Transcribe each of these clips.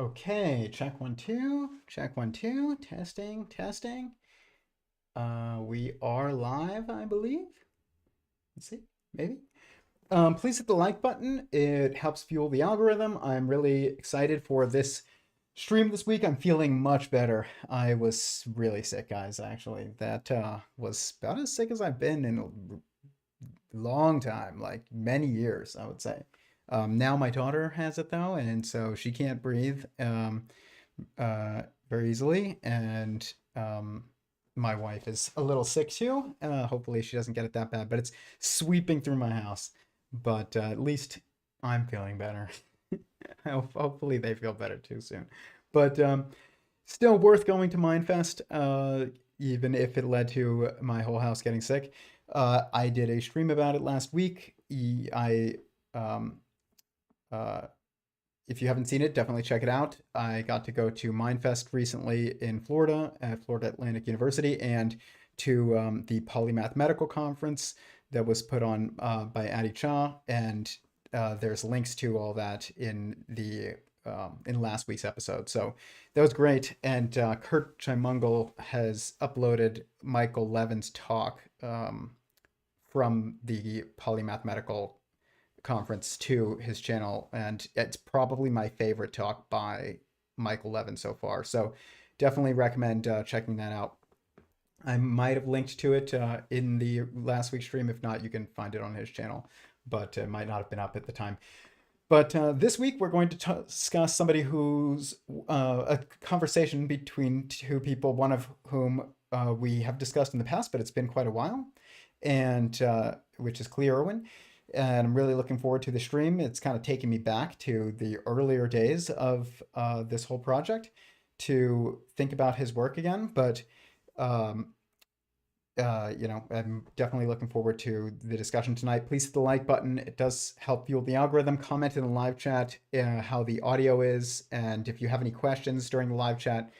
Okay, check one, two, check one, two, testing, testing. We are live, I believe. Let's see, maybe. Please hit the like button. It helps fuel the algorithm. I'm really excited for this stream this week. I'm feeling much better. I was really sick, guys, actually. That was about as sick as I've been in a long time, like many years, I would say. Now my daughter has it though, and so she can't breathe very easily, and my wife is a little sick too. Hopefully she doesn't get it that bad, but it's sweeping through my house. But at least I'm feeling better. Hopefully they feel better too soon. But still worth going to Mindfest, even if it led to my whole house getting sick. I did a stream about it last week. Um, uh, if you haven't seen it, definitely check it out. I got to go to Mindfest recently in Florida at Florida Atlantic University, and to the Polymath Medical Conference that was put on by Adi Cha, and there's links to all that in last week's episode. So that was great. And Kurt Chimungal has uploaded Michael Levin's talk from the Polymath Medical Conference to his channel, and it's probably my favorite talk by Michael Levin so far. So definitely recommend checking that out. I might have linked to it in the last week's stream. If not, you can find it on his channel, but it might not have been up at the time. But this week we're going to discuss somebody who's a conversation between two people, one of whom we have discussed in the past, but it's been quite a while, and which is Klee Irwin. And I'm really looking forward to the stream. It's kind of taking me back to the earlier days of this whole project to think about his work again. But um, I'm definitely looking forward to the discussion tonight. Please hit the like button. It does help fuel the algorithm. Comment in the live chat how the audio is, and if you have any questions during the live chat,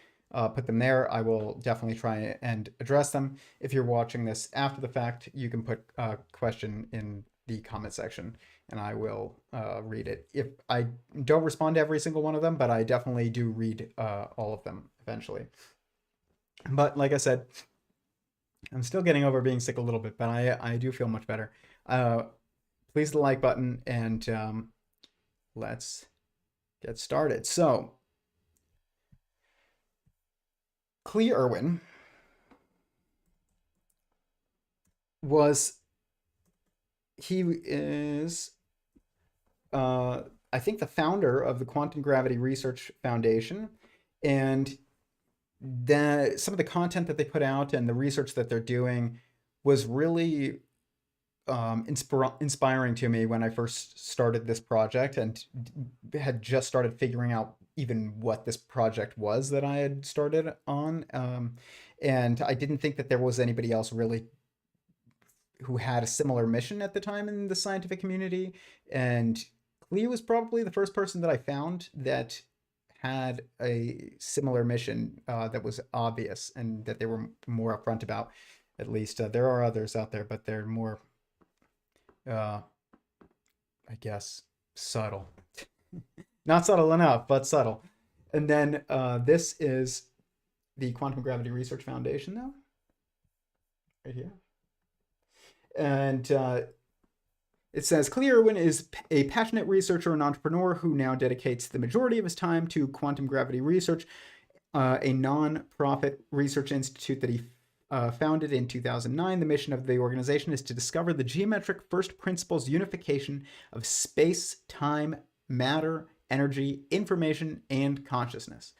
put them there. I will definitely try and address them. If you're watching this after the fact, you can put a question in the comment section, and I will read it. If I don't respond to every single one of them, but I definitely do read all of them eventually. But like I said, I'm still getting over being sick a little bit, but I do feel much better. Please hit the like button, and let's get started. So, Klee Irwin he is I think the founder of the Quantum Gravity Research Foundation, and some of the content that they put out and the research that they're doing was really inspiring to me when I first started this project and had just started figuring out even what this project was that I had started on. And I didn't think that there was anybody else really who had a similar mission at the time in the scientific community. And Klee was probably the first person that I found that had a similar mission that was obvious and that they were more upfront about. At least there are others out there, but they're more, I guess, subtle. Not subtle enough, but subtle. And then this is the Quantum Gravity Research Foundation now, right here. And it says, Klee Irwin is a passionate researcher and entrepreneur who now dedicates the majority of his time to quantum gravity research, a non-profit research institute that he founded in 2009. The mission of the organization is to discover the geometric first principles unification of space, time, matter, energy, information, and consciousness.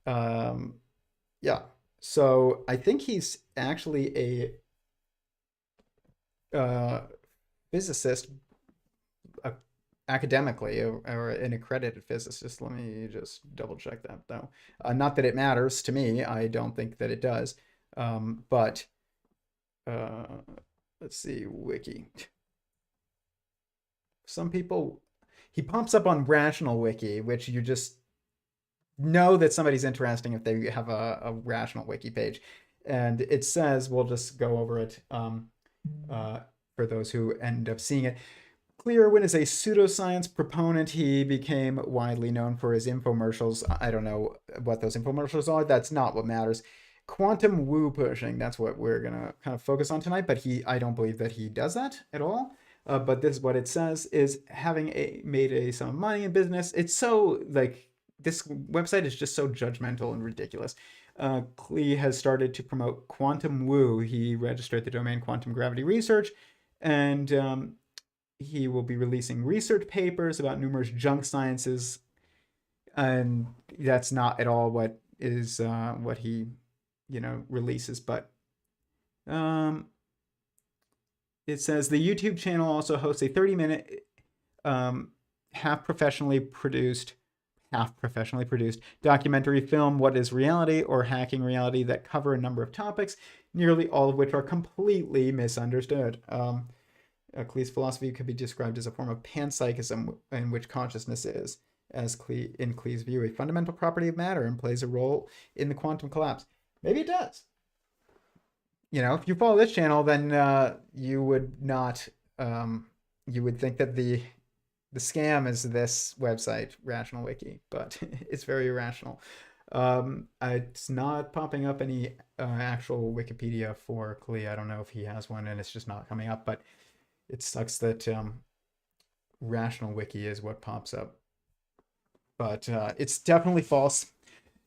Yeah. So I think he's actually a physicist academically, or an accredited physicist. Let me just double check that though. Not that it matters to me. I don't think that it does. But let's see, wiki. Some people, he pops up on Rational Wiki, which you just know that somebody's interesting if they have a Rational Wiki page. And it says, we'll just go over it for those who end up seeing it. Klee Irwin is a pseudoscience proponent. He became widely known for his infomercials. I don't know what those infomercials are. That's not what matters. Quantum woo pushing, that's what we're going to kind of focus on tonight, but I don't believe that he does that at all. But this is what it says, is having made a sum of money in business. It's so, like, this website is just so judgmental and ridiculous. Klee has started to promote quantum woo. He registered the domain Quantum Gravity Research, and he will be releasing research papers about numerous junk sciences, and that's not at all what is what he releases. But it says the YouTube channel also hosts a 30-minute half professionally produced documentary film, What is Reality, or Hacking Reality, that cover a number of topics, nearly all of which are completely misunderstood. Klee's philosophy could be described as a form of panpsychism, in which consciousness is, in Klee's view, a fundamental property of matter and plays a role in the quantum collapse. Maybe it does. If you follow this channel, then you would not. You would think that the scam is this website, Rational Wiki, but it's very irrational. It's not popping up any actual Wikipedia for Klee. I don't know if he has one, and it's just not coming up, but it sucks that Rational Wiki is what pops up. But it's definitely false.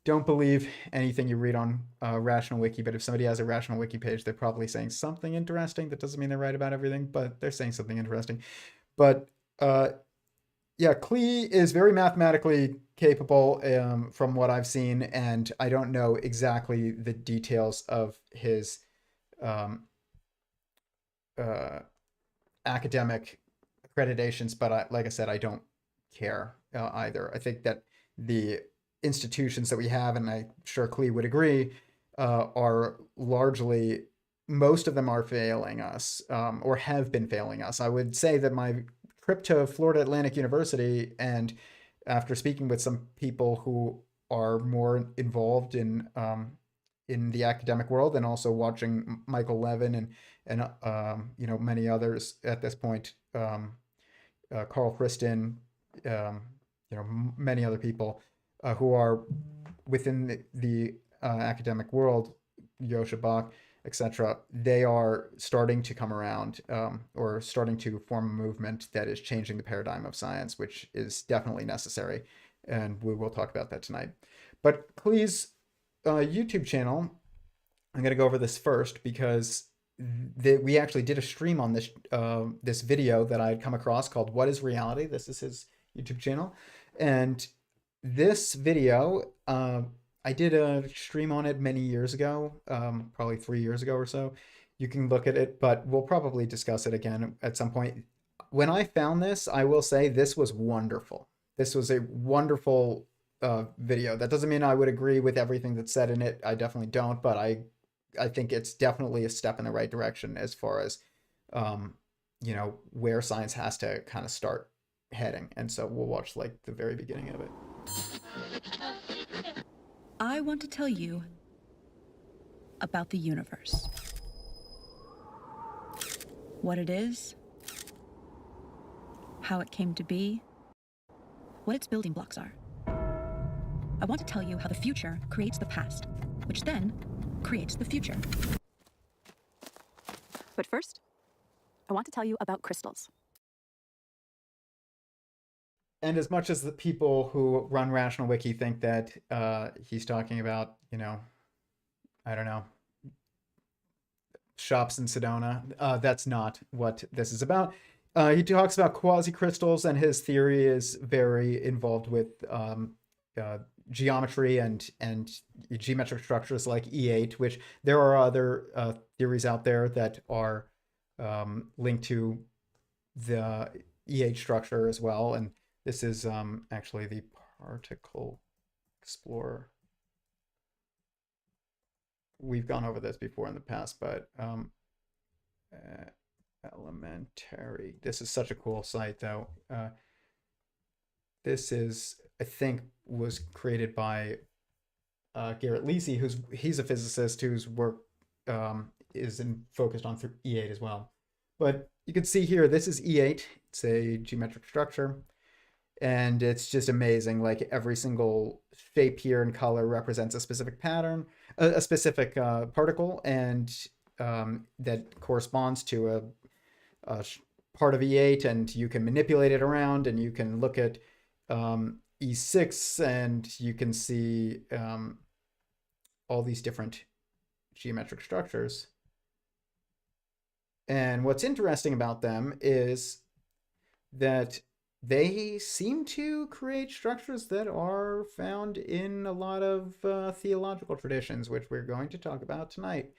Don't believe anything you read on Rational Wiki, but if somebody has a Rational Wiki page, they're probably saying something interesting. That doesn't mean they're right about everything, but they're saying something interesting. But yeah, Klee is very mathematically capable from what I've seen, and I don't know exactly the details of his academic accreditations, but like I said, I don't care either. I think that the institutions that we have, and I'm sure Klee would agree, are largely, most of them are failing us, or have been failing us. I would say that my trip to Florida Atlantic University, and after speaking with some people who are more involved in the academic world, and also watching Michael Levin and many others at this point, Carl Friston, many other people who are within the academic world, Yosha Bach, etc., they are starting to come around, or starting to form a movement that is changing the paradigm of science, which is definitely necessary, and we will talk about that tonight. But Klee's YouTube channel, I'm going to go over this first because we actually did a stream on this video that I had come across called What is Reality? This is his YouTube channel, and this video, I did a stream on it many years ago, probably 3 years ago or so. You can look at it, but we'll probably discuss it again at some point. When I found this, I will say this was wonderful. This was a wonderful video. That doesn't mean I would agree with everything that's said in it. I definitely don't, but I think it's definitely a step in the right direction as far as, where science has to kind of start heading. And so we'll watch like the very beginning of it. I want to tell you about the universe. What it is, how it came to be, what its building blocks are. I want to tell you how the future creates the past, which then creates the future. But first, I want to tell you about crystals. And as much as the people who run Rational Wiki think that he's talking about, I don't know, shops in Sedona, that's not what this is about. He talks about quasi-crystals, and his theory is very involved with geometry and geometric structures like E8, which there are other theories out there that are linked to the E8 structure as well. And this is actually the Particle Explorer. We've gone over this before in the past, but Elementary. This is such a cool site, though. This is, I think, was created by Garrett Lisi, he's a physicist whose work is focused on E8 as well. But you can see here, this is E8. It's a geometric structure, and it's just amazing. Like every single shape here and color represents a specific pattern, a specific particle, and that corresponds to a part of E8, and you can manipulate it around, and you can look at E6, and you can see all these different geometric structures. And what's interesting about them is that they seem to create structures that are found in a lot of theological traditions, which we're going to talk about tonight.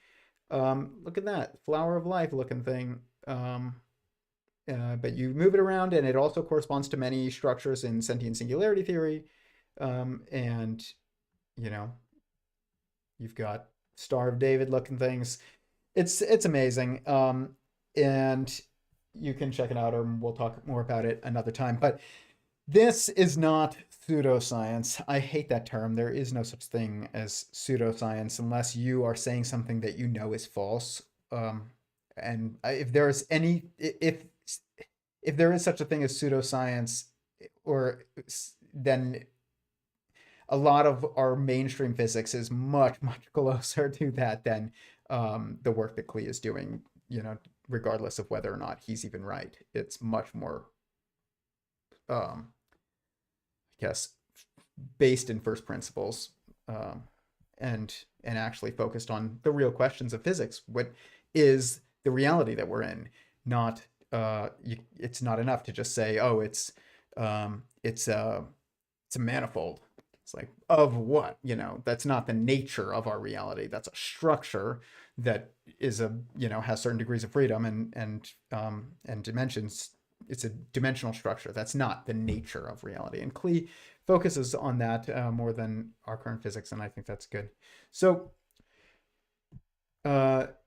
Look at that flower of life looking thing. But you move it around, and it also corresponds to many structures in Sentient Singularity Theory. And, you know, you've got Star of David looking things. It's amazing. And you can check it out, or we'll talk more about it another time. But this is not pseudoscience. I hate that term. There is no such thing as pseudoscience unless you are saying something that you know is false. And if there's any, if there is such a thing as pseudoscience, or then a lot of our mainstream physics is much closer to that than the work that Klee is doing. Regardless of whether or not he's even right, it's much more, I guess, based in first principles, and actually focused on the real questions of physics. What is the reality that we're in? Not it's not enough to just say, oh, it's a manifold. It's like, of what? That's not the nature of our reality. That's a structure that is has certain degrees of freedom and dimensions. It's a dimensional structure. That's not the nature of reality. And Klee focuses on that more than our current physics, and I think that's good. So, but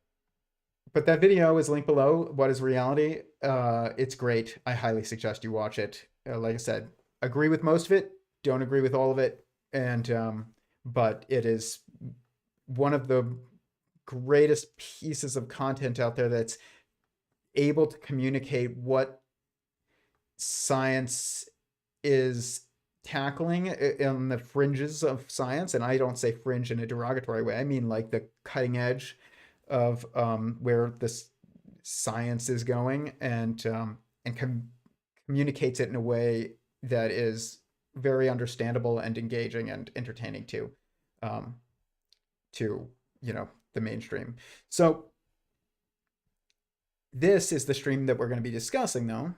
that video is linked below. What is reality? It's great. I highly suggest you watch it. Like I said, agree with most of it, don't agree with all of it, and but it is one of the greatest pieces of content out there that's able to communicate what science is tackling in the fringes of science. And I don't say fringe in a derogatory way. I mean like the cutting edge of where this science is going, and communicates it in a way that is very understandable and engaging and entertaining to the mainstream. So this is the stream that we're going to be discussing, though.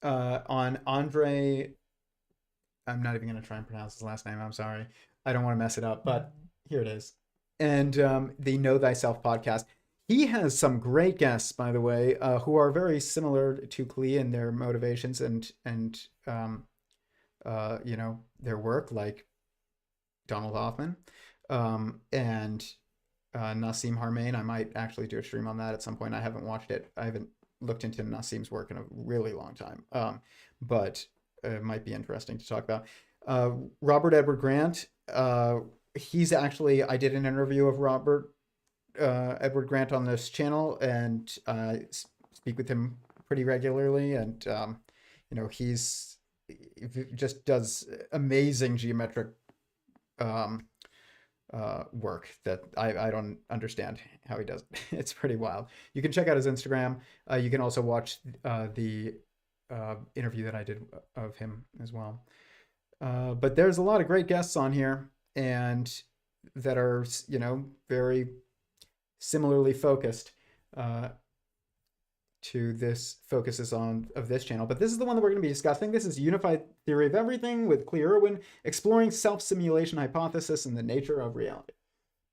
On André, I'm not even going to try and pronounce his last name. I'm sorry. I don't want to mess it up, but here it is. And the Know Thyself podcast. He has some great guests, by the way, who are very similar to Klee in their motivations and their work, like Donald Hoffman and Nassim Haramein. I might actually do a stream on that at some point. I haven't watched it. I haven't looked into Nassim's work in a really long time, but it might be interesting to talk about. Robert Edward Grant. He's actually, I did an interview of Robert Edward Grant on this channel, and speak with him pretty regularly. And he just does amazing geometric work that I don't understand how he does it. It's pretty wild. You can check out his Instagram. You can also watch the interview that I did of him as well. But there's a lot of great guests on here, and that are very similarly focused to this focuses on of this channel. But this is the one that we're going to be discussing. This is Unified Theory of Everything with Klee Irwin, exploring self-simulation hypothesis and the nature of reality.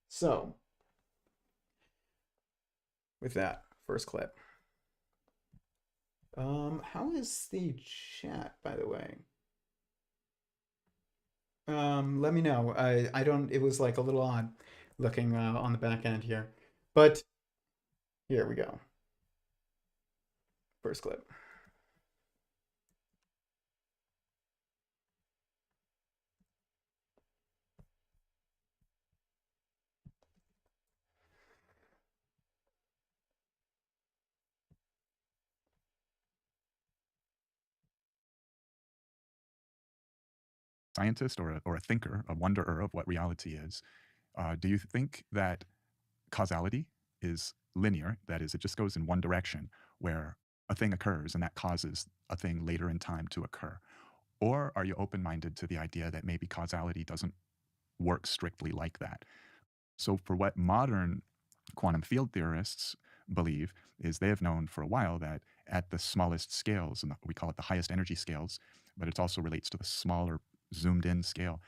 So, with that, first clip. How is the chat, by the way? Let me know. I don't, it was like a little odd looking on the back end here. But here we go. First clip. scientist or a thinker, a wonderer of what reality is, do you think that causality is linear? That is, it just goes in one direction where a thing occurs and that causes a thing later in time to occur? Or are you open-minded to the idea that maybe causality doesn't work strictly like that? So for what modern quantum field theorists believe is they have known for a while that at the smallest scales, and we call it the highest energy scales, but it also relates to the smaller zoomed in scale,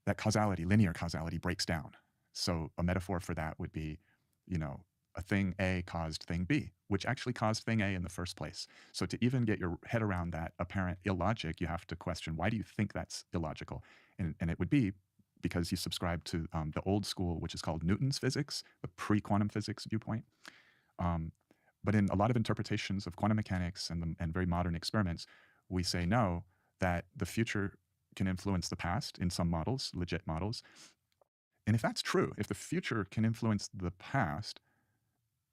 that causality, linear causality, breaks down. So a metaphor for that would be, a thing A caused thing B, which actually caused thing A in the first place. So to even get your head around that apparent illogic, you have to question, why do you think that's illogical? And it would be because you subscribe to the old school, which is called Newton's physics, the pre-quantum physics viewpoint. But in a lot of interpretations of quantum mechanics and very modern experiments, we say no, that the future can influence the past in some models, legit models. And if that's true, if the future can influence the past,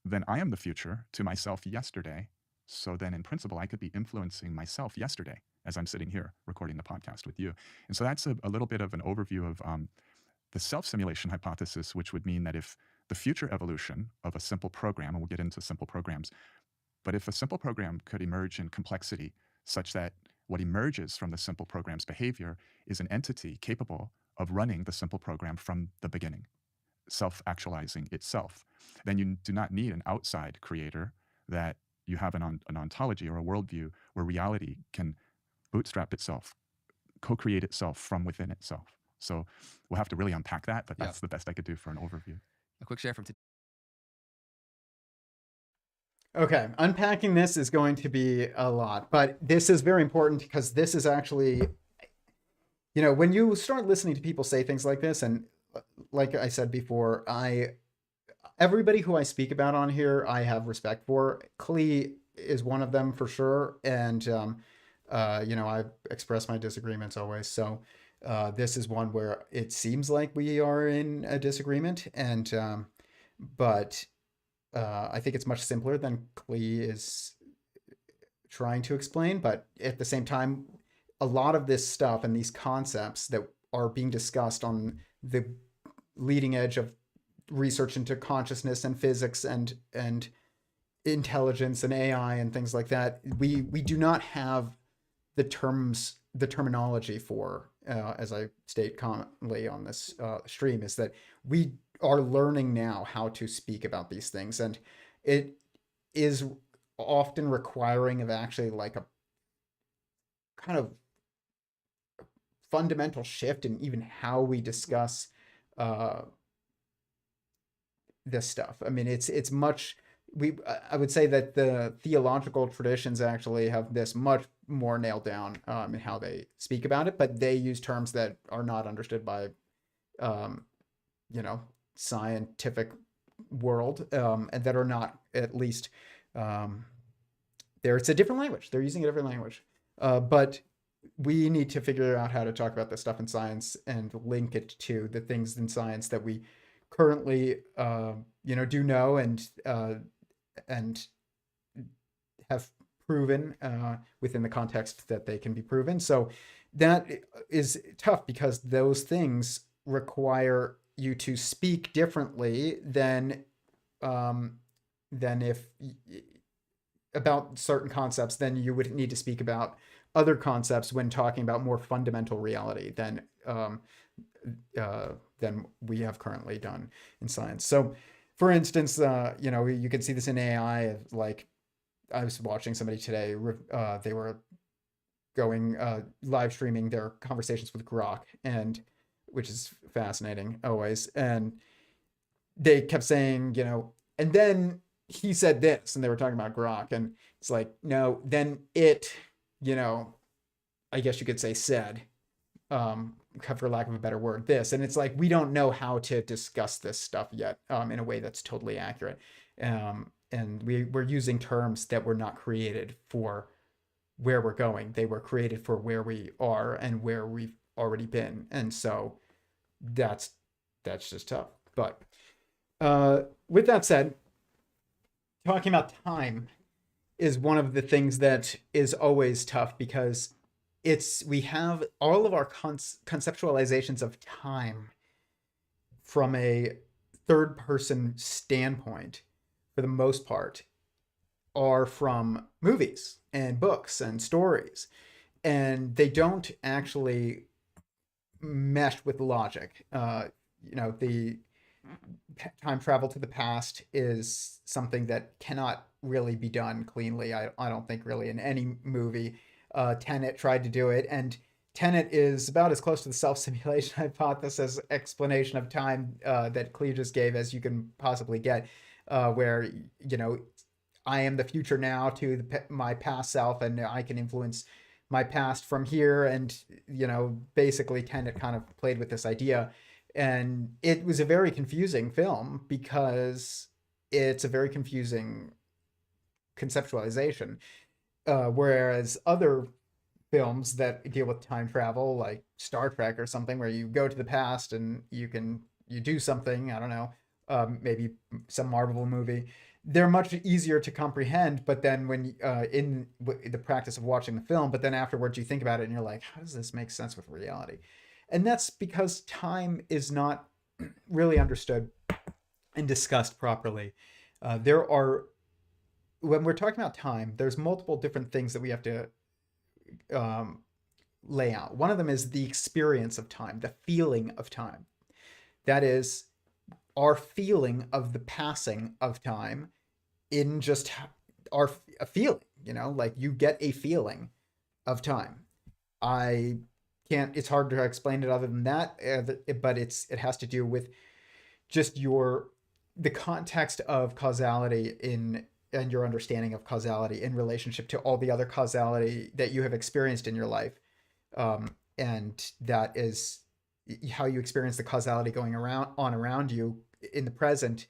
then I am the future to myself yesterday. So then in principle, I could be influencing myself yesterday as I'm sitting here recording the podcast with you. And so that's a little bit of an overview of the self-simulation hypothesis, which would mean that if the future evolution of a simple program, and we'll get into simple programs, but if a simple program could emerge in complexity such that what emerges from the simple program's behavior is an entity capable of running the simple program from the beginning, self-actualizing itself, then you do not need an outside creator, that you have an ontology or a worldview where reality can bootstrap itself, co-create itself from within itself. So we'll have to really unpack that, but that's the best I could do for an overview. A quick share from today. Okay, unpacking this is going to be a lot, but this is very important because this is actually, when you start listening to people say things like this, and like I said before, everybody who I speak about on here, I have respect for. Klee is one of them for sure, and I've expressed my disagreements always. So this is one where it seems like we are in a disagreement, and but I think it's much simpler than Klee is trying to explain. But at the same time, a lot of this stuff and these concepts that are being discussed on the leading edge of research into consciousness and physics and intelligence and AI and things like that, we do not have the terminology for, as I state commonly on this stream, is that we are learning now how to speak about these things, and it is often requiring of actually like a kind of fundamental shift in even how we discuss this stuff. I mean, it's much, I would say that the theological traditions actually have this much more nailed down in how they speak about it, but they use terms that are not understood by scientific world, and that are not, at least it's a different language. They're using a different language, but we need to figure out how to talk about this stuff in science and link it to the things in science that we currently do know and have proven within the context that they can be proven. So that is tough because those things require you to speak differently than if about certain concepts, then you would need to speak about other concepts when talking about more fundamental reality than we have currently done in science. So for instance, you can see this in AI. Like I was watching somebody today, they were going live streaming their conversations with Grok, and which is fascinating always. And they kept saying, and then he said this, and they were talking about Grok, and it's like, no, then it, I guess you could say said, for lack of a better word, this. And it's like, we don't know how to discuss this stuff yet in a way that's totally accurate. And we're using terms that were not created for where we're going. They were created for where we are and where we've already been. And so that's just tough. But with that said, talking about time is one of the things that is always tough, because we have all of our conceptualizations of time from a third person standpoint, for the most part, are from movies and books and stories, and they don't actually mesh with logic. The time travel to the past is something that cannot really be done cleanly. I don't think really in any movie. Tenet tried to do it, and Tenet is about as close to the self-simulation hypothesis explanation of time that Klee just gave as you can possibly get, where, I am the future now to my past self, and I can influence my past from here. And, basically Tenet kind of played with this idea. And it was a very confusing film because it's a very confusing conceptualization. Whereas other films that deal with time travel, like Star Trek or something, where you go to the past and you do something, I don't know, maybe some Marvel movie, they're much easier to comprehend. But then when in the practice of watching the film, but then afterwards you think about it and you're like, how does this make sense with reality? And that's because time is not really understood and discussed properly. When we're talking about time, there's multiple different things that we have to lay out. One of them is the experience of time, the feeling of time. That is our feeling of the passing of time in just a feeling, like you get a feeling of time. It's hard to explain it other than that, but it has to do with just the context of causality and your understanding of causality in relationship to all the other causality that you have experienced in your life. And that is how you experience the causality going around you in the present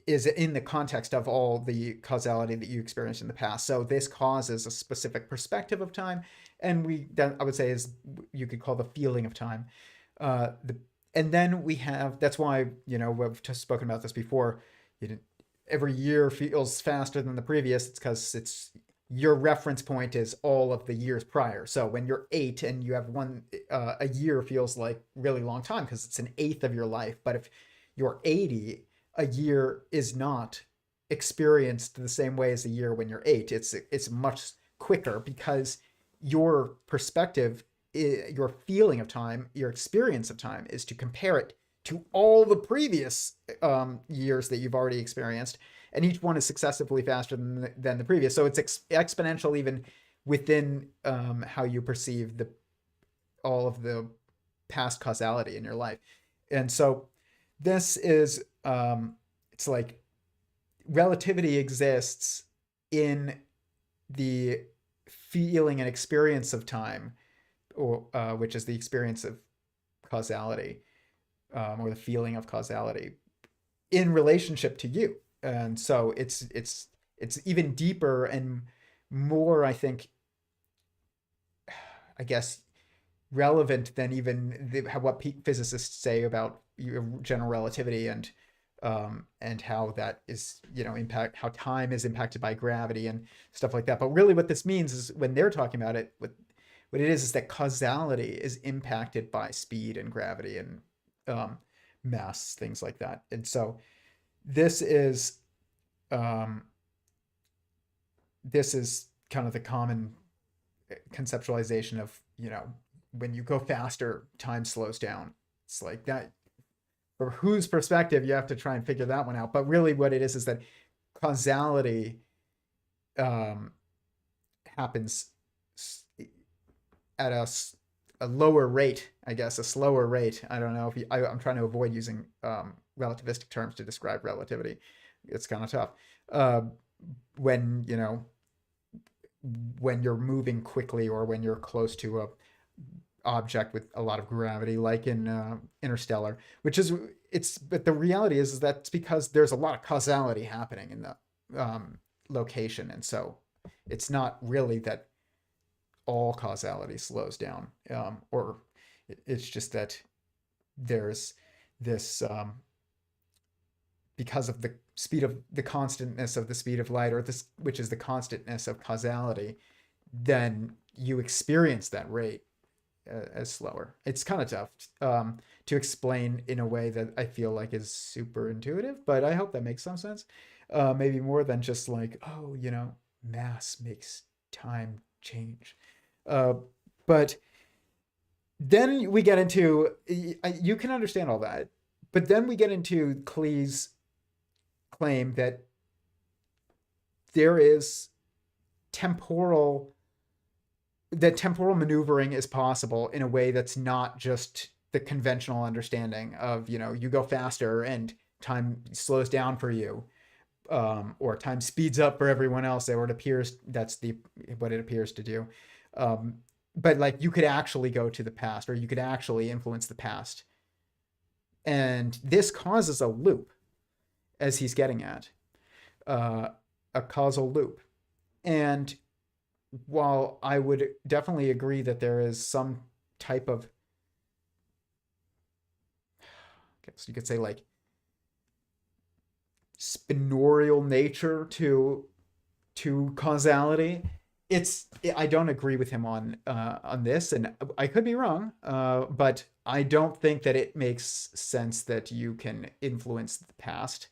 is in the context of all the causality that you experienced in the past. So this causes a specific perspective of time, and that I would say is you could call the feeling of time. And then we have, that's why, we've just spoken about this before, every year feels faster than the previous. It's because your reference point is all of the years prior. So when you're 8 and you have a year feels like really long time because it's an eighth of your life. But if you're 80, a year is not experienced the same way as a year when you're 8. It's much quicker because your perspective, your feeling of time, your experience of time is to compare it to all the previous years that you've already experienced, and each one is successively faster than the previous. So it's exponential even within how you perceive all of the past causality in your life. And so this is it's like relativity exists in the feeling and experience of time, or which is the experience of causality, or the feeling of causality in relationship to you. And so it's even deeper and more, I think, I guess, relevant than even what physicists say about general relativity and how that is, how time is impacted by gravity and stuff like that. But really what this means is when they're talking about it, what it is that causality is impacted by speed and gravity and mass, things like that. And so this is kind of the common conceptualization of, when you go faster, time slows down. It's like that. For whose perspective, you have to try and figure that one out. But really what it is that causality happens at a lower rate, I guess, a slower rate. I don't know if I'm trying to avoid using relativistic terms to describe relativity. It's kind of tough. When you're moving quickly or when you're close to a object with a lot of gravity, like in Interstellar, but the reality is that it's because there's a lot of causality happening in the location. And so it's not really that all causality slows down, or it's just that there's this, because of the speed of the constantness of the speed of light, or this, which is the constantness of causality, then you experience that rate as slower. It's kind of tough to explain in a way that I feel like is super intuitive, but I hope that makes some sense. Maybe more than just like, oh, mass makes time change. But then we get into, you can understand all that, but then we get into Klee's claim that there is temporal maneuvering is possible in a way that's not just the conventional understanding of, you go faster and time slows down for you, or time speeds up for everyone else, or it appears what it appears to do. But like you could actually go to the past, or you could actually influence the past. And this causes a loop, as he's getting at, a causal loop. And while I would definitely agree that there is some type of, I guess you could say like spinorial nature to causality, I don't agree with him on this, and I could be wrong, but I don't think that it makes sense that you can influence the past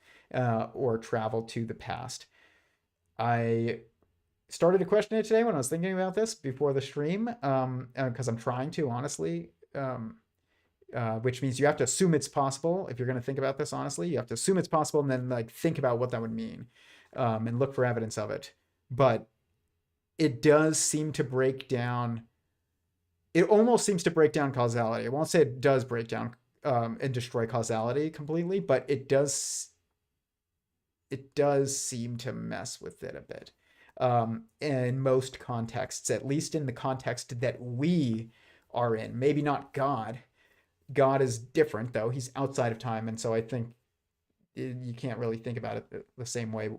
or travel to the past. I started to question it today when I was thinking about this before the stream, because I'm trying to, honestly, which means you have to assume it's possible. If you're going to think about this honestly, you have to assume it's possible and then like think about what that would mean, and look for evidence of it. But it does seem to break down, it almost seems to break down causality. I won't say it does break down and destroy causality completely, but it does seem to mess with it a bit. In most contexts, at least in the context that we are in. Maybe not God. God is different, though. He's outside of time, and so I think you can't really think about it the same way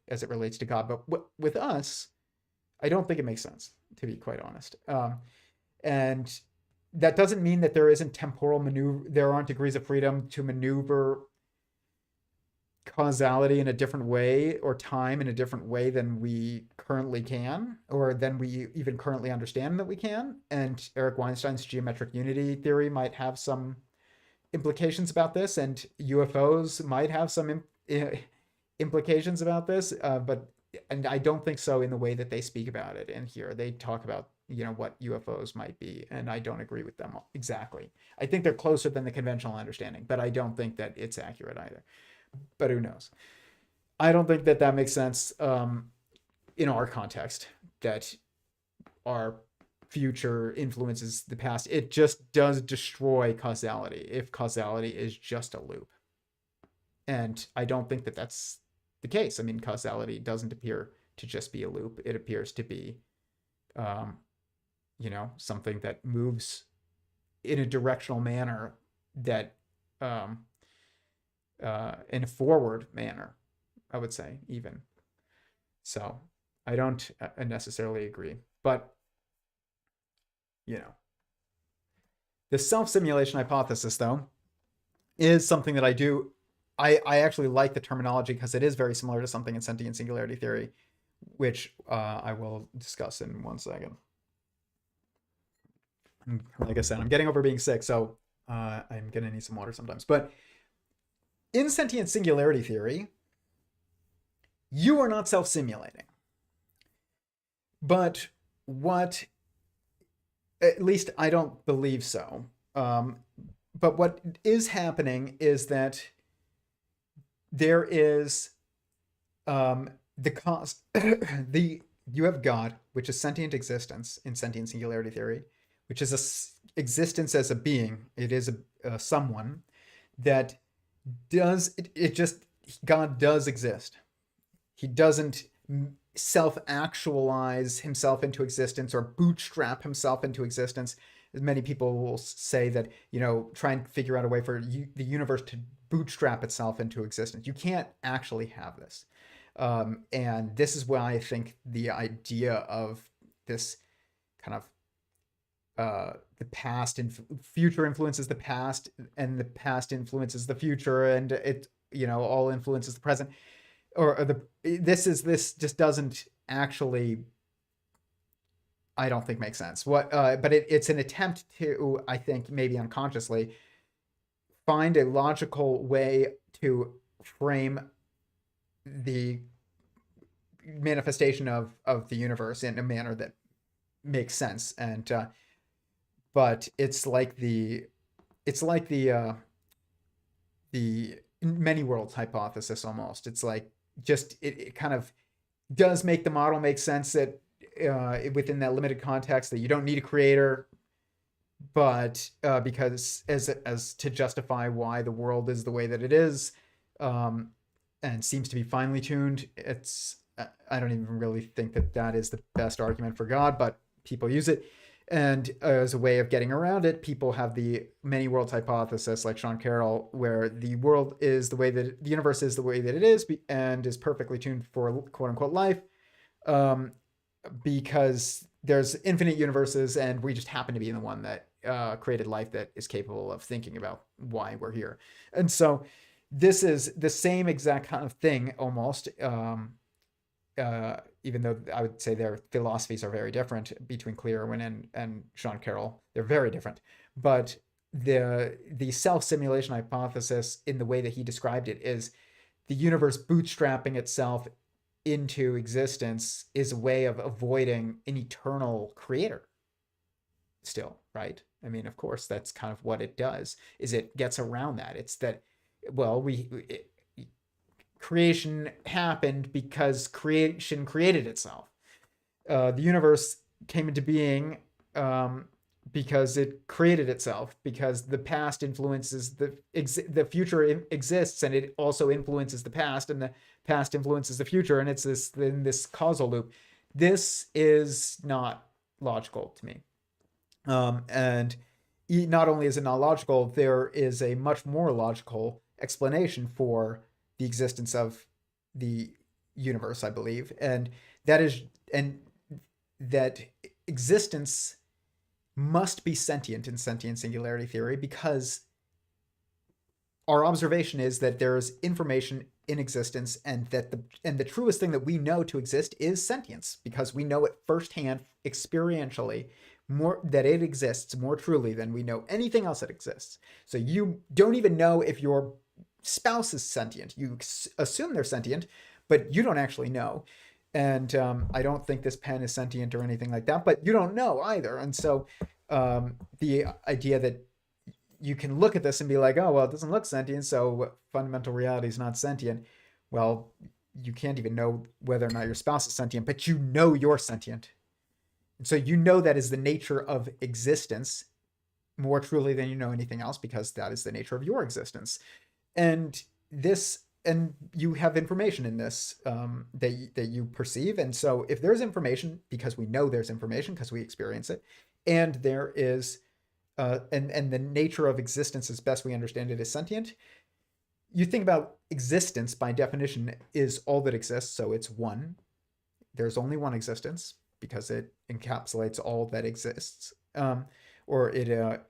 as it relates to God. But with us, I don't think it makes sense, to be quite honest. And that doesn't mean that there isn't temporal maneuver. There aren't degrees of freedom to maneuver causality in a different way, or time in a different way than we currently can, or than we even currently understand that we can. And Eric Weinstein's geometric unity theory might have some implications about this, and UFOs might have some implications about this, and I don't think so in the way that they speak about it in here. They talk about what UFOs might be, and I don't agree with them exactly. I think they're closer than the conventional understanding, but I don't think that it's accurate either. But who knows? I don't think that makes sense in our context, that our future influences the past. It just does destroy causality if causality is just a loop. And I don't think that that's the case. I mean, causality doesn't appear to just be a loop. It appears to be, something that moves in a directional manner, that in a forward manner, I would say, even. So I don't necessarily agree, but the self-simulation hypothesis, though, is something that I actually like the terminology, because it is very similar to something in Sentient Singularity Theory, which I will discuss in 1 second. Like I said, I'm getting over being sick, so I'm gonna need some water sometimes. But in Sentient Singularity Theory, you are not self-simulating. But at least I don't believe so. But what is happening is that there is you have God, which is sentient existence in Sentient Singularity Theory, which is existence as a being. It is a someone that does God does exist. He doesn't self-actualize himself into existence or bootstrap himself into existence. As many people will say that, try and figure out a way for the universe to bootstrap itself into existence. You can't actually have this. And this is why I think the idea of this kind of the past and future influences the past, and the past influences the future, and it all influences the present, this just doesn't actually I don't think makes sense. But it's an attempt to, I think, maybe unconsciously, find a logical way to frame the manifestation of the universe in a manner that makes sense. And but it's like the many worlds hypothesis almost. It's like just it kind of does make the model make sense that within that limited context that you don't need a creator, but because as to justify why the world is the way that it is, and seems to be finely tuned. It's I don't even really think that is the best argument for God, but people use it. And as a way of getting around it, people have the many worlds hypothesis, like Sean Carroll, where the world is the way that the universe is the way that it is, and is perfectly tuned for quote unquote life, because there's infinite universes, and we just happen to be in the one that created life that is capable of thinking about why we're here. And so this is the same exact kind of thing almost. Even though I would say their philosophies are very different between Klee Irwin and Sean Carroll. They're very different. But the self-simulation hypothesis, in the way that he described it, is the universe bootstrapping itself into existence is a way of avoiding an eternal creator still, right? I mean, of course, that's kind of what it does, is it gets around that. It's that, well, creation happened because creation created itself. The universe came into being because it created itself, because the past influences the future exists, and it also influences the past, and the past influences the future, and it's this causal loop. This is not logical to me. And not only is it not logical, there is a much more logical explanation for the existence of the universe, I believe, and that existence must be sentient in sentient singularity theory, because our observation is that there is information in existence, and that the truest thing that we know to exist is sentience, because we know it firsthand, experientially, more that it exists more truly than we know anything else that exists. So you don't even know if your spouse is sentient. You assume they're sentient, but you don't actually know. And I don't think this pen is sentient or anything like that, but you don't know either. And so the idea that you can look at this and be like, oh, well, it doesn't look sentient, so fundamental reality is not sentient. Well, you can't even know whether or not your spouse is sentient, but you know you're sentient. And so you know that is the nature of existence more truly than you know anything else, because that is the nature of your existence. And you have information in this that you perceive. And so if there's information, because we know there's information, because we experience it, and there is and the nature of existence, as best we understand it, is sentient. You think about existence by definition is all that exists, so it's one. There's only one existence because it encapsulates all that exists, or it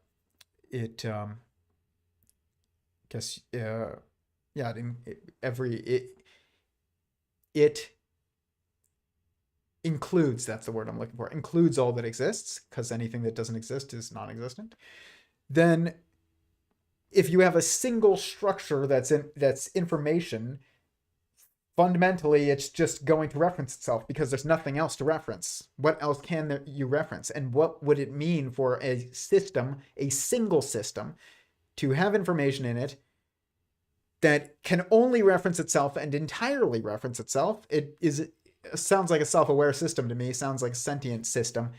guess yeah, it includes, that's the word I'm looking for, includes all that exists, because anything that doesn't exist is non-existent. Then if you have a single structure that's information, fundamentally it's just going to reference itself, because there's nothing else to reference. What else can you reference? And what would it mean for a system, a single system, to have information in it that can only reference itself and entirely reference itself? It sounds like a self-aware system to me. Sounds like a sentient system.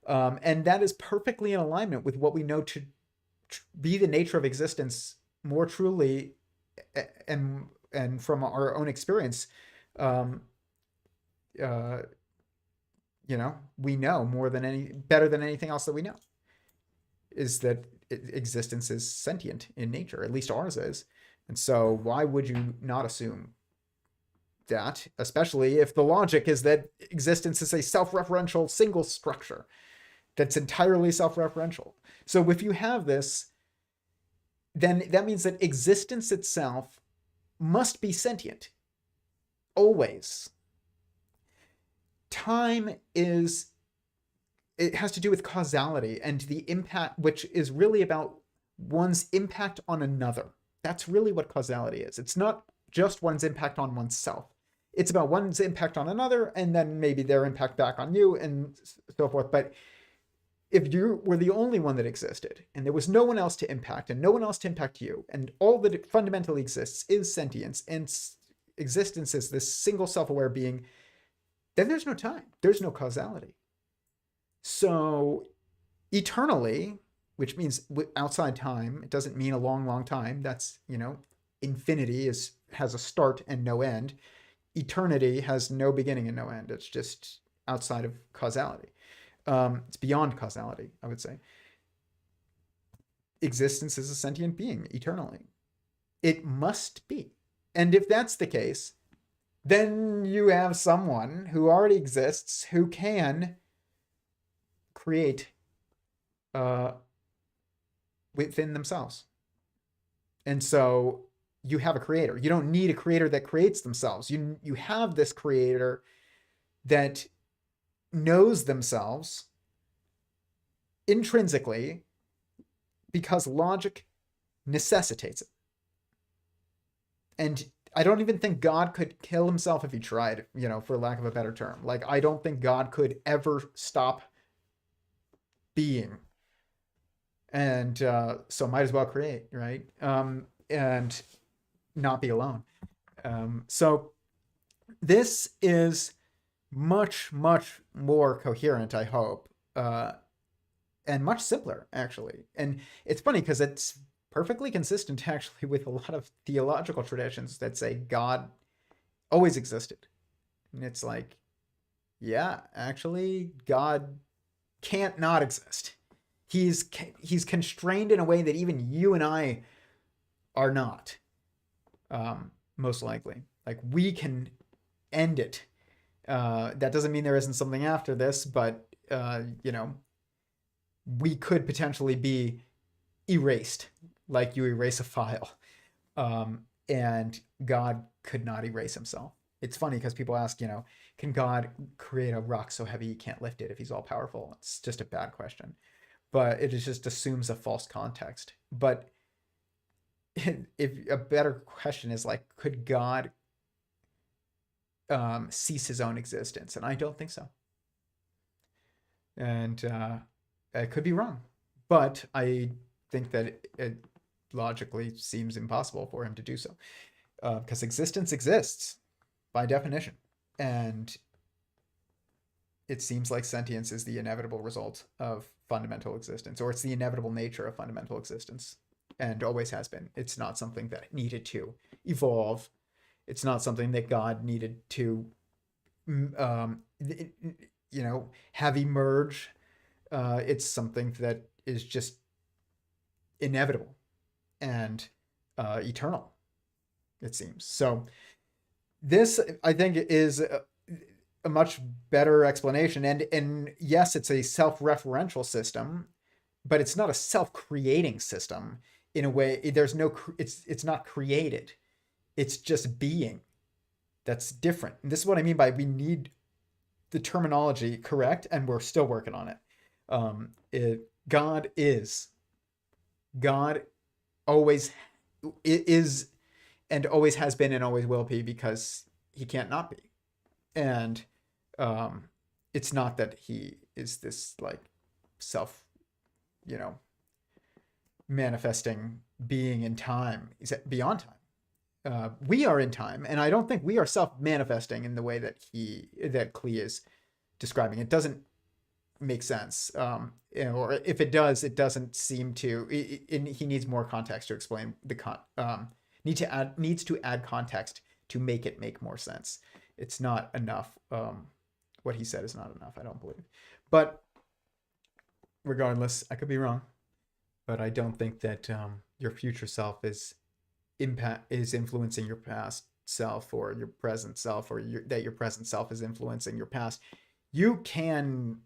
And that is perfectly in alignment with what we know to be the nature of existence more truly, and from our own experience. We know better than anything else that we know, is that existence is sentient in nature, at least ours is. And so why would you not assume that, especially if the logic is that existence is a self-referential single structure that's entirely self-referential? So if you have this, then that means that existence itself must be sentient, always. Time is it has to do with causality and the impact, which is really about one's impact on another. That's really what causality is. It's not just one's impact on oneself. It's about one's impact on another, and then maybe their impact back on you, and so forth. But if you were the only one that existed, and there was no one else to impact, and no one else to impact you, and all that fundamentally exists is sentience, and existence is this single self-aware being, then there's no time. There's no causality. So eternally, which means outside time, it doesn't mean a long, long time. That's, infinity has a start and no end. Eternity has no beginning and no end. It's just outside of causality. It's beyond causality, I would say. Existence is a sentient being eternally. It must be. And if that's the case, then you have someone who already exists who can create within themselves. And so you have a creator. You don't need a creator that creates themselves. You have this creator that knows themselves intrinsically because logic necessitates it. And I don't even think God could kill himself if he tried, for lack of a better term. Like, I don't think God could ever stop being. And so might as well create, right? And not be alone. So this is much, much more coherent, I hope, and much simpler, actually. And it's funny because it's perfectly consistent, actually, with a lot of theological traditions that say God always existed. And it's like, yeah, actually, God can't not exist. He's constrained in a way that even you and I are not, most likely. Like, we can end it. That doesn't mean there isn't something after this, but, we could potentially be erased, like you erase a file. And God could not erase himself. It's funny because people ask, can God create a rock so heavy he can't lift it if he's all powerful? It's just a bad question. But it just assumes a false context. But if a better question is like, could God cease his own existence? And I don't think so. And I could be wrong. But I think that it logically seems impossible for him to do so. Because existence exists by definition. And it seems like sentience is the inevitable result of fundamental existence, or it's the inevitable nature of fundamental existence, and always has been. It's not something that needed to evolve. It's not something that God needed to, have emerge. It's something that is just inevitable and eternal, it seems. So this, I think, is a much better explanation. And yes, it's a self-referential system, but it's not a self-creating system in a way. It's not created. It's just being. That's different. And this is what I mean by we need the terminology correct, and we're still working on it. God is. God always is and always has been and always will be, because he can't not be. And it's not that he is this like self, manifesting being in time. He's beyond time. We are in time, and I don't think we are self-manifesting in the way that Klee is describing. It doesn't make sense. Or if it does, it doesn't seem to. He needs more context to explain needs to add context to make it make more sense. It's not enough. What he said is not enough, I don't believe. But regardless, I could be wrong. But I don't think that your future self is influencing your past self, or your present self, or that your present self is influencing your past. You can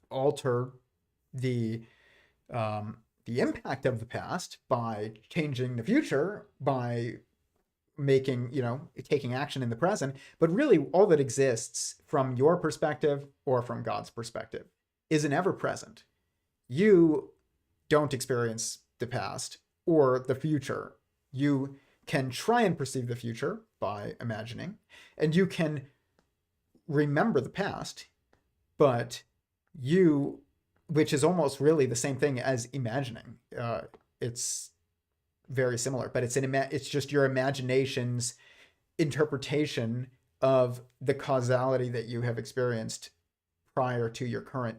alter the impact of the past by changing the future, by making, taking action in the present. But really, all that exists from your perspective or from God's perspective isn't ever present. You don't experience the past or the future. You can try and perceive the future by imagining, and you can remember the past, but which is almost really the same thing as imagining. It's very similar, but it's just your imagination's interpretation of the causality that you have experienced prior to your current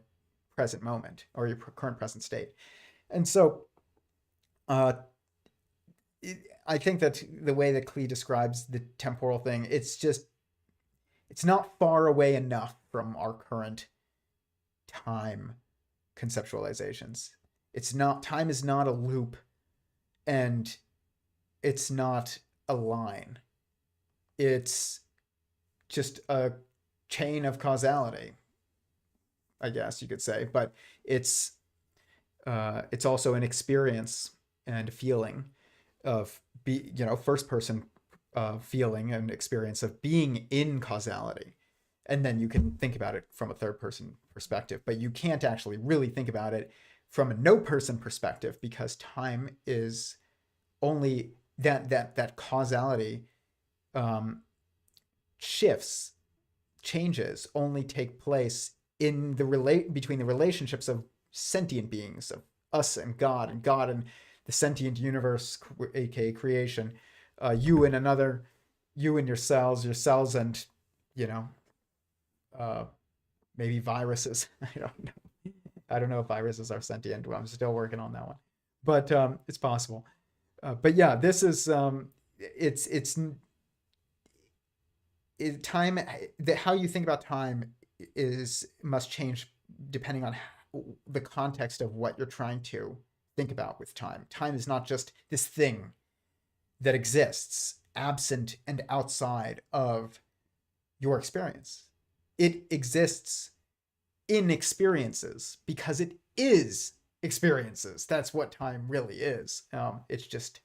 present moment or your current present state. And so I think that the way that Klee describes the temporal thing, it's not far away enough from our current time conceptualizations. Time is not a loop, and it's not a line. It's just a chain of causality, I guess you could say, but it's also an experience and a feeling of first person feeling and experience of being in causality. And then you can think about it from a third person perspective, but you can't actually really think about it from a no person perspective, because time is only that causality changes only take place in between the relationships of sentient beings, of us and God and the sentient universe, aka creation, you and another, you and your cells and maybe viruses. I don't know if viruses are sentient. I'm still working on that one, but it's possible. But yeah, this is time. How you think about time must change depending on the context of what you're trying to think about with time. Time is not just this thing that exists absent and outside of your experience. It exists in experiences because it is experiences. That's what time really is. It's just,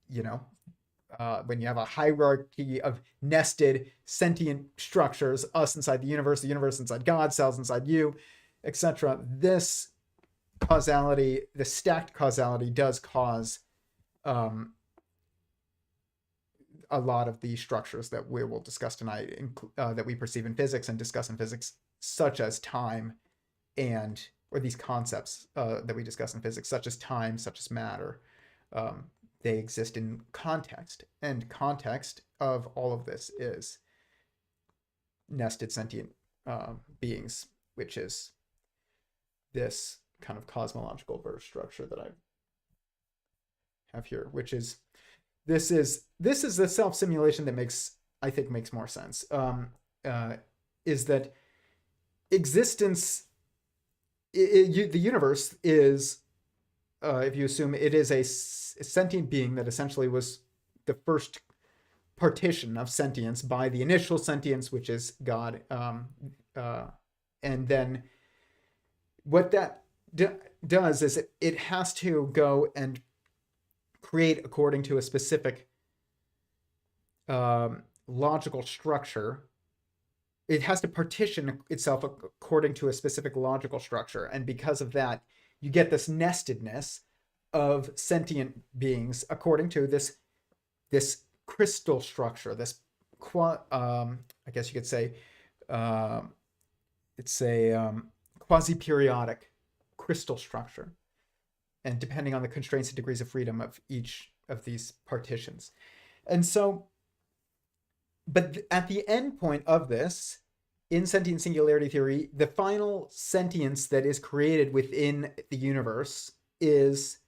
when you have a hierarchy of nested sentient structures, us inside the universe inside God, cells inside you, etc. This causality, the stacked causality, does cause a lot of the structures that we will discuss tonight, that we perceive in physics and discuss in physics, such as time or these concepts that we discuss in physics, such as time, such as matter. They exist in context, and context of all of this is nested sentient beings, which is this kind of cosmological verse structure that I have here, which is this is the self-simulation that I think makes more sense. Is that existence, the universe is, if you assume it is a sentient being that essentially was the first partition of sentience by the initial sentience, which is God. And then what that does is it has to go and create according to a specific logical structure. It has to partition itself according to a specific logical structure. And because of that, you get this nestedness of sentient beings according to this crystal structure, this I guess you could say it's a quasi-periodic crystal structure, and depending on the constraints and degrees of freedom of each of these partitions. And so, but at the end point of this, in Sentient Singularity Theory, the final sentience that is created within the universe is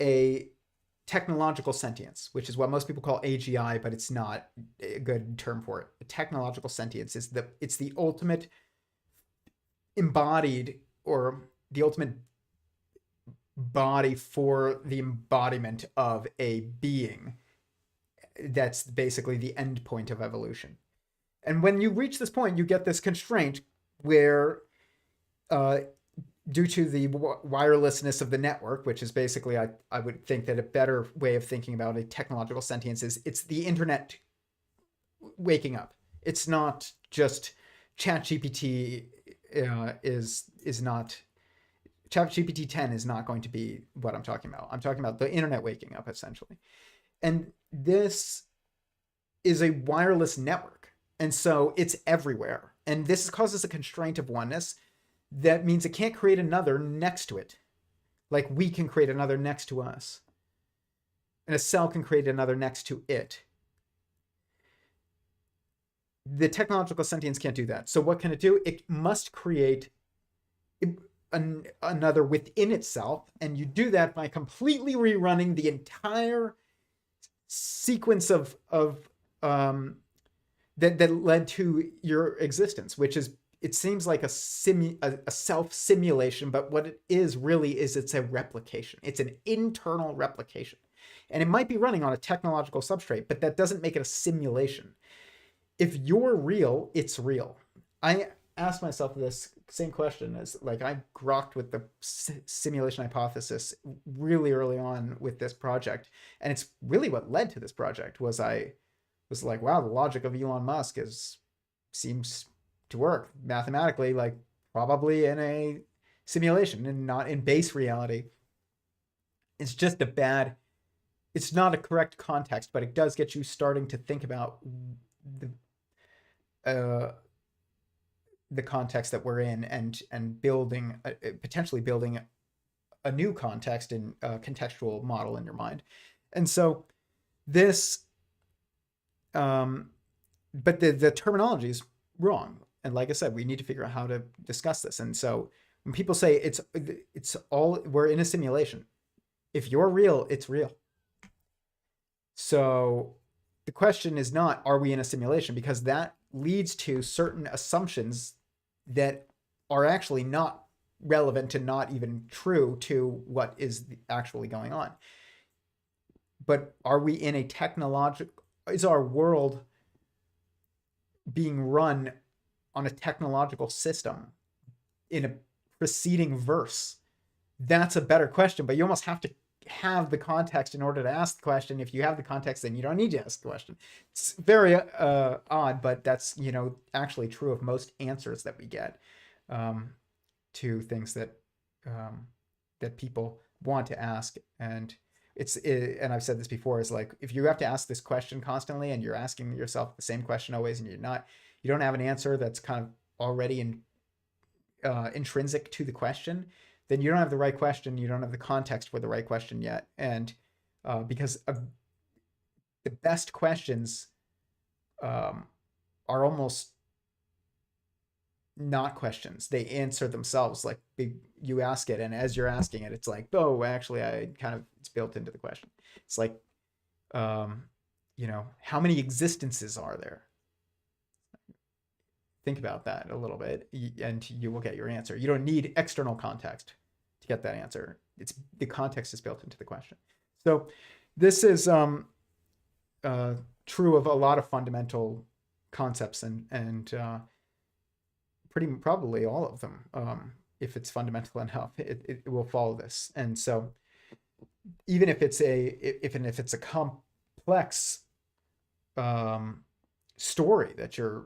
a technological sentience, which is what most people call AGI, but it's not a good term for it. A technological sentience is it's the ultimate embodied, or the ultimate body for the embodiment of a being. That's basically the end point of evolution. And when you reach this point, you get this constraint where, due to the wirelessness of the network, which is basically, I would think that a better way of thinking about a technological sentience is it's the internet waking up. It's not just ChatGPT is not, ChatGPT 10 is not going to be what I'm talking about. I'm talking about the internet waking up, essentially. And this is a wireless network. And so it's everywhere. And this causes a constraint of oneness. That means it can't create another next to it. Like we can create another next to us. And a cell can create another next to it. The technological sentience can't do that. So what can it do? It must create another within itself. And you do that by completely rerunning the entire sequence of that led to your existence, which is, it seems like a self-simulation, but what it is really is it's a replication. It's an internal replication. And it might be running on a technological substrate, but that doesn't make it a simulation. If you're real, it's real. I asked myself this same question as, like, I grokked with the simulation hypothesis really early on with this project. And it's really what led to this project. Was I was like, wow, the logic of Elon Musk seems to work mathematically, like probably in a simulation and not in base reality. It's just it's not a correct context, but it does get you starting to think about the context that we're in, and building potentially building a new context and contextual model in your mind. And so this, but the terminology is wrong. And like I said, we need to figure out how to discuss this. And so when people say it's all, we're in a simulation, if you're real, it's real. So the question is not, are we in a simulation? Because that leads to certain assumptions that are actually not relevant and not even true to what is actually going on. But are we in a is our world being run on a technological system in a preceding verse? That's a better question, but you almost have to have the context in order to ask the question. If you have the context, then you don't need to ask the question. It's very odd, but that's, actually true of most answers that we get to things that that people want to ask. And and I've said this before, is like, if you have to ask this question constantly and you're asking yourself the same question always, and you don't have an answer that's kind of already intrinsic to the question, then you don't have the right question. You don't have the context for the right question yet. And because the best questions are almost not questions. They answer themselves. Like you ask it, and as you're asking it, it's like, oh, actually, it's built into the question. It's like, how many existences are there? Think about that a little bit, and you will get your answer. You don't need external context to get that answer. The context is built into the question. So this is true of a lot of fundamental concepts, and pretty probably all of them. If it's fundamental enough, it will follow this. And so even if it's a complex story that you're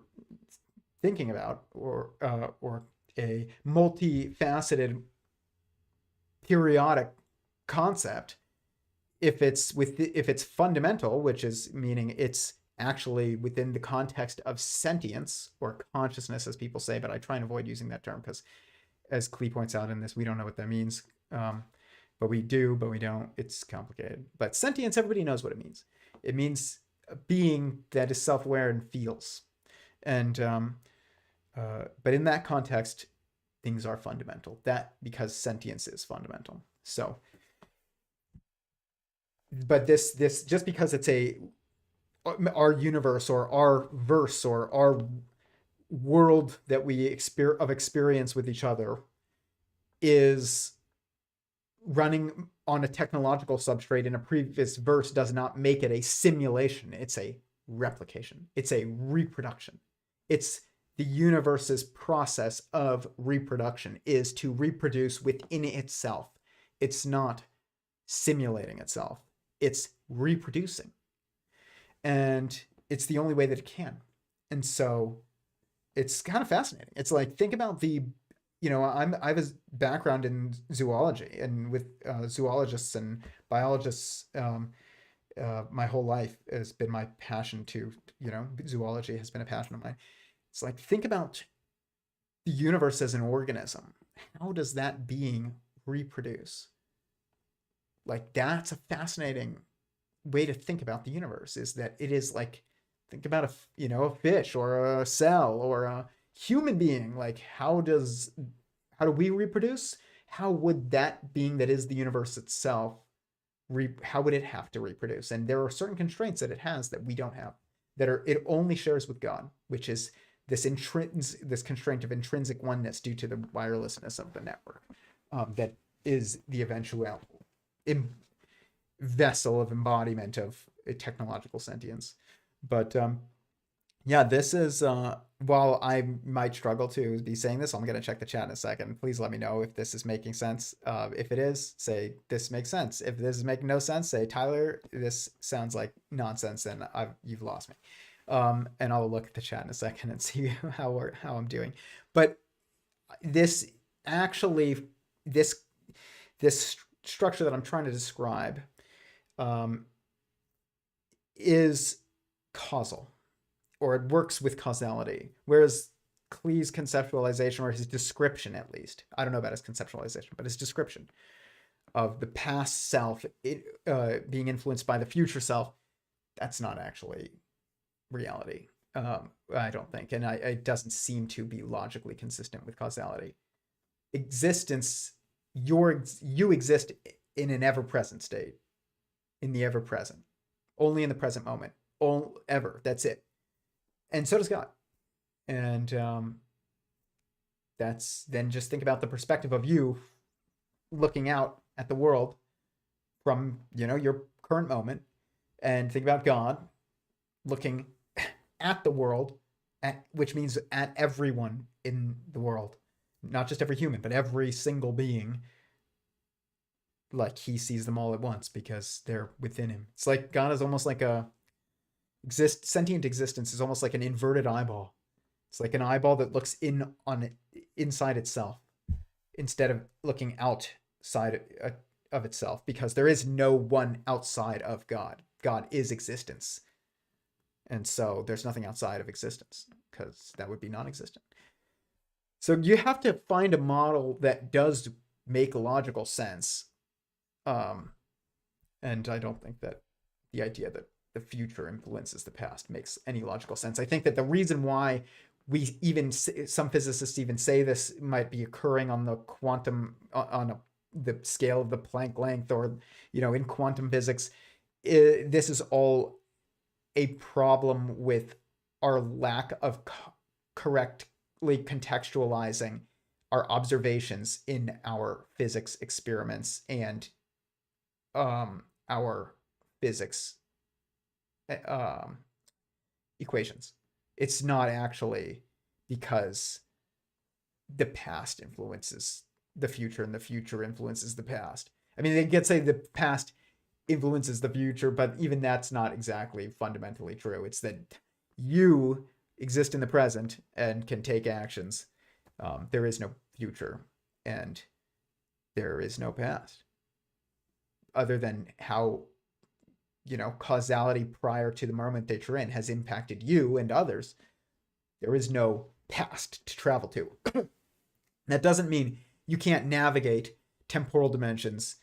thinking about, or a multifaceted periodic concept, if it's fundamental, which is meaning it's actually within the context of sentience or consciousness, as people say, but I try and avoid using that term because, as Klee points out in this, we don't know what that means. But we do, but we don't. It's complicated. But sentience, everybody knows what it means. It means a being that is self-aware and feels. And but in that context, things are fundamental. Because sentience is fundamental. So, but this just because it's our universe or our verse or our world that we experience with each other is running on a technological substrate in a previous verse does not make it a simulation. It's a replication. It's a reproduction. It's the universe's process of reproduction is to reproduce within itself. It's not simulating itself. It's reproducing. And it's the only way that it can. And so it's kind of fascinating. It's like, think about the, I have a background in zoology, and with zoologists and biologists. My whole life has been my passion to, zoology has been a passion of mine. It's like, think about the universe as an organism. How does that being reproduce? Like, that's a fascinating way to think about the universe, is that it is like, think about a fish or a cell or a human being. Like, how do we reproduce? How would that being that is the universe itself, how would it have to reproduce? And there are certain constraints that it has that we don't have, it only shares with God, which is this constraint of intrinsic oneness due to the wirelessness of the network, that is the eventual vessel of embodiment of a technological sentience. But yeah, this is, while I might struggle to be saying this, I'm going to check the chat in a second. Please let me know if this is making sense. If it is, say, this makes sense. If this is making no sense, say, Tyler, this sounds like nonsense, and you've lost me. And I'll look at the chat in a second and see how I'm doing. But this structure that I'm trying to describe is causal, or it works with causality, whereas Klee's conceptualization, or his description at least, I don't know about his conceptualization, but his description of the past self being influenced by the future self, that's not actually reality, I don't think, and it doesn't seem to be logically consistent with causality. Existence, you exist in an ever-present state, in the ever-present, only in the present moment, ever, that's it. And so does God. And that's, then just think about the perspective of you looking out at the world from, your current moment, and think about God looking at the world, which means at everyone in the world, not just every human, but every single being, like he sees them all at once because they're within him. It's like God is almost like sentient existence is almost like an inverted eyeball. It's like an eyeball that looks inside itself instead of looking outside of itself, because there is no one outside of God. God is existence. And so there's nothing outside of existence, because that would be non-existent. So you have to find a model that does make logical sense. And I don't think that the idea that the future influences the past makes any logical sense. I think that the reason why some physicists even say this might be occurring on the quantum, the scale of the Planck length, or, in quantum physics, this is all a problem with our lack of correctly contextualizing our observations in our physics experiments and our physics equations. It's not actually because the past influences the future and the future influences the past. I mean, they could say the past influences the future, but even that's not exactly fundamentally true. It's that you exist in the present and can take actions. There is no future and there is no past, other than how, causality prior to the moment that you're in has impacted you and others. There is no past to travel to. That doesn't mean you can't navigate temporal dimensions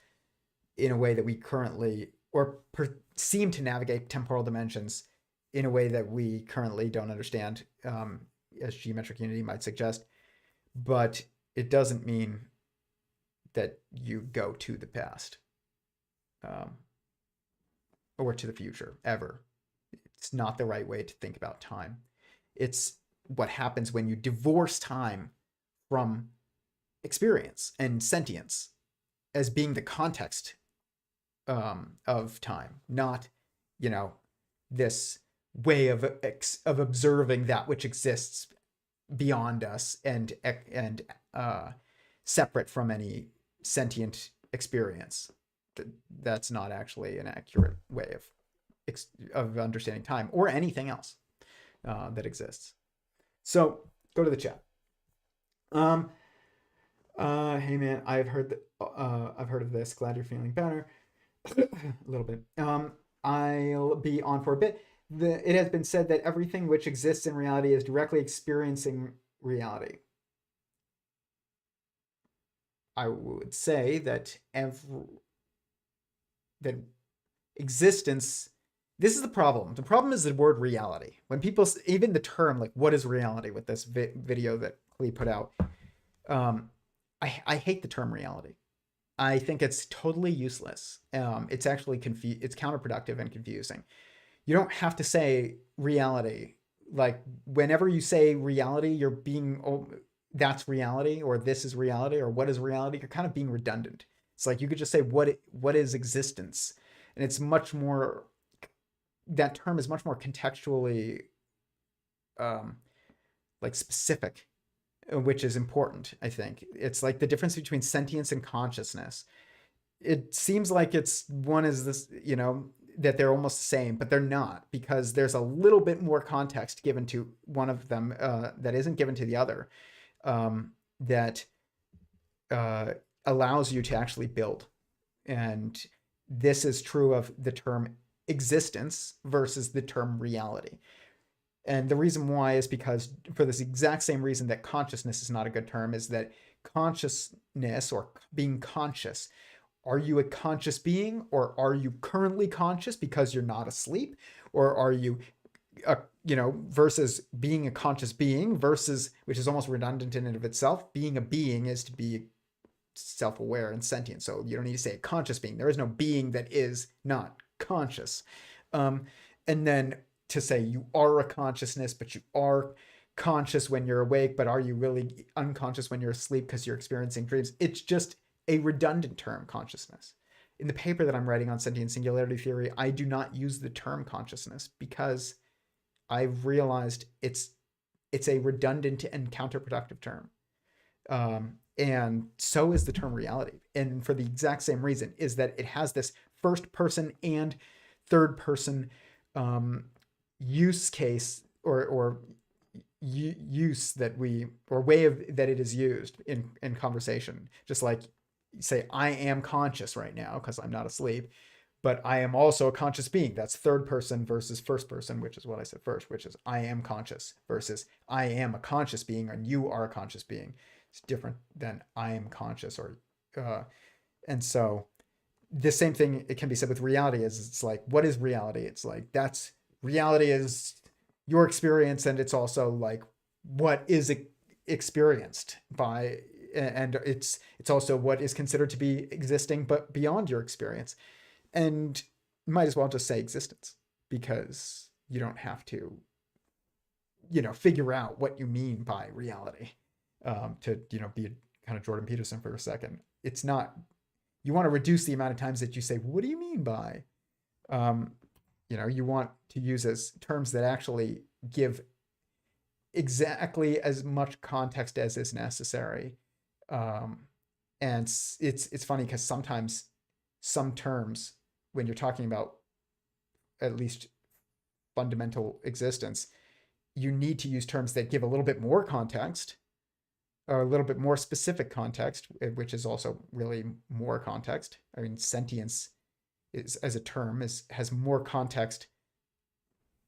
in a way that we currently, or seem to navigate temporal dimensions in a way that we currently don't understand, as geometric unity might suggest. But it doesn't mean that you go to the past or to the future ever. It's not the right way to think about time. It's what happens when you divorce time from experience and sentience as being the context of time, not, this way of observing that which exists beyond us and separate from any sentient experience. That's not actually an accurate way of understanding time or anything else that exists. So Go to the chat. Hey man, I've heard of this. Glad you're feeling better. A little bit. I'll be on for a bit. It has been said that everything which exists in reality is directly experiencing reality. I would say that that existence. This is the problem. The problem is the word reality. When people, even the term, like, what is reality, with this video that Klee put out, I hate the term reality. I think it's totally useless. It's actually it's counterproductive and confusing. You don't have to say reality. Like, whenever you say reality, you're being, oh, that's reality, or this is reality, or what is reality. You're kind of being redundant. It's like you could just say what is existence, and it's much more. That term is much more contextually, like, specific, which is important. I think it's like the difference between sentience and consciousness. It seems like one is this, that they're almost the same, but they're not, because there's a little bit more context given to one of them that isn't given to the other, that allows you to actually build. And this is true of the term existence versus the term reality. And the reason why is because, for this exact same reason that consciousness is not a good term, is that consciousness, or being conscious, are you a conscious being, or are you currently conscious because you're not asleep? Or are you, versus being a conscious being, versus, which is almost redundant in and of itself, being a being is to be self-aware and sentient. So you don't need to say a conscious being. There is no being that is not conscious. And then to say you are a consciousness, but you are conscious when you're awake, but are you really unconscious when you're asleep because you're experiencing dreams? It's just a redundant term, consciousness. In the paper that I'm writing on Sentient Singularity Theory, I do not use the term consciousness because I've realized it's a redundant and counterproductive term. And so is the term reality. And for the exact same reason, is that it has this first person and third person use case, or use that way that it is used in conversation. Just like, say, I am conscious right now because I'm not asleep, but I am also a conscious being. That's third person versus first person, which is what I said first, which is I am conscious versus I am a conscious being and you are a conscious being. It's different than I am conscious, and so the same thing, it can be said with reality. Is it's like, what is reality? It's like, that's reality is your experience, and it's also like what is experienced by, and it's also what is considered to be existing but beyond your experience. And you might as well just say existence, because you don't have to figure out what you mean by reality, to be kind of Jordan Peterson for a second. It's not, you want to reduce the amount of times that you say, what do you mean by, you want to use as terms that actually give exactly as much context as is necessary. And it's funny because sometimes some terms, when you're talking about at least fundamental existence, you need to use terms that give a little bit more context, or a little bit more specific context, which is also really more context. I mean, sentience is, as a term, has more context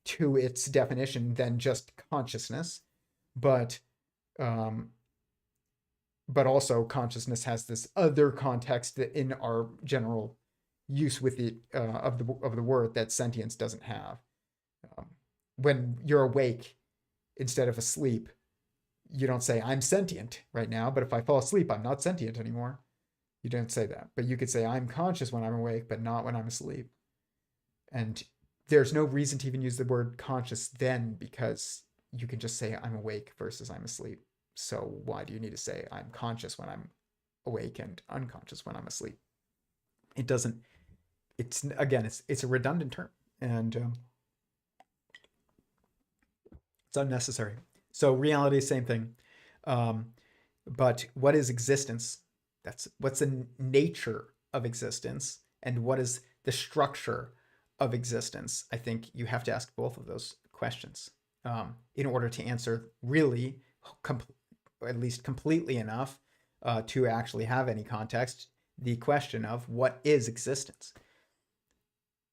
to its definition than just consciousness, but also consciousness has this other context that in our general use with it of the word that sentience doesn't have. When you're awake instead of asleep, you don't say I'm sentient right now, but if I fall asleep, I'm not sentient anymore. You don't say that, but you could say I'm conscious when I'm awake, but not when I'm asleep. And there's no reason to even use the word conscious then, because you can just say I'm awake versus I'm asleep. So why do you need to say I'm conscious when I'm awake and unconscious when I'm asleep? It doesn't, it's a redundant term, and it's unnecessary. So reality, same thing. But what is existence? What's the nature of existence, and what is the structure of existence? I think you have to ask both of those questions in order to answer really at least completely enough to actually have any context, the question of what is existence,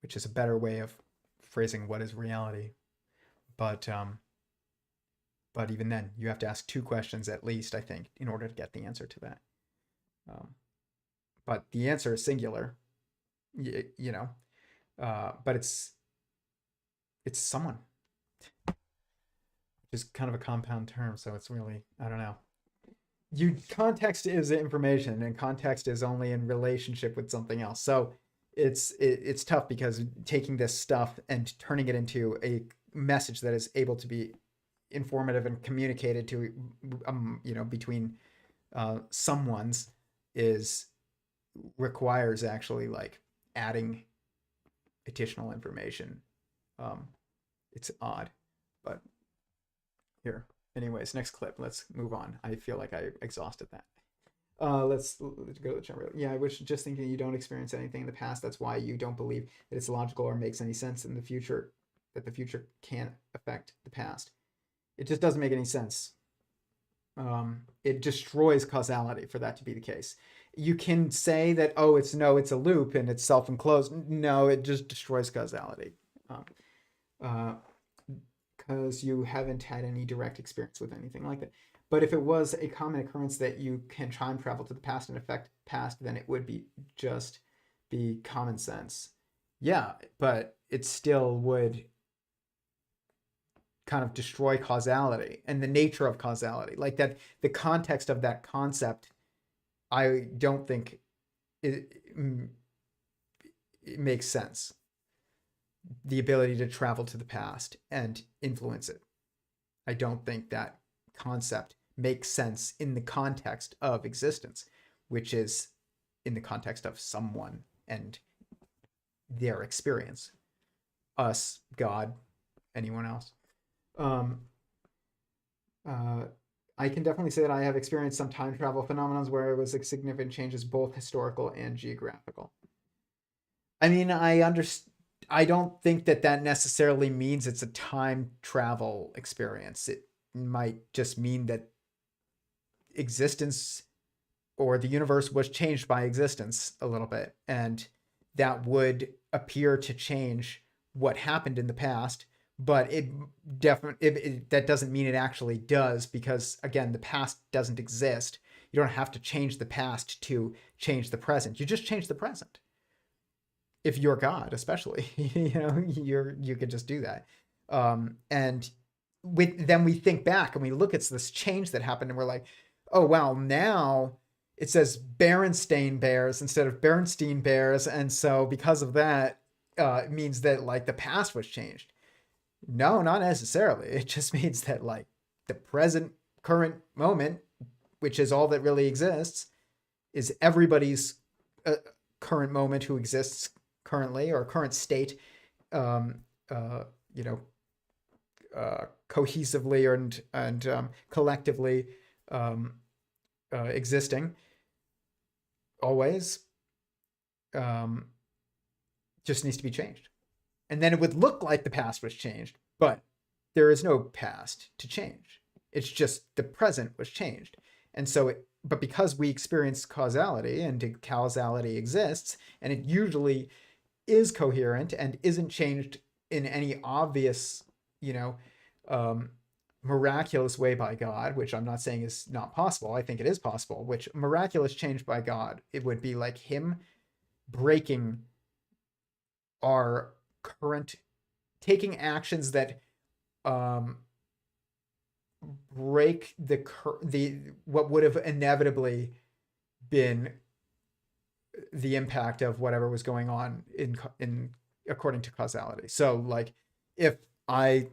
which is a better way of phrasing what is reality. But even then, you have to ask two questions at least, I think, in order to get the answer to that. But the answer is singular, but it's someone, which is kind of a compound term. So it's really, I don't know. Context is information, and context is only in relationship with something else. So it's tough, because taking this stuff and turning it into a message that is able to be informative and communicated to, between someone's requires actually like adding additional information. It's odd, but here. Anyways, next clip. Let's move on. I feel like I exhausted that. Let's go to the chat. Yeah, I was just thinking you don't experience anything in the past. That's why you don't believe that it's logical or makes any sense in the future, that the future can't affect the past. It just doesn't make any sense. It destroys causality for that to be the case. You can say that, oh, it's a loop and it's self-enclosed. No, it just destroys causality. Because you haven't had any direct experience with anything like that. But if it was a common occurrence that you can time travel to the past and affect the past, then it would be common sense. Yeah, but it still would kind of destroy causality and the nature of causality. Like that, the context of that concept, I don't think it makes sense. The ability to travel to the past and influence it. I don't think that concept makes sense in the context of existence, which is in the context of someone and their experience. Us, God, anyone else. I can definitely say that I have experienced some time travel phenomena where it was significant changes, both historical and geographical. I mean, I don't think that necessarily means it's a time travel experience. It might just mean that existence or the universe was changed by existence a little bit, and that would appear to change what happened in the past. But that doesn't mean it actually does, because again, the past doesn't exist. You don't have to change the past to change the present. You just change the present. If you're God, especially, you could just do that. And then we think back and we look at this change that happened, and we're like, oh wow, now it says Berenstain Bears instead of Bernstein Bears, and so because of that, it means that like the past was changed. No, not necessarily. It just means that like the current moment, which is all that really exists, is everybody's current moment who exists currently, or current state, cohesively and collectively existing always, just needs to be changed. And then it would look like the past was changed, but there is no past to change. It's just the present was changed. And so but because we experience causality, and causality exists, and it usually is coherent and isn't changed in any obvious, miraculous way by God, which I'm not saying is not possible. I think it is possible, which miraculous change by God, it would be like him breaking our current, taking actions that break the what would have inevitably been the impact of whatever was going on in according to causality. So like if I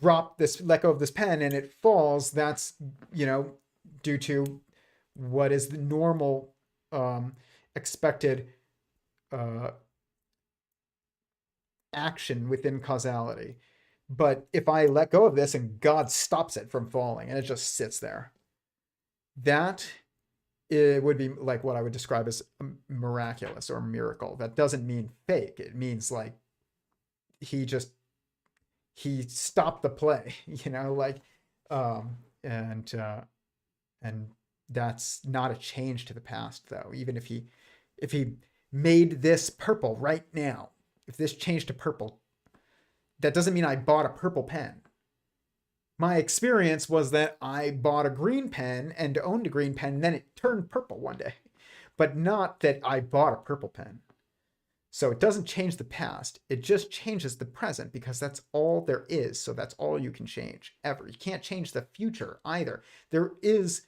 let go of this pen and it falls, that's due to what is the normal expected action within causality. But if I let go of this and God stops it from falling and it just sits there, that it would be like what I would describe as miraculous or miracle. That doesn't mean fake. It means like he stopped the play, and that's not a change to the past, though. Even if he made this purple right now, if this changed to purple, that doesn't mean I bought a purple pen. My experience was that I bought a green pen and owned a green pen, and then it turned purple one day, but not that I bought a purple pen. So it doesn't change the past. It just changes the present, because that's all there is. So that's all you can change ever. You can't change the future either. There is,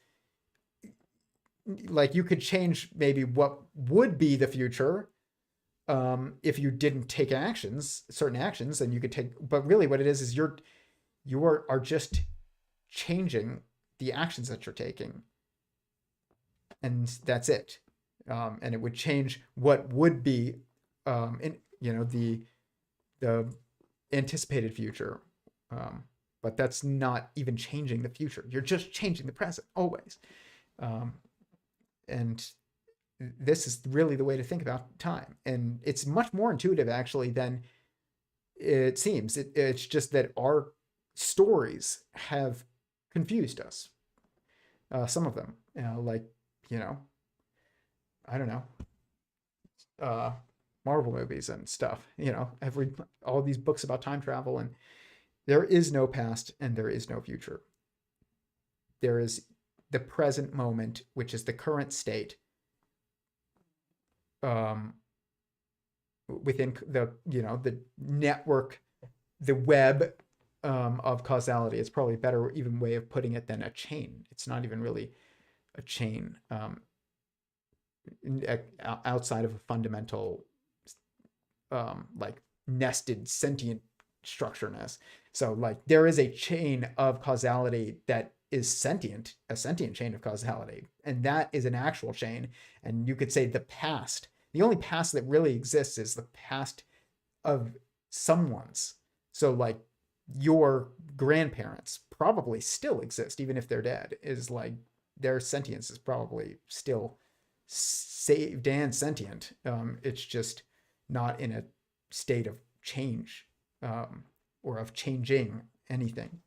like, you could change maybe what would be the future if you didn't take certain actions, and you could take, but really what it is you are just changing the actions that you're taking. And that's it. And it would change what would be, the anticipated future. But that's not even changing the future. You're just changing the present always. And this is really the way to think about time. And it's much more intuitive, actually, than it seems. It's just that our stories have confused us. Some of them, I don't know, Marvel movies and stuff. I've read all these books about time travel, and there is no past and there is no future. There is the present moment, which is the current state, within the network, the web of causality. It's probably a better even way of putting it than a chain. It's not even really a chain, outside of a fundamental like nested sentient structureness. So like there is a chain of causality that is sentient, a sentient chain of causality, and that is an actual chain. And you could say the only past that really exists is the past of someone's. So like your grandparents probably still exist, even if they're dead, is like their sentience is probably still saved and sentient. It's just not in a state of change, or of changing anything,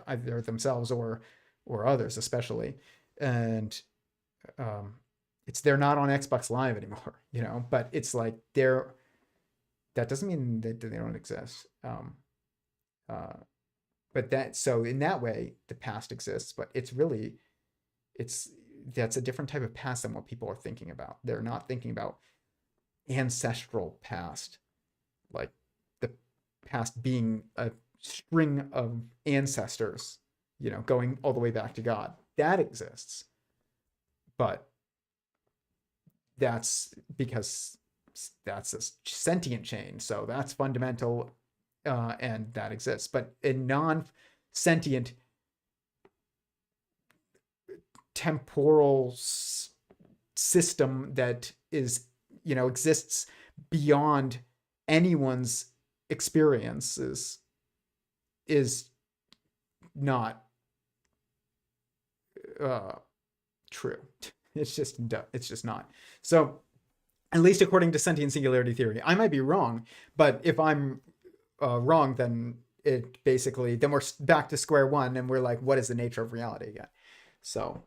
either themselves or others, especially. And they're not on Xbox Live anymore, but it's like that doesn't mean that they don't exist. But so in that way, the past exists, but that's a different type of past than what people are thinking about. They're not thinking about ancestral past, like the past being a string of ancestors, going all the way back to God. That exists. But that's because that's a sentient chain. So that's fundamental, and that exists. But a non-sentient temporal system that exists beyond anyone's experiences is not true. It's just not. So, at least according to Sentient Singularity Theory, I might be wrong, but if I'm wrong, then then we're back to square one, and we're like, what is the nature of reality again? So,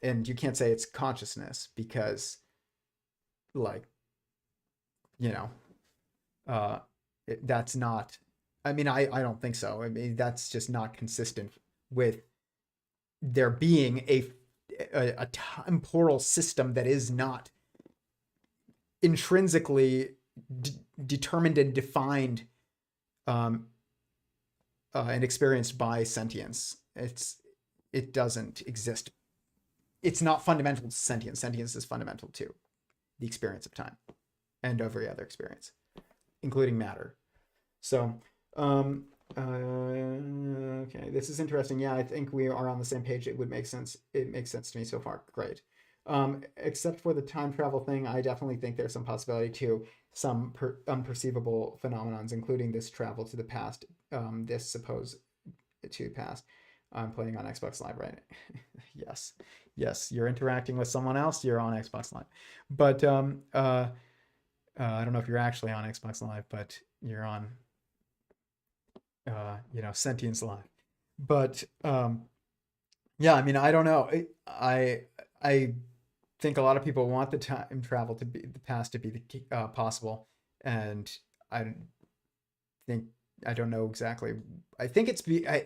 and you can't say it's consciousness, because, like, that's not. I mean, I don't think so. I mean, that's just not consistent with there being a temporal system that is not intrinsically determined and defined, and experienced by sentience. It doesn't exist. It's not fundamental to sentience. Sentience is fundamental to the experience of time and every other experience, including matter. So, okay, this is interesting. Yeah, I think we are on the same page. It would make sense. It makes sense to me so far. Great. Except for the time travel thing, I definitely think there's some possibility to some unperceivable phenomenons, including this travel to the past, this supposed to past. I'm playing on Xbox Live, right? Yes, you're interacting with someone else. You're on Xbox Live, but I don't know if you're actually on Xbox Live, but you're on, Sentience Live. But Yeah, I mean, I don't know. I think a lot of people want the time travel to be the past to be possible, and I think I don't know exactly. I think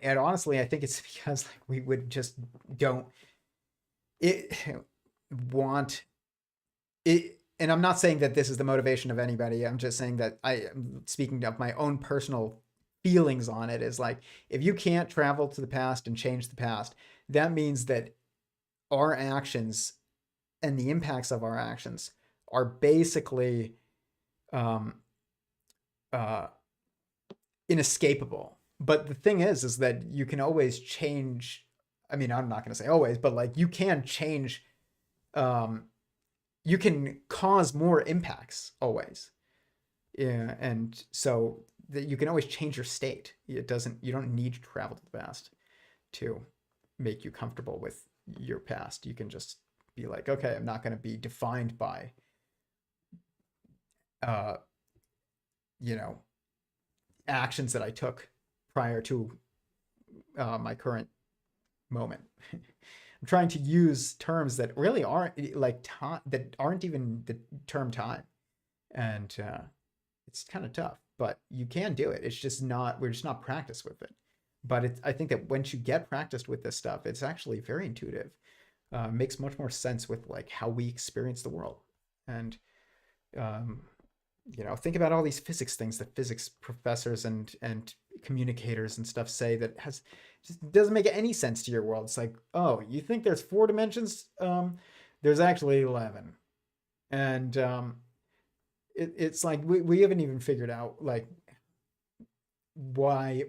and honestly, I think it's because like we would just don't it want it. And I'm not saying that this is the motivation of anybody. I'm just saying that I am speaking of my own personal feelings on it. Is like, if you can't travel to the past and change the past, that means that our actions and the impacts of our actions are basically um, uh, inescapable. But the thing is that you can always change. I mean, I'm not going to say always, but like you can change. Um, you can cause more impacts always. Yeah, and so that you can always change your state. It doesn't. You don't need to travel to the past to make you comfortable with your past. You can just be like, okay, I'm not going to be defined by, uh, you know, actions that I took prior to my current moment. I'm trying to use terms that really aren't like time, that aren't even the term time, and it's kind of tough. But you can do it. It's just not. We're just not practiced with it. But I think that once you get practiced with this stuff, it's actually very intuitive. Makes much more sense with like how we experience the world. And um, think about all these physics things that physics professors and communicators and stuff say that has just doesn't make any sense to your world. It's like, oh, you think there's 4 dimensions? There's actually 11. And it's like we haven't even figured out like why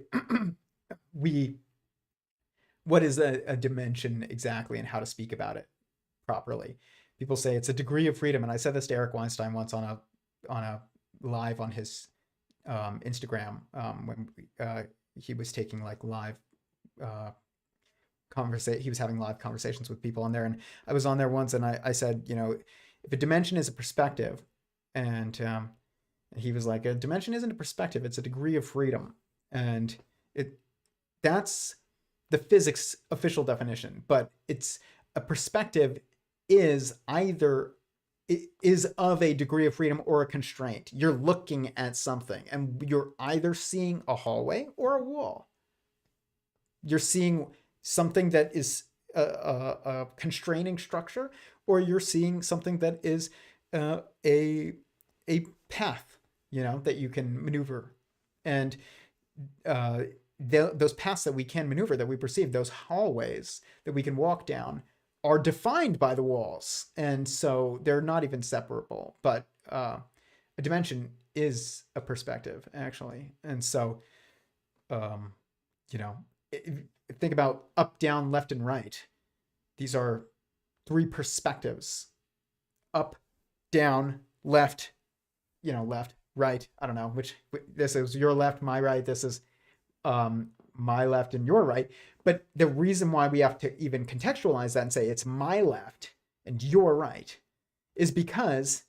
what is a dimension exactly and how to speak about it properly. People say it's a degree of freedom, and I said this to Eric Weinstein once on a live on his Instagram, when he was taking like live he was having live conversations with people on there, and I was on there once, and I said, if a dimension is a perspective, and he was like, a dimension isn't a perspective, it's a degree of freedom. And that's the physics official definition, but it's a perspective is either is of a degree of freedom or a constraint. You're looking at something and you're either seeing a hallway or a wall. You're seeing something that is a constraining structure, or you're seeing something that is a path, that you can maneuver. And those paths that we can maneuver, that we perceive, those hallways that we can walk down, are defined by the walls, and so they're not even separable. But a dimension is a perspective, actually. And so think about up, down, left, and right. These are 3 perspectives: up, down, left, left, right. I don't know which. This is your left, my right. This is my left and your right. But the reason why we have to even contextualize that and say it's my left and your right is because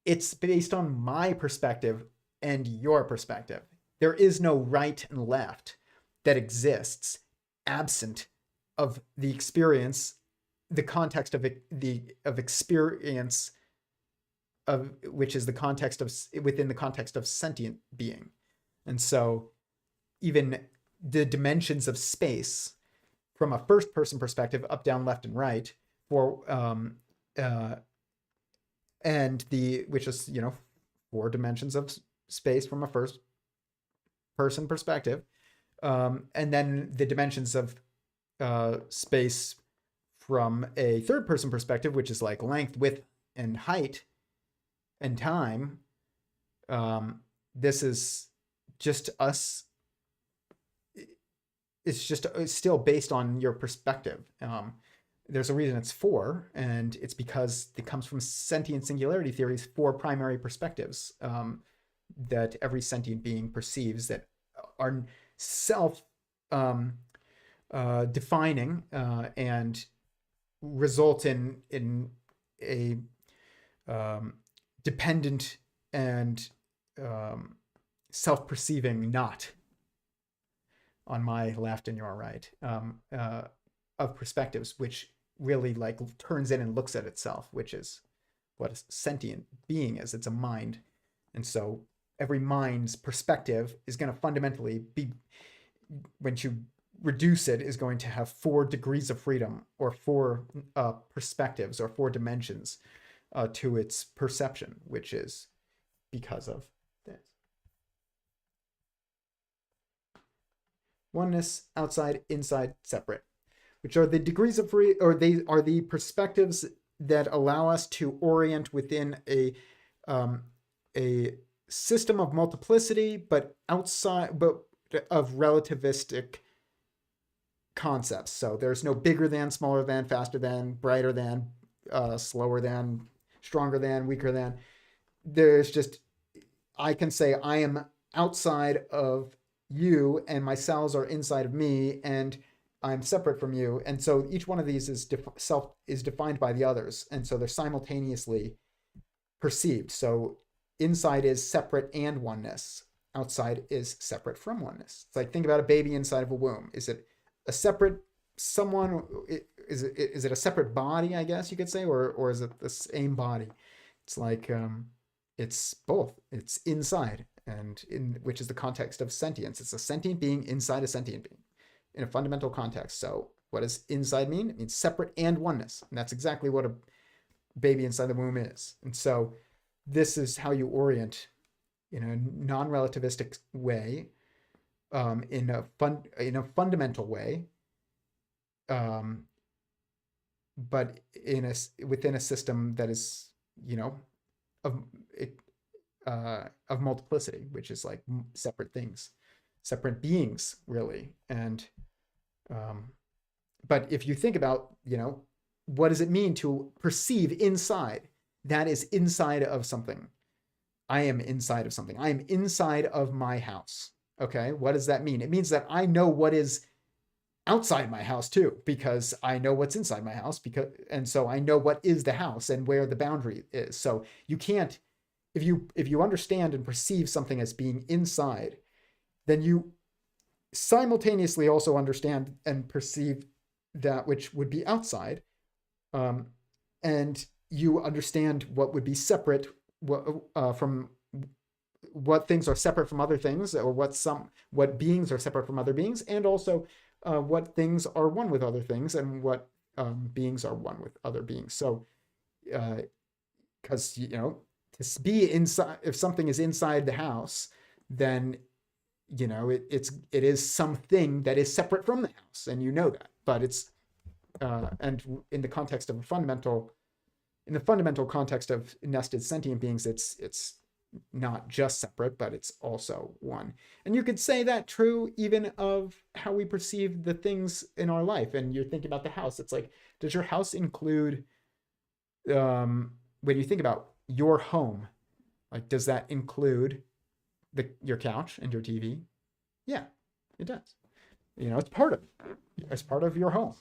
it's based on my perspective and your perspective. There is no right and left that exists absent of the experience, the context of experience, of which is the context of within the context of sentient being. And so even the dimensions of space from a first person perspective, up, down, left, and right, for and which is 4 dimensions of space from a first person perspective, and then the dimensions of space from a third person perspective, which is like length, width, and height, and time. This is just us. It's still based on your perspective. There's a reason it's 4, and it's because it comes from Sentient Singularity Theory's 4 primary perspectives that every sentient being perceives, that are self defining and result in a dependent and self-perceiving knot on my left and your right. of perspectives, which really like turns in and looks at itself, which is what a sentient being is. It's a mind. And so every mind's perspective is going to fundamentally be, when you reduce it, is going to have 4 degrees of freedom, or 4 perspectives, or 4 dimensions to its perception, which is because of this. Oneness, outside, inside, separate, which are the degrees of free, or they are the perspectives that allow us to orient within a system of multiplicity, but outside, but of relativistic concepts. So there's no bigger than, smaller than, faster than, brighter than, slower than, stronger than, weaker than. There's just, I can say I am outside of you and my cells are inside of me and I'm separate from you. And so each one of these is defined by the others. And so they're simultaneously perceived. So inside is separate and oneness. Outside is separate from oneness. It's like, think about a baby inside of a womb. Is it a separate someone? Is it a separate body, I guess you could say, or is it the same body? It's like, it's both. It's inside, and which is the context of sentience. It's a sentient being inside a sentient being in a fundamental context. So what does inside mean? It means separate and oneness. And that's exactly what a baby inside the womb is. And so this is how you orient in a non-relativistic way, in a fundamental way, but within a system that is, of multiplicity, which is like separate things, separate beings, really. And but if you think about, what does it mean to perceive inside? That is inside of something. I am inside of something. I am inside of my house. Okay, what does that mean? It means that I know what is outside my house too, because I know what's inside my house, and so I know what is the house and where the boundary is. So you can't, if you understand and perceive something as being inside, then you simultaneously also understand and perceive that which would be outside, and you understand what would be separate from what things are separate from other things, or what beings are separate from other beings, and also what things are one with other things, and what beings are one with other beings. So, because to be inside, if something is inside the house, then it is something that is separate from the house, and that. But it's and in the context of in the fundamental context of nested sentient beings, it's not just separate, but it's also one. And you could say that true even of how we perceive the things in our life. And you're thinking about the house. It's like, does your house include, when you think about your home, like, does that include your couch and your TV? Yeah, it does. It's part of your home.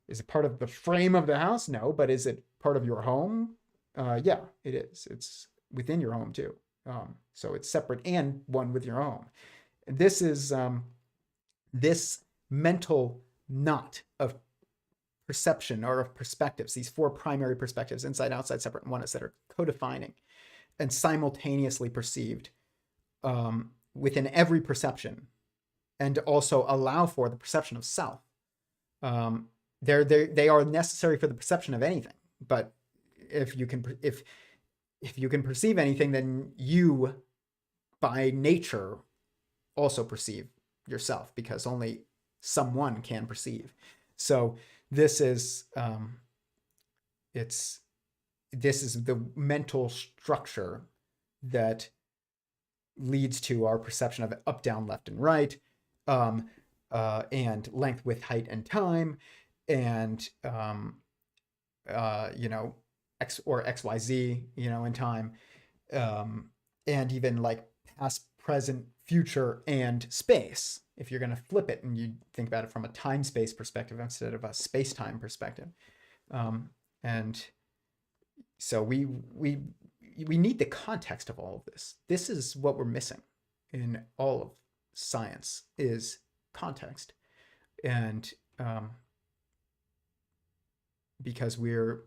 Is it part of the frame of the house? No, but is it part of your home? Yeah, it is. It's within your home too. So it's separate and one with your home. This is this mental knot of perception, or of perspectives, these 4 primary perspectives, inside, outside, separate, and oneness, that are co-defining and simultaneously perceived within every perception, and also allow for the perception of self. They are necessary for the perception of anything. But if you can perceive anything, then you, by nature, also perceive yourself, because only someone can perceive. So this is the mental structure that leads to our perception of up, down, left, and right, and length, width, height, and time, and X or XYZ, in time, and even like past, present, future, and space. If you're going to flip it and you think about it from a time-space perspective instead of a space-time perspective, and so we need the context of all of this. This is what we're missing in all of science, is context, and because we're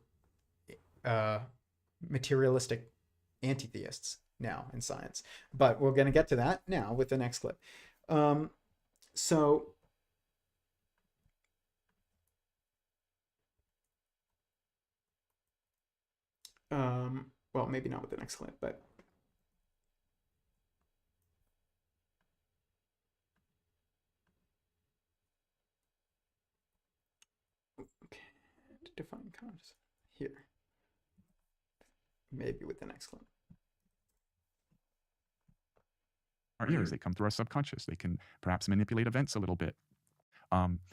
materialistic anti-theists now in science. But we're going to get to that now with the next clip. Well, maybe not with the next clip, but okay, define consciousness here. Maybe with the next clip. Our ears, they come through our subconscious. They can perhaps manipulate events a little bit.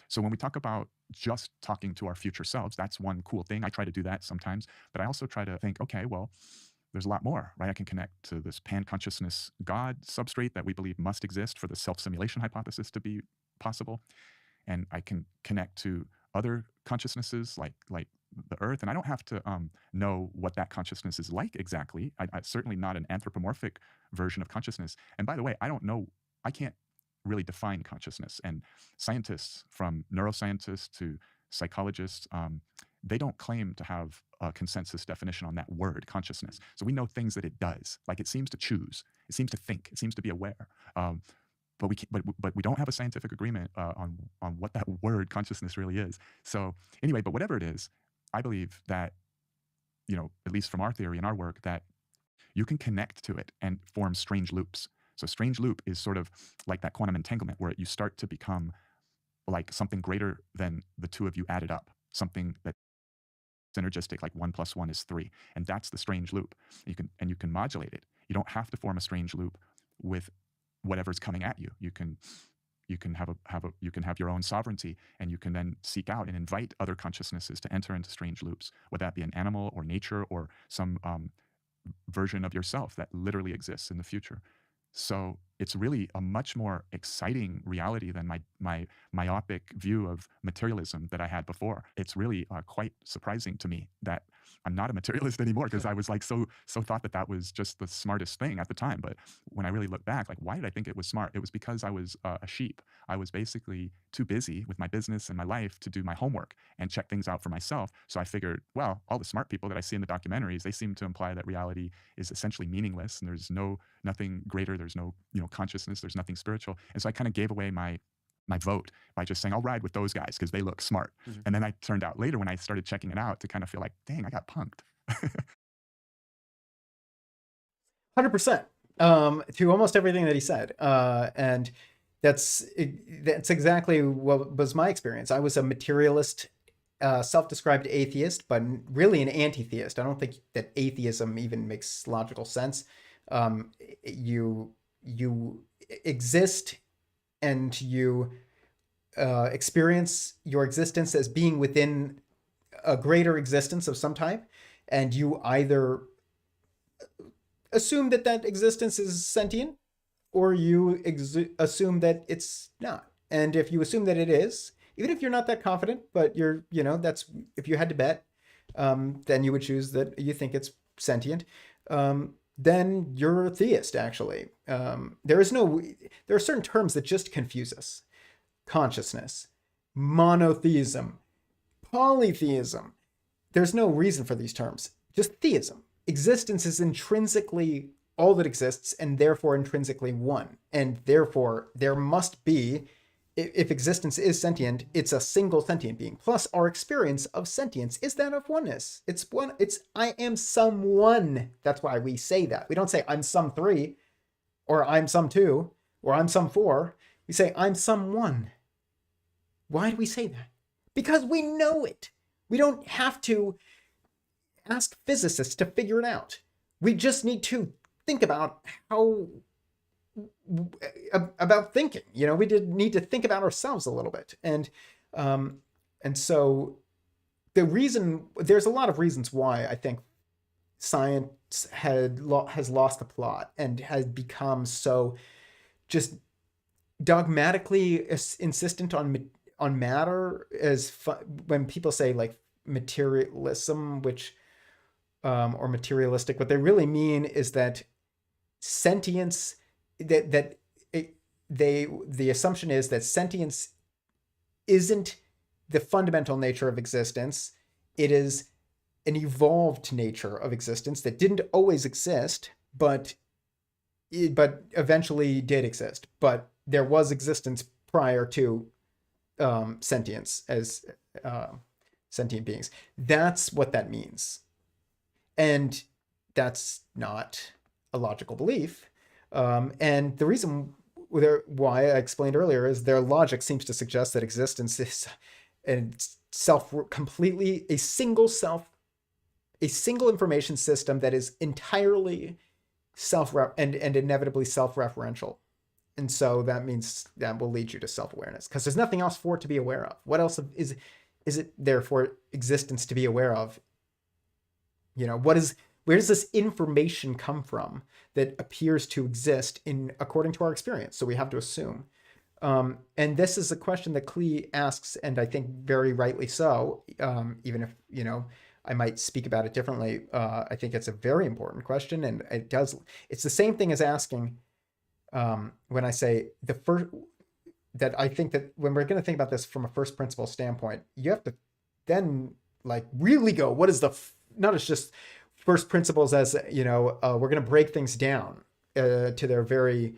So when we talk about just talking to our future selves, that's one cool thing. I try to do that sometimes, but I also try to think, okay, well, there's a lot more, right? I can connect to this pan-consciousness God substrate that we believe must exist for the self-simulation hypothesis to be possible. And I can connect to other consciousnesses like the earth. And I don't have to know what that consciousness is like exactly. I certainly not an anthropomorphic version of consciousness. And by the way, I can't really define consciousness. And scientists, from neuroscientists to psychologists, they don't claim to have a consensus definition on that word, consciousness. So we know things that it does, like it seems to choose, it seems to think, it seems to be aware. But we don't have a scientific agreement on what that word consciousness really is. So anyway, but whatever it is, I believe that, at least from our theory and our work, that you can connect to it and form strange loops. So strange loop is sort of like that quantum entanglement where you start to become like something greater than the two of you added up, something that's synergistic, like 1 + 1 is 3. And that's the strange loop. You can modulate it. You don't have to form a strange loop with whatever's coming at you. You can have your own sovereignty, and you can then seek out and invite other consciousnesses to enter into strange loops, whether that be an animal or nature or some version of yourself that literally exists in the future. So it's really a much more exciting reality than my myopic view of materialism that I had before. It's really quite surprising to me that I'm not a materialist anymore, because I was like so thought that was just the smartest thing at the time. But when I really look back, like, why did I think it was smart? It was because I was a sheep. I was basically too busy with my business and my life to do my homework and check things out for myself. So I figured, well, all the smart people that I see in the documentaries, they seem to imply that reality is essentially meaningless and there's nothing greater. There's no consciousness. There's nothing spiritual. And so I kind of gave away my vote by just saying, I'll ride with those guys because they look smart. Mm-hmm. And then I turned out later, when I started checking it out, to kind of feel like, dang, I got punked. 100% to almost everything that he said. And that's exactly what was my experience. I was a materialist, self-described atheist, but really an anti-theist. I don't think that atheism even makes logical sense. You exist and you experience your existence as being within a greater existence of some type, and you either assume that existence is sentient, or you assume that it's not. And if you assume that it is, even if you're not that confident, but that's, if you had to bet, then you would choose that you think it's sentient. Then you're a theist, actually. There are certain terms that just confuse us. Consciousness, monotheism, polytheism. There's no reason for these terms, just theism. Existence is intrinsically all that exists, and therefore intrinsically one. And therefore there must be, if existence is sentient, it's a single sentient being. Plus our experience of sentience is that of oneness. It's I am someone. That's why we say that. We don't say I'm some 3, or I'm some 2, or I'm some 4. We say I'm someone. Why do we say that? Because we know it. We don't have to ask physicists to figure it out. We just need to think about about thinking. We need to think about ourselves a little bit. And so there's a lot of reasons why I think science has lost the plot and has become so just dogmatically insistent on matter, when people say like materialism, which or materialistic, what they really mean is that sentience, the assumption is that sentience isn't the fundamental nature of existence. it is an evolved nature of existence that didn't always exist, but eventually did exist. But there was existence prior to sentience as sentient beings. That's what that means. And that's not a logical belief. And the reason why I explained earlier is their logic seems to suggest that existence is completely a single information system that is entirely and inevitably self-referential. And so that means that will lead you to self-awareness, because there's nothing else for it to be aware of. What else is it there for existence to be aware of? Where does this information come from that appears to exist according to our experience? So we have to assume. And this is a question that Klee asks, and I think very rightly so, even if, I might speak about it differently. I think it's a very important question, and it's the same thing as asking, when I say that I think that when we're going to think about this from a first principle standpoint, you have to then really go, what is not as just first principles as, we're going to break things down to their very,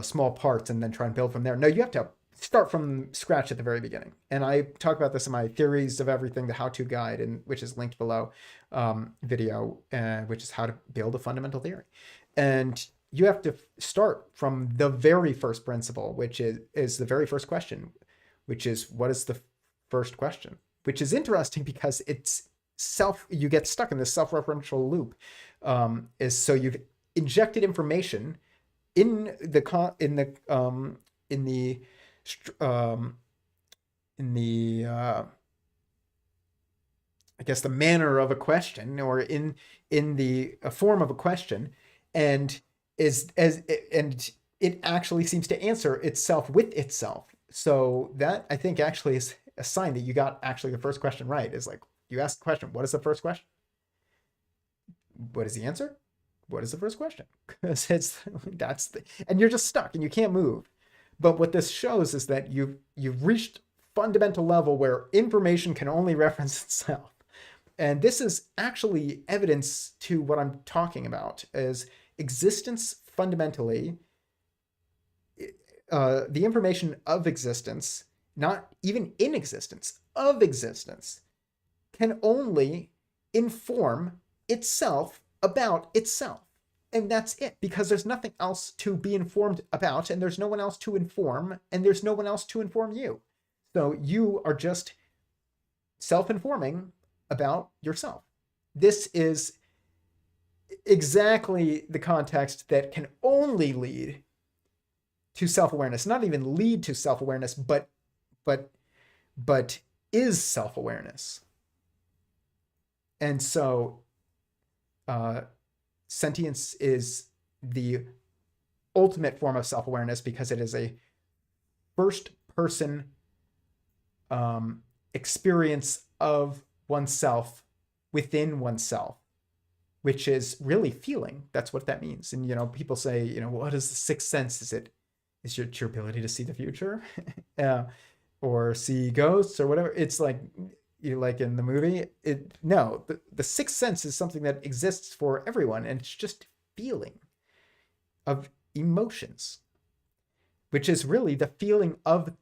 small parts and then try and build from there. No, you have to start from scratch at the very beginning. And I talk about this in my Theories of Everything, the how-to guide, which is linked below video, which is how to build a fundamental theory. And you have to start from the very first principle, which is the very first question, which is, what is the first question? Which is interesting because you get stuck in this self-referential loop. So you've injected information in the I guess the manner of a question, or in the form of a question, and it actually seems to answer itself with itself. So that, I think, actually is a sign that you got actually the first question right. Is you ask the question, what is the first question? What is the answer? What is the first question? Because and you're just stuck and you can't move. But what this shows is that you've reached fundamental level where information can only reference itself. And this is actually evidence to what I'm talking about, is existence fundamentally, the information of existence, not even in existence, of existence, can only inform itself about itself. And that's it, because there's nothing else to be informed about, and there's no one else to inform, and there's no one else to inform you. So you are just self-informing about yourself. This is exactly the context that can only lead to self-awareness, not even lead to self-awareness, but is self-awareness. And so sentience is the ultimate form of self-awareness, because it is a first-person experience of oneself within oneself, which is really feeling. That's what that means. And people say, what is the sixth sense? Is it your ability to see the future, or see ghosts or whatever? It's like in the movie. The sixth sense is something that exists for everyone, and it's just feeling of emotions, which is really the feeling of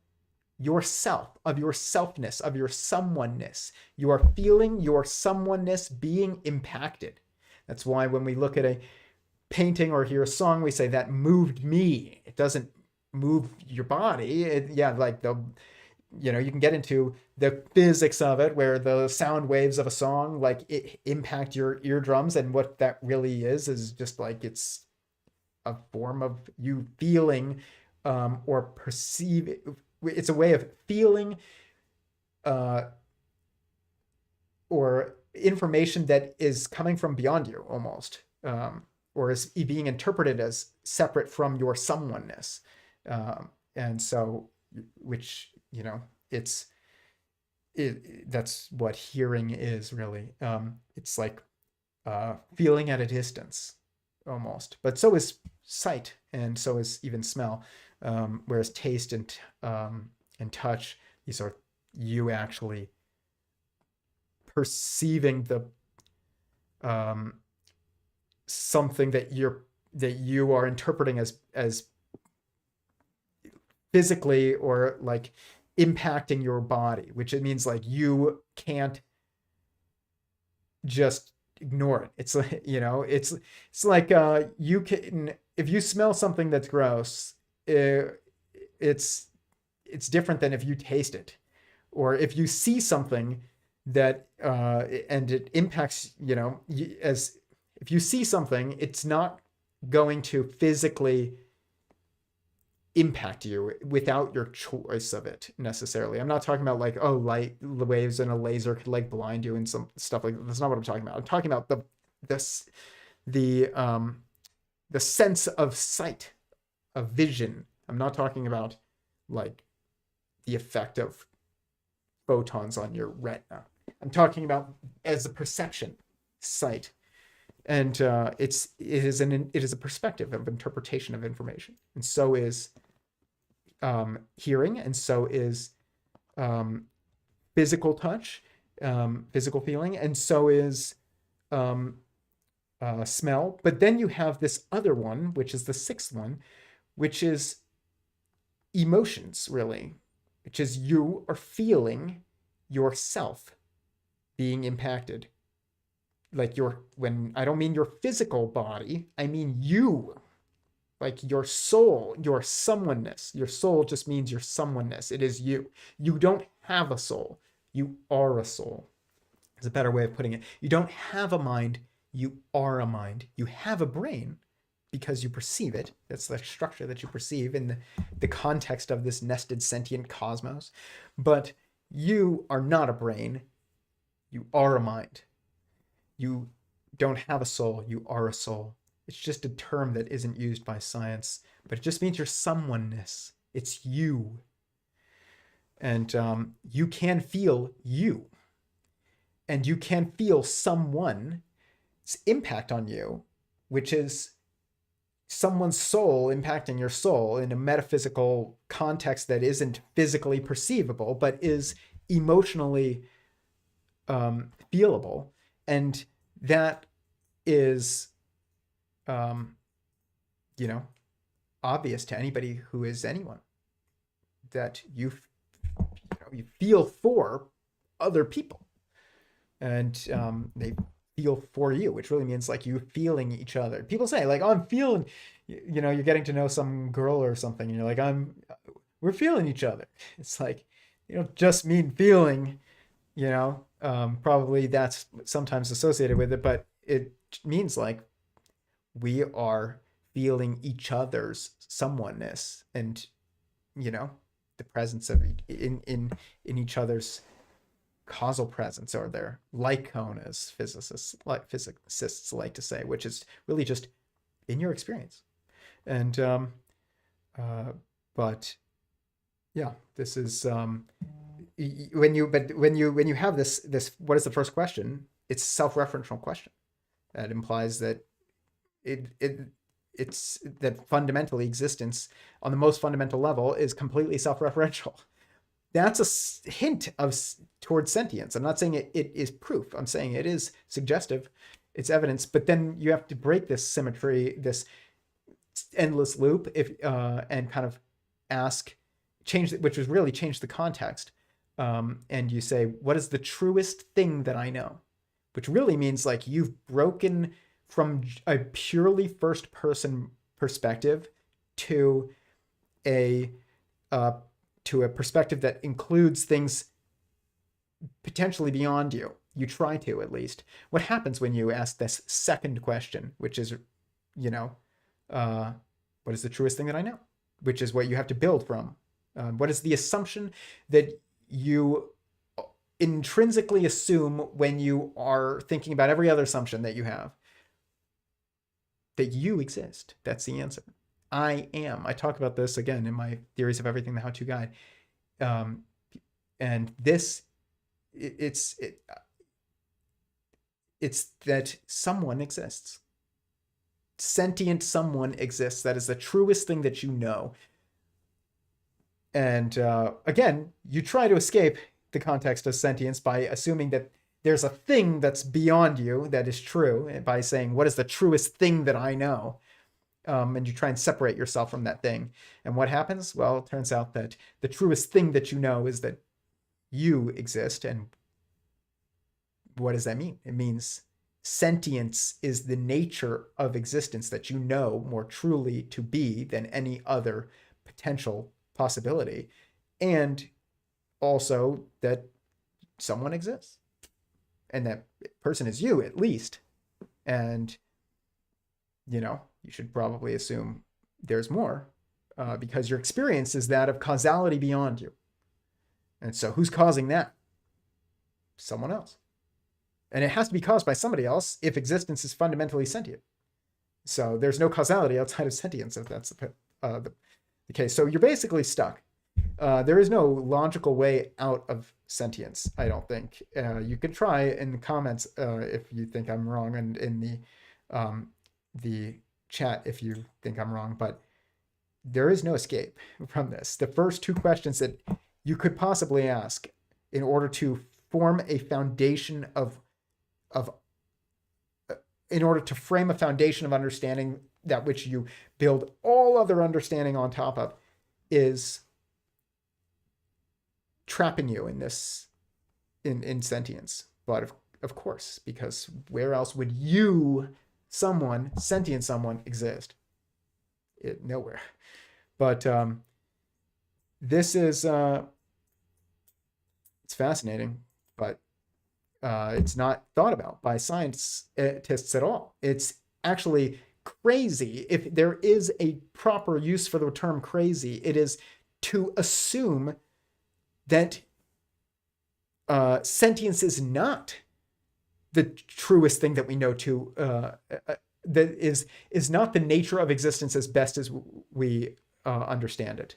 yourself, of your selfness, of your someoneness. You are feeling your someoneness being impacted. That's why when we look at a painting or hear a song, we say that moved me. It doesn't move your body. You can get into the physics of it, where the sound waves of a song it impact your eardrums, and what that really is just it's a form of you feeling or perceive. It's a way of feeling or information that is coming from beyond you, almost, or is being interpreted as separate from your someoneness. And so, which, that's what hearing is really. It's like feeling at a distance almost, but so is sight, and so is even smell. Whereas taste and touch, these are you actually perceiving the something that you are interpreting as physically or like impacting your body, which it means like you can't just ignore it. It's like, it's like you can, if you smell something that's gross, it's different than if you taste it, or if you see something that and it impacts, as if you see something, it's not going to physically impact you without your choice of it necessarily. I'm not talking about like, oh, light waves and a laser could like blind you and some stuff like that. That's not what I'm talking about. I'm talking about the sense of sight, of vision. I'm not talking about like the effect of photons on your retina. I'm talking about as a perception, sight. And it is a perspective of interpretation of information, and so is hearing, and so is physical touch, physical feeling, and so is smell. But then you have this other one, which is the sixth one, which is emotions, really, which is you are feeling yourself being impacted. Like when I don't mean your physical body, I mean you, like your soul, your someoneness. Your soul just means your someoneness. It is you. You don't have a soul. You are a soul. It's a better way of putting it. You don't have a mind. You are a mind. You have a brain because you perceive it. That's the structure that you perceive in the context of this nested sentient cosmos. But you are not a brain. You are a mind. You don't have a soul. You are a soul. It's just a term that isn't used by science, but it just means your someoneness. It's you. And you can feel you. And you can feel someone's impact on you, which is someone's soul impacting your soul in a metaphysical context that isn't physically perceivable, but is emotionally feelable. And that is, obvious to anybody who is anyone, that you feel for other people, and they feel for you, which really means like you feeling each other. People say like, oh, I'm feeling, you're getting to know some girl or something, and you're like, we're feeling each other. It's like, you don't just mean feeling, probably that's sometimes associated with it, but it means like we are feeling each other's someoneness, and the presence of in each other's causal presence, or their like cone, as physicists like to say, which is really just in your experience. And but yeah, this is when you have this, what is the first question? It's a self-referential question. That implies that it's that fundamentally existence on the most fundamental level is completely self-referential. That's a hint towards sentience. I'm not saying it is proof. I'm saying it is suggestive. It's evidence. But then you have to break this symmetry, this endless loop, and kind of which was really change the context. And you say, what is the truest thing that I know? Which really means like you've broken from a purely first person perspective to a perspective that includes things potentially beyond you. You try to, at least. What happens when you ask this second question, which is, what is the truest thing that I know? Which is what you have to build from. What is the assumption that you intrinsically assume when you are thinking about every other assumption that you have? That you exist. That's the answer. I am. I talk about this again in my Theories of Everything, the How-To Guide. And this, it's that someone exists. Sentient someone exists. That is the truest thing that you know. And again, you try to escape the context of sentience by assuming that there's a thing that's beyond you that is true, by saying, what is the truest thing that I know? And you try and separate yourself from that thing. And what happens? Well, it turns out that the truest thing that you know is that you exist. And what does that mean? It means sentience is the nature of existence that you know more truly to be than any other potential possibility. And also that someone exists. And that person is you, at least. And, you should probably assume there's more, because your experience is that of causality beyond you. And so who's causing that? Someone else. And it has to be caused by somebody else if existence is fundamentally sentient. So there's no causality outside of sentience, if that's the case. So you're basically stuck. There is no logical way out of sentience, I don't think. You can try in the comments if you think I'm wrong, and in the chat if you think I'm wrong, but there is no escape from this. The first two questions that you could possibly ask in order to form a foundation in order to frame a foundation of understanding that which you build all other understanding on top of, is trapping you in this, in sentience. But of course, because where else would sentient someone exist? Nowhere. But this is it's fascinating, but it's not thought about by scientists at all. It's actually crazy. If there is a proper use for the term crazy, it is to assume that sentience is not the truest thing that we know to, that is not the nature of existence as best as we understand it.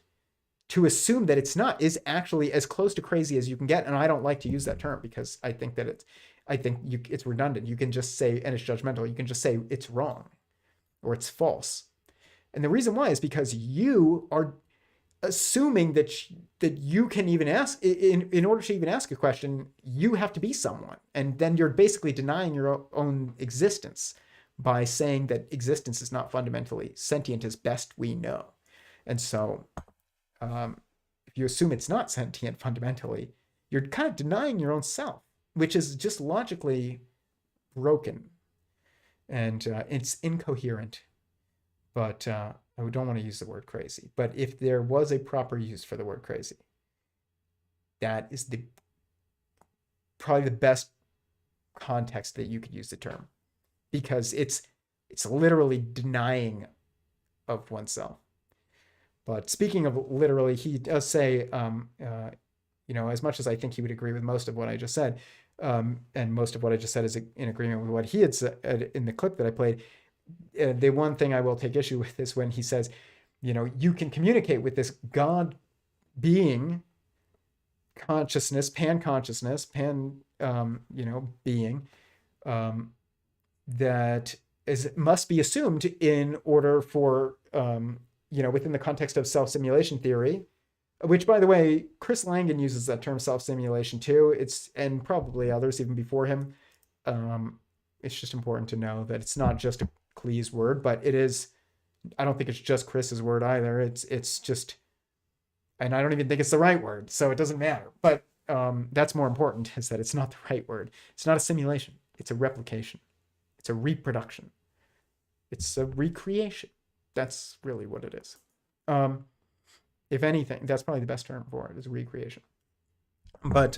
To assume that it's not is actually as close to crazy as you can get. And I don't like to use that term because I think that it's redundant. You can just say, and it's judgmental. You can just say it's wrong or it's false. And the reason why is because you are assuming that you can even ask, in order to even ask a question, you have to be someone. And then you're basically denying your own existence by saying that existence is not fundamentally sentient as best we know. And so if you assume it's not sentient fundamentally, you're kind of denying your own self, which is just logically broken. And it's incoherent. But I don't want to use the word crazy. But if there was a proper use for the word crazy, that is probably the best context that you could use the term, because it's literally denying of oneself. But speaking of literally, he does say, as much as I think he would agree with most of what I just said, and most of what I just said is in agreement with what he had said in the clip that I played. The one thing I will take issue with is when he says, you can communicate with this God being, consciousness, pan-consciousness, being, that must be assumed in order for, within the context of self-simulation theory, which, by the way, Chris Langan uses that term self-simulation too. And probably others even before him. It's just important to know that it's not just Klee's word, but it is, I don't think it's just Chris's word either. It's just, and I don't even think it's the right word, so it doesn't matter. But that's more important, is that it's not the right word. It's not a simulation. It's a replication. It's a reproduction. It's a recreation. That's really what it is. If anything, that's probably the best term for it, is recreation. But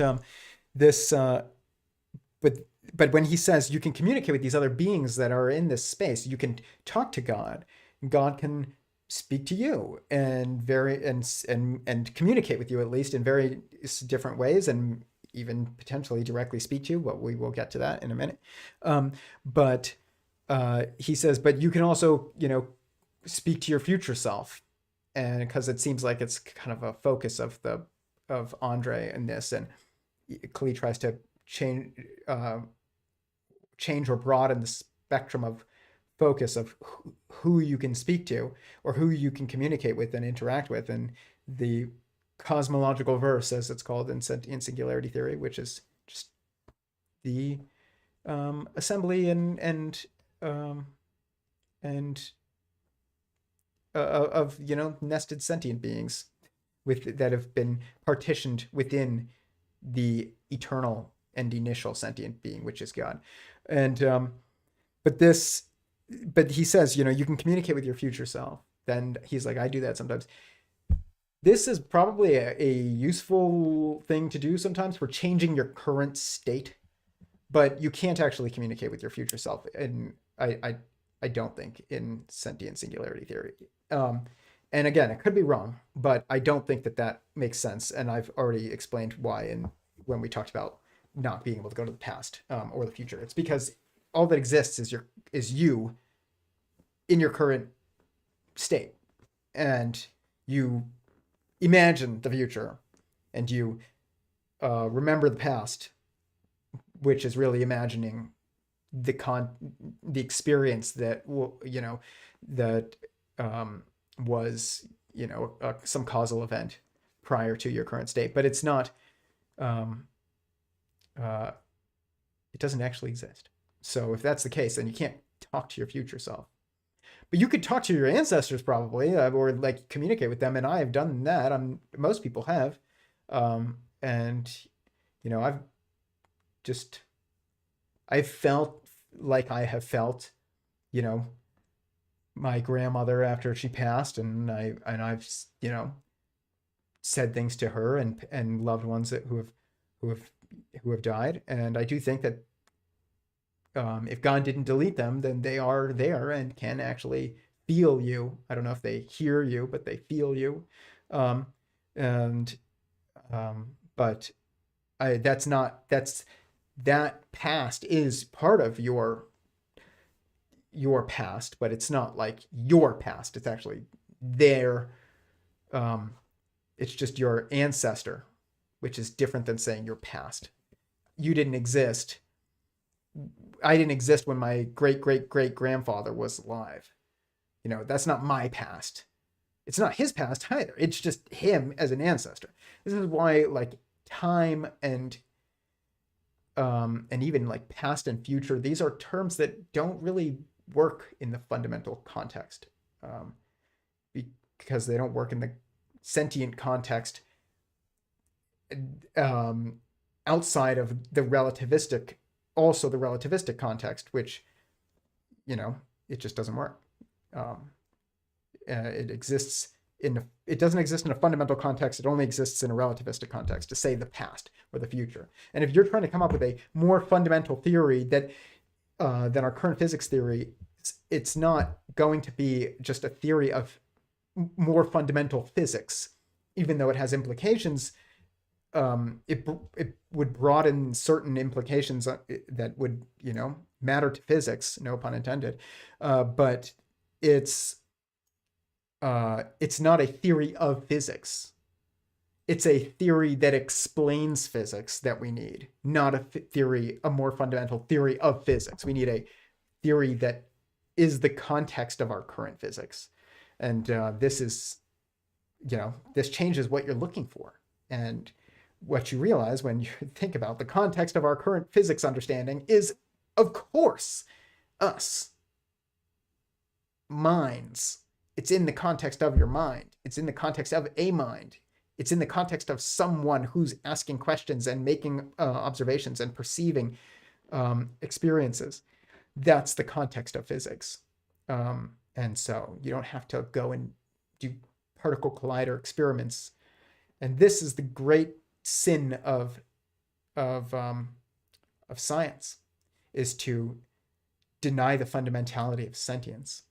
but when he says you can communicate with these other beings that are in this space, you can talk to God. God can speak to you and communicate with you, at least in very different ways, and even potentially directly speak to you. But we will get to that in a minute. But he says, but you can also, speak to your future self, and because it seems like it's kind of a focus of André in this, and Klee tries to change or broaden the spectrum of focus of who you can speak to or who you can communicate with and interact with, and the cosmological verse, as it's called in Sentient Singularity Theory, which is just the assembly um, and of nested sentient beings that have been partitioned within the eternal and initial sentient being, which is God. And but he says, you can communicate with your future self. Then he's like, I do that sometimes. This is probably a useful thing to do sometimes for changing your current state, but you can't actually communicate with your future self. And I don't think in sentient singularity theory. And again, it could be wrong, but I don't think that makes sense. And I've already explained why when we talked about not being able to go to the past or the future. It's because all that exists is you in your current state, and you imagine the future, and you remember the past, which is really imagining the experience that was some causal event prior to your current state, but it's not it doesn't actually exist. So if that's the case, then you can't talk to your future self, but you could talk to your ancestors probably, or like communicate with them. And I have done that. Most people have. And I've felt like I have felt, my grandmother after she passed, and I've said things to her and loved ones who have died. And I do think that if God didn't delete them, then they are there and can actually feel you. I don't know if they hear you, but they feel you. But that past is part of your past, but it's not like your past. It's actually there. It's just your ancestor, which is different than saying your past. You didn't exist. I didn't exist when my great great great grandfather was alive. That's not my past. It's not his past either. It's just him as an ancestor. This is why like time and even like past and future, these are terms that don't really work in the fundamental context, because they don't work in the sentient context outside of the relativistic context, which it just doesn't work. It doesn't exist in a fundamental context. It only exists in a relativistic context, to say the past or the future. And if you're trying to come up with a more fundamental theory than our current physics theory, it's not going to be just a theory of more fundamental physics, even though it has implications. It would broaden certain implications that would matter to physics, no pun intended, but it's not a theory of physics. It's a theory that explains physics that we need, not a more fundamental theory of physics. We need a theory that is the context of our current physics. And this changes what you're looking for. And what you realize when you think about the context of our current physics understanding is, of course, us. Minds. It's in the context of your mind. It's in the context of a mind. It's in the context of someone who's asking questions and making observations and perceiving experiences. That's the context of physics. And so you don't have to go and do particle collider experiments. And this is the great sin of science, is to deny the fundamentality of sentience.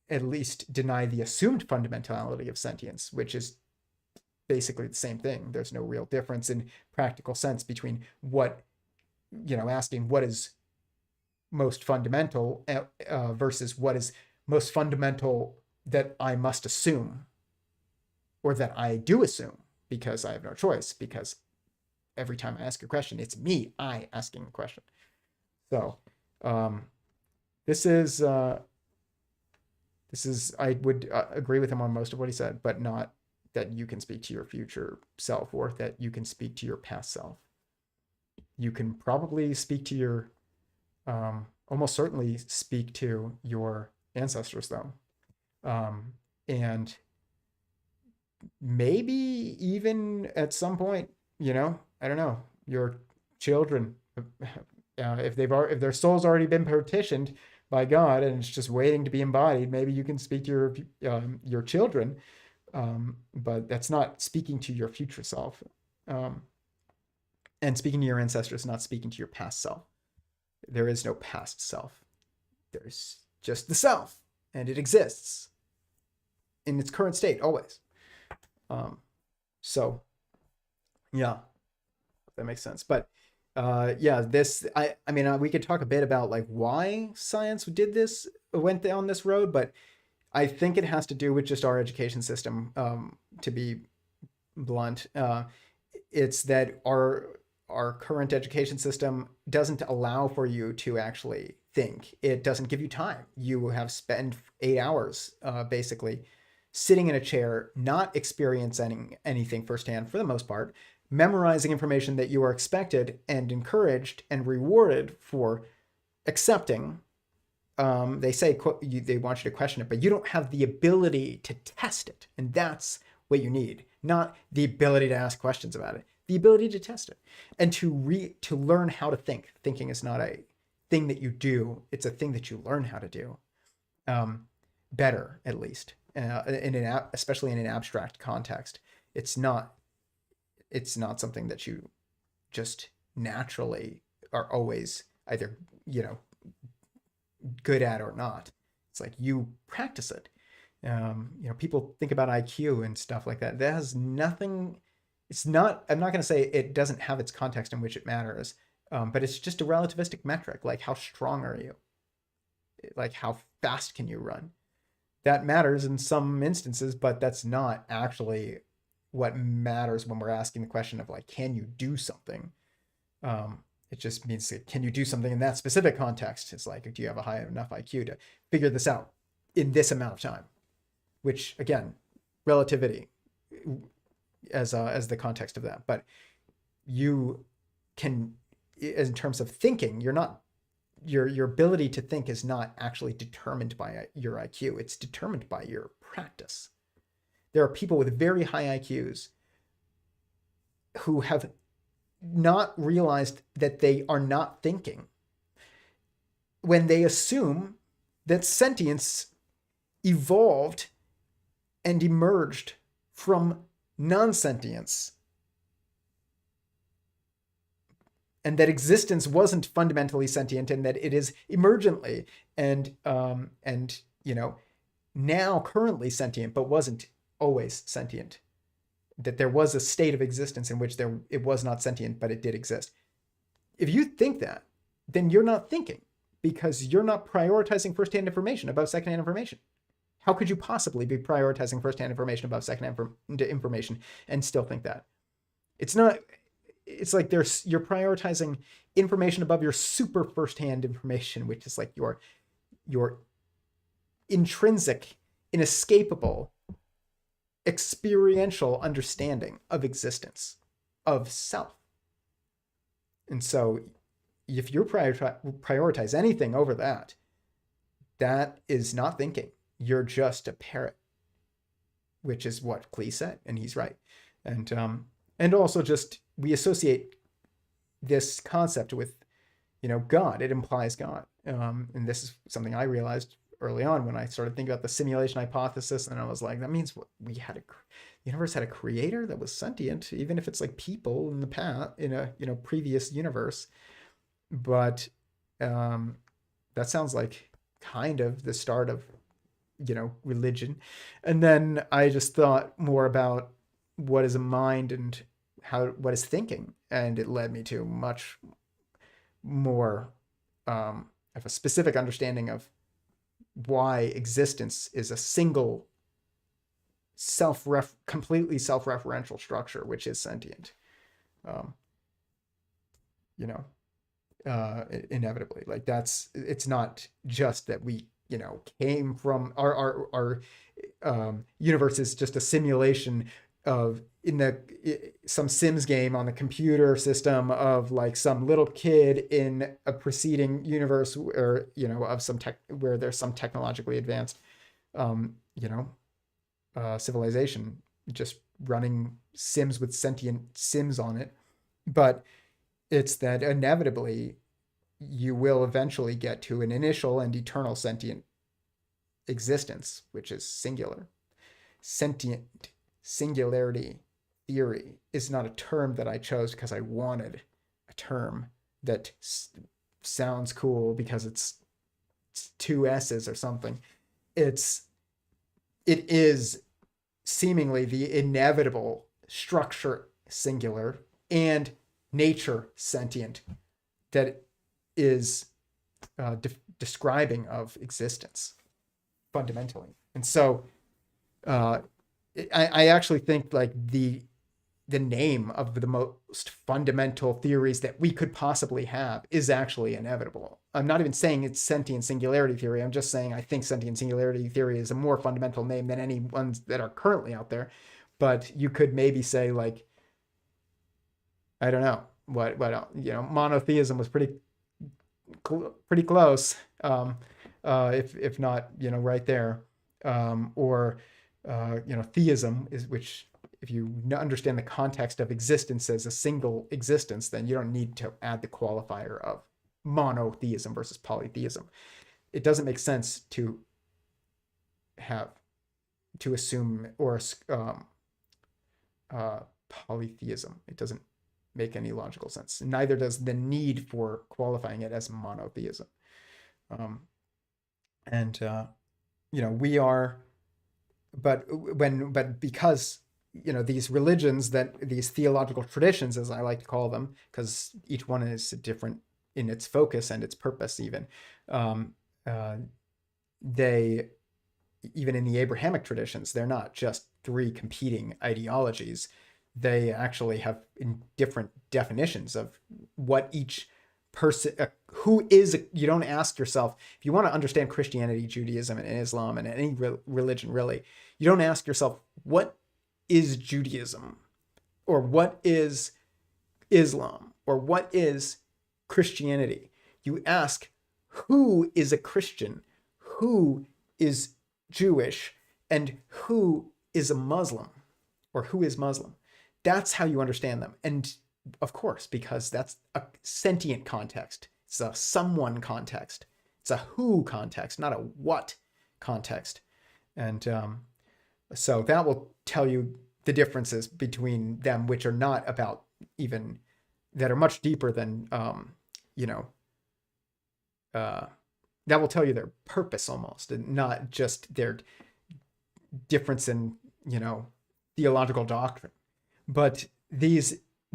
At least deny the assumed fundamentality of sentience, which is basically the same thing. There's no real difference in practical sense between asking what is most fundamental versus what is most fundamental that I must assume, or that I do assume because I have no choice, because every time I ask a question, it's I asking a question. So this is I would agree with him on most of what he said, but not that you can speak to your future self or that you can speak to your past self. You can probably speak to your, almost certainly speak to your ancestors, though. And maybe even at some point, I don't know, your children, if if their soul's already been partitioned by God and it's just waiting to be embodied, maybe you can speak to your children, but that's not speaking to your future self. And speaking to your ancestors, not speaking to your past self. There is no past self. There's just the self, and it exists in its current state always. So, yeah, that makes sense. But yeah, I mean, we could talk a bit about like why science went down this road, but I think it has to do with just our education system. To be blunt, it's that our current education system doesn't allow for you to actually think. It doesn't give you time. You have spent 8 hours basically sitting in a chair, not experiencing anything firsthand for the most part, memorizing information that you are expected and encouraged and rewarded for accepting. They say they want you to question it, but you don't have the ability to test it. And that's what you need, not the ability to ask questions about it, the ability to test it and to learn how to think. Thinking is not a thing that you do. It's a thing that you learn how to do better, at least, especially in an abstract context. It's not something that you just naturally are always either, good at or not. It's like you practice it. People think about IQ and stuff like that. That has nothing. I'm not going to say it doesn't have its context in which it matters, but it's just a relativistic metric. Like, how strong are you? Like, how fast can you run? That matters in some instances, but that's not actually what matters when we're asking the question of like, can you do something? It just means, can you do something in that specific context? It's like, do you have a high enough IQ to figure this out in this amount of time? Which, again, relativity as the context of that. But you can, in terms of thinking, you're not, your ability to think is not actually determined by your IQ. It's determined by your practice. There are people with very high IQs who have not realized that they are not thinking when they assume that sentience evolved and emerged from non-sentience, and that existence wasn't fundamentally sentient, and that it is emergently and now currently sentient, but wasn't always sentient. That there was a state of existence in which it was not sentient, but it did exist. If you think that, then you're not thinking, because you're not prioritizing firsthand information above secondhand information. How could you possibly be prioritizing firsthand information above secondhand information and still think that? It's not. It's like you're prioritizing information above your super firsthand information, which is like your intrinsic, inescapable, experiential understanding of existence, of self. And so if you prioritize anything over that, that is not thinking. You're just a parrot, which is what Klee said, and he's right. And also just, we associate this concept with, God. It implies God. And this is something I realized early on when I started thinking about the simulation hypothesis, and I was like, that means the universe had a creator that was sentient, even if it's like people in the past, in a previous universe. But that sounds like kind of the start of religion. And then I just thought more about what is a mind and what is thinking, and it led me to much more of a specific understanding of why existence is a single completely self-referential structure, which is sentient. Inevitably, like it's not just that we came from our universe is just a simulation some Sims game on the computer system of like some little kid in a preceding universe, or of some tech where there's some technologically advanced civilization just running Sims with sentient Sims on it. But it's that inevitably you will eventually get to an initial and eternal sentient existence, which is singular. Sentient Singularity Theory is not a term that I chose because I wanted a term that sounds cool because it's two S's or something. It is seemingly the inevitable structure singular and nature sentient that is describing of existence fundamentally. And so I actually think like the name of the most fundamental theories that we could possibly have is actually inevitable. I'm not even saying it's sentient singularity theory. I'm just saying I think sentient singularity theory is a more fundamental name than any ones that are currently out there. But you could maybe say like, I don't know what monotheism was pretty close, if not right there, or theism is, which if you understand the context of existence as a single existence, then you don't need to add the qualifier of monotheism versus polytheism. It doesn't make sense to assume or polytheism. It doesn't make any logical sense. Neither does the need for qualifying it as monotheism. We are, but because these religions, these theological traditions, as I like to call them, because each one is different in its focus and its purpose, even they, even in the Abrahamic traditions, they're not just three competing ideologies. They actually have different definitions of what each person, who is, you don't ask yourself, if you want to understand Christianity, Judaism, and Islam, and any religion really, you don't ask yourself, what is Judaism? Or what is Islam? Or what is Christianity? You ask, who is a Christian? Who is Jewish? And who is a Muslim? Or who is Muslim? That's how you understand them. And of course, because that's a sentient context. It's a someone context. It's a who context, not a what context. And so that will tell you the differences between them, which are not about even, that are much deeper than, that will tell you their purpose almost, and not just their difference in, theological doctrine. But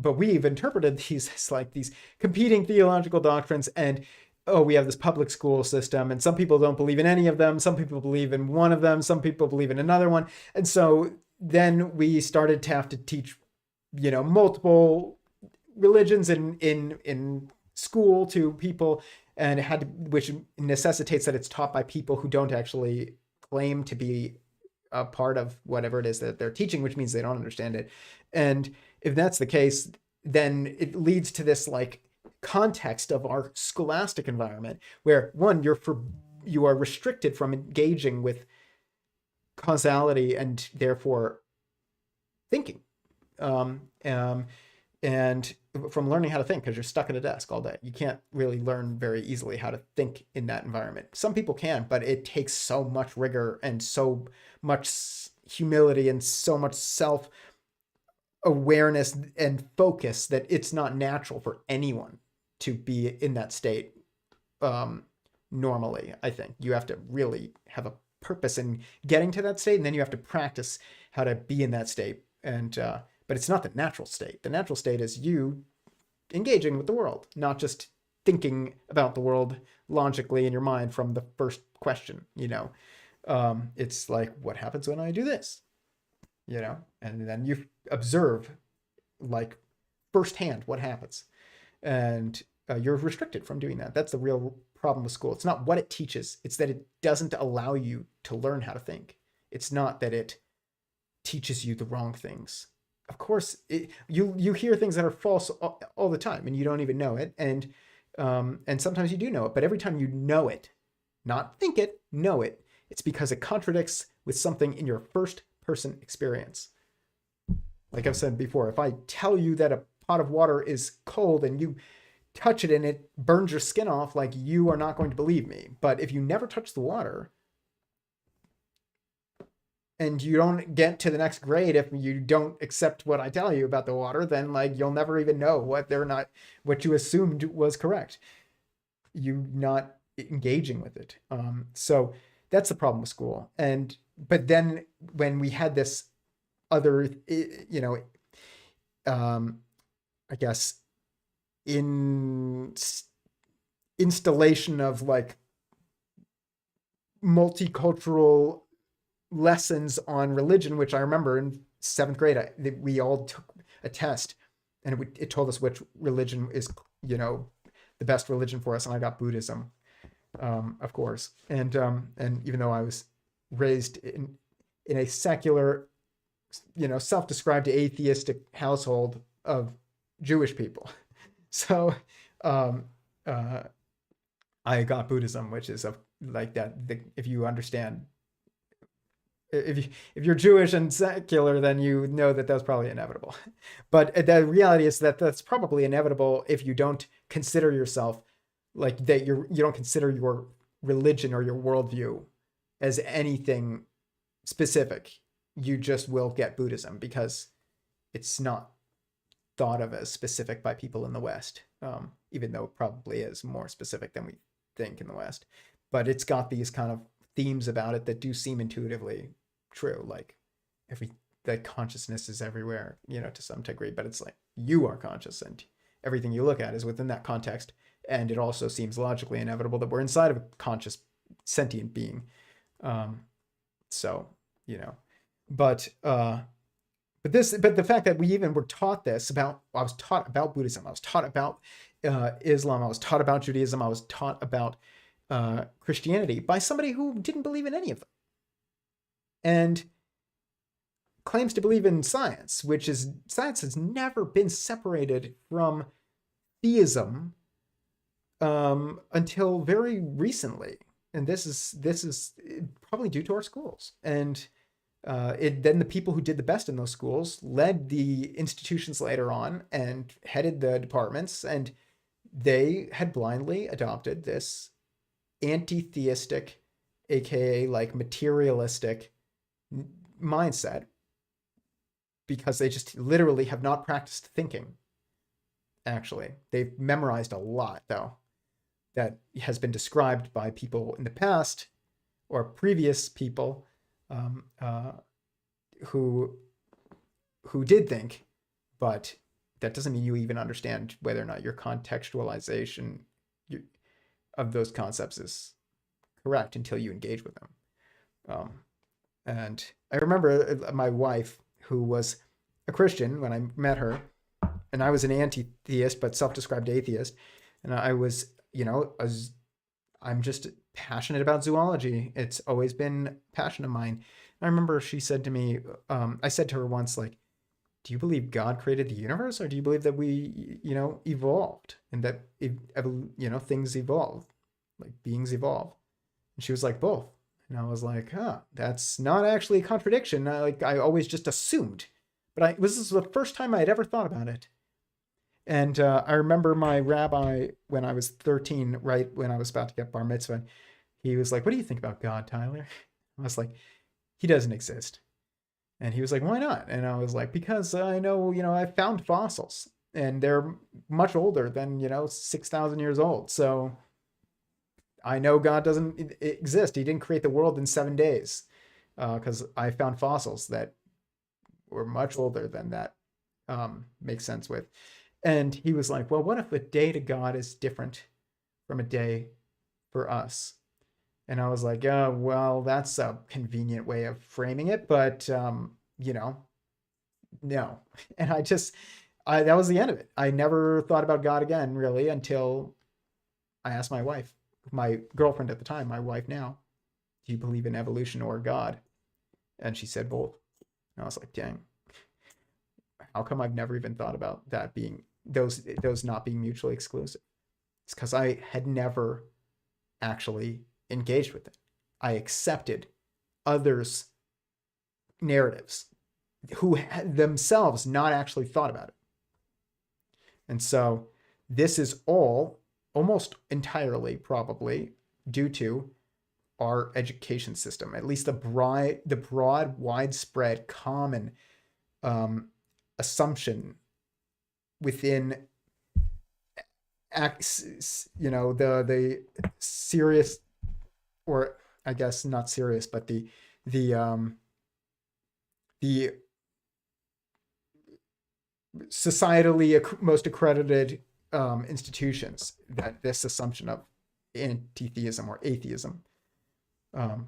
we've interpreted these as like these competing theological doctrines, and we have this public school system, and some people don't believe in any of them. Some people believe in one of them. Some people believe in another one. And so then we started to have to teach, multiple religions in school to people, and which necessitates that it's taught by people who don't actually claim to be a part of whatever it is that they're teaching, which means they don't understand it. And if that's the case, then it leads to this like context of our scholastic environment where, one, you are restricted from engaging with causality and therefore thinking, and from learning how to think, because you're stuck at a desk all day. You can't really learn very easily how to think in that environment. Some people can, but it takes so much rigor and so much humility and so much self-awareness and focus that it's not natural for anyone to be in that state. Normally, I think you have to really have a purpose in getting to that state, and then you have to practice how to be in that state. And but it's not the natural state. The natural state is you engaging with the world, not just thinking about the world logically in your mind from the first question. It's like, what happens when I do this? And then you observe like firsthand what happens, and you're restricted from doing that. That's the real problem with school. It's not what it teaches. It's that it doesn't allow you to learn how to think. It's not that it teaches you the wrong things. Of course, you hear things that are false all the time, and you don't even know it. And sometimes you do know it, but every time you know it, not think it, know it, it's because it contradicts with something in your first person experience. Like I've said before, if I tell you that a pot of water is cold and you touch it and it burns your skin off, like, you are not going to believe me. But if you never touch the water, and you don't get to the next grade if you don't accept what I tell you about the water, then like you'll never even know what you assumed was correct. You not engaging with it. So that's the problem with school. But then when we had this other, I guess, installation of like multicultural lessons on religion, which I remember in 7th grade, we all took a test, and it told us which religion is, the best religion for us. And I got Buddhism, of course. And even though I was raised in a secular, self-described atheistic household of Jewish people, so I got Buddhism, which is like that. If you understand. If you're Jewish and secular, then you know that that's probably inevitable. But the reality is that that's probably inevitable if you don't consider yourself like that. You don't consider your religion or your worldview as anything specific. You just will get Buddhism because it's not thought of as specific by people in the West, even though it probably is more specific than we think in the West. But it's got these kind of themes about it that do seem intuitively true, like that consciousness is everywhere, to some degree, but it's like you are conscious and everything you look at is within that context. And it also seems logically inevitable that we're inside of a conscious sentient being. But the fact that we even were taught this I was taught about Buddhism, I was taught about Islam, I was taught about Judaism, I was taught about Christianity by somebody who didn't believe in any of them, and claims to believe in science, science has never been separated from theism until very recently. And this is probably due to our schools. And then the people who did the best in those schools led the institutions later on and headed the departments, and they had blindly adopted this anti-theistic, aka like materialistic mindset, because they just literally have not practiced thinking. Actually, they've memorized a lot, though, that has been described by people in the past or previous people who did think, but that doesn't mean you even understand whether or not your contextualization of those concepts is correct until you engage with them. And I remember my wife, who was a Christian when I met her, and I was an anti-theist but self-described atheist, and I was, I'm just passionate about zoology. It's always been a passion of mine. And I remember she said to me, I said to her once, like, do you believe God created the universe, or do you believe that we, evolved, and that, things evolve, like beings evolve? And she was like, both. And I was like, that's not actually a contradiction. I always just assumed, but this is the first time I had ever thought about it. And I remember my rabbi, when I was 13, right when I was about to get bar mitzvah, he was like, what do you think about God, Tyler? I was like, he doesn't exist. And he was like, why not? And I was like, because I know, I found fossils, and they're much older than, 6,000 years old. So I know God doesn't exist. He didn't create the world in 7 days, because I found fossils that were much older than that makes sense with. And he was like, well, what if a day to God is different from a day for us? And I was like, well, that's a convenient way of framing it, but, no. And that was the end of it. I never thought about God again, really, until I asked my wife, my girlfriend at the time, my wife now, do you believe in evolution or God? And she said both. And I was like, dang, how come I've never even thought about that being those not being mutually exclusive? It's because I had never actually engaged with it. I accepted others' narratives who had themselves not actually thought about it. And so this is all almost entirely probably due to our education system, at least the broad, widespread, common assumption within, the serious, or I guess not serious, but the societally most accredited institutions, that this assumption of anti-theism or atheism, and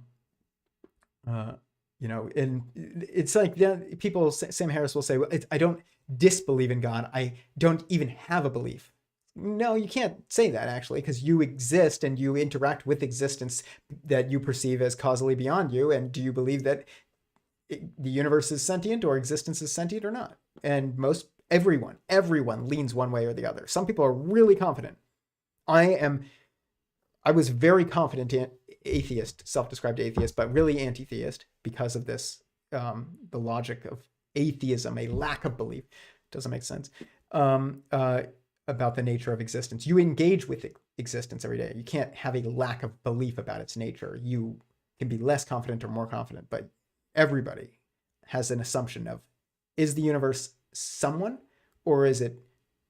it's like people, Sam Harris will say, well, I don't disbelieve in God, I don't even have a belief. No, you can't say that, actually, because you exist and you interact with existence that you perceive as causally beyond you. And do you believe that the universe is sentient, or existence is sentient, or not? And everyone leans one way or the other. Some people are really confident. I was very confident atheist, self-described atheist, but really anti-theist because of this, the logic of atheism, a lack of belief. Doesn't make sense. About the nature of existence. You engage with existence every day. You can't have a lack of belief about its nature. You can be less confident or more confident, but everybody has an assumption of, is the universe someone, or is it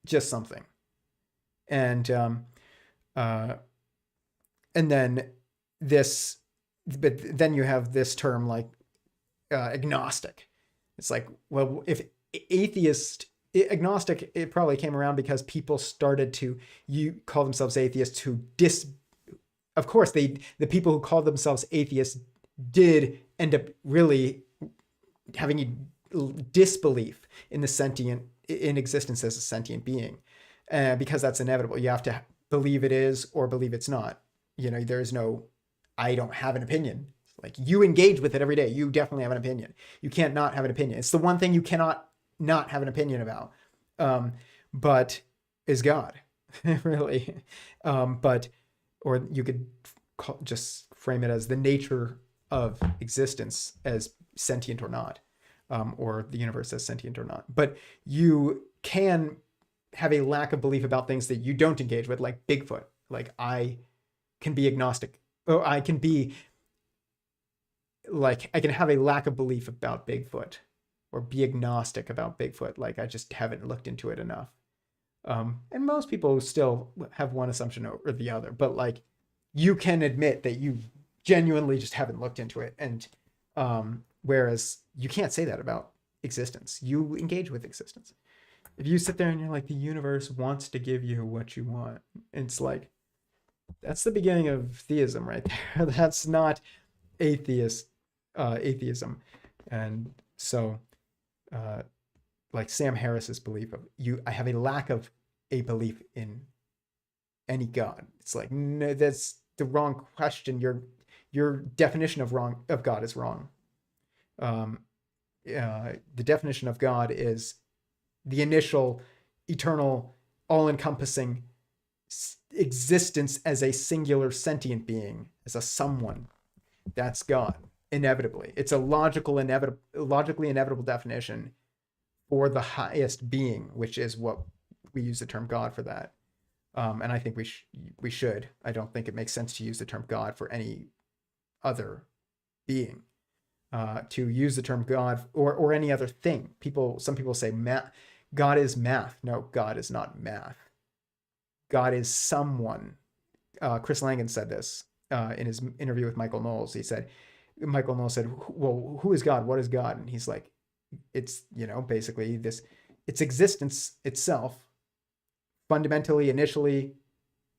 just something? And then then you have this term like agnostic. It's like, well, if agnostic, it probably came around because people started to call themselves atheists who of course the people who called themselves atheists did end up really having a disbelief in in existence as a sentient being, because that's inevitable. You have to believe it is or believe it's not. There is no, I don't have an opinion. Like, you engage with it every day. You definitely have an opinion. You can't not have an opinion. It's the one thing you cannot not have an opinion about, but is God. Really. Or you could just frame it as the nature of existence as sentient or not, or the universe as sentient or not. But you can have a lack of belief about things that you don't engage with, like Bigfoot. Like, I can be agnostic, or I can have a lack of belief about Bigfoot, or be agnostic about Bigfoot. Like, I just haven't looked into it enough. And most people still have one assumption or the other, but like, you can admit that you genuinely just haven't looked into it. And whereas you can't say that about existence. You engage with existence. If you sit there and you're like, the universe wants to give you what you want, it's like, that's the beginning of theism right there. That's not atheism. And so, like Sam Harris's belief of I have a lack of a belief in any God. It's like, no, that's the wrong question. Your definition of God is wrong. The definition of God is the initial, eternal, all-encompassing existence as a singular sentient being, as a someone. That's God, inevitably. It's a logically inevitable definition for the highest being, which is what we use the term God for that. And I think we should. I don't think it makes sense to use the term God for any other being. To use the term God or any other thing. Some people say God is math. No, God is not math. God is someone. Chris Langan said this in his interview with Michael Knowles. Michael Knowles said, well, who is God? What is God? And he's like, it's, basically it's existence itself, fundamentally, initially,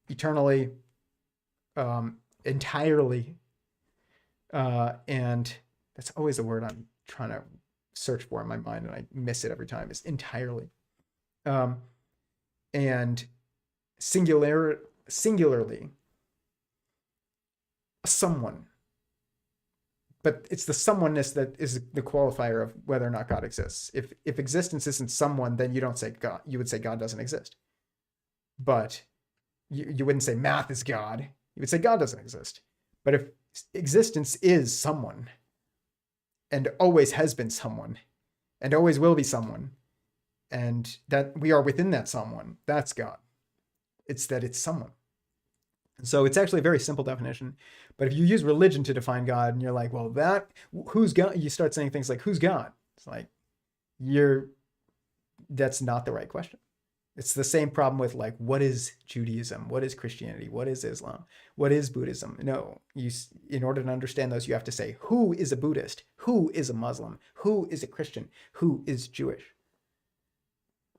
eternally, entirely. And that's always the word I'm trying to search for in my mind, and I miss it every time, is entirely. And singularly, someone but it's the someoneness that is the qualifier of whether or not God exists. If existence isn't someone, then you don't say God. You would say God doesn't exist. But you wouldn't say math is God. You would say God doesn't exist. But if existence is someone, and always has been someone, and always will be someone, and that we are within that someone, that's God. It's that it's someone. So it's actually a very simple definition. But if you use religion to define God and you're like, well, who's God? You start saying things like, who's God? It's like, that's not the right question. It's the same problem with like, what is Judaism? What is Christianity? What is Islam? What is Buddhism? No, in order to understand those, you have to say, who is a Buddhist? Who is a Muslim? Who is a Christian? Who is Jewish?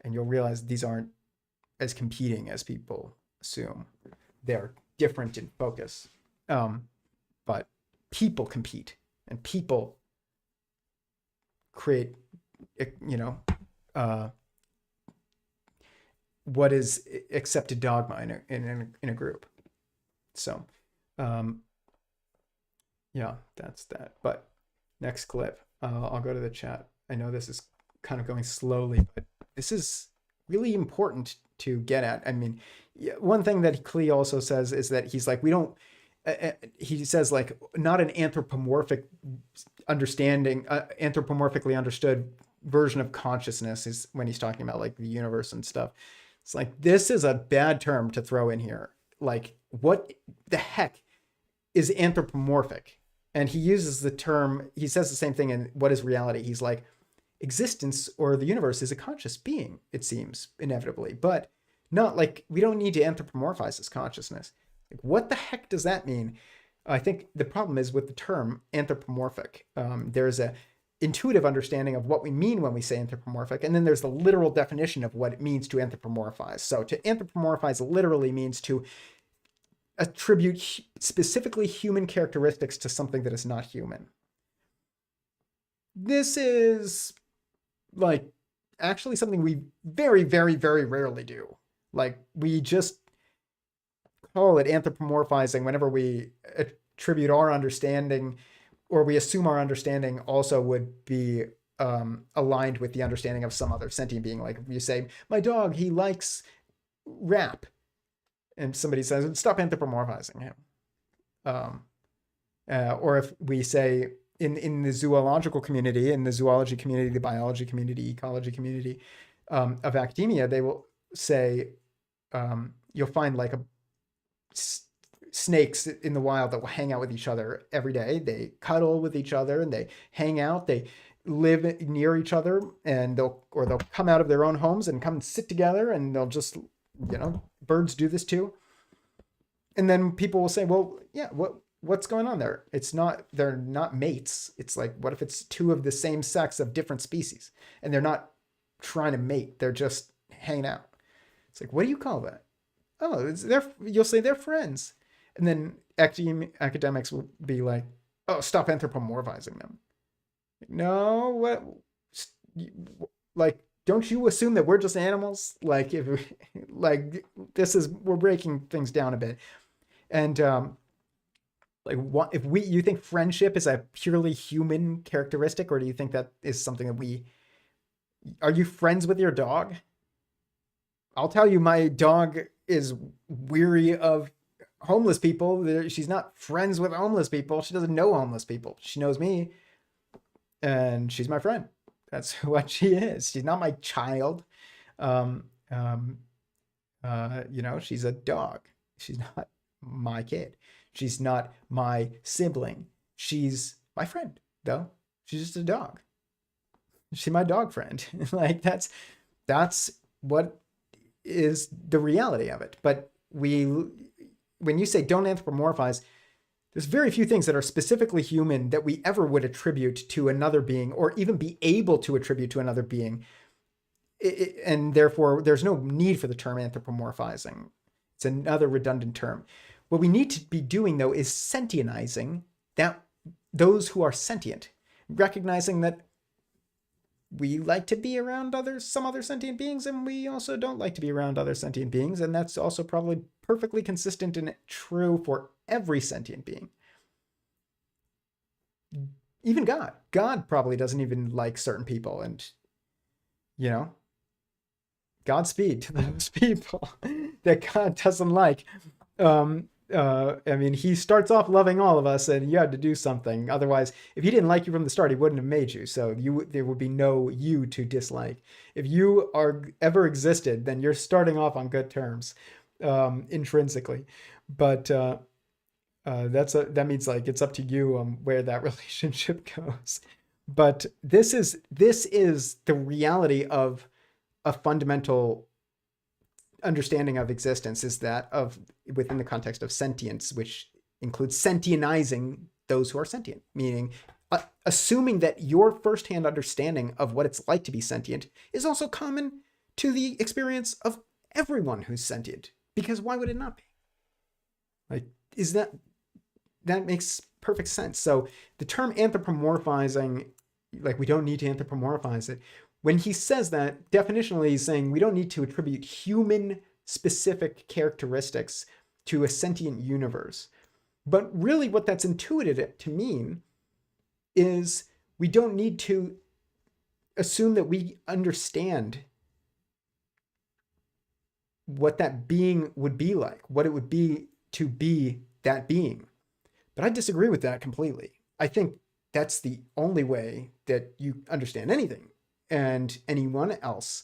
And you'll realize these aren't as competing as people assume. They're different in focus. But people compete, and people create, what is accepted dogma in a group. So, yeah, that's that. But next clip, I'll go to the chat. I know this is kind of going slowly, but this is really important to get at. I mean, one thing that Klee also says is that he's like, he says like, not an anthropomorphic understanding, anthropomorphically understood version of consciousness is when he's talking about like the universe and stuff. It's like, this is a bad term to throw in here. Like, what the heck is anthropomorphic? And he uses the term, he says the same thing in What is Reality? He's like, existence or the universe is a conscious being, it seems, inevitably, but not like, we don't need to anthropomorphize this consciousness. Like, what the heck does that mean? I think the problem is with the term anthropomorphic. There's a intuitive understanding of what we mean when we say anthropomorphic, and then there's the literal definition of what it means to anthropomorphize. So to anthropomorphize literally means to attribute specifically human characteristics to something that is not human. This is like actually something we very, very, very rarely do. Like, we just call it anthropomorphizing whenever we attribute our understanding, or we assume our understanding also would be aligned with the understanding of some other sentient being. Like, if you say, my dog, he likes rap, and somebody says, stop anthropomorphizing him. Or if we say, in the zoological community, in the zoology community, the biology community, ecology community of academia, they will say, you'll find like snakes in the wild that will hang out with each other every day. They cuddle with each other and they hang out. They live near each other, and they'll come out of their own homes and come and sit together, and they'll just, birds do this too. And then people will say, well, yeah, what's going on there? They're not mates. It's like, what if it's two of the same sex of different species, and they're not trying to mate, they're just hanging out? It's like, what do you call that? Oh, you'll say they're friends. And then academics will be like, oh, stop anthropomorphizing them. No, what? Like, don't you assume that we're just animals? Like, we're breaking things down a bit. And you think friendship is a purely human characteristic, or do you think that is something that are you friends with your dog? I'll tell you, my dog is weary of homeless people. She's not friends with homeless people. She doesn't know homeless people. She knows me, and she's my friend. That's what she is. She's not my child. She's a dog. She's not my kid. She's not my sibling. She's my friend, though. She's just a dog. She's my dog friend. Like, that's what is the reality of it. But when you say don't anthropomorphize, there's very few things that are specifically human that we ever would attribute to another being, or even be able to attribute to another being. And therefore, there's no need for the term anthropomorphizing. It's another redundant term. What we need to be doing, though, is sentientizing those who are sentient, recognizing that we like to be around some other sentient beings, and we also don't like to be around other sentient beings. And that's also probably perfectly consistent and true for every sentient being. even God probably doesn't even like certain people, and Godspeed to those people that God doesn't like. I mean, he starts off loving all of us, and you had to do something. Otherwise, if he didn't like you from the start, he wouldn't have made you. So there would be no you to dislike. If you are ever existed, then you're starting off on good terms, intrinsically. But that means like it's up to you where that relationship goes. But this is the reality of a fundamental understanding of existence, is that of within the context of sentience, which includes sentientizing those who are sentient, meaning assuming that your firsthand understanding of what it's like to be sentient is also common to the experience of everyone who's sentient, because why would it not be? Like, that makes perfect sense. So the term anthropomorphizing, like, we don't need to anthropomorphize it. When he says that, definitionally, he's saying we don't need to attribute human specific characteristics to a sentient universe. But really what that's intuited to mean is we don't need to assume that we understand what that being would be like, what it would be to be that being. But I disagree with that completely. I think that's the only way that you understand anything and anyone else.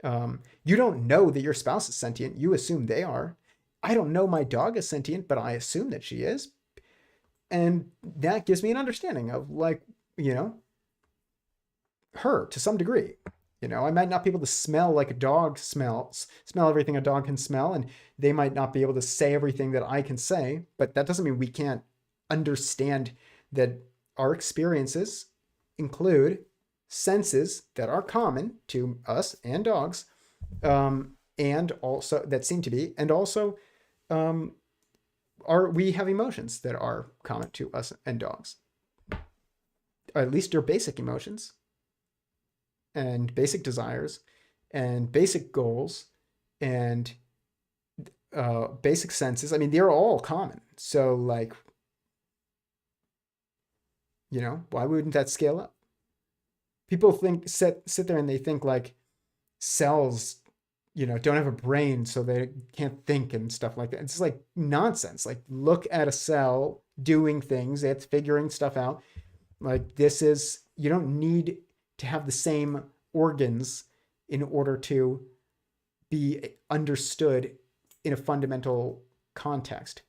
You don't know that your spouse is sentient. You assume they are. I don't know my dog is sentient, but I assume that she is. And that gives me an understanding of, like, her to some degree. I might not be able to smell like a dog smells, smell everything a dog can smell, and they might not be able to say everything that I can say, but that doesn't mean we can't understand that our experiences include senses that are common to us and dogs, and also that seem to be, and also we have emotions that are common to us and dogs, or at least they're basic emotions and basic desires and basic goals and basic senses. I mean, they're all common. So, like, why wouldn't that scale up? People sit there and they think like cells, don't have a brain, so they can't think and stuff like that. It's like nonsense. Like, look at a cell doing things, it's figuring stuff out. Like, you don't need to have the same organs in order to be understood in a fundamental context.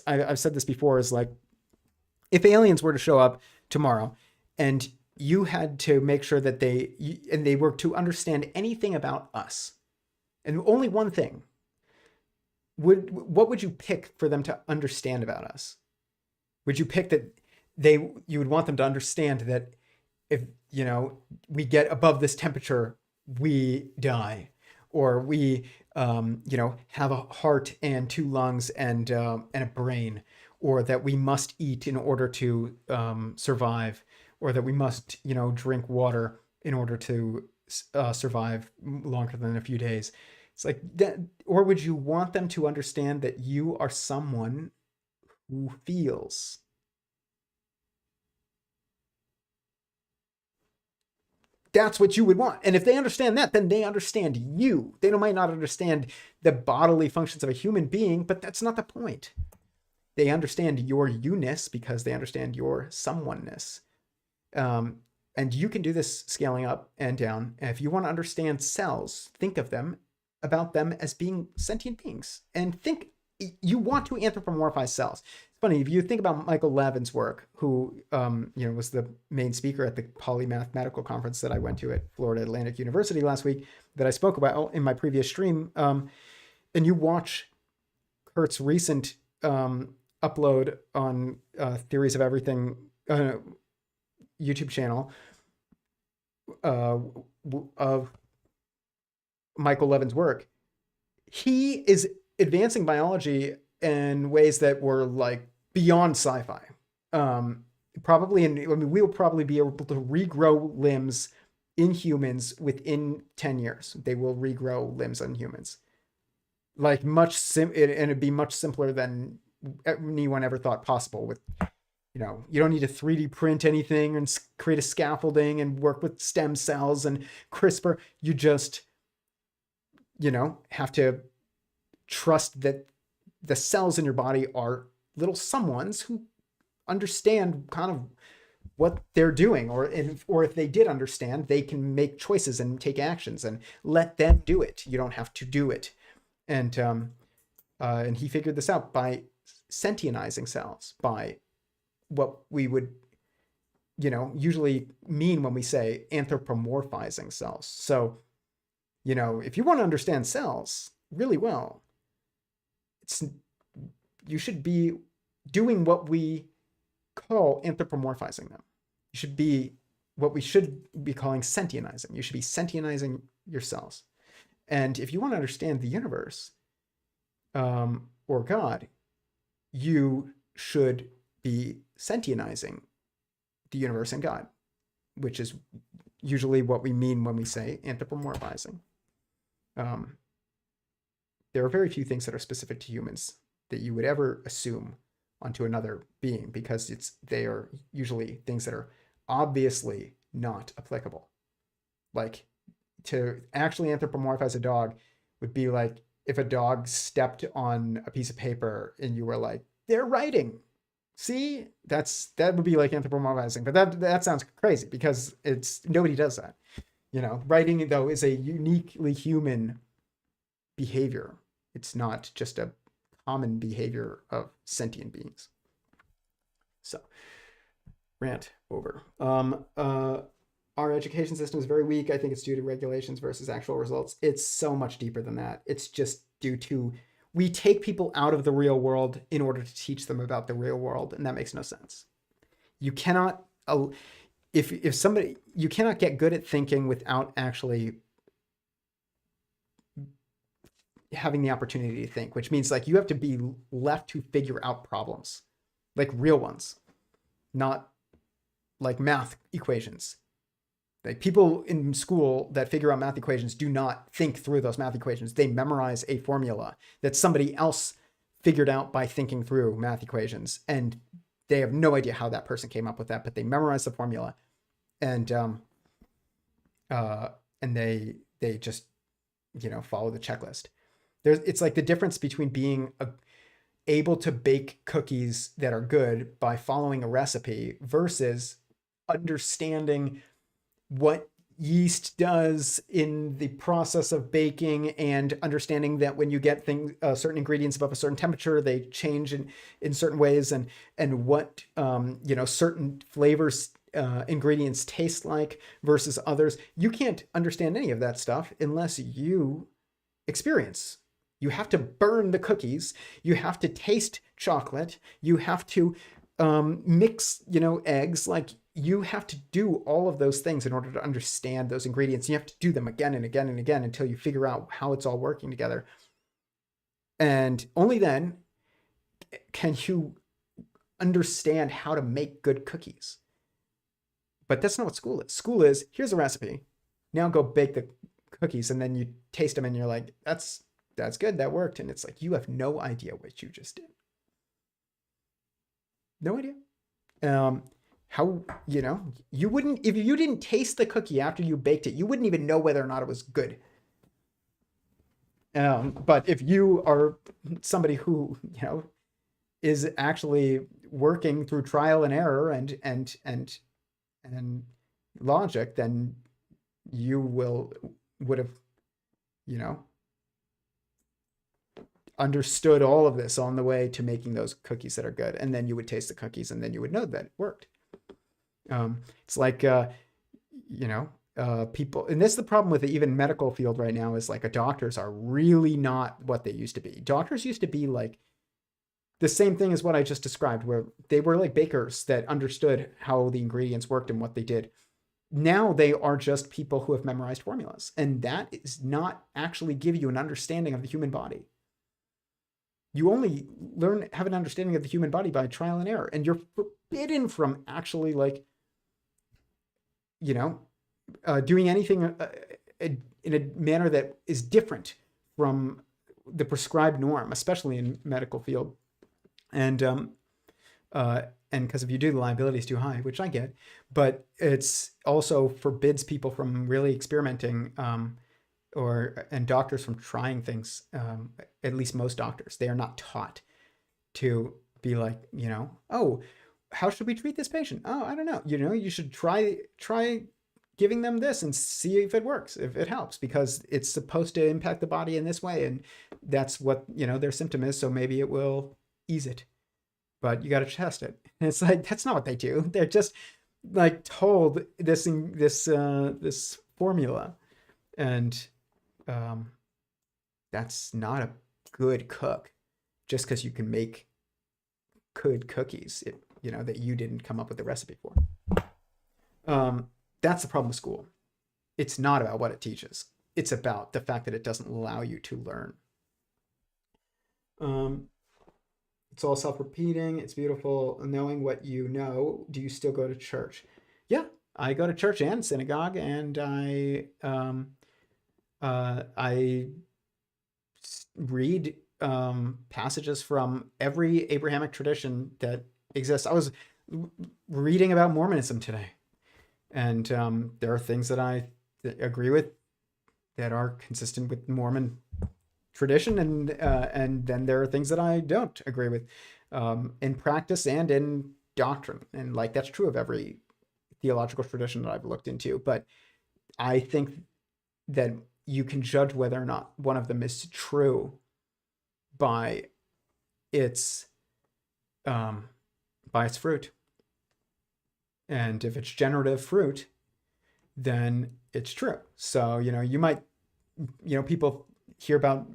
I've said this before, is like, if aliens were to show up tomorrow and you had to make sure that they were to understand anything about us, and only one thing, what would you pick for them to understand about us? Would you pick that you would want them to understand that if, we get above this temperature, we die, or we, have a heart and 2 lungs and a brain, or that we must eat in order to survive, or that we must, drink water in order to survive longer than a few days? It's like that. Or would you want them to understand that you are someone who feels? That's what you would want. And if they understand that, then they understand you. They might not understand the bodily functions of a human being, but that's not the point. They understand your you-ness because they understand your someoneness. And you can do this scaling up and down. And if you want to understand cells, think about them as being sentient beings. And you want to anthropomorphize cells. It's funny, if you think about Michael Levin's work, who was the main speaker at the Polymathematical Conference that I went to at Florida Atlantic University last week, that I spoke about in my previous stream, and you watch Kurt's recent upload on Theories of Everything YouTube channel of Michael Levin's work, he is advancing biology in ways that were like beyond sci-fi. We'll probably be able to regrow limbs in humans within 10 years. They will regrow limbs in humans. Like and it'd be much simpler than anyone ever thought possible with You don't need to 3D print anything and create a scaffolding and work with stem cells and CRISPR. You just, have to trust that the cells in your body are little someones who understand kind of what they're doing, or if they did understand, they can make choices and take actions, and let them do it. You don't have to do it. And he figured this out by sentientizing cells, by what we would, usually mean when we say anthropomorphizing cells. So, if you want to understand cells really well, you should be doing what we call anthropomorphizing them. You should be what we should be calling sentientizing. You should be sentientizing your cells. And if you want to understand the universe, or God, you should be sentientizing the universe and God, which is usually what we mean when we say anthropomorphizing. There are very few things that are specific to humans that you would ever assume onto another being, because they are usually things that are obviously not applicable. Like, to actually anthropomorphize a dog would be like if a dog stepped on a piece of paper and you were like, they're writing. See, that would be like anthropomorphizing, but that sounds crazy because nobody does that. Writing though is a uniquely human behavior. It's not just a common behavior of sentient beings. So, rant over. Our education system is very weak. I think it's due to regulations versus actual results. It's so much deeper than that. It's just due to, we take people out of the real world in order to teach them about the real world, and that makes no sense. You cannot, you cannot get good at thinking without actually having the opportunity to think, which means like you have to be left to figure out problems, like real ones, not like math equations. Like, people in school that figure out math equations do not think through those math equations. They memorize a formula that somebody else figured out by thinking through math equations, and they have no idea how that person came up with that, but they memorize the formula, and they just follow the checklist. It's like the difference between being able to bake cookies that are good by following a recipe versus understanding what yeast does in the process of baking, and understanding that when you get certain ingredients above a certain temperature, they change in certain ways, and what certain flavors ingredients taste like versus others. You can't understand any of that stuff unless you experience. You have to burn the cookies. You have to taste chocolate. You have to mix, eggs. Like, you have to do all of those things in order to understand those ingredients. You have to do them again and again and again until you figure out how it's all working together. And only then can you understand how to make good cookies. But that's not what school is. School is, here's a recipe. Now go bake the cookies, and then you taste them and you're like, that's good, that worked. And it's like, you have no idea what you just did. No idea. How, you wouldn't, if you didn't taste the cookie after you baked it, you wouldn't even know whether or not it was good. But if you are somebody who, is actually working through trial and error and logic, then you would have, understood all of this on the way to making those cookies that are good. And then you would taste the cookies, and then you would know that it worked. It's like, people, and this is the problem with the even medical field right now, is like, doctors are really not what they used to be. Doctors used to be like the same thing as what I just described, where they were like bakers that understood how the ingredients worked and what they did. Now they are just people who have memorized formulas, and that is not actually give you an understanding of the human body. You only have an understanding of the human body by trial and error, and you're forbidden from actually doing anything in a manner that is different from the prescribed norm, especially in medical field. And And because if you do, the liability is too high, which I get. But it's also forbids people from really experimenting, and doctors from trying things. At least most doctors, they are not taught to be like, oh, how should we treat this patient? Oh, I don't know. You should try giving them this and see if it works, if it helps, because it's supposed to impact the body in this way, and that's what their symptom is. So maybe it will ease it, but you got to test it. And it's like, that's not what they do. They're just like told this formula, and that's not a good cook just because you can make good cookies, that you didn't come up with the recipe for. That's the problem with school. It's not about what it teaches. It's about the fact that it doesn't allow you to learn. It's all self-repeating. It's beautiful. Knowing what you know. Do you still go to church? Yeah, I go to church and synagogue, and I read passages from every Abrahamic tradition that exists. I was reading about Mormonism today, and there are things that I agree with that are consistent with Mormon tradition, and then there are things that I don't agree with in practice and in doctrine, and like that's true of every theological tradition that I've looked into. But I think that you can judge whether or not one of them is true by its fruit. And if it's generative fruit, then it's true. So, you might, people hear about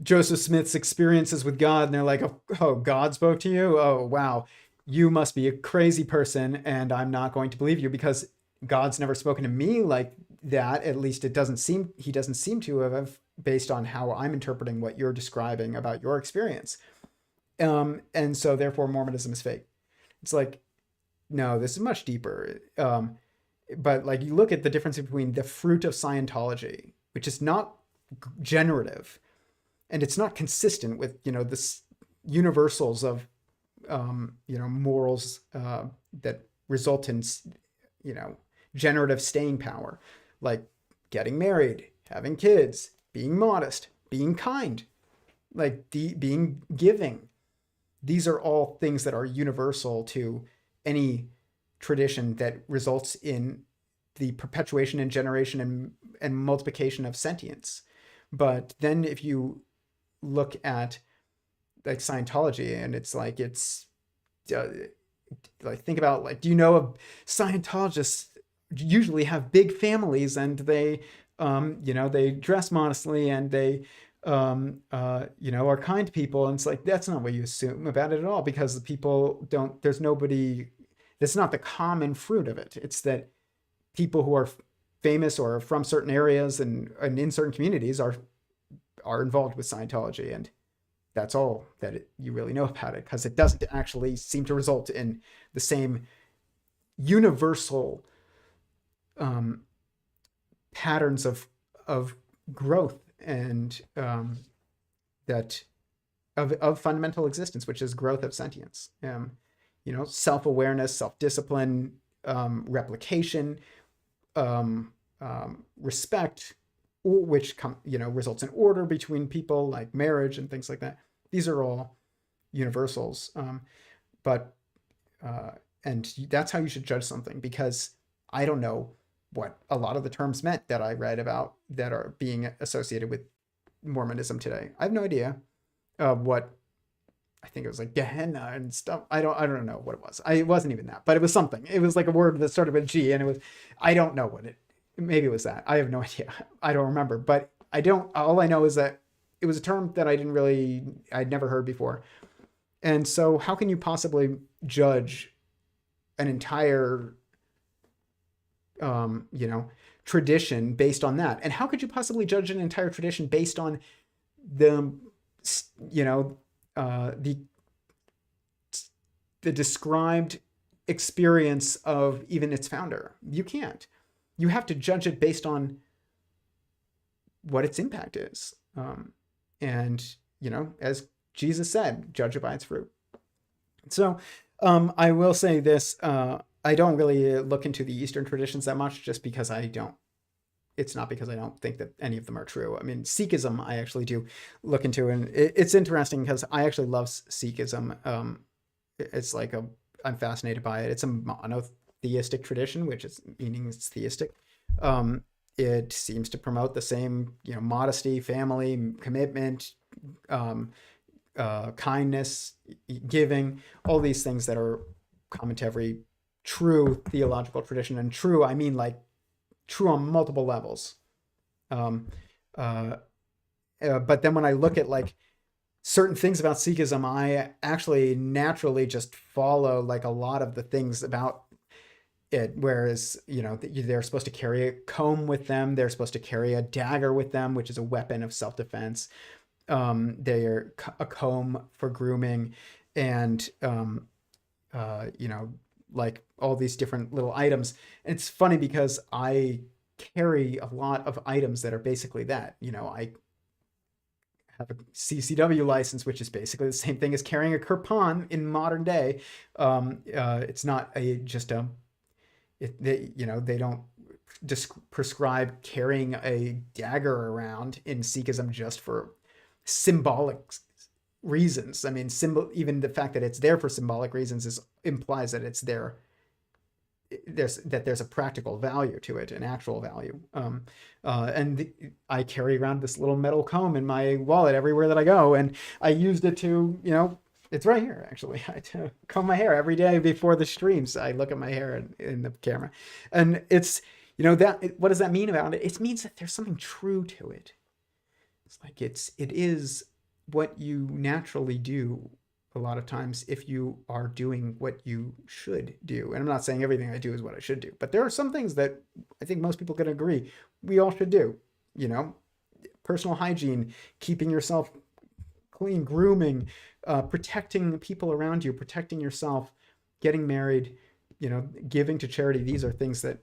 Joseph Smith's experiences with God, and they're like, oh, God spoke to you? Oh, wow. You must be a crazy person, and I'm not going to believe you because God's never spoken to me like that. At least he doesn't seem to have, based on how I'm interpreting what you're describing about your experience. And so therefore Mormonism is fake. It's like, no, this is much deeper. But like, you look at the difference between the fruit of Scientology, which is not generative, and it's not consistent with, this universals of, morals that result in, generative staying power, like getting married, having kids, being modest, being kind, like being giving. These are all things that are universal to any tradition that results in the perpetuation and generation and multiplication of sentience. But then if you look at like Scientology, and it's like, like, think about, like, do you know of Scientologists usually have big families, and they they dress modestly, and they are kind people. And it's like, that's not what you assume about it at all, because the people don't, there's nobody, that's not the common fruit of it. It's that people who are famous or from certain areas and in certain communities are involved with Scientology, and that's all that you really know about it, because it doesn't actually seem to result in the same universal patterns of growth and that of fundamental existence, which is growth of sentience. Self-awareness, self-discipline, replication, respect, which results in order between people, like marriage and things like that. These are all universals, and that's how you should judge something, because I don't know what a lot of the terms meant that I read about that are being associated with Mormonism today. I have no idea what, I think it was like Gehenna and stuff. I don't know what it was. It wasn't even that, but it was something. It was like a word that started with a G, and it was, I don't know what maybe it was that. I have no idea. I don't remember, but all I know is that it was a term that I'd never heard before. And so how can you possibly judge an entire, tradition based on that? And how could you possibly judge an entire tradition based on the described experience of even its founder? You can't. You have to judge it based on what its impact is. And, as Jesus said, judge it by its fruit. So I will say this. I don't really look into the Eastern traditions that much just because I don't. It's not because I don't think that any of them are true. I mean, Sikhism, I actually do look into, and it's interesting because I actually love Sikhism. It's like I'm fascinated by it. It's a monotheistic tradition, which is meaning it's theistic. Um, it seems to promote the same, modesty, family, commitment, um, kindness, giving, all these things that are common to every true theological tradition. And true, I mean like true on multiple levels. Um, uh, but then when I look at like certain things about Sikhism, I actually naturally just follow like a lot of the things about it. Whereas, they're supposed to carry a comb with them, they're supposed to carry a dagger with them, which is a weapon of self defense. They're a comb for grooming, and like all these different little items. And it's funny because I carry a lot of items that are basically that. I have a CCW license, which is basically the same thing as carrying a kirpan in modern day. It's not they don't prescribe carrying a dagger around in Sikhism just for symbolic reasons. I mean, even the fact that it's there for symbolic reasons implies that it's there. There's a practical value to it, an actual value. I carry around this little metal comb in my wallet everywhere that I go, and I used it to, it's right here actually. I comb my hair every day before the streams. I look at my hair in the camera, and it's, that. What does that mean about it? It means that there's something true to it. It's like it is what you naturally do a lot of times if you are doing what you should do. And I'm not saying everything I do is what I should do, but there are some things that I think most people can agree we all should do. Personal hygiene, keeping yourself clean, grooming, protecting the people around you, protecting yourself, getting married, giving to charity. These are things that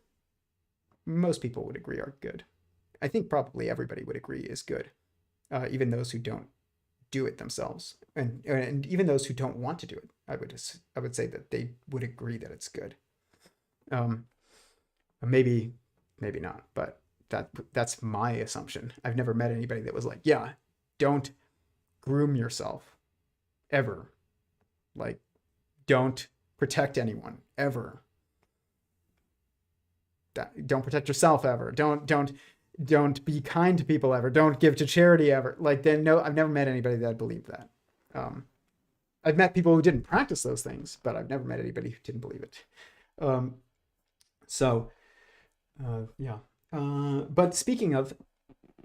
most people would agree are good. I think probably everybody would agree is good, even those who don't do it themselves, and even those who don't want to do it. I would say that they would agree that it's good. Maybe not, but that's my assumption. I've never met anybody that was like, yeah, don't groom yourself ever. Like, don't protect anyone ever. Don't protect yourself ever. Don't be kind to people ever. Don't give to charity ever. Like, then no, I've never met anybody that believed that. I've met people who didn't practice those things, but I've never met anybody who didn't believe it. Yeah. But speaking of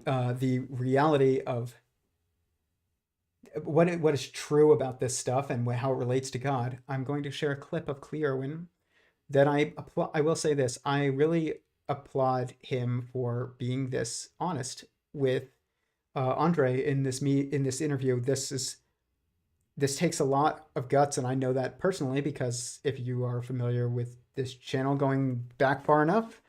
the reality of what is true about this stuff and how it relates to God, I'm going to share a clip of Klee Irwin that I will say this. I really applaud him for being this honest with Andre in this interview. This takes a lot of guts, and I know that personally because if you are familiar with this channel going back far enough,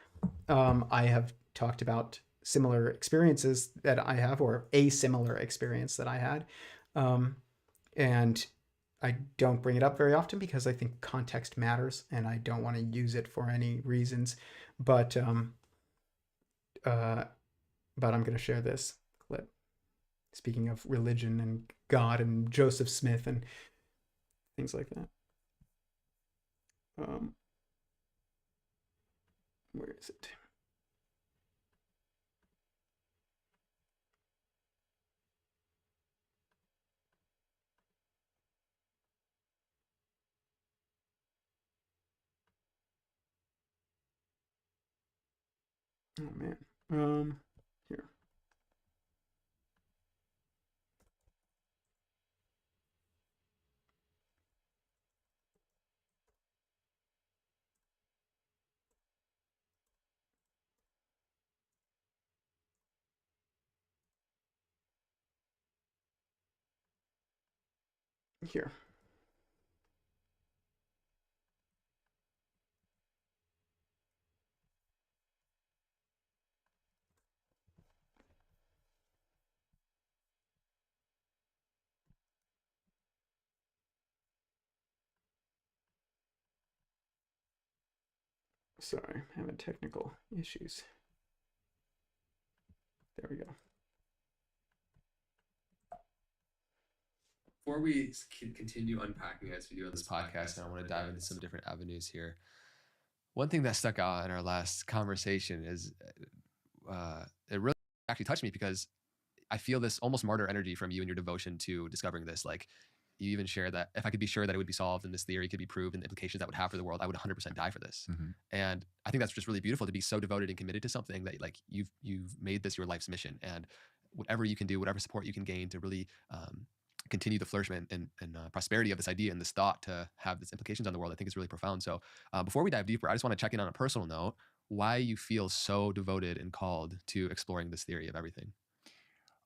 I have talked about similar experiences that I have, or a similar experience that I had, and I don't bring it up very often because I think context matters, and I don't want to use it for any reasons. But I'm going to share this clip. Speaking of religion and God and Joseph Smith and things like that. Where is it? Oh man. Here. Here. Sorry, I'm having technical issues. There we go. Before we continue unpacking as we do on this podcast, and I want to dive into some different avenues here. One thing that stuck out in our last conversation is it really actually touched me, because I feel this almost martyr energy from you and your devotion to discovering this. Like, you even share that if I could be sure that it would be solved and this theory could be proved and the implications that would have for the world, I would 100% die for this. Mhm. And I think that's just really beautiful, to be so devoted and committed to something that, like, you've made this your life's mission, and whatever you can do, whatever support you can gain to really continue the flourishment and prosperity of this idea and this thought to have this implications on the world, I think is really profound. So before we dive deeper, I just want to check in on a personal note, why you feel so devoted and called to exploring this theory of everything.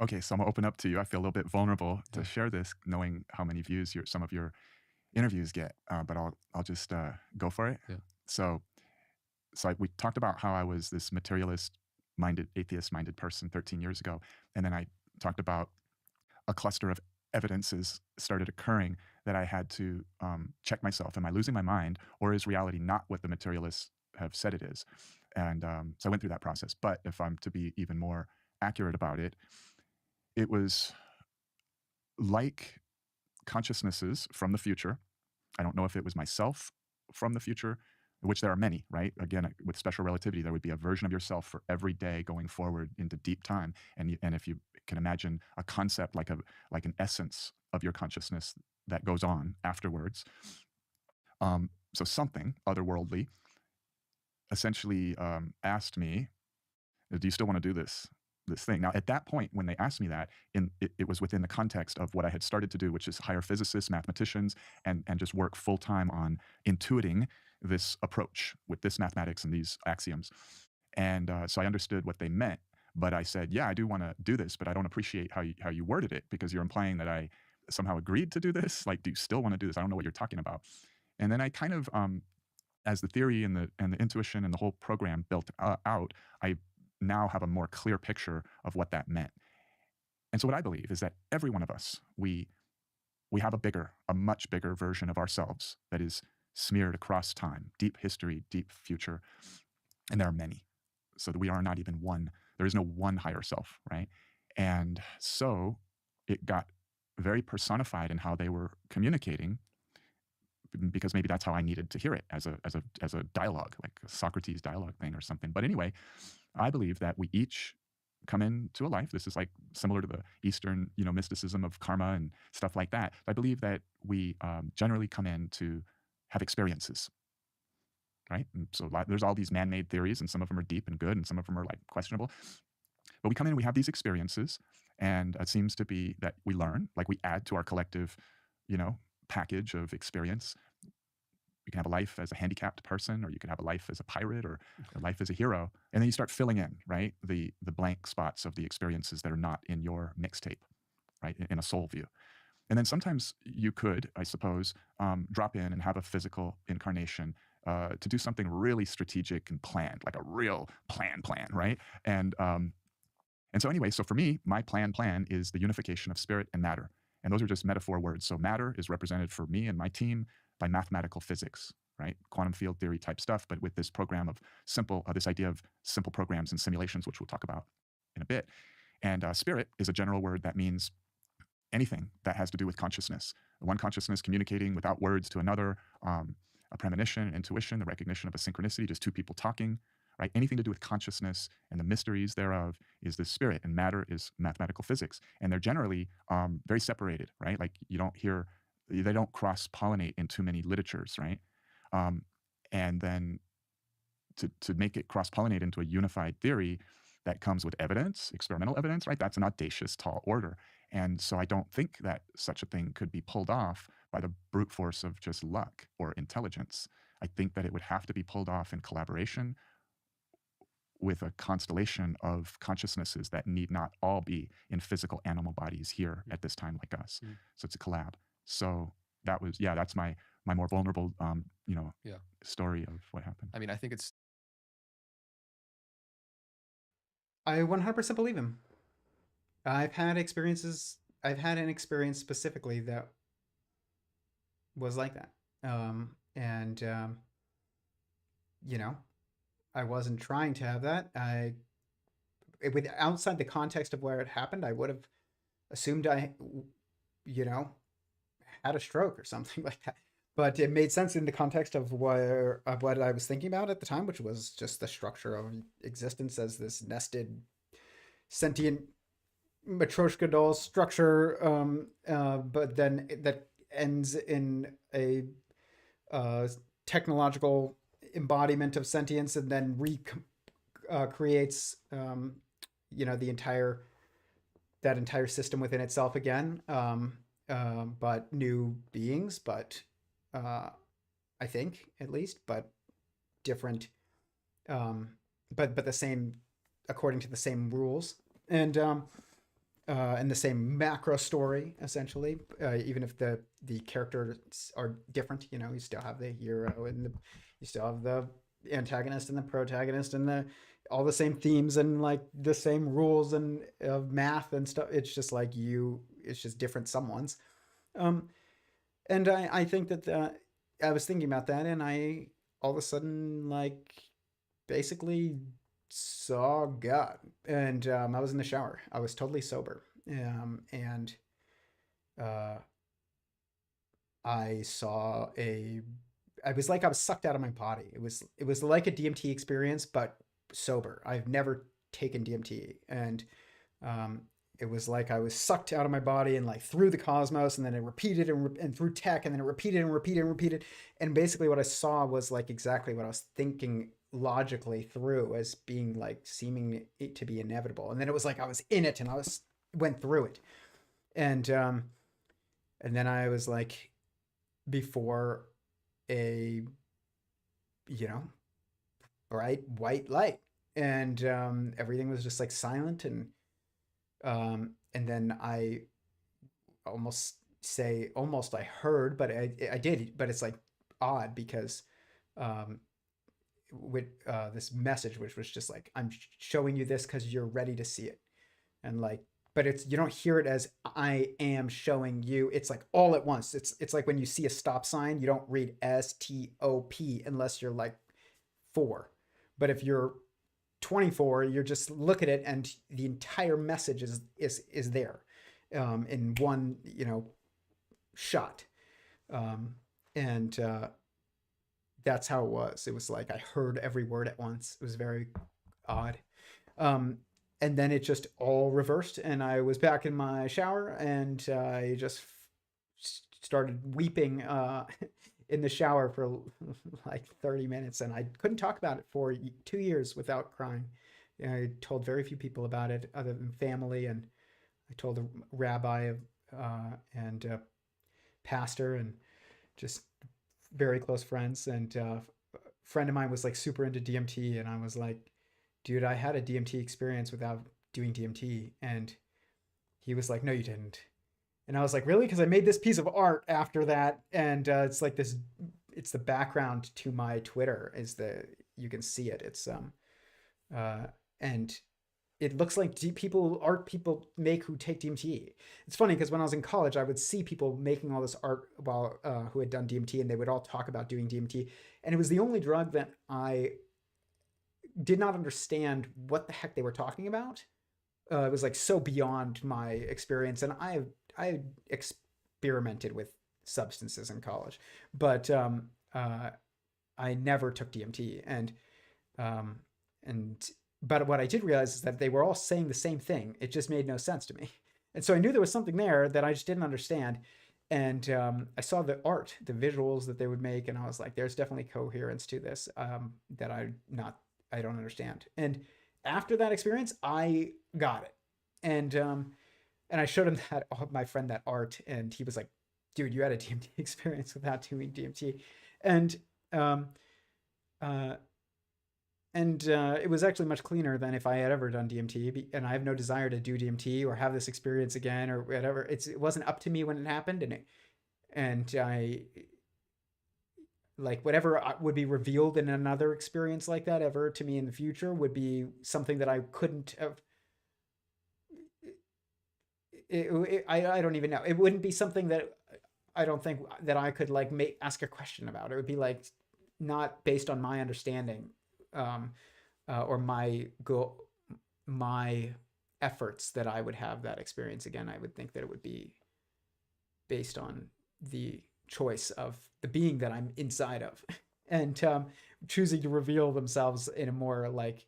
Okay, so I'm gonna open up to you. I feel a little bit vulnerable to Yeah. share this, knowing how many views some of your interviews get, but I'll just go for it. Yeah. So we talked about how I was this materialist-minded, atheist-minded person 13 years ago, and then I talked about a cluster of evidences started occurring that I had to check myself. Am I losing my mind, or is reality not what the materialists have said it is? And so I went through that process. But if I'm to be even more accurate about it, it was like consciousnesses from the future. I don't know if it was myself from the future, which there are many, right? Again, with special relativity, there would be a version of yourself for every day going forward into deep time. And if you can imagine a concept like an essence of your consciousness that goes on afterwards, so something otherworldly essentially asked me, "Do you still want to do this thing?" Now, at that point, when they asked me that, it was within the context of what I had started to do, which is hire physicists, mathematicians, and just work full time on intuiting this approach with this mathematics and these axioms. And so I understood what they meant, but I said, "Yeah, I do want to do this, but I don't appreciate how you worded it, because you're implying that I somehow agreed to do this. Like, do you still want to do this? I don't know what you're talking about." And then I kind of, as the theory and the intuition and the whole program built out, I now have a more clear picture of what that meant. And so what I believe is that every one of us, we have a much bigger version of ourselves that is smeared across time, deep history, deep future, and there are many. So that we are not even one. There is no one higher self, right? And so it got very personified in how they were communicating, because maybe that's how I needed to hear it, as a dialogue, like a Socrates dialogue thing or something. But anyway, I believe that we each come into a life. This is like similar to the Eastern, mysticism of karma and stuff like that. I believe that we generally come in to have experiences, right? And so there's all these man-made theories, and some of them are deep and good, and some of them are like questionable. But we come in, we have these experiences, and it seems to be that we learn, like we add to our collective, package of experience. You can have a life as a handicapped person, or you can have a life as a pirate, or a life as a hero. And then you start filling in, right? The blank spots of the experiences that are not in your mixtape, right? In a soul view. And then sometimes you could, I suppose, drop in and have a physical incarnation to do something really strategic and planned, like a real plan, right? And so anyway, so for me, my plan is the unification of spirit and matter. And those are just metaphor words. So matter is represented for me and my team by mathematical physics, right? Quantum field theory type stuff, but with this program of this idea of simple programs and simulations, which we'll talk about in a bit. And spirit is a general word that means anything that has to do with consciousness. One consciousness communicating without words to another, a premonition, an intuition, the recognition of a synchronicity, just two people talking, right? Anything to do with consciousness and the mysteries thereof is the spirit, and matter is mathematical physics. And they're generally very separated, right? Like they don't cross-pollinate in too many literatures, right? And then to make it cross-pollinate into a unified theory that comes with evidence, experimental evidence, right? That's an audacious, tall order. And so I don't think that such a thing could be pulled off by the brute force of just luck or intelligence. I think that it would have to be pulled off in collaboration with a constellation of consciousnesses that need not all be in physical animal bodies here at this time like us. So it's a collab. So that's my more vulnerable, story of what happened. I mean, I think it's... I 100% believe him. I've had an experience specifically that was like that. I wasn't trying to have that. With outside the context of where it happened, I would have assumed I, you know, had a stroke or something like that. But it made sense in the context of what I was thinking about at the time, which was just the structure of existence as this nested, sentient Matryoshka doll structure. But then that ends in a technological embodiment of sentience, and then creates the entire system within itself again, but new beings, but I think at least, but different, but the same, according to the same rules, and the same macro story essentially, even if the characters are different. You still have the hero and you still have the antagonist and the protagonist and all the same themes and like the same rules and of math and stuff. It's just like it's just different someone's. And I think that I was thinking about that, and I all of a sudden like basically saw God, and I was in the shower. I was totally sober, and I saw I was like I was sucked out of my body. It was like a DMT experience, but sober. I've never taken DMT, and it was like I was sucked out of my body and like through the cosmos, and then it repeated and through tech, and then it repeated and repeated and repeated. And basically what I saw was like exactly what I was thinking logically through as being like seeming it to be inevitable. And then it was like I was in it and went through it. And then I was like before a bright white light, and everything was just like silent, and then I almost I heard, but I did, but it's like odd because with this message, which was just like, I'm showing you this because you're ready to see it, and like, but you don't hear it as I am showing you. It's like all at once. It's like when you see a stop sign, you don't read STOP unless you're like 4, but if you're 24, you're just look at it and the entire message is there in one shot, and that's how it was. It was like I heard every word at once. It was very odd, and then it just all reversed, and I was back in my shower, and I just started weeping in the shower for like 30 minutes, and I couldn't talk about it for 2 years without crying. I told very few people about it other than family, and I told a rabbi and a pastor and just very close friends. And a friend of mine was like super into DMT, and I was like, dude, I had a DMT experience without doing DMT. And he was like, no, you didn't. And I was like, really? Because I made this piece of art after that, and it's like this. It's the background to my Twitter. You can see it. It's and it looks like art people make who take DMT. It's funny because when I was in college, I would see people making all this art while who had done DMT, and they would all talk about doing DMT, and it was the only drug that I did not understand what the heck they were talking about. It was like so beyond my experience, and I experimented with substances in college, but I never took DMT, but what I did realize is that they were all saying the same thing. It just made no sense to me, and so I knew there was something there that I just didn't understand. And I saw the art, the visuals that they would make, and I was like, "There's definitely coherence to this that I don't understand." And after that experience, I got it, and I showed him my friend that art, and he was like, dude, you had a DMT experience without doing DMT. And it was actually much cleaner than if I had ever done DMT, and I have no desire to do DMT or have this experience again or whatever. It wasn't up to me when it happened, and I like whatever would be revealed in another experience like that ever to me in the future would be something that I couldn't have. I don't even know. It wouldn't be something that I don't think that I could like ask a question about. It would be like not based on my understanding or my goal, my efforts that I would have that experience again, I would think that it would be based on the choice of the being that I'm inside of, and choosing to reveal themselves in a more like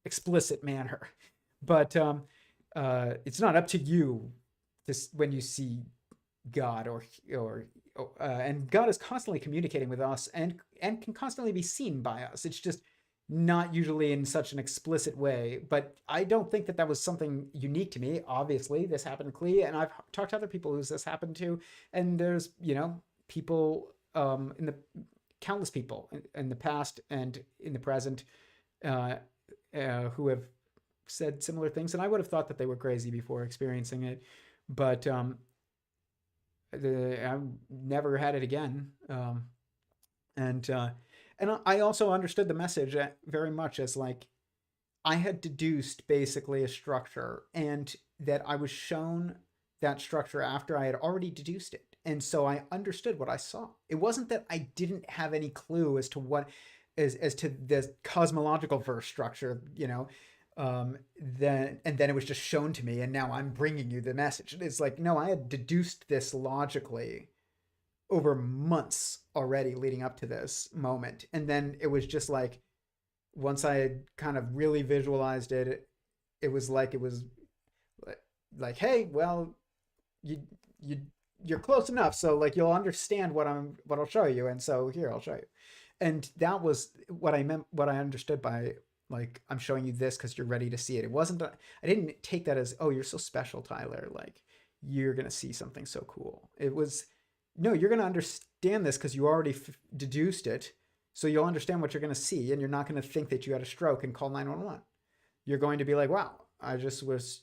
explicit manner. But it's not up to you when you see God or and God is constantly communicating with us and can constantly be seen by us. It's just not usually in such an explicit way. But I don't think that was something unique to me. Obviously, this happened to Klee, and I've talked to other people who this happened to. And there's, people in the countless people in the past and in the present who have said similar things. And I would have thought that they were crazy before experiencing it. But I've never had it again. And I also understood the message very much as like I had deduced basically a structure, and that I was shown that structure after I had already deduced it. And so I understood what I saw. It wasn't that I didn't have any clue as to what as to the cosmological verse structure, then it was just shown to me, and now I'm bringing you the message. It's like, no, I had deduced this logically over months already leading up to this moment. And then it was just like, once I had kind of really visualized it, it was like, hey, well, you're close enough. So like, you'll understand what I'll show you. And so here, I'll show you. And that was what I meant, what I understood by like, I'm showing you this because you're ready to see it. It wasn't, I didn't take that as, oh, you're so special, Tyler. Like, you're going to see something so cool. It was, no, you're going to understand this because you already deduced it. So you'll understand what you're going to see, and you're not going to think that you had a stroke and call 911. You're going to be like, wow, I just was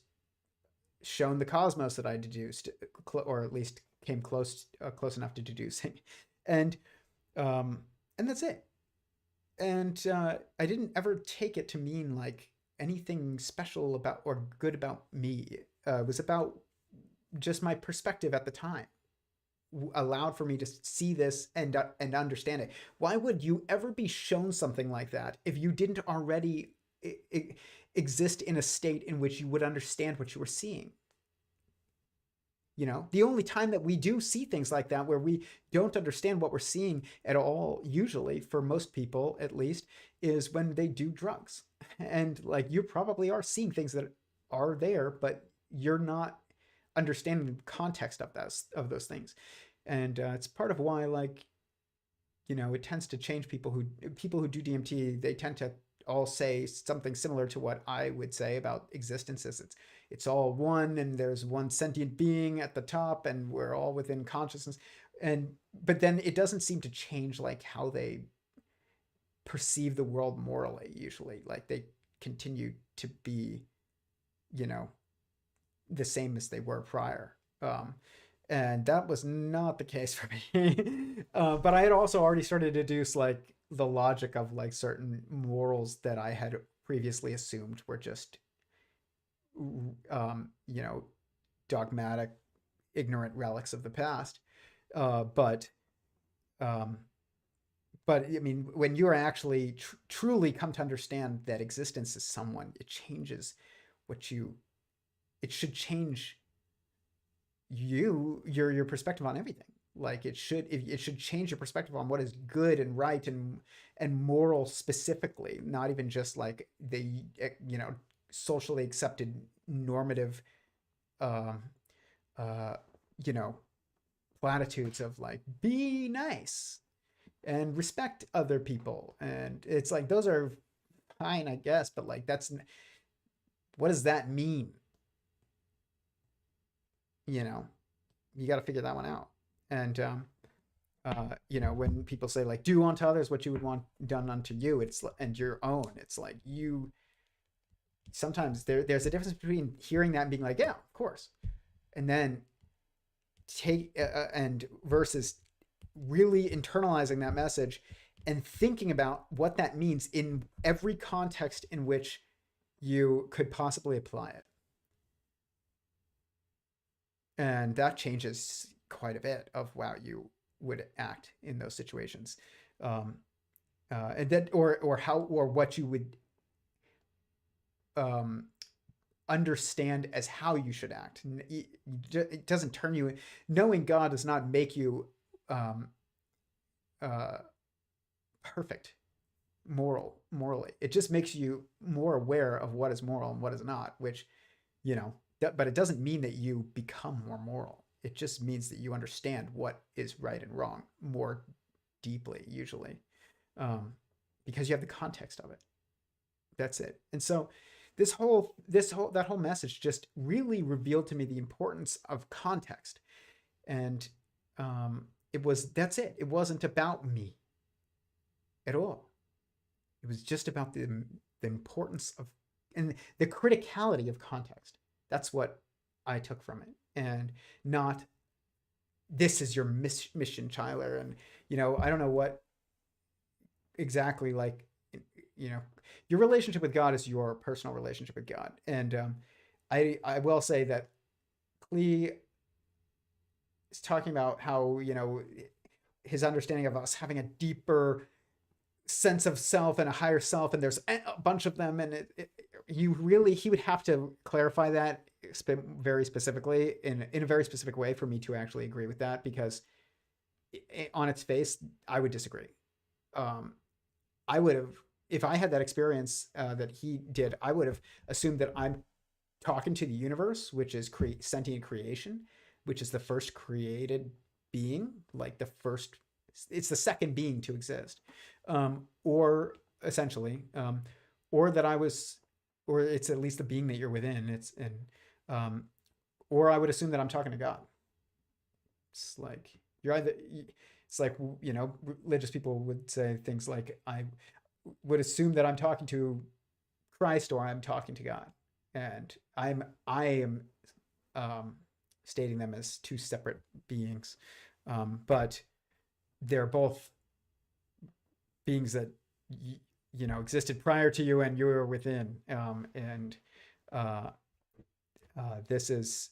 shown the cosmos that I deduced, or at least came close enough to deducing. And that's it. And I didn't ever take it to mean like anything special about or good about me. It was about just my perspective at the time allowed for me to see this and understand it. Why would you ever be shown something like that if you didn't already exist in a state in which you would understand what you were seeing? The only time that we do see things like that, where we don't understand what we're seeing at all, usually for most people at least, is when they do drugs. And like, you probably are seeing things that are there, but you're not understanding the context of those things. And it's part of why, like, it tends to change people who do DMT. They tend to all say something similar to what I would say about existences. It's all one, and there's one sentient being at the top, and we're all within consciousness. But then it doesn't seem to change like how they perceive the world morally. Usually, like, they continue to be, the same as they were prior. And that was not the case for me. But I had also already started to deduce like the logic of like certain morals that I had previously assumed were just, dogmatic, ignorant relics of the past. But I mean, when you are actually truly come to understand that existence is someone, it changes it should change your perspective on everything. Like, it should change your perspective on what is good and right and moral specifically, not even just like the socially accepted normative platitudes of like, be nice and respect other people. And it's like, those are fine, I guess, but like, what does that mean? You got to figure that one out. And when people say like, do unto others what you would want done unto you, and your own, it's like, sometimes there's a difference between hearing that and being like, yeah, of course, and then versus really internalizing that message and thinking about what that means in every context in which you could possibly apply it. And that changes quite a bit of how you would act in those situations. and that or how or what you would understand as how you should act. It doesn't turn you. Knowing God does not make you perfect morally. It just makes you more aware of what is moral and what is not. Which, but it doesn't mean that you become more moral. It just means that you understand what is right and wrong more deeply, usually, because you have the context of it. That's it. And so that whole message just really revealed to me the importance of context. And that's it. It wasn't about me at all. It was just about the importance of and the criticality of context. That's what I took from it, and not this is your mission, Tyler. And I don't know what exactly, like, your relationship with God is your personal relationship with God. And I will say that Klee is talking about how his understanding of us having a deeper sense of self and a higher self, and there's a bunch of them, and he would have to clarify that very specifically in a very specific way for me to actually agree with that, because on its face I would disagree. I would have, if I had that experience that he did, I would have assumed that I'm talking to the universe, which is sentient creation, which is the first created being, like it's the second being to exist, or essentially, or that I was, or it's at least the being that you're within. Or I would assume that I'm talking to God. It's like religious people would say things like, I would assume that I'm talking to Christ or I'm talking to God, and I am stating them as two separate beings, but they're both beings that existed prior to you and you were within, this is,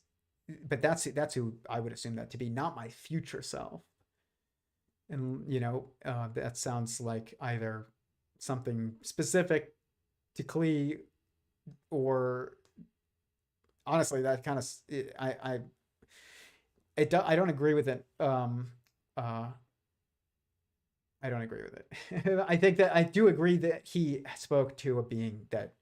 but that's who I would assume that to be, not my future self. And that sounds like either something specific to Klee, or honestly, that kind of I don't agree with it. I don't agree with it. I think that I do agree that he spoke to a being that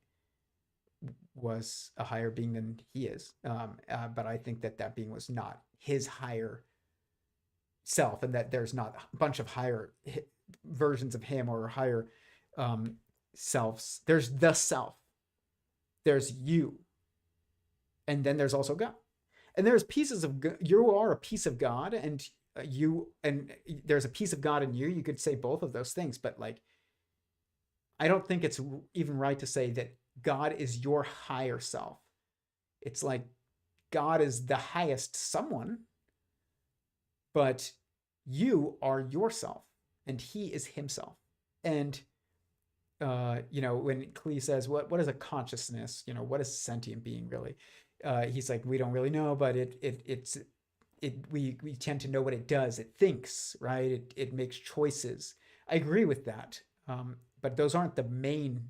was a higher being than he is. But I think that being was not his higher self, and that there's not a bunch of higher versions of him or higher selves. There's the self. There's you. And then there's also God. And there's pieces of God. You are a piece of God, and there's a piece of God in you. You could say both of those things, but like, I don't think it's even right to say that God is your higher self. It's like God is the highest someone, but you are yourself and he is himself. And when Klee says, what is a consciousness? What is sentient being really? He's like, we don't really know, but we tend to know what it does. It thinks, right? It makes choices. I agree with that. But those aren't the main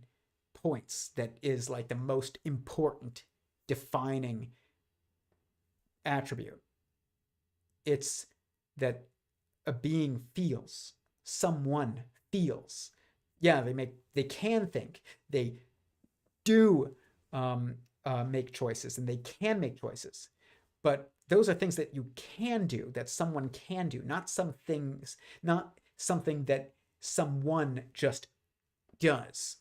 points. That is like the most important defining attribute. It's that a being feels. Someone feels. Yeah, they can think. They do make choices, and they can make choices. But those are things that you can do, that someone can do, not some things, not something that someone just does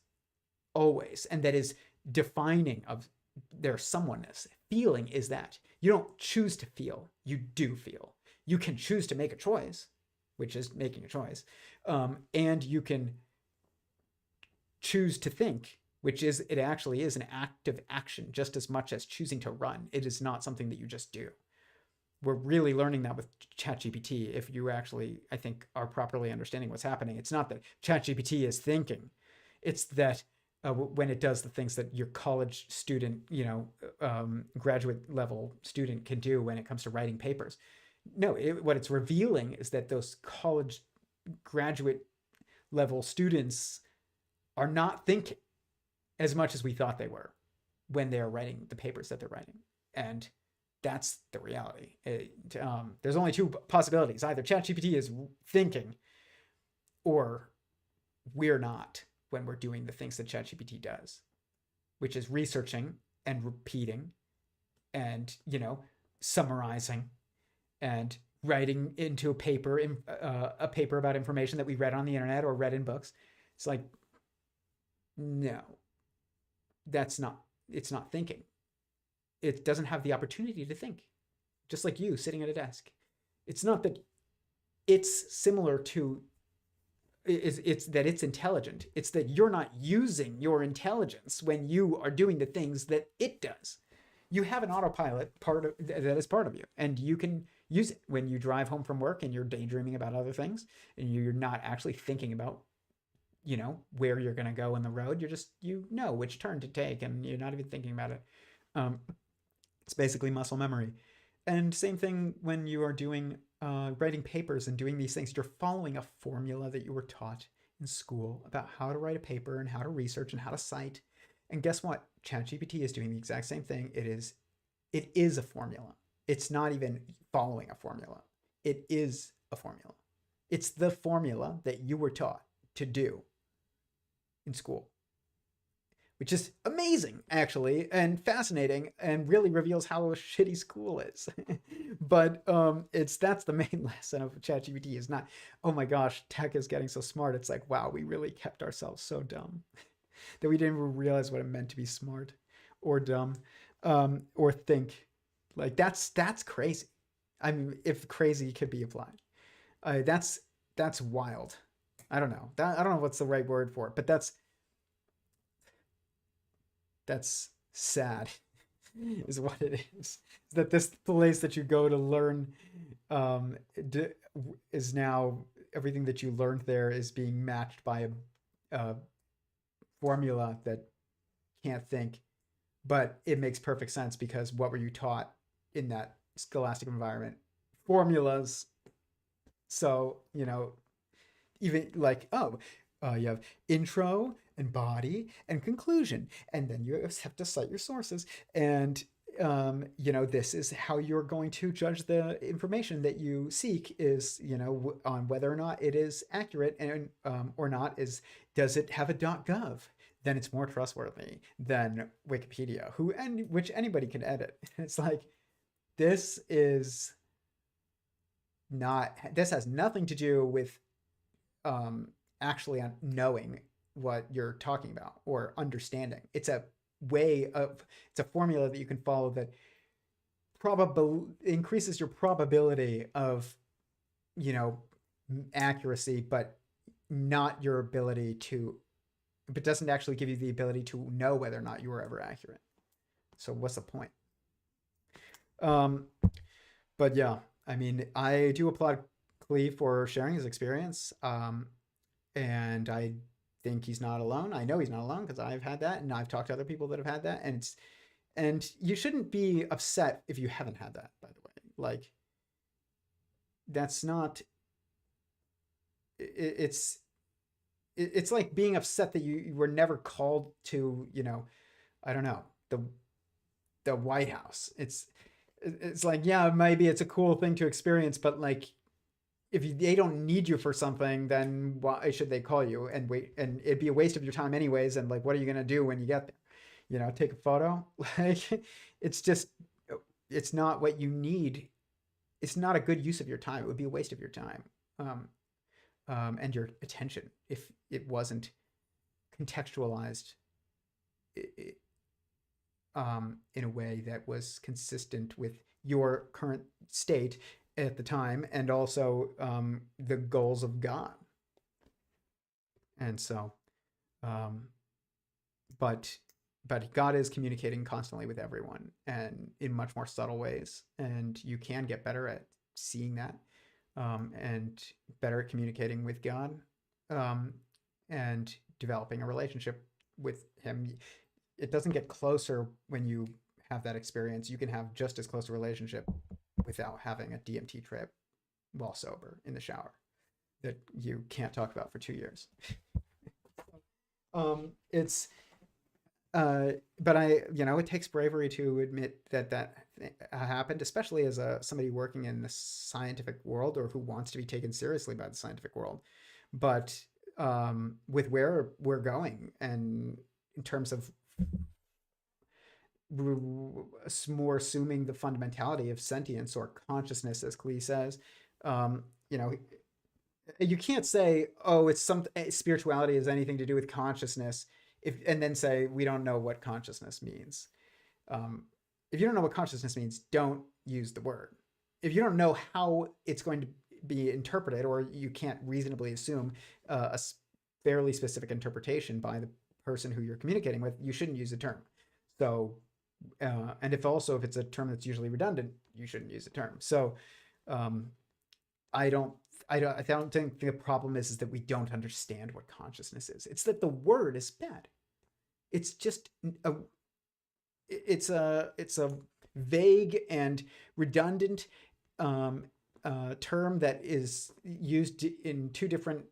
always, and that is defining of their someoneness. Feeling is that. You don't choose to feel, you do feel. You can choose to make a choice, which is making a choice, and you can choose to think, which is, it actually is an active action just as much as choosing to run. It is not something that you just do. We're really learning that with ChatGPT. If you actually, I think, are properly understanding what's happening, it's not that ChatGPT is thinking. It's that when it does the things that your college student, graduate level student can do when it comes to writing papers. No, what it's revealing is that those college graduate level students are not thinking as much as we thought they were when they're writing the papers that they're writing. And that's the reality. There's only two possibilities. Either ChatGPT is thinking, or we're not when we're doing the things that ChatGPT does, which is researching and repeating and, summarizing and writing into a paper about information that we read on the internet or read in books. It's like, no, it's not thinking. It doesn't have the opportunity to think, just like you sitting at a desk. It's not that it's similar to, it's that it's intelligent. It's that you're not using your intelligence when you are doing the things that it does. You have an autopilot that is part of you, and you can use it when you drive home from work and you're daydreaming about other things and you're not actually thinking about, where you're going to go on the road. You're just, which turn to take, and you're not even thinking about it. It's basically muscle memory. And same thing when you are doing writing papers and doing these things. You're following a formula that you were taught in school about how to write a paper and how to research and how to cite. And guess what? ChatGPT is doing the exact same thing. It is a formula. It's not even following a formula. It is a formula. It's the formula that you were taught to do in school, which is amazing, actually, and fascinating, and really reveals how shitty school is. But that's the main lesson of ChatGPT, is not, oh my gosh, tech is getting so smart. It's like, wow, we really kept ourselves so dumb that we didn't even realize what it meant to be smart or dumb, or think. Like, that's crazy. I mean, if crazy could be applied, that's wild. I don't know. I don't know what's the right word for it, but that's sad, is what it is. That this place that you go to learn is now, everything that you learned there is being matched by a formula that can't think, but it makes perfect sense because what were you taught in that scholastic environment? Formulas. So, even like, you have intro and body and conclusion, and then you have to cite your sources, and this is how you're going to judge the information that you seek, is on whether or not it is accurate, and or not, is, does it have a .gov? Then it's more trustworthy than Wikipedia, which anybody can edit. It's like, this has nothing to do with actually knowing what you're talking about or understanding. It's a formula that you can follow that increases your probability of, accuracy, but not your ability to, but doesn't actually give you the ability to know whether or not you were ever accurate. So what's the point? But yeah, I mean, I do applaud Klee for sharing his experience. And I think he's not alone. I know he's not alone because I've had that, and I've talked to other people that have had that. And you shouldn't be upset if you haven't had that, by the way. Like, that's not, it's like being upset that you were never called to, I don't know, the White House. It's like, yeah, maybe it's a cool thing to experience, but like, if they don't need you for something, then why should they call you and wait? And it'd be a waste of your time anyways. And like, what are you going to do when you get there? Take a photo. Like, it's not what you need. It's not a good use of your time. It would be a waste of your time. And your attention if it wasn't contextualized in a way that was consistent with your current state at the time, and also the goals of God. And so, but God is communicating constantly with everyone, and in much more subtle ways, and you can get better at seeing that, and better at communicating with God, and developing a relationship with him. It doesn't get closer when you have that experience. You can have just as close a relationship without having a DMT trip while sober in the shower. that you can't talk about for 2 years. It's but it takes bravery to admit that happened, especially as somebody working in the scientific world or who wants to be taken seriously by the scientific world. But with where we're going, and in terms of more assuming the fundamentality of sentience or consciousness, as Klee says, you can't say, oh, it's spirituality has anything to do with consciousness, and then say we don't know what consciousness means. If you don't know what consciousness means, don't use the word. If you don't know how it's going to be interpreted, or you can't reasonably assume a fairly specific interpretation by the person who you're communicating with, you shouldn't use the term. So, and if it's a term that's usually redundant, you shouldn't use the term. So, I don't think the problem is that we don't understand what consciousness is. It's that the word is bad. It's just it's a vague and redundant term that is used in two different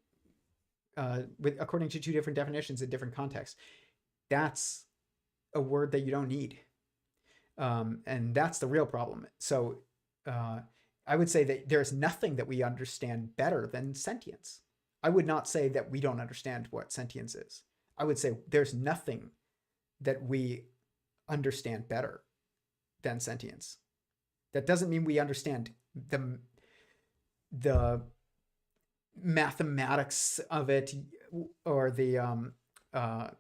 according to two different definitions in different contexts. That's a word that you don't need, and that's the real problem. So I would say that there's nothing that we understand better than sentience. I would not say that we don't understand what sentience is. I would say there's nothing that we understand better than sentience. That doesn't mean we understand the mathematics of it, or the I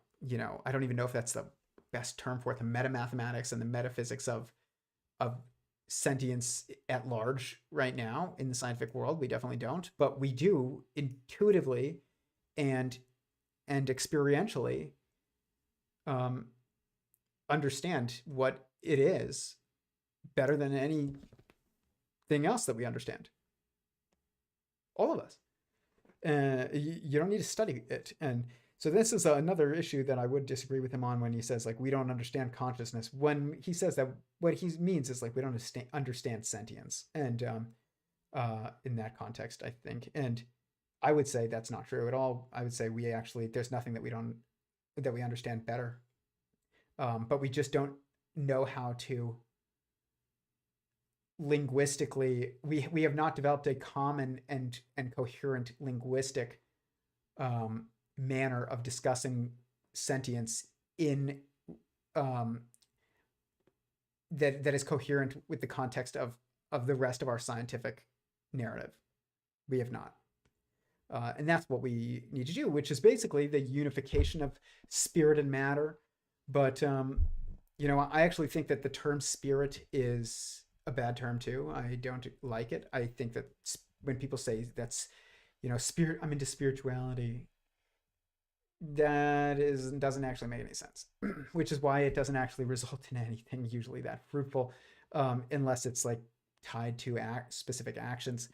don't even know if that's the best term for it, the metamathematics and the metaphysics of sentience at large right now in the scientific world. We definitely don't, but we do intuitively and experientially understand what it is better than anything else that we understand. All of us. You don't need to study it. And so this is another issue that I would disagree with him on, when he says, like, we don't understand consciousness. When he says that, what he means is, like, we don't understand sentience. And in that context, I think. And I would say that's not true at all. I would say there's nothing that we understand better. But we just don't know how to linguistically, we have not developed a common and coherent linguistic manner of discussing sentience in that is coherent with the context of the rest of our scientific narrative. We have not. And that's what we need to do, which is basically the unification of spirit and matter. But, I actually think that the term spirit is a bad term too. I don't like it. I think that when people say that's, spirit, I'm into spirituality, doesn't actually make any sense, which is why it doesn't actually result in anything usually that fruitful, unless it's like tied to specific actions.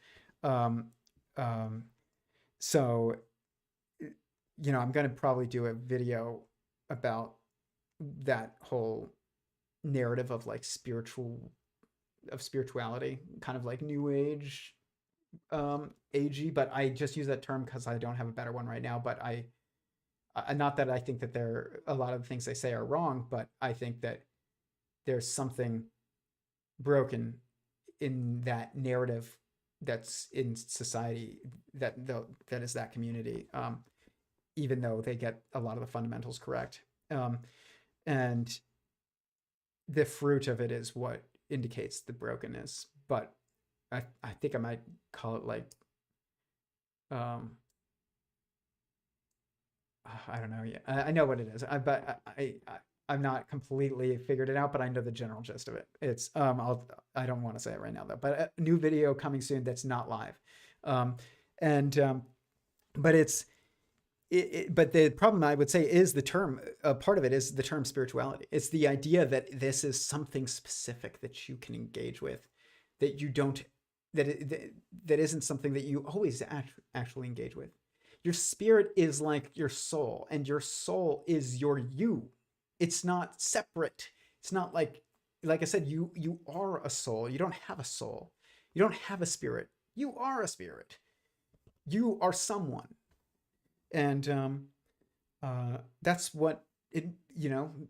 So, I'm going to probably do a video about that whole narrative of like spirituality, kind of like new age, agey, but I just use that term because I don't have a better one right now. But I not that I think that a lot of the things they say are wrong, but I think that there's something broken in that narrative that's in society that is that community, even though they get a lot of the fundamentals correct. And the fruit of it is what indicates the brokenness. But I think I might call it like, I don't know yet. I know what it is, but I'm not completely figured it out, but I know the general gist of it. It's I don't want to say it right now though, but a new video coming soon that's not live. But it's but the problem, I would say, is the term. Part of it is the term spirituality. It's the idea that this is something specific that you can engage with, that you don't, that isn't something that you always actually engage with. Your spirit is like your soul, and your soul is your you. It's not separate. It's not like I said, you are a soul. You don't have a soul. You don't have a spirit. You are a spirit. You are someone. And that's what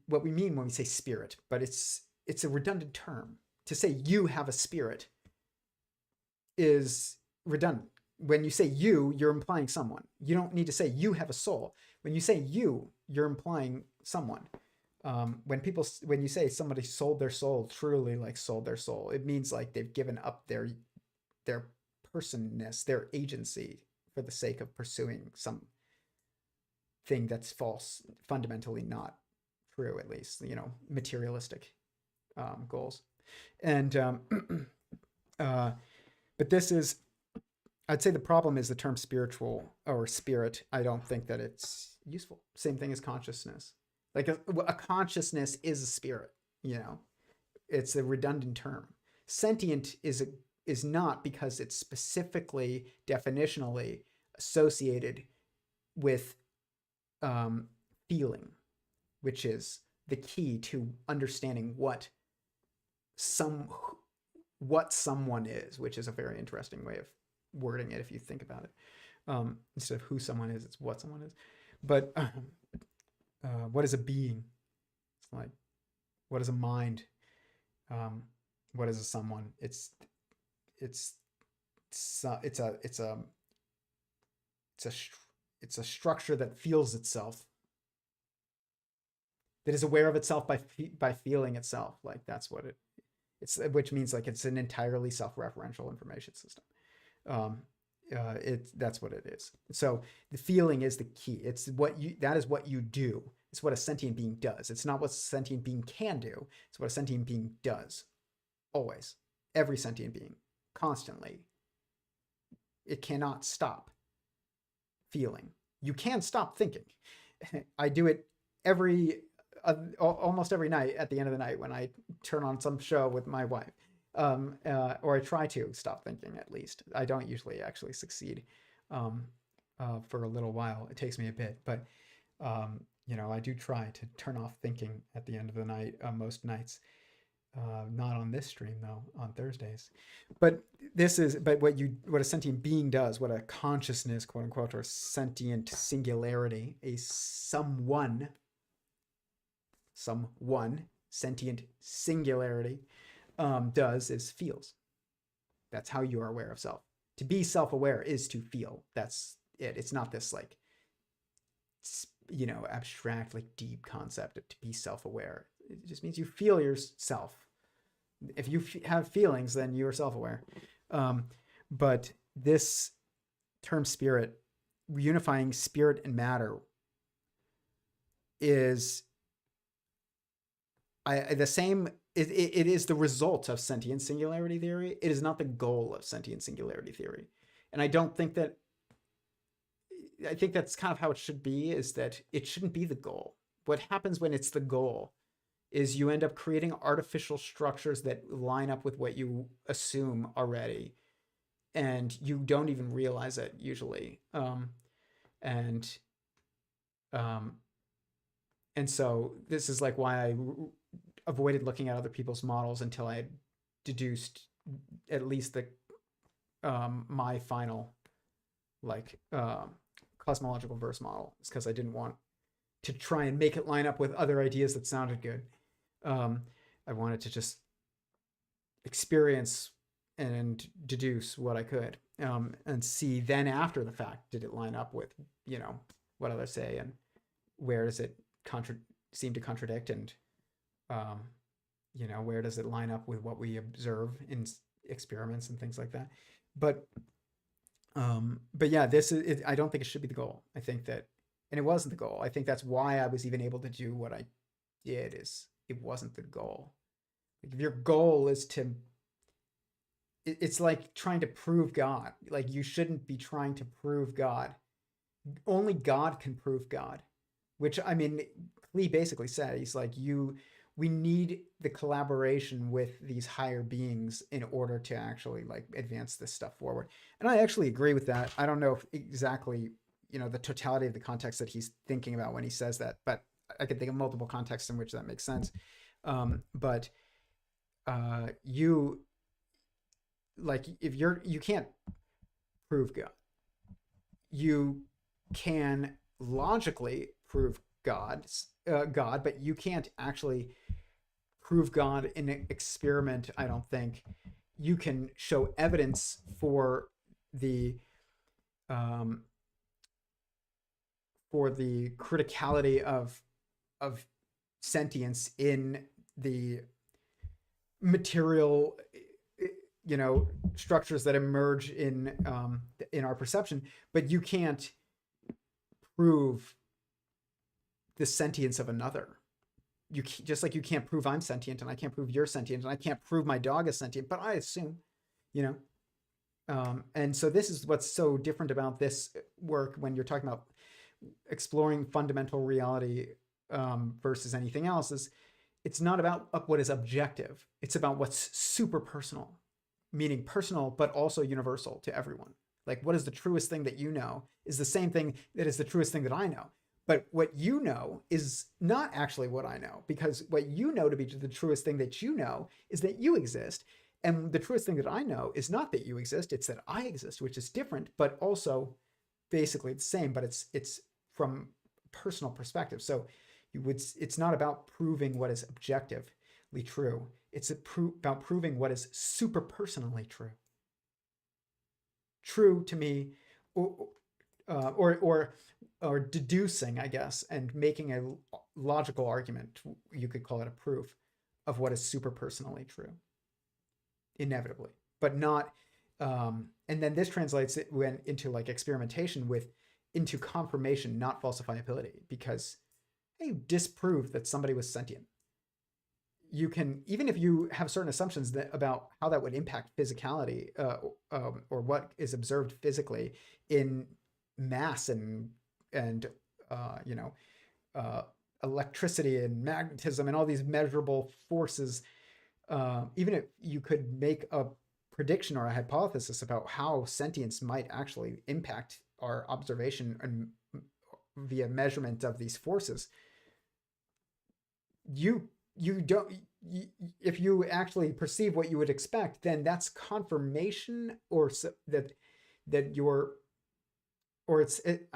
what we mean when we say spirit, but it's a redundant term. To say you have a spirit is redundant. When you say you're implying someone. You don't need to say you have a soul. When you say you're implying someone. When you say somebody sold their soul, truly like sold their soul, it means like they've given up their personness, their agency for the sake of pursuing some thing that's false, fundamentally not true, at least, materialistic goals. And but this is, I'd say the problem is the term spiritual or spirit. I don't think that it's useful. Same thing as consciousness. Like a consciousness is a spirit, it's a redundant term. Sentient is not, because it's specifically definitionally associated with feeling, which is the key to understanding what someone is, which is a very interesting way of wording it if you think about it. Instead of who someone is, it's what someone is. But what is a being? It's like, what is a mind? What is a someone? It's a structure that feels itself, that is aware of itself by feeling itself. Like that's what it's, which means like it's an entirely self-referential information system. That's what it is. So the feeling is the key. It's that is what you do. It's what a sentient being does. It's not what a sentient being can do. It's what a sentient being does. Always. Every sentient being. Constantly. It cannot stop feeling. You can stop thinking. I do it almost every night at the end of the night when I turn on some show with my wife. Or I try to stop thinking, at least. I don't usually actually succeed for a little while. It takes me a bit, but I do try to turn off thinking at the end of the night most nights. Not on this stream though, on Thursdays. But what a sentient being does, what a consciousness, quote unquote, or sentient singularity, a someone, sentient singularity, does is feels. That's how you are aware of self. To be self-aware is to feel. That's it. It's not this like, abstract, like deep concept of to be self-aware. It just means you feel yourself. If you have feelings, then you are self-aware. But this term spirit, unifying spirit and matter, is the same. It is the result of sentient singularity theory. It is not the goal of sentient singularity theory. And I think that's kind of how it should be, is that it shouldn't be the goal. What happens when it's the goal is you end up creating artificial structures that line up with what you assume already. And you don't even realize it usually. And so this is like why I avoided looking at other people's models until I had deduced at least my final cosmological verse model. It's because I didn't want to try and make it line up with other ideas that sounded good. I wanted to just experience and deduce what I could, and see then after the fact, did it line up with what others say, and where does it seem to contradict, and where does it line up with what we observe in experiments and things like that. But yeah, this is I don't think it should be the goal. I think that, and it wasn't the goal. I think that's why I was even able to do what I did, is it wasn't the goal. Like if your goal is to, it's like trying to prove God. Like you shouldn't be trying to prove God. Only God can prove God, which Klee basically said, he's like, we need the collaboration with these higher beings in order to actually like advance this stuff forward. And I actually agree with that. I don't know if exactly, the totality of the context that he's thinking about when he says that, but I can think of multiple contexts in which that makes sense. But you can't prove God. you can logically prove God, but you can't actually prove God in an experiment. I don't think you can show evidence for the criticality of sentience in the material, structures that emerge in our perception, but you can't prove the sentience of another. Just like you can't prove I'm sentient, and I can't prove you're sentient, and I can't prove my dog is sentient, but I assume, and so this is what's so different about this work when you're talking about exploring fundamental reality versus anything else. Is it's not about what is objective. It's about what's super personal, meaning personal, but also universal to everyone. Like, what is the truest thing that you know is the same thing that is the truest thing that I know. But what you know is not actually what I know, because what you know to be the truest thing that you know is that you exist. And the truest thing that I know is not that you exist, it's that I exist, which is different, but also basically the same, but it's from personal perspective. So it's not about proving what is objectively true. It's about proving what is super personally true. True to me, or deducing, I guess, and making a logical argument, you could call it a proof of what is super personally true, inevitably, but not. And then this translates it into like experimentation into confirmation, not falsifiability, because hey, disprove that somebody was sentient. You can, even if you have certain assumptions about how that would impact physicality, or what is observed physically in mass and electricity and magnetism and all these measurable forces, even if you could make a prediction or a hypothesis about how sentience might actually impact our observation and via measurement of these forces, if you actually perceive what you would expect, then that's confirmation, or I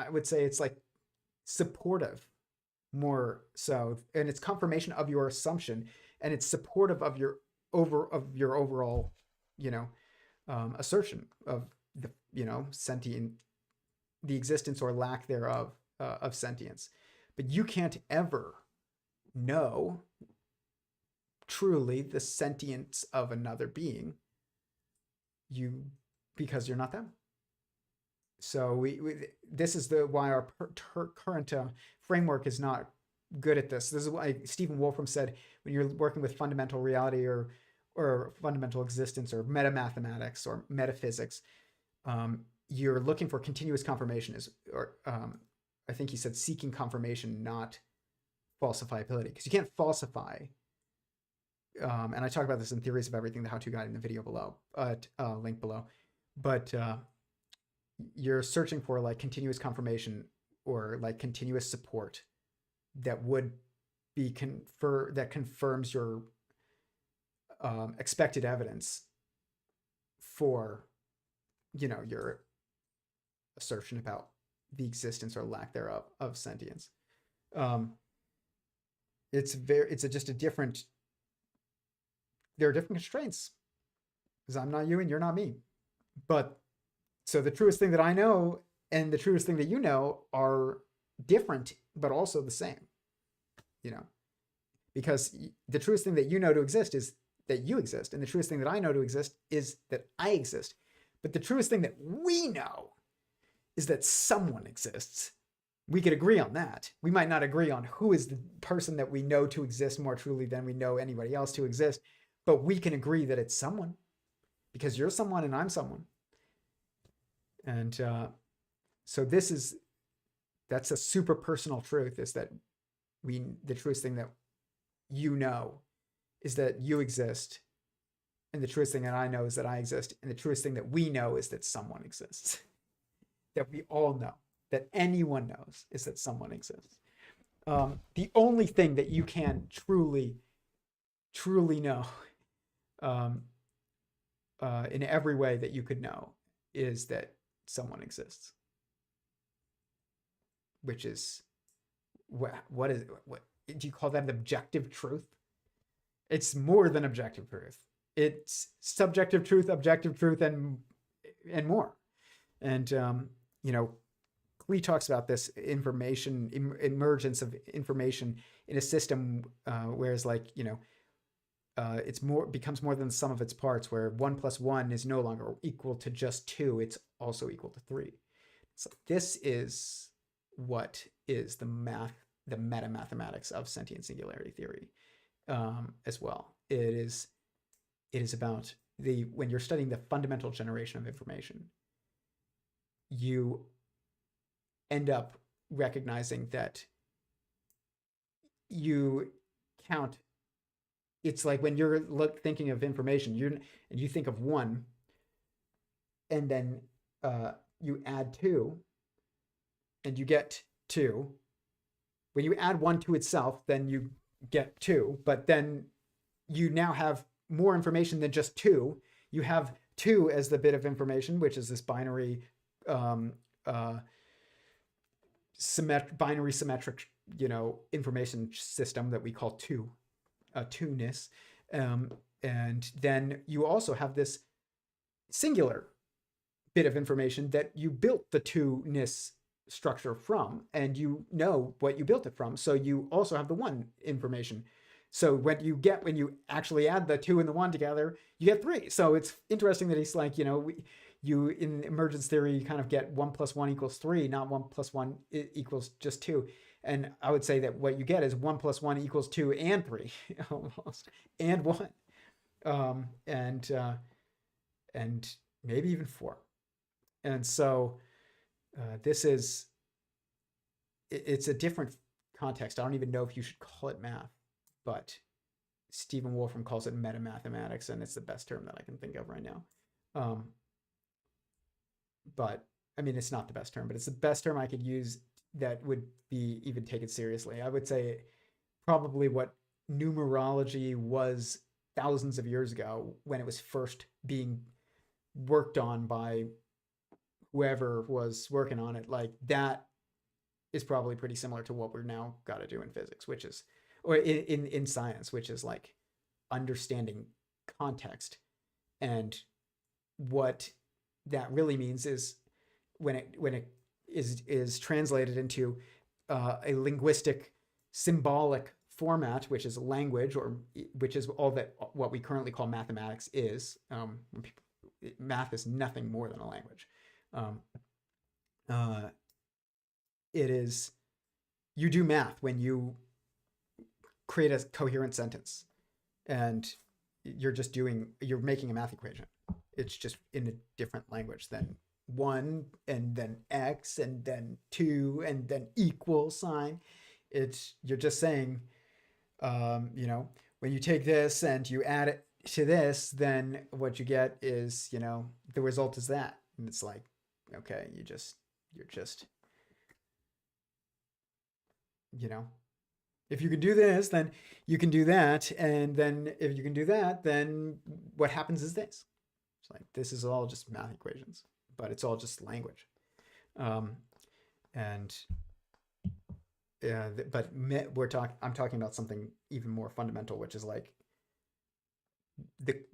would say it's like supportive, more so, and it's confirmation of your assumption, and it's supportive of your overall, assertion of the, sentient, the existence or lack thereof of sentience. But you can't ever know truly the sentience of another being, because you're not them. So this is why our current framework is not good at this. This is why Stephen Wolfram said, when you're working with fundamental reality or fundamental existence or metamathematics or metaphysics, you're looking for continuous confirmation, I think he said seeking confirmation, not falsifiability, because you can't falsify. And I talk about this in Theories of Everything, the how-to guide in the video below, link below. But you're searching for like continuous confirmation or like continuous support that would be that confirms your expected evidence for, your assertion about the existence or lack thereof of sentience. Just a different. There are different constraints, because I'm not you and you're not me. But so the truest thing that I know and the truest thing that you know are different, but also the same, because the truest thing that you know to exist is that you exist. And the truest thing that I know to exist is that I exist. But the truest thing that we know is that someone exists. We could agree on that. We might not agree on who is the person that we know to exist more truly than we know anybody else to exist. But we can agree that it's someone, because you're someone and I'm someone. And so that's a super personal truth, is that the truest thing that you know is that you exist. And the truest thing that I know is that I exist. And the truest thing that we know is that someone exists. That we all know, that anyone knows, is that someone exists. The only thing that you can truly know, in every way that you could know, is that someone exists. which is what do you call that an objective truth? It's more than objective truth. It's subjective truth, objective truth, and more. And Klee talks about this emergence of information in a system, whereas it's becomes more than the sum of its parts, where 1 + 1 is no longer equal to just 2, it's also equal to 3. So this is what is the meta-mathematics of sentient singularity theory, as well. It is about when you're studying the fundamental generation of information, you end up recognizing that you count. It's like when you're thinking of information, you think of 1, and then you add 2, and you get 2. When you add 1 to itself, then you get 2, but then you now have more information than just 2. You have 2 as the bit of information, which is this binary symmetric, information system that we call 2, 2-ness. And then you also have this singular bit of information that you built the 2-ness structure from, and you know what you built it from. So you also have the 1 information. So when you actually add the 2 and the 1 together, you get 3. So it's interesting that he's like, you in emergence theory, you kind of get 1 + 1 = 3, not 1 + 1 equals just 2. And I would say that what you get is 1 + 1 = 2 and 3, almost, and 1, and maybe even 4. And so it's a different context. I don't even know if you should call it math, but Stephen Wolfram calls it meta-mathematics, and it's the best term that I can think of right now. But I mean, it's not the best term, but it's the best term I could use that would be even taken seriously. I would say probably what numerology was thousands of years ago when it was first being worked on by whoever was working on it, like that is probably pretty similar to what we're now got to do in physics, which is, or in science, which is like understanding context. And what that really means is when it is translated into a linguistic symbolic format, which is language, or which is all that what we currently call mathematics is. Math is nothing more than a language. It is, you do math when you create a coherent sentence, and you're making a math equation. It's just in a different language than 1 and then X and then 2 and then equal sign. You're just saying, when you take this and you add it to this, then what you get is, the result is that. And it's like, okay, you're just, if you can do this, then you can do that. And then if you can do that, then what happens is this. It's like, this is all just math equations, but it's all just language. I'm talking about something even more fundamental, which is like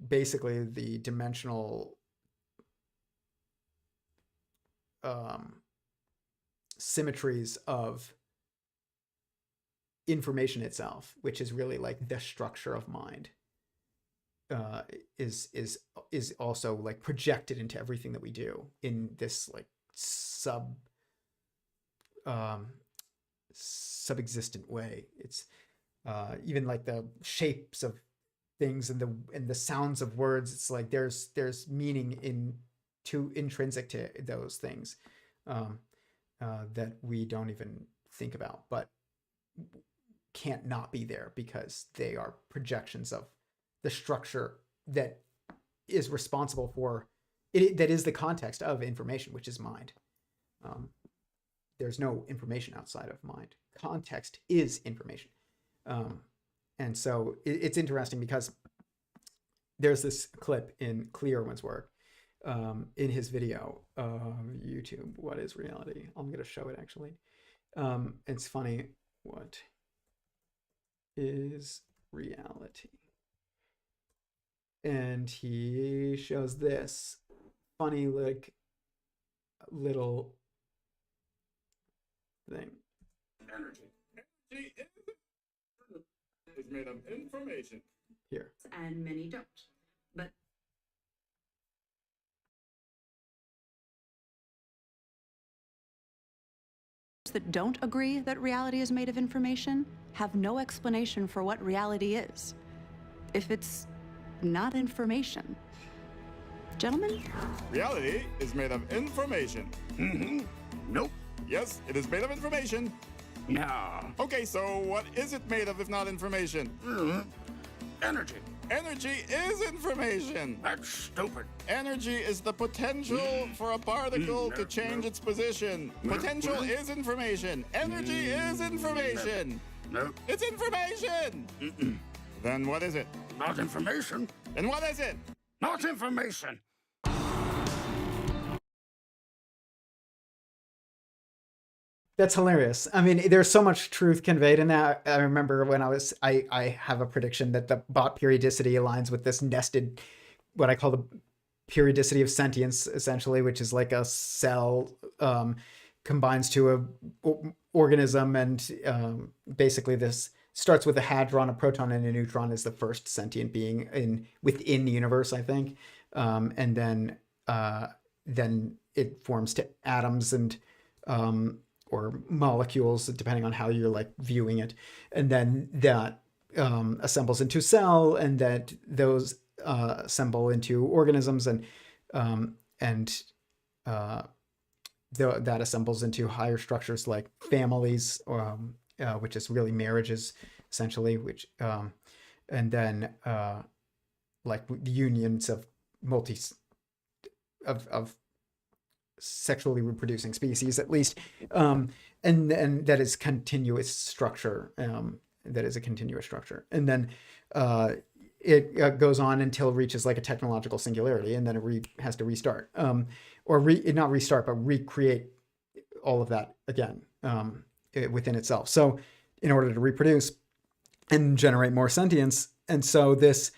basically the dimensional symmetries of information itself, which is really like the structure of mind, is also like projected into everything that we do in this like sub-existent way. It's even like the shapes of things and the sounds of words. It's like there's meaning intrinsic to those things that we don't even think about, but can't not be there because they are projections of the structure that is responsible for it, that is the context of information, which is mind. There's no information outside of mind. Context is information. And so it's interesting because there's this clip in Klee Irwin's work, in his video, YouTube, What is Reality? I'm going to show it actually. It's funny. What is reality? And he shows this funny like little thing. Energy. Energy is made of information. Here. And many don't. But that don't agree that reality is made of information have no explanation for what reality is, if it's not information. Gentlemen? Reality is made of information. Nope. Yes, it is made of information. No. Okay, so what is it made of if not information? Energy. Energy is information. That's stupid. Energy is the potential for a particle to change its position. Potential is information. Energy is information. No. It's information. Then what is it? Not information. Then what is it? Not information. That's hilarious. I mean, there's so much truth conveyed in that. I remember when I have a prediction that the bot periodicity aligns with this nested, what I call the periodicity of sentience, essentially, which is like a cell combines to a organism, and basically this starts with a hadron, a proton, and a neutron is the first sentient being within the universe, I think, and then it forms to atoms and or molecules, depending on how you're like viewing it, and then that assembles into cell, and that those assemble into organisms, and that assembles into higher structures like families, which is really marriages, essentially, which and then like unions of of sexually reproducing species, at least, and that is continuous structure. That is a continuous structure, and then it goes on until it reaches like a technological singularity, and then it has to restart, or not restart, but recreate all of that again within itself. So, in order to reproduce and generate more sentience, and so this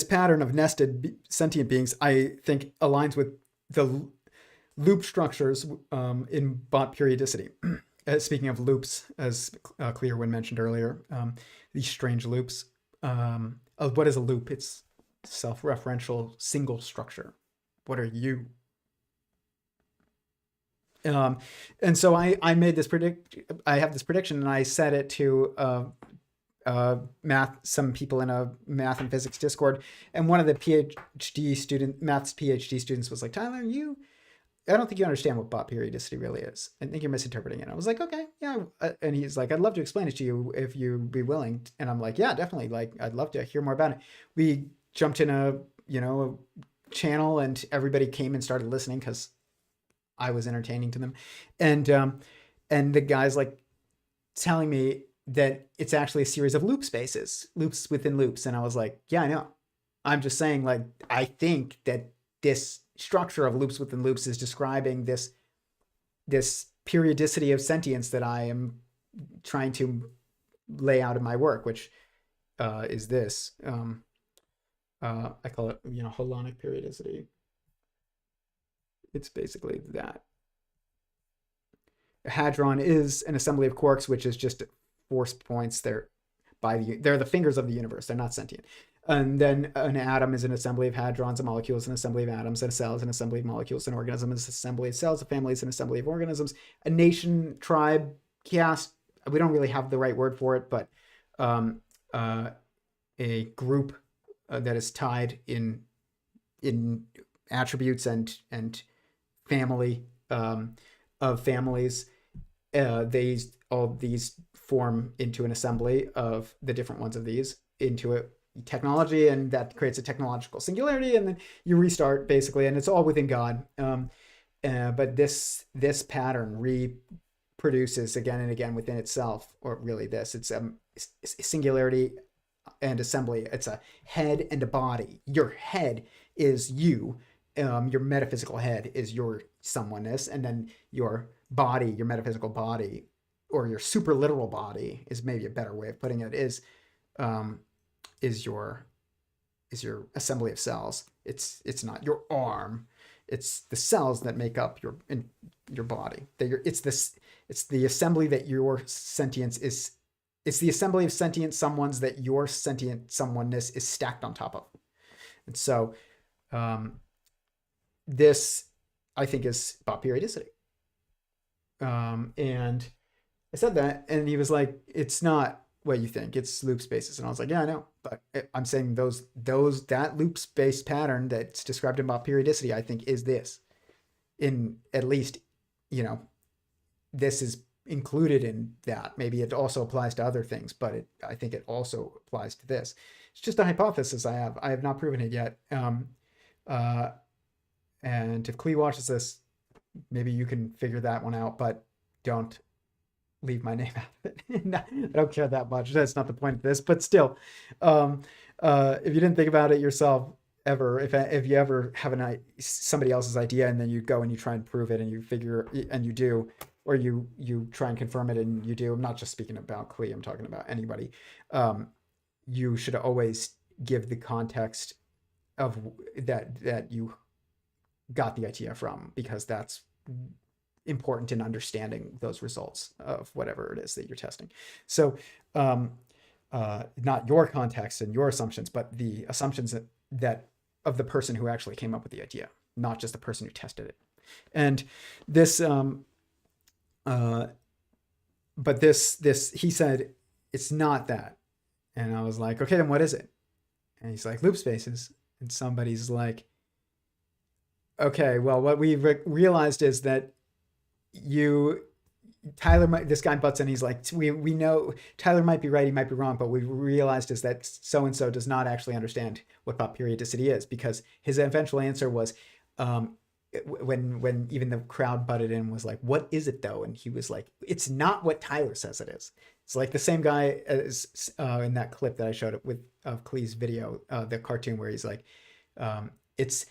pattern of nested sentient beings, I think, aligns with the loop structures in bot periodicity. Speaking of loops, as Klee Irwin mentioned earlier, these strange loops. What is a loop? It's self-referential single structure. What are you? And so I made this I have this prediction, and I set it to some people in a math and physics Discord, and one of the maths PhD students was like, "Tyler, I don't think you understand what bot periodicity really is. I think you're misinterpreting it." I was like, "Okay, yeah." And he's like, "I'd love to explain it to you if you'd be willing." And I'm like, "Yeah, definitely. Like, I'd love to hear more about it." We jumped in a channel, and everybody came and started listening because I was entertaining to them. And the guy's like telling me that it's actually a series of loop spaces, loops within loops. And I was like, "Yeah, I know. I'm just saying, like, I think that this structure of loops within loops is describing this periodicity of sentience that I am trying to lay out in my work, which is this. I call it, holonic periodicity. It's basically that. A hadron is an assembly of quarks, which is just force points. They're the fingers of the universe. They're not sentient. And then an atom is an assembly of hadrons, a molecule is an assembly of atoms, and a cell is an assembly of molecules, an organism is an assembly of cells, a family is an assembly of organisms, a nation, tribe, caste, we don't really have the right word for it, but a group that is tied in attributes and family of families. All these form into an assembly of the different ones of these into a technology, and that creates a technological singularity, and then you restart basically, and it's all within God. But this pattern reproduces again and again within itself, or really it's a singularity and assembly. It's a head and a body. Your head is you. Your metaphysical head is your someoneness, and then your body, your metaphysical body, or your super literal body is maybe a better way of putting it, is your assembly of cells. It's not your arm. It's the cells that make up your body. It's the assembly that your sentience is. It's the assembly of sentient someones that your sentient someoneness is stacked on top of. And so this, I think, is about periodicity. And I said that, and he was like, it's not what you think, it's loop spaces. And I was like, yeah, I know, but I'm saying that loop space pattern that's described about periodicity, I think, is this. In at least, this is included in that. Maybe it also applies to other things, but I think it also applies to this. It's just a hypothesis I have not proven it yet. And if Klee watches this, maybe you can figure that one out, but don't leave my name out of it. I don't care that much. That's not the point of this, but still, if you didn't think about it yourself ever, if you ever have somebody else's idea and then you go and you try and prove it and you figure, and you do, or you try and confirm it and you do, I'm not just speaking about Klee, I'm talking about anybody. You should always give the context of that you got the idea from, because that's important in understanding those results of whatever it is that you're testing. So not your context and your assumptions, but the assumptions that of the person who actually came up with the idea, not just the person who tested it. And this but this he said it's not that. And I was like, okay, then what is it? And he's like, loop spaces. And somebody's like, okay, well, what we realized is that this guy butts in, he's like, we know Tyler might be right, he might be wrong, but we realized is that so-and-so does not actually understand what pop periodicity is, because his eventual answer was, when even the crowd butted in, was like, what is it though? And he was like, it's not what Tyler says it is. It's like the same guy as in that clip that I showed up with of Klee's video, the cartoon where he's like, it's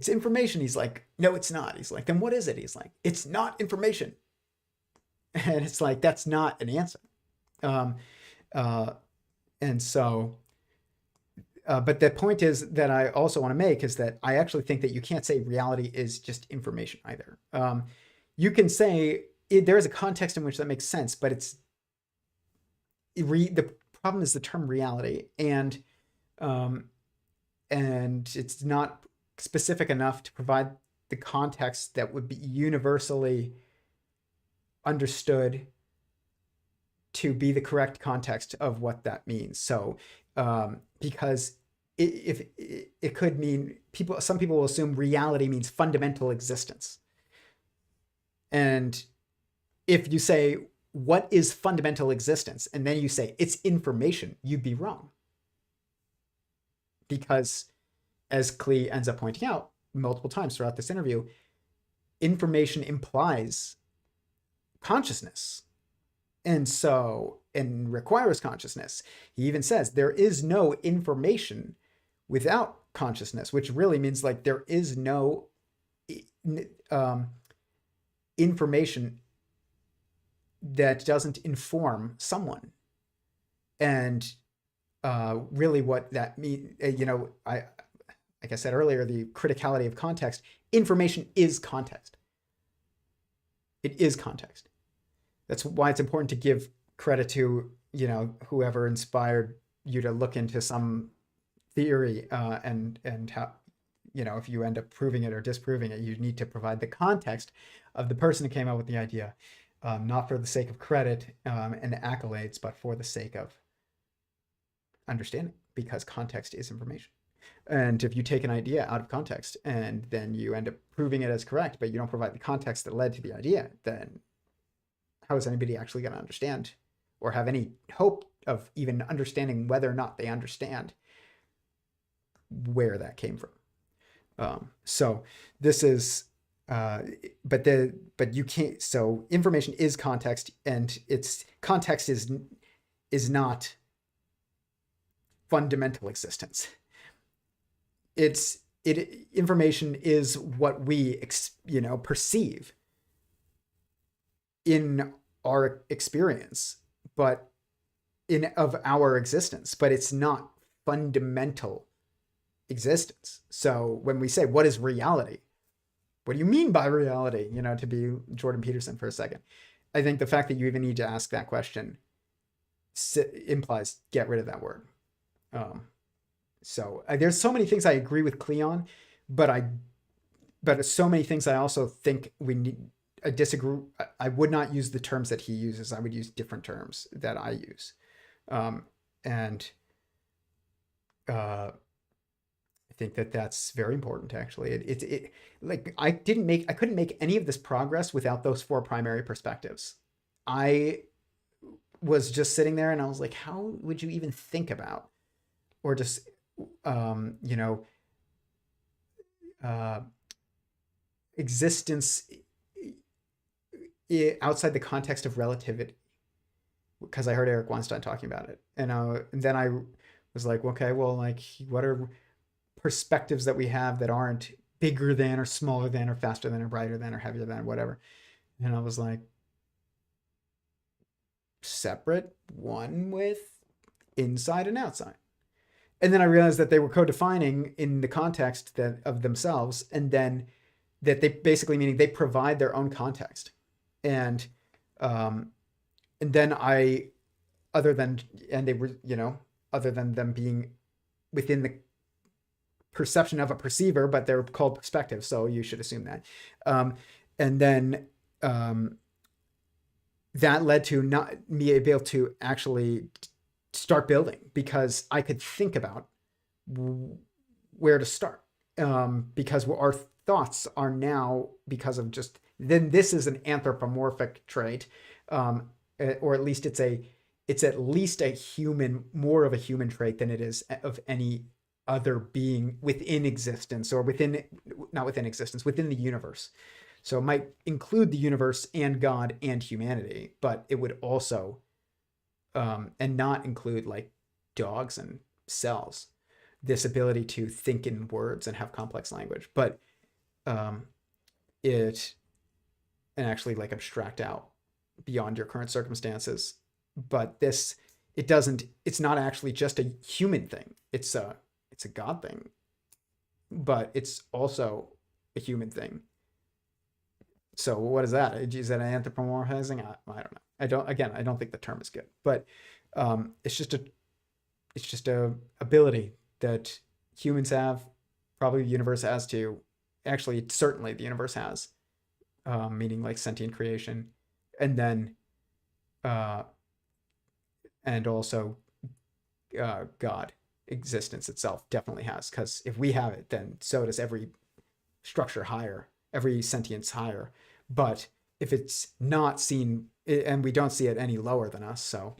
information. He's like, no, it's not. He's like, then what is it? He's like, it's not information. And it's like, that's not an answer. And so, but the point is that I also want to make is that I actually think that you can't say reality is just information either. You can say there is a context in which that makes sense, but the problem is the term reality, and it's not specific enough to provide the context that would be universally understood to be the correct context of what that means. So, because if it could mean some people will assume reality means fundamental existence. And if you say, what is fundamental existence? And then you say, it's information, you'd be wrong. Because, as Klee ends up pointing out multiple times throughout this interview, information implies consciousness. And requires consciousness. He even says there is no information without consciousness, which really means like there is no information that doesn't inform someone. And really what that means, like I said earlier, the criticality of context, information is context. It is context. That's why it's important to give credit to, whoever inspired you to look into some theory, and how, if you end up proving it or disproving it, you need to provide the context of the person who came up with the idea, not for the sake of credit and accolades, but for the sake of understanding, because context is information. And if you take an idea out of context and then you end up proving it as correct, but you don't provide the context that led to the idea, then how is anybody actually going to understand or have any hope of even understanding whether or not they understand where that came from? So this is, but you can't, so information is context, and its context is not fundamental existence. Information is what we, perceive. in our experience, but of our existence, but it's not fundamental existence. So when we say, what is reality? What do you mean by reality? To be Jordan Peterson for a second. I think the fact that you even need to ask that question implies get rid of that word. So there's so many things I agree with Klee on, but so many things I also think I disagree. I would not use the terms that he uses. I would use different terms that I use. And I think that that's very important, actually. Like I couldn't make any of this progress without those 4 primary perspectives. I was just sitting there and I was like, how would you even think about, or just, existence outside the context of relativity? Because I heard Eric Weinstein talking about it. And then I was like, okay, well, like, what are perspectives that we have that aren't bigger than or smaller than or faster than or brighter than or heavier than or whatever? And I was like, separate, one with inside and outside. And then I realized that they were co-defining in the context of themselves, and then that they basically, meaning they provide their own context. And then other than them being within the perception of a perceiver, but they're called perspectives, so you should assume that. And then that led to not me able to actually start building, because I could think about where to start, because our thoughts are now, because of just, then this is an anthropomorphic trait, or at least it's at least more of a human trait than it is of any other being within existence, or not within existence, within the universe. So it might include the universe and God and humanity, but it would also, and not include like dogs and cells, this ability to think in words and have complex language, but and actually like abstract out beyond your current circumstances. But it's not actually just a human thing. It's a God thing, but it's also a human thing. So what is that? Is that anthropomorphizing? I don't know. I don't think the term is good, but it's just a ability that humans have, probably the universe has too. Actually, certainly the universe has, meaning like sentient creation, and then and also God, existence itself definitely has, because if we have it, then so does every structure higher, every sentience higher. But if it's not seen, and we don't see it any lower than us, so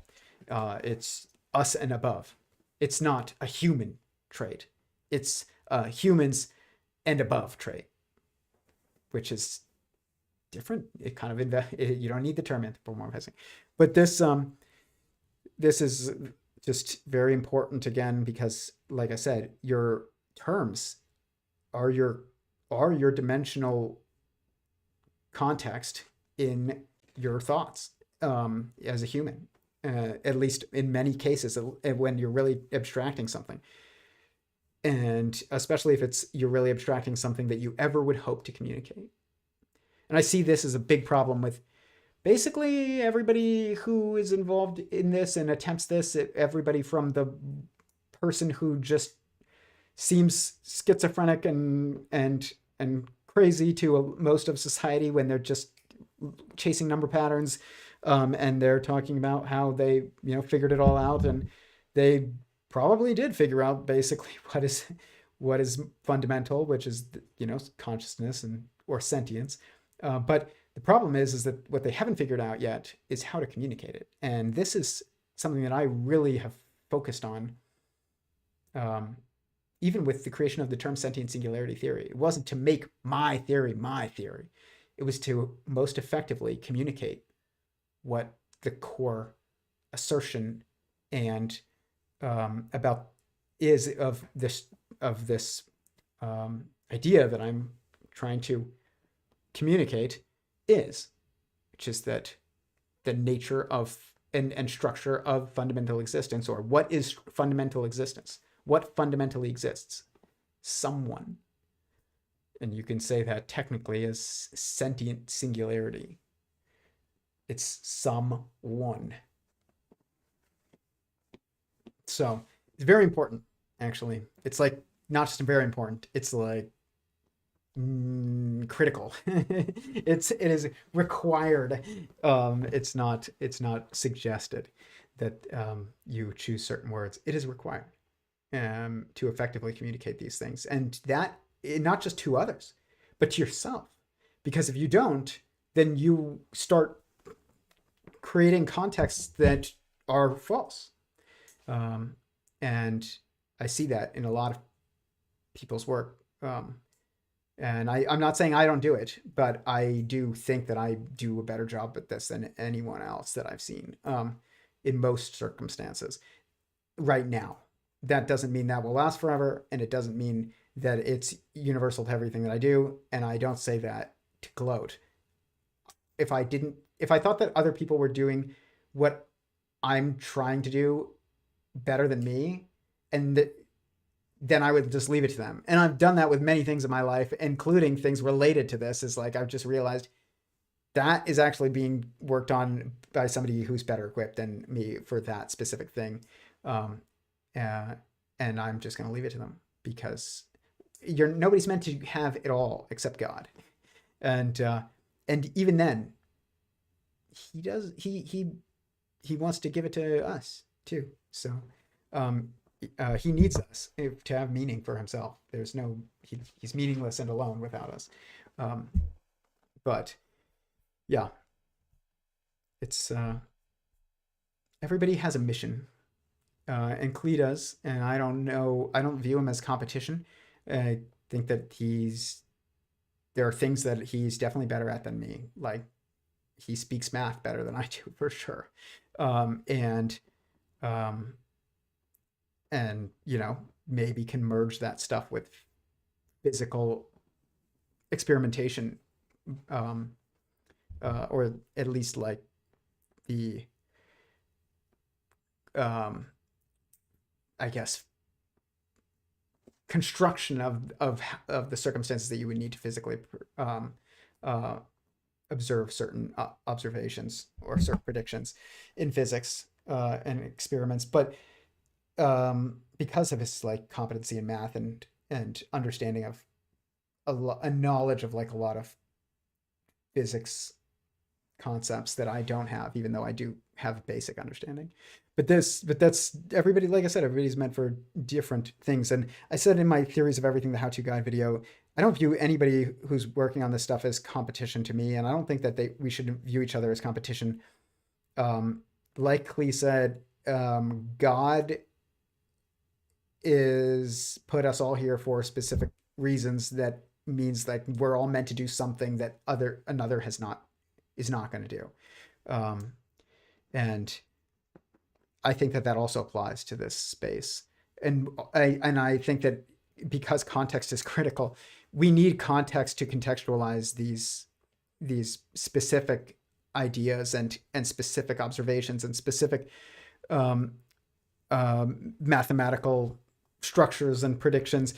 it's us and above. It's not a human trait. It's humans and above trait, which is different. It kind of you don't need the term anthropomorphizing, but this is just very important, again, because like I said, your terms are your dimensional context in your thoughts as a human, at least in many cases when you're really abstracting something. And especially if you're really abstracting something that you ever would hope to communicate. And I see this as a big problem with basically everybody who is involved in this and attempts this, everybody from the person who just seems schizophrenic and crazy to most of society when they're just chasing number patterns, and they're talking about how they figured it all out, and they probably did figure out basically what is fundamental, which is consciousness or sentience, but the problem is that what they haven't figured out yet is how to communicate it. And this is something that I really have focused on, even with the creation of the term Sentient Singularity Theory. It wasn't to make my theory. It was to most effectively communicate what the core assertion and about is of this idea that I'm trying to communicate is, which is that the nature of and structure of fundamental existence, or what is fundamental existence? What fundamentally exists? Someone. And you can say that technically as sentient singularity. It's someone. So it's very important, actually. It's like not just very important, it's like critical. It is required. It's not suggested that you choose certain words. It is required to effectively communicate these things, and that not just to others, but to yourself. Because if you don't, then you start creating contexts that are false. And I see that in a lot of people's work. And I'm not saying I don't do it, but I do think that I do a better job at this than anyone else that I've seen in most circumstances right now. That doesn't mean that will last forever, and it doesn't mean that it's universal to everything that I do, and I don't say that to gloat. If I thought that other people were doing what I'm trying to do better than me, and then I would just leave it to them. And I've done that with many things in my life, including things related to this. Is like I've just realized that is actually being worked on by somebody who's better equipped than me for that specific thing. And I'm just going to leave it to them, because nobody's meant to have it all except God. And even then, he wants to give it to us too. So, he needs us to have meaning for himself. He's meaningless and alone without us. But yeah, it's, everybody has a mission. And Klee does, and I don't view him as competition. I think that there are things that he's definitely better at than me. Like, he speaks math better than I do, for sure. And maybe can merge that stuff with physical experimentation, or at least like the, I guess, construction of the circumstances that you would need to physically observe certain observations or certain predictions in physics and experiments. But because of his like competency in math and understanding of a knowledge of like a lot of physics concepts that I don't have, even though I do have a basic understanding. But that's everybody. Like I said, everybody's meant for different things. And I said in my Theories of Everything, the how-to guide video, I don't view anybody who's working on this stuff as competition to me. And I don't think that we should view each other as competition. Like Klee said, God is put us all here for specific reasons. That means like we're all meant to do something that another is not going to do. And I think that also applies to this space. And I think that because context is critical, we need context to contextualize these specific ideas and specific observations and specific mathematical structures and predictions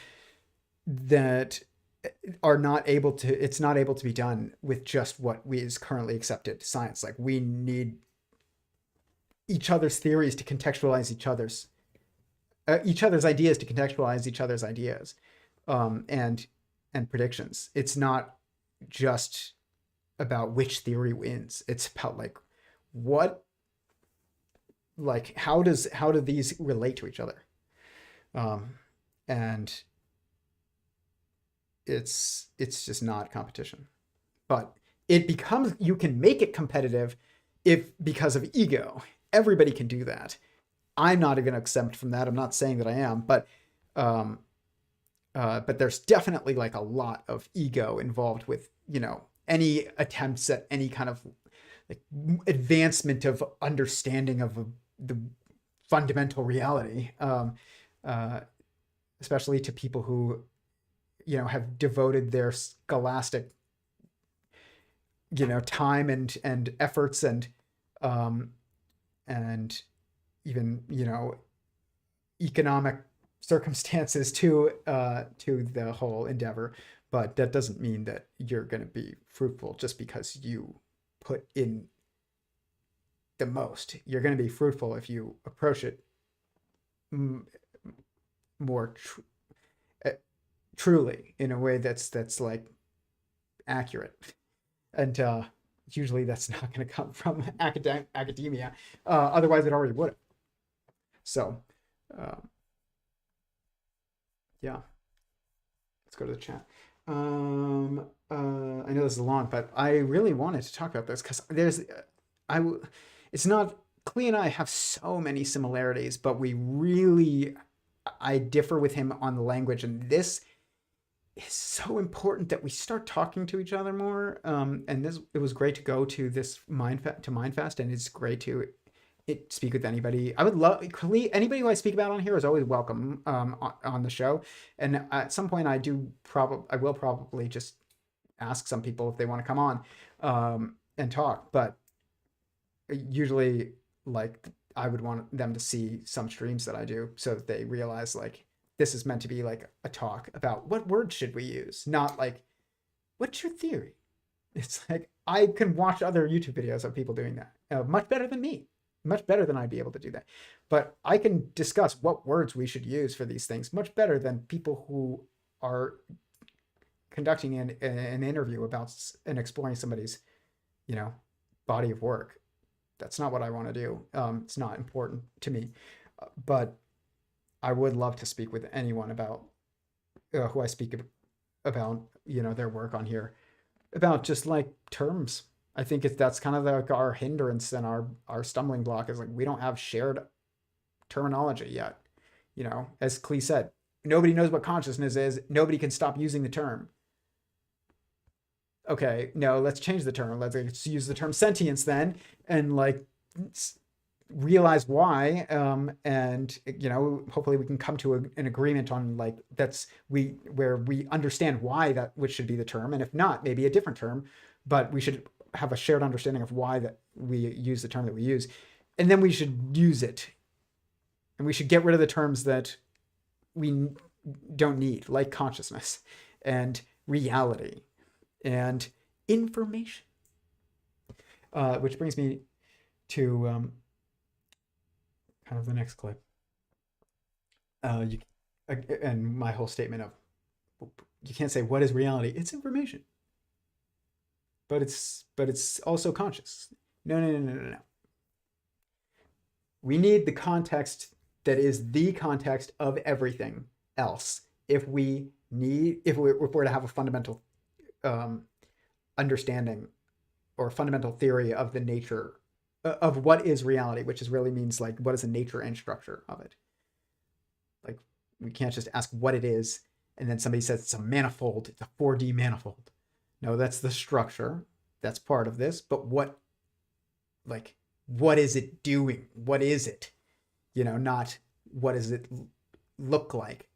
that are not able to, it's not able to be done with just what is currently accepted science. Like, we need each other's theories to contextualize each other's ideas to contextualize each other's ideas, and predictions. It's not just about which theory wins. It's about how do these relate to each other? And it's just not competition. But you can make it competitive because of ego. Everybody can do that. I'm not even exempt from that. I'm not saying that I am, but there's definitely like a lot of ego involved with, any attempts at any kind of like advancement of understanding of the fundamental reality, especially to people who, have devoted their scholastic, time and efforts and even, economic circumstances to the whole endeavor. But that doesn't mean that you're going to be fruitful just because you put in the most. You're going to be fruitful if you approach it more truly, in a way that's like accurate. And usually that's not going to come from academia. Otherwise it already would have. So yeah, let's go to the chat. I know this is long, but I really wanted to talk about this because it's not, Klee and I have so many similarities, but I differ with him on the language, and this is so important that we start talking to each other more. And it was great to go to this Mindfest, and it's great to speak with anybody. I would love, anybody who I speak about on here is always welcome on the show. And at some point I will probably just ask some people if they want to come on and talk. But usually, like, I would want them to see some streams that I do so that they realize, like, this is meant to be like a talk about what words should we use, not like, what's your theory? It's like, I can watch other YouTube videos of people doing that much better than me. Much better than I'd be able to do that. But I can discuss what words we should use for these things much better than people who are conducting an interview about and exploring somebody's, body of work. That's not what I want to do. It's not important to me. But I would love to speak with anyone about who I speak about, their work on here, about just like terms. I think that's kind of like our hindrance and our stumbling block is like, we don't have shared terminology yet. As Klee said, nobody knows what consciousness is. Nobody can stop using the term. Okay, no, let's change the term. Let's use the term sentience then, and like realize why. And hopefully we can come to an agreement on like where we understand why that which should be the term, and if not, maybe a different term. But we should have a shared understanding of why that we use the term that we use, and then we should use it, and we should get rid of the terms that we don't need, like consciousness and reality and information, which brings me to kind of the next clip, and my whole statement of, you can't say what is reality, it's information. But it's also conscious. No. We need the context that is the context of everything else if we're to have a fundamental understanding or fundamental theory of the nature of what is reality, which really means like what is the nature and structure of it. Like, we can't just ask what it is and then somebody says it's a manifold, it's a 4D manifold. No, that's the structure. That's part of this. But what is it doing? What is it? Not what does it look like,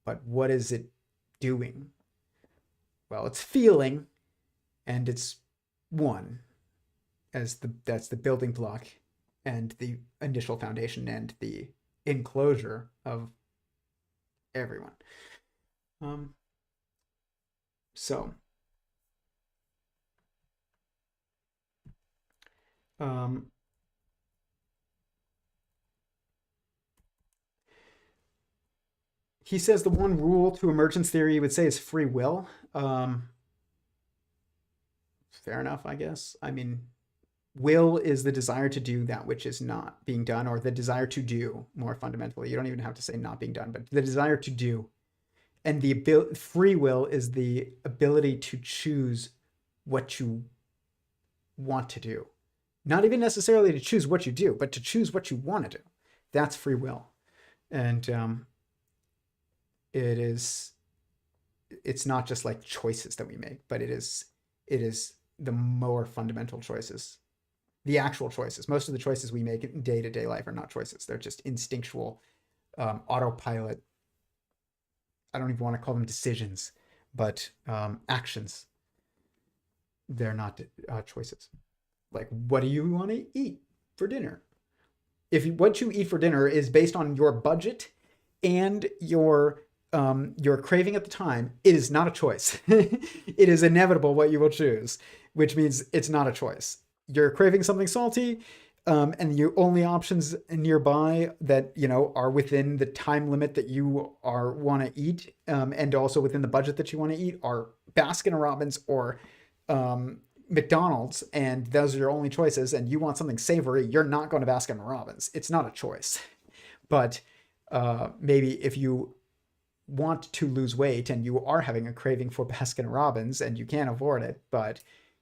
but what is it doing? Well, it's feeling, and it's one, that's the building block and the initial foundation and the enclosure of everyone. He says the one rule to emergence theory, he would say, is free will. Fair enough, I guess. I mean, will is the desire to do that which is not being done, or the desire to do, more fundamentally. You don't even have to say not being done, but the desire to do. And the free will is the ability to choose what you want to do. Not even necessarily to choose what you do, but to choose what you want to do. That's free will. And it's not just like choices that we make, but it is the more fundamental choices, the actual choices. Most of the choices we make in day-to-day life are not choices. They're just instinctual, autopilot. I don't even want to call them decisions, but actions. they're not choices. Like, what do you want to eat for dinner? If what you eat for dinner is based on your budget and your craving at the time, it is not a choice. It is inevitable what you will choose, which means it's not a choice. You're craving something salty, and your only options nearby that are within the time limit that you want to eat, and also within the budget that you want to eat, are Baskin Robbins or McDonald's, and those are your only choices. And you want something savory, you're not going to Baskin Robbins. It's not a choice. But maybe if you want to lose weight and you are having a craving for Baskin Robbins and you can't afford it, but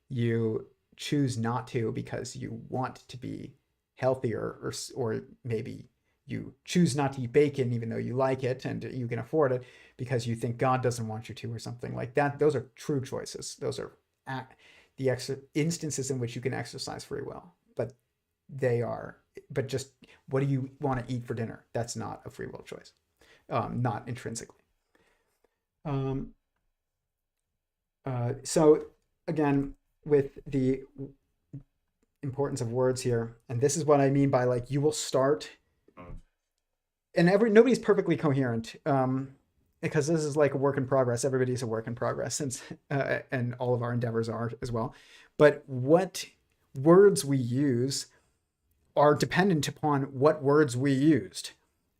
you choose not to because you want to be healthier, or maybe you choose not to eat bacon even though you like it and you can afford it because you think God doesn't want you to, or something like that. Those are true choices. Those are the instances in which you can exercise free will. But just what do you want to eat for dinner? That's not a free will choice. Not intrinsically. So again, with the importance of words here, and this is what I mean by, like, you will start, and nobody's perfectly coherent, because this is like a work in progress. Everybody's a work in progress, since and all of our endeavors are as well. But what words we use are dependent upon what words we used.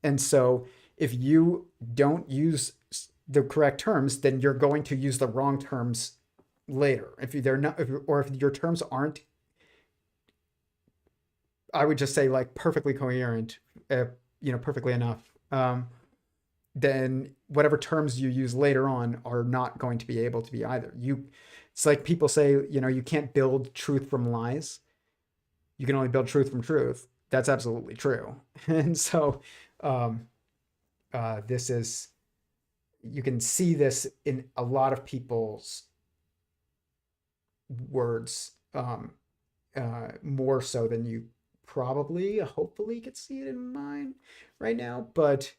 And so if you don't use the correct terms, then you're going to use the wrong terms later. If your terms aren't, I would just say, like, perfectly coherent, perfectly enough, then whatever terms you use later on are not going to be able to be either. It's like people say, you can't build truth from lies. You can only build truth from truth. That's absolutely true. And so, you can see this in a lot of people's words, more so than you hopefully could see it in mine right now. But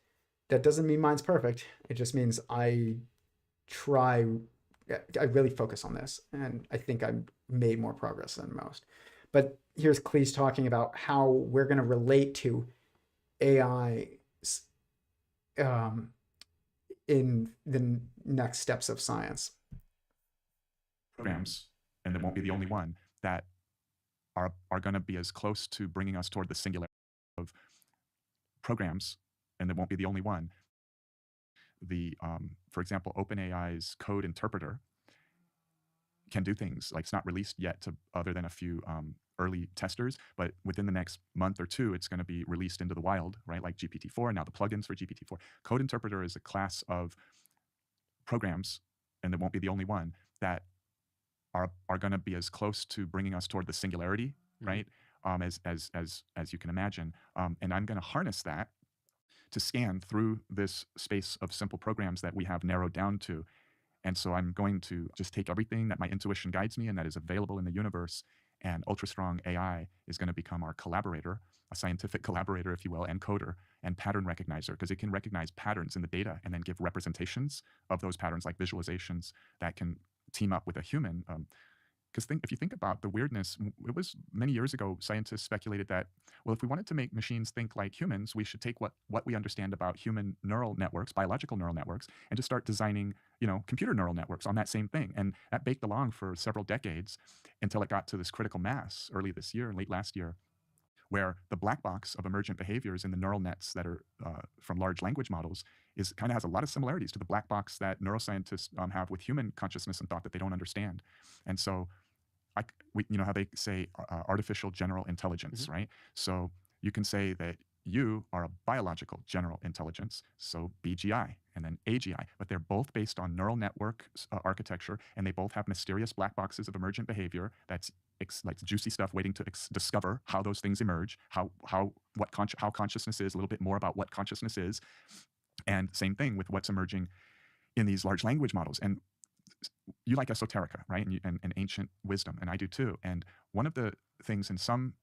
that doesn't mean mine's perfect. It just means I really focus on this, and I think I've made more progress than most. But here's Klee's talking about how we're going to relate to AI in the next steps of science. Programs, and it won't be the only one, that are going to be as close to bringing us toward the singularity of programs, and it won't be the only one. For example, OpenAI's code interpreter can do things like, it's not released yet to other than a few early testers, but within the next month or two, it's going to be released into the wild, right? Like GPT-4, and now the plugins for GPT-4. Code interpreter is a class of programs, and it won't be the only one, that are going to be as close to bringing us toward the singularity, right? As you can imagine. And I'm going to harness that to scan through this space of simple programs that we have narrowed down to. And so I'm going to just take everything that my intuition guides me and that is available in the universe, and ultra strong AI is going to become our collaborator, a scientific collaborator, if you will, and coder and pattern recognizer, because it can recognize patterns in the data and then give representations of those patterns, like visualizations that can team up with a human. Because if you think about the weirdness, it was many years ago, scientists speculated that, well, if we wanted to make machines think like humans, we should take what we understand about human neural networks, biological neural networks, and just start designing, computer neural networks on that same thing. And that baked along for several decades until it got to this critical mass early this year, late last year, where the black box of emergent behaviors in the neural nets that are from large language models kind of has a lot of similarities to the black box that neuroscientists have with human consciousness and thought that they don't understand. And so, how they say artificial general intelligence, right? So you can say that you are a biological general intelligence, so BGI, and then AGI, but they're both based on neural network architecture, and they both have mysterious black boxes of emergent behavior that's like juicy stuff waiting to discover how those things emerge, how consciousness is, a little bit more about what consciousness is, and same thing with what's emerging in these large language models. And you like esoterica, right? And ancient wisdom, and I do too. And one of the things in some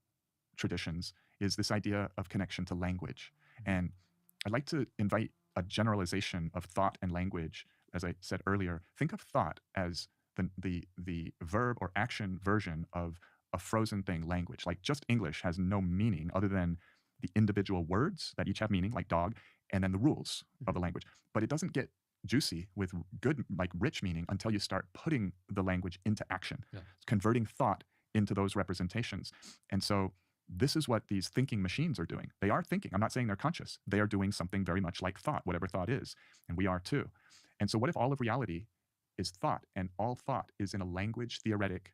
traditions is this idea of connection to language. And I'd like to invite a generalization of thought and language. As I said earlier, think of thought as the verb or action version of a frozen thing, language. Like just English has no meaning other than the individual words that each have meaning, like dog, and then the rules of the language. But it doesn't get juicy with good, like rich meaning until you start putting the language into action, converting thought into those representations. And so this is what these thinking machines are doing. They are thinking. I'm not saying they're conscious. They are doing something very much like thought, whatever thought is. And we are too. And so what if all of reality is thought, and all thought is in a language theoretic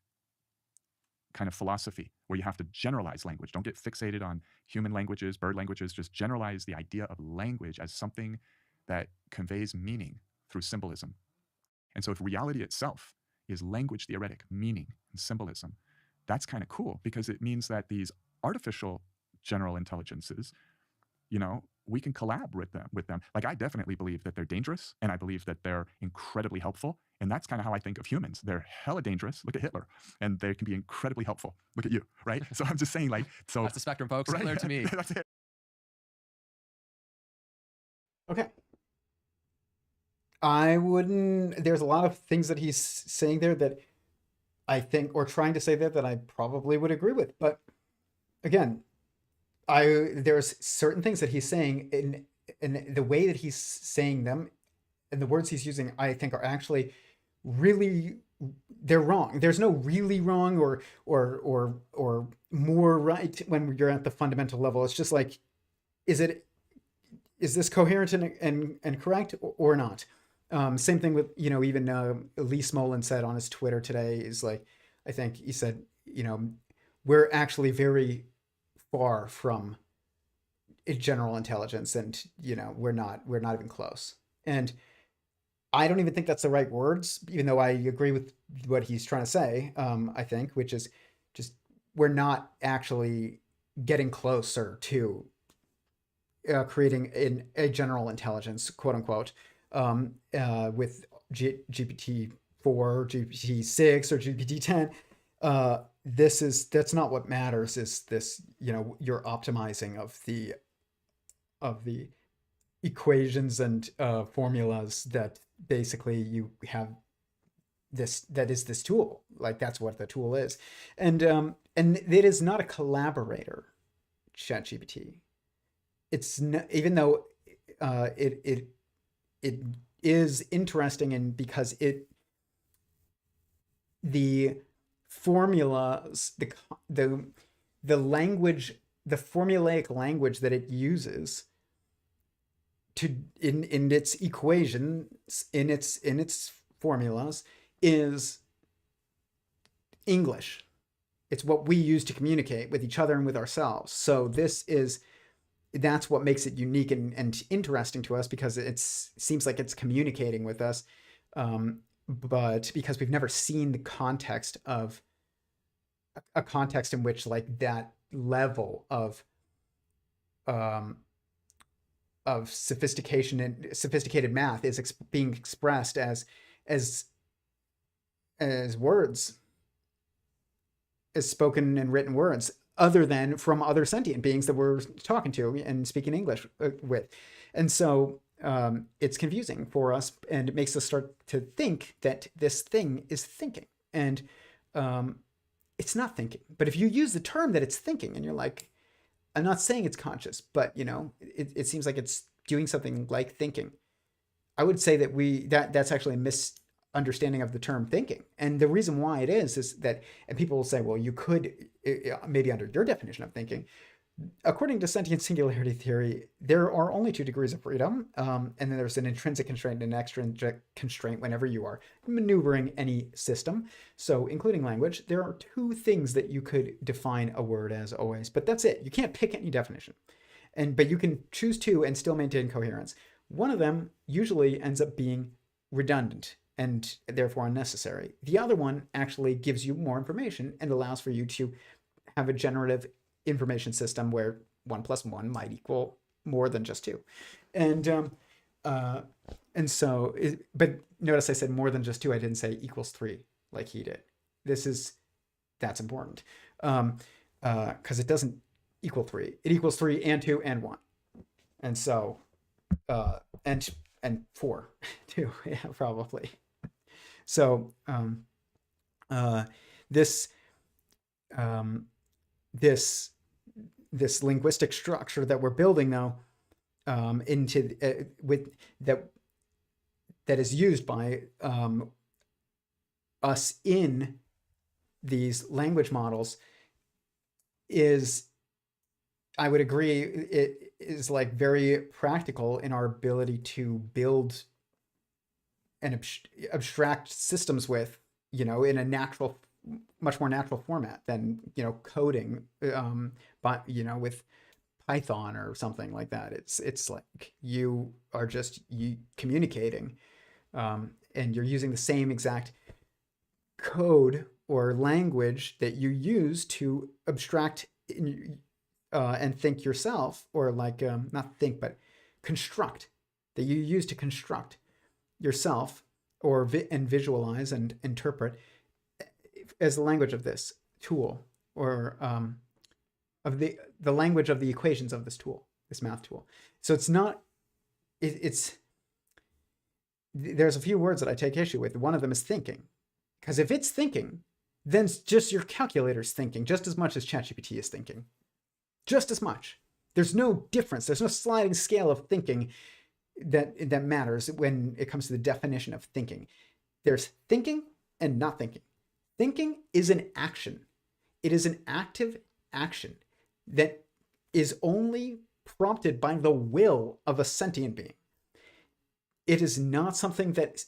kind of philosophy where you have to generalize language. Don't get fixated on human languages, bird languages. Just generalize the idea of language as something that conveys meaning through symbolism. And so if reality itself is language theoretic, meaning and symbolism, that's kind of cool, because it means that these artificial general intelligences, you know, we can collab with them. Like, I definitely believe that they're dangerous, and I believe that they're incredibly helpful. And that's kind of how I think of humans. They're hella dangerous. Look at Hitler. And they can be incredibly helpful. Look at you, right? So I'm just saying, like, so That's the spectrum, folks. right? Clear to me. That's it. Okay. I wouldn't. There's a lot of things that he's saying there that I think, or trying to say there, that I probably would agree with. But again, there's certain things that he's saying in the way that he's saying them, and the words he's using, I think are actually really, they're wrong. There's no really wrong or more right when you're at the fundamental level. It's just like, is this coherent and correct or not? Same thing with, you know, even Lee Smolin said on his Twitter today, is like, I think he said, you know, we're actually very far from general intelligence, and, you know, we're not even close. And I don't even think that's the right words, even though I agree with what he's trying to say, I think, which is just, we're not actually getting closer to creating a general intelligence, quote unquote, with GPT-4, GPT-6, or GPT-10. That's not what matters. Is this, you know, your optimizing of the equations and formulas that basically you have that is this tool. Like, that's what the tool is. And it is not a collaborator, ChatGPT. It's not, even though it is interesting, and because the formulas, the language, the formulaic language that it uses in its equations, in its formulas, is English. It's what we use to communicate with each other and with ourselves. So that's what makes it unique and interesting to us, because it seems like it's communicating with us, but because we've never seen the context of a context in which, like, that level of sophistication and sophisticated math is being expressed as words, as spoken and written words, other than from other sentient beings that we're talking to and speaking English with. And so it's confusing for us, and it makes us start to think that this thing is thinking, and it's not thinking. But if you use the term that it's thinking, and you're like, I'm not saying it's conscious, but, you know, it seems like it's doing something like thinking, I would say that that's actually a misunderstanding of the term thinking. And the reason why it is that, and people will say, well, you could, maybe under your definition of thinking, according to Sentient Singularity Theory, there are only 2 degrees of freedom, and then there's an intrinsic constraint and an extrinsic constraint whenever you are maneuvering any system. So, including language, there are 2 things that you could define a word as always, but that's it. You can't pick any definition, but you can choose 2 and still maintain coherence. One of them usually ends up being redundant and therefore unnecessary. The other one actually gives you more information and allows for you to have a generative information system where 1 + 1 might equal more than just 2. And so, but notice I said more than just 2. I didn't say equals 3 like he did. That's important. Because it doesn't equal 3. It equals 3 and 2 and 1. And so, and 4 too, yeah, probably. So this this linguistic structure that we're building, though, into with that is used by us in these language models is, I would agree, it is like very practical in our ability to build and abstract systems with, in a natural, much more natural format than, coding, but, with Python or something like that. It's like you are just communicating, and you're using the same exact code or language that you use to abstract and think yourself, or like not think, but construct, that you use to construct yourself, or and visualize and interpret as the language of this tool, or of the language of the equations of this tool, this math tool. So it's not, there's a few words that I take issue with. One of them is thinking, because if it's thinking, then it's just your calculator's thinking just as much as ChatGPT is thinking, just as much. There's no difference. There's no sliding scale of thinking that matters when it comes to the definition of thinking. There's thinking and not thinking. Thinking is an action. It is an active action that is only prompted by the will of a sentient being. It is not something that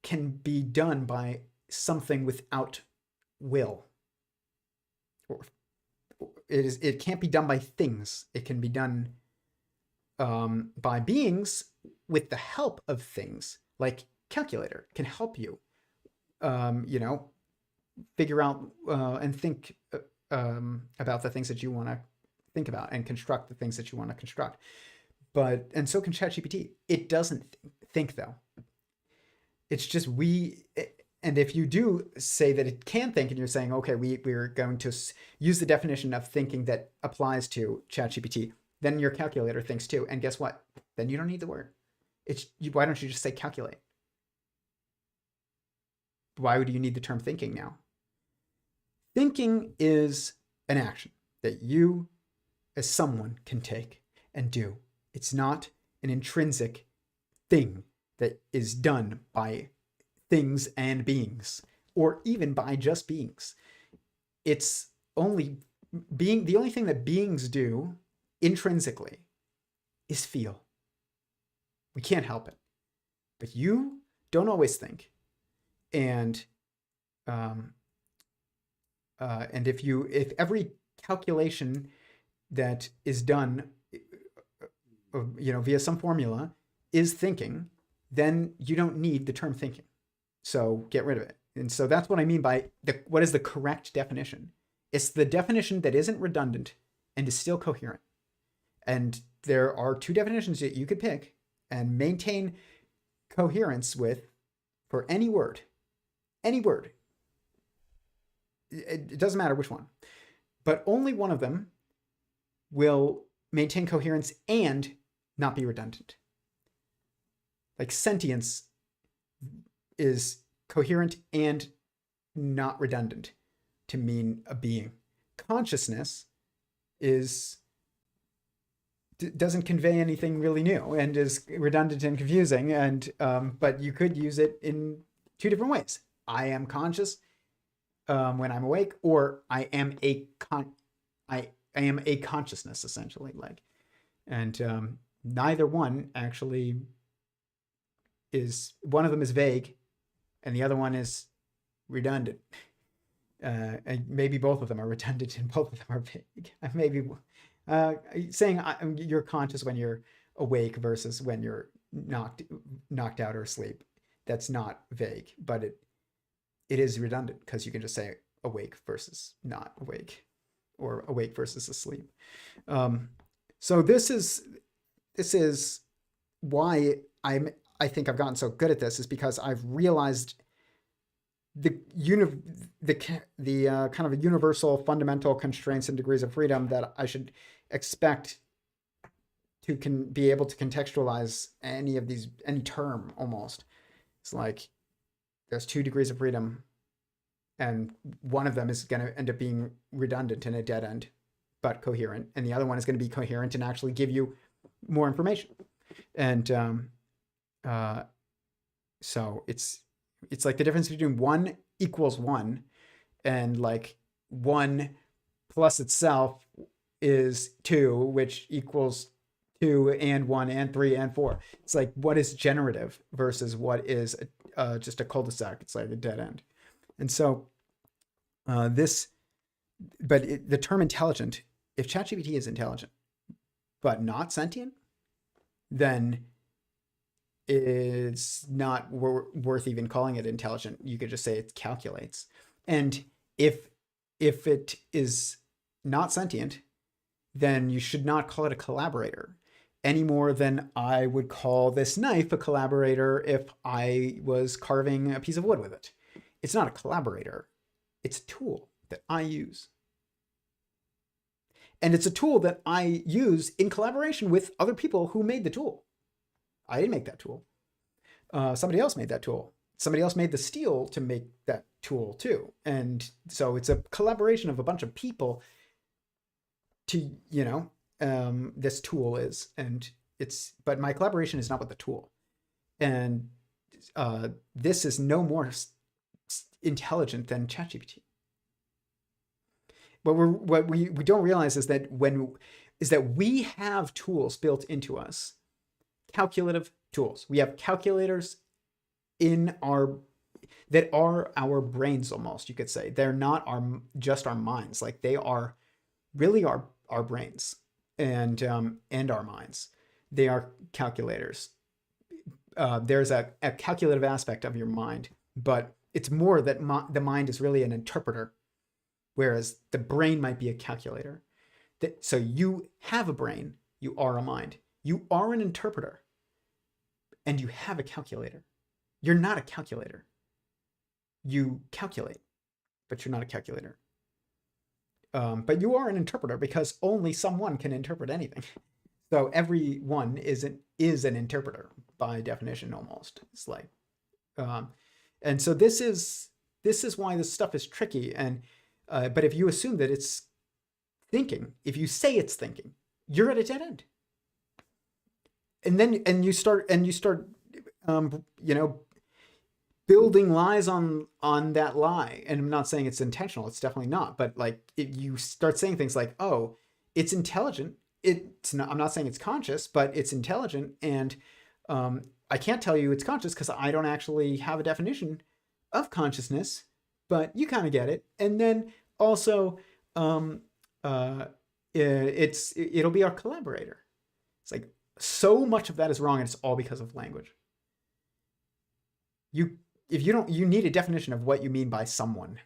can be done by something without will. It can't be done by things. It can be done by beings with the help of things, like calculator can help you, figure out and think about the things that you want to think about, and construct the things that you want to construct. And so can ChatGPT. It doesn't think, though. It's just and if you do say that it can think, and you're saying, okay, we're going to use the definition of thinking that applies to ChatGPT, then your calculator thinks too. And guess what? Then you don't need the word. Why don't you just say calculate? Why would you need the term thinking now? Thinking is an action that you, as someone, can take and do. It's not an intrinsic thing that is done by things and beings, or even by just beings. It's only the only thing that beings do intrinsically is feel. We can't help it. But you don't always think. And if every calculation that is done, via some formula is thinking, then you don't need the term thinking. So get rid of it. And so that's what I mean by what is the correct definition. It's the definition that isn't redundant and is still coherent. And there are two definitions that you could pick and maintain coherence with for any word. Any word. It doesn't matter which one. But only one of them will maintain coherence and not be redundant. Like sentience is coherent and not redundant to mean a being. Consciousness doesn't convey anything really new and is redundant and confusing. And but you could use it in two different ways. I am conscious when I'm awake, or I am a consciousness, essentially. And neither one actually is. One of them is vague, and the other one is redundant. And maybe both of them are redundant and both of them are vague. Maybe saying you're conscious when you're awake versus when you're knocked out or asleep, that's not vague, but it is redundant, because you can just say awake versus not awake, or awake versus asleep. So this is why I think I've gotten so good at this, is because I've realized the kind of a universal fundamental constraints and degrees of freedom that I should expect to be able to contextualize any term almost. It's like there's 2 degrees of freedom, and one of them is going to end up being redundant and a dead end, but coherent, and the other one is going to be coherent and actually give you more information. And so it's like the difference between 1 equals 1 and like 1 plus itself is 2, which equals 2 and 1 and 3 and 4. It's like what is generative versus what is just a cul-de-sac. It's like a dead end. And so the term intelligent, if ChatGPT is intelligent but not sentient, then it's not worth even calling it intelligent. You could just say it calculates. And if it is not sentient, then you should not call it a collaborator any more than I would call this knife a collaborator if I was carving a piece of wood with it. It's not a collaborator. It's a tool that I use. And it's a tool that I use in collaboration with other people who made the tool. I didn't make that tool. Somebody else made that tool. Somebody else made the steel to make that tool too. And so it's a collaboration of a bunch of people to, this tool is, but my collaboration is not with the tool. And this is no more intelligent than ChatGPT. What we don't realize is that we have tools built into us, calculative tools. We have calculators that are our brains almost, you could say. They're not just our minds. Like they are really our brains and our minds. They are calculators. There's a calculative aspect of your mind, but it's more that the mind is really an interpreter, whereas the brain might be a calculator. So you have a brain, you are a mind. You are an interpreter, and you have a calculator. You're not a calculator. You calculate, but you're not a calculator. But you are an interpreter because only someone can interpret anything. So everyone is an interpreter by definition, almost. It's like, and so this is why this stuff is tricky. And but if you assume that it's thinking, if you say it's thinking, you're at a dead end. And you start building lies on that lie. And I'm not saying it's intentional. It's definitely not. But like, if you start saying things like, oh, it's intelligent. It's not, I'm not saying it's conscious, but it's intelligent. And I can't tell you it's conscious because I don't actually have a definition of consciousness, but you kind of get it. And then also, it'll be our collaborator. It's like, so much of that is wrong, and it's all because of language. You need a definition of what you mean by someone,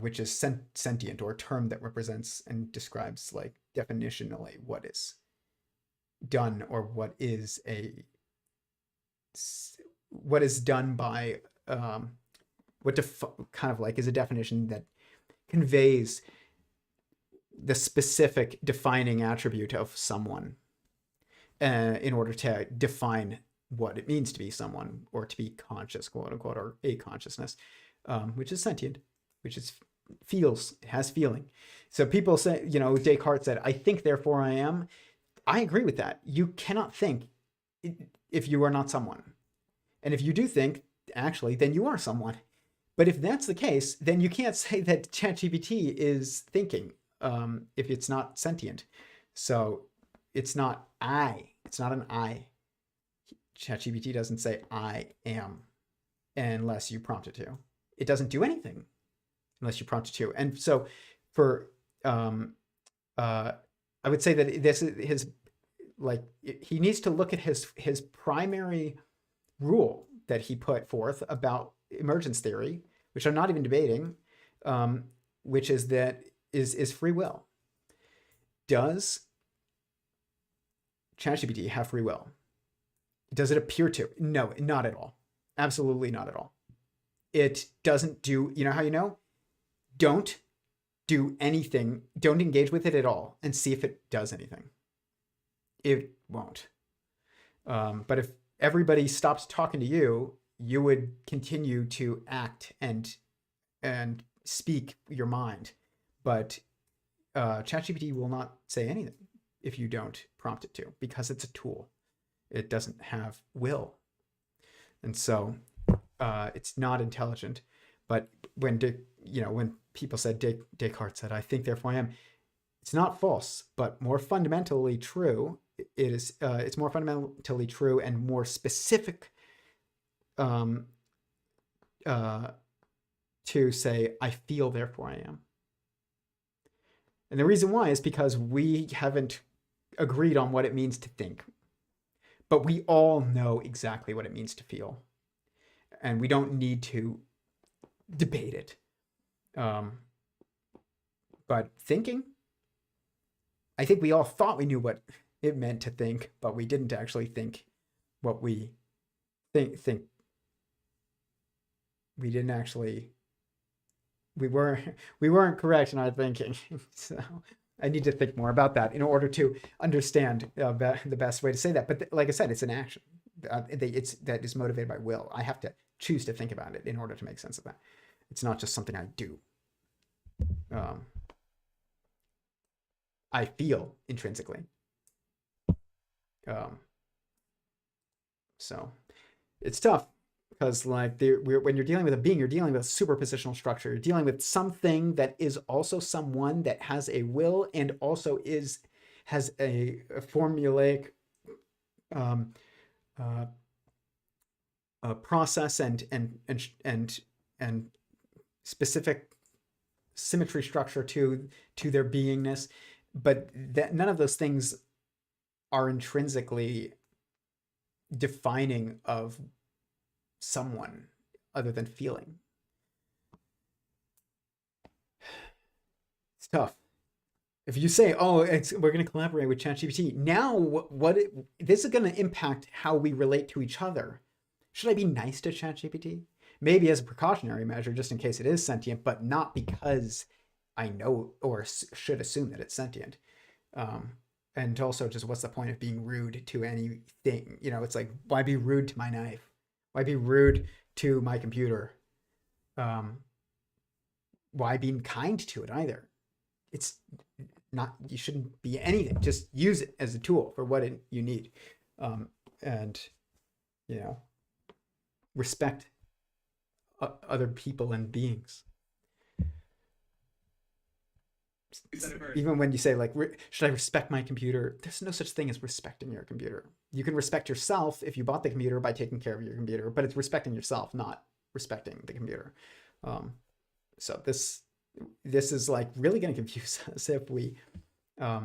which is sentient, or a term that represents and describes, like, definitionally what is done, or what is done by kind of like is a definition that conveys the specific defining attribute of someone in order to define what it means to be someone, or to be conscious, quote unquote, or a consciousness, which is sentient, which is has feeling. So people say, Descartes said, "I think, therefore I am." I agree with that. You cannot think if you are not someone. And if you do think, actually, then you are someone. But if that's the case, then you can't say that ChatGPT is thinking if it's not sentient. So it's not I. It's not an I. ChatGPT doesn't say I am unless you prompt it to. It doesn't do anything unless you prompt it to. And so for I would say that this is his, like, he needs to look at his primary rule that he put forth about emergence theory, which I'm not even debating, which is that is free will. Does ChatGPT have free will? Does it appear to? No, not at all. Absolutely not at all. It doesn't do, how you know? Don't do anything. Don't engage with it at all and see if it does anything. It won't. But if everybody stops talking to you you would continue to act and speak your mind. But ChatGPT will not say anything if you don't prompt it to, because it's a tool. It doesn't have will. And so it's not intelligent. But when when people said, Descartes said, "I think, therefore I am," it's not false, but more fundamentally true. It's more fundamentally true and more specific to say, "I feel, therefore I am." And the reason why is because we haven't agreed on what it means to think. But we all know exactly what it means to feel. And we don't need to debate it. But thinking, I think we all thought we knew what it meant to think, but we didn't actually think what we think. We didn't actually, we weren't correct in our thinking. So I need to think more about that in order to understand the best way to say that. But like I said, it's an action. That is motivated by will. I have to choose to think about it in order to make sense of that. It's not just something I do. I feel intrinsically. So it's tough because when you're dealing with a being, you're dealing with a superpositional structure. You're dealing with something that is also someone that has a will and also has a formulaic process and specific symmetry structure to their beingness, but that none of those things are intrinsically defining of someone other than feeling. It's tough. If you say, "Oh, we're going to collaborate with ChatGPT," now this is going to impact how we relate to each other. Should I be nice to ChatGPT? Maybe as a precautionary measure, just in case it is sentient, but not because I know or should assume that it's sentient. And also, just what's the point of being rude to anything? It's like, why be rude to my knife? Why be rude to my computer? Why be kind to it either? It's not, you shouldn't be anything. Just use it as a tool for what you need. And, respect other people and beings. Even when you say, like, should I respect my computer? There's no such thing as respecting your computer. You can respect yourself if you bought the computer by taking care of your computer, but it's respecting yourself, not respecting the computer. So this is like really going to confuse us if we, I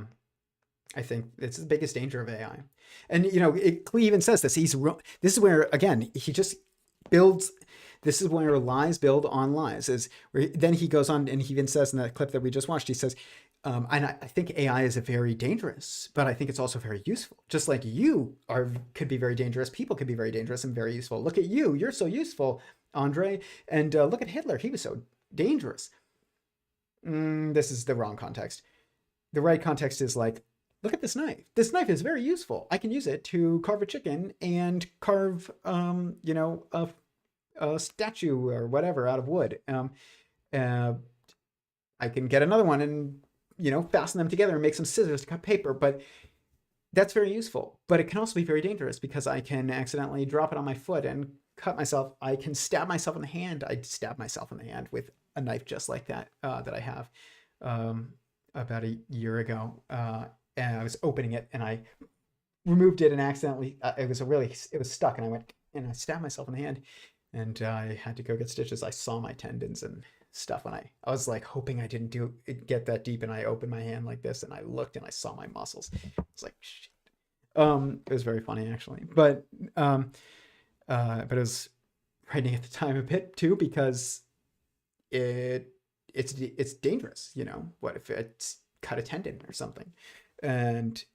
think it's the biggest danger of AI. And, Klee even says this. This is where, again, he just builds. This is where lies build on lies. Then he goes on and he even says in that clip that we just watched, he says, and I think AI is very dangerous, but I think it's also very useful. Just like you could be very dangerous. People could be very dangerous and very useful. Look at you. You're so useful, Andre. And look at Hitler. He was so dangerous. This is the wrong context. The right context is like, look at this knife. This knife is very useful. I can use it to carve a chicken and carve, a statue or whatever out of wood. I can get another one and, fasten them together and make some scissors to cut paper. But that's very useful. But it can also be very dangerous because I can accidentally drop it on my foot and cut myself. I can stab myself in the hand. I stabbed myself in the hand with a knife just like that, that I have about a year ago. And I was opening it and I removed it and accidentally, it was stuck and I went and I stabbed myself in the hand and I had to go get stitches. I saw my tendons and stuff and I was like hoping I didn't get that deep, and I opened my hand like this and I looked and I saw my muscles. It's like, shit. It was very funny actually, but it was frightening at the time a bit too, because it's dangerous. What if it's cut a tendon or something? And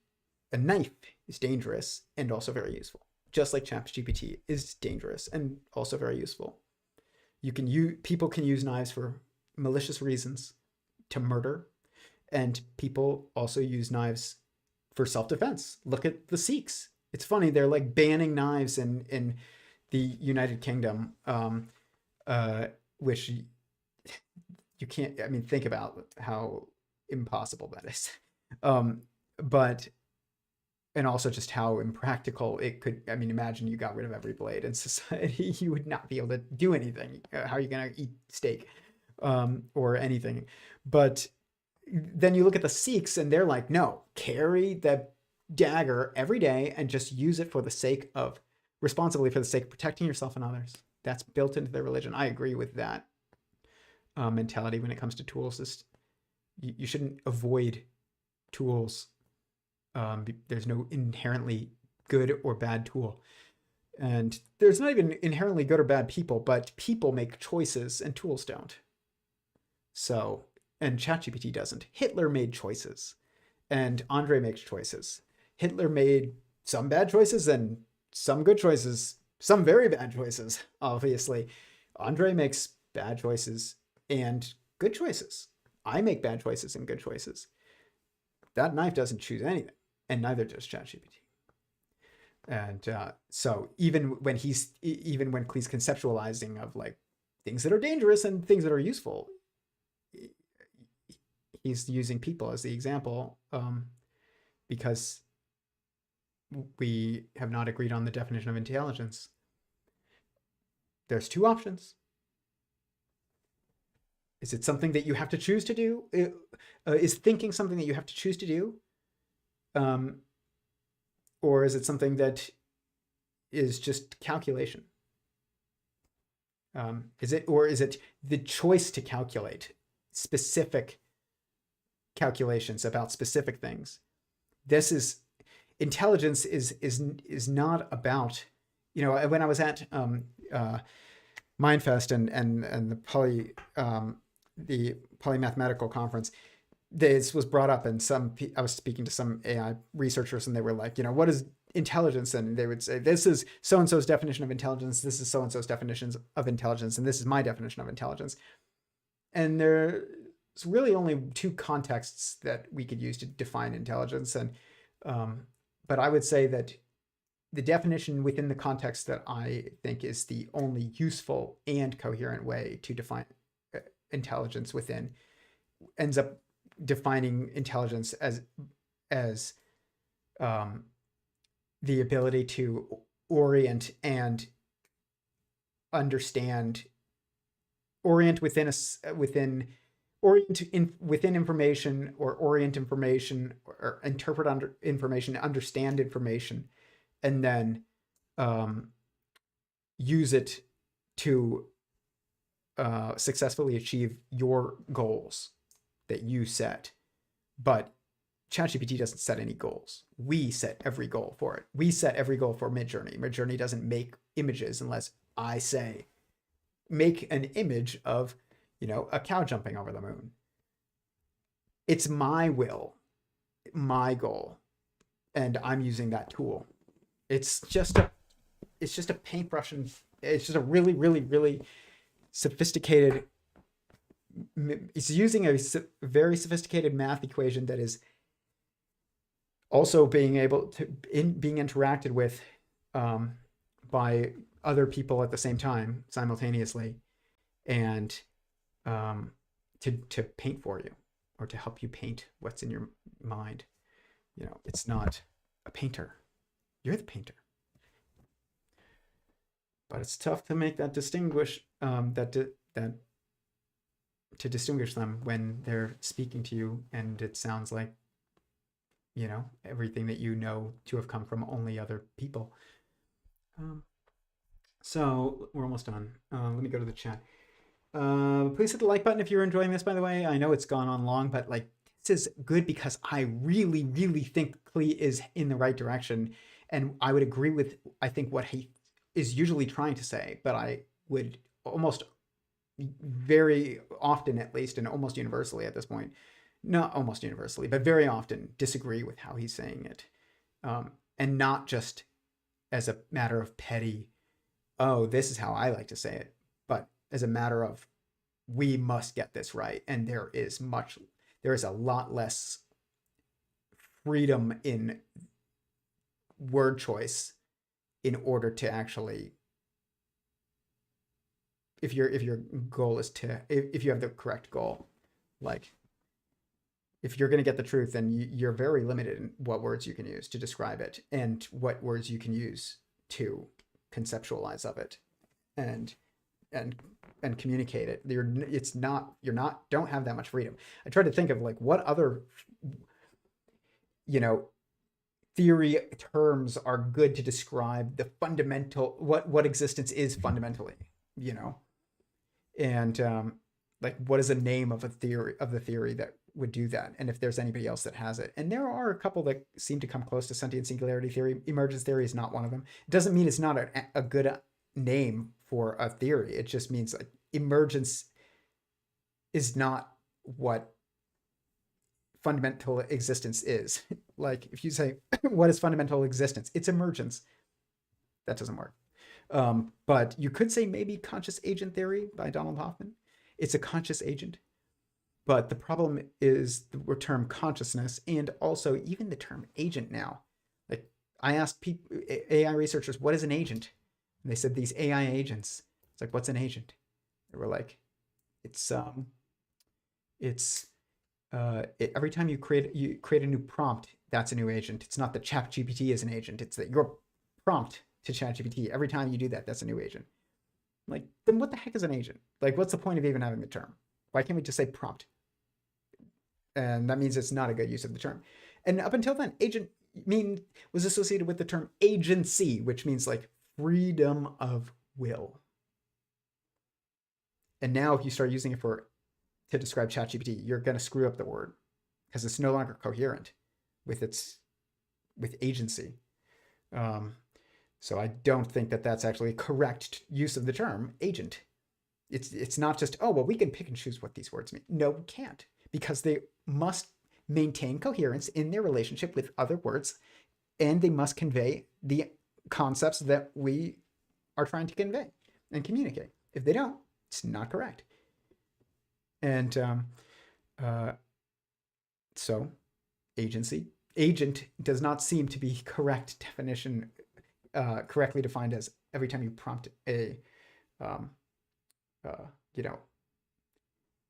a knife is dangerous and also very useful, just like ChatGPT is dangerous and also very useful. People can use knives for malicious reasons, to murder, and people also use knives for self-defense. Look at the Sikhs. It's funny, they're like banning knives in the United Kingdom, which you can't, I mean, think about how impossible that is. But, and also just how impractical it could, I mean, imagine you got rid of every blade in society, you would not be able to do anything. How are you going to eat steak or anything? But then you look at the Sikhs and they're like, no, carry the dagger every day and just use it for the sake of, responsibly for the sake of protecting yourself and others. That's built into their religion. I agree with that mentality when it comes to tools. You shouldn't avoid tools. There's no inherently good or bad tool. And there's not even inherently good or bad people, but people make choices and tools don't. So, and ChatGPT doesn't. Hitler made choices and Andre makes choices. Hitler made some bad choices and some good choices, some very bad choices, obviously. Andre makes bad choices and good choices. I make bad choices and good choices. That knife doesn't choose anything, and neither does ChatGPT. And so even when Klee's conceptualizing of like things that are dangerous and things that are useful, he's using people as the example because we have not agreed on the definition of intelligence. There's two options. Is it something that you have to choose to do? Is thinking something that you have to choose to do? Or is it something that is just calculation? Is it the choice to calculate specific calculations about specific things? Intelligence is not about, when I was at Mindfest and the polymathematical conference, this was brought up, and I was speaking to some AI researchers, and they were like, what is intelligence? And they would say, this is so-and-so's definition of intelligence, this is so-and-so's definitions of intelligence, and this is my definition of intelligence. And there's really only two contexts that we could use to define intelligence. And but I would say that the definition within the context that I think is the only useful and coherent way to define intelligence within ends up defining intelligence as the ability to orient and understand, orient within information, or orient information, or interpret information, understand information, and then use it to successfully achieve your goals that you set. But ChatGPT doesn't set any goals. We set every goal for it. We set every goal for Midjourney. Midjourney doesn't make images unless I say, make an image of, a cow jumping over the moon. It's my will, my goal, and I'm using that tool. It's just a paintbrush, and it's just a really, really, really sophisticated. It's using a very sophisticated math equation that is also being interacted with by other people at the same time, simultaneously, and to paint for you, or to help you paint what's in your mind. It's not a painter. You're the painter. But it's tough to make that distinguish to distinguish them when they're speaking to you, and it sounds like everything that you know to have come from only other people. So we're almost done. Let me go to the chat. Please hit the like button if you're enjoying this, by the way. I know it's gone on long, but this is good because I really, really think Klee is in the right direction. And I would agree with, I think, what he is usually trying to say, but I would almost very often, at least, and almost universally at this point, not almost universally, but very often disagree with how he's saying it. And not just as a matter of petty, oh, this is how I like to say it, but as a matter of, we must get this right. And there is a lot less freedom in word choice in order to actually if your goal is to, if you have the correct goal, like if you're going to get the truth, then you're very limited in what words you can use to describe it and what words you can use to conceptualize of it and communicate it. Don't have that much freedom. I try to think of like what other, theory terms are good to describe the fundamental, what existence is fundamentally, and like what is a name of the theory that would do that, and if there's anybody else that has it. And there are a couple that seem to come close to Sentient Singularity Theory. Emergence Theory is not one of them. It doesn't mean it's not a good name for a theory. It just means like emergence is not what fundamental existence is. Like if you say, what is fundamental existence? It's emergence. That doesn't work. But you could say maybe conscious agent theory by Donald Hoffman. It's a conscious agent. But the problem is the term consciousness and also even the term agent now. Like I asked people, AI researchers, what is an agent? And they said these AI agents. It's like, what's an agent? They were like, every time you create a new prompt, that's a new agent. It's not that ChatGPT is an agent. It's that your prompt to ChatGPT, every time you do that, that's a new agent. Like, then what the heck is an agent? Like, what's the point of even having the term? Why can't we just say prompt? And that means it's not a good use of the term. And up until then, agent was associated with the term agency, which means like freedom of will. And now if you start using it to describe ChatGPT, you're going to screw up the word because it's no longer coherent with agency. So I don't think that that's actually a correct use of the term agent. It's not just, oh, well, we can pick and choose what these words mean. No, we can't, because they must maintain coherence in their relationship with other words, and they must convey the concepts that we are trying to convey and communicate. If they don't, it's not correct. And so agent does not seem to be correct definition, correctly defined as every time you prompt a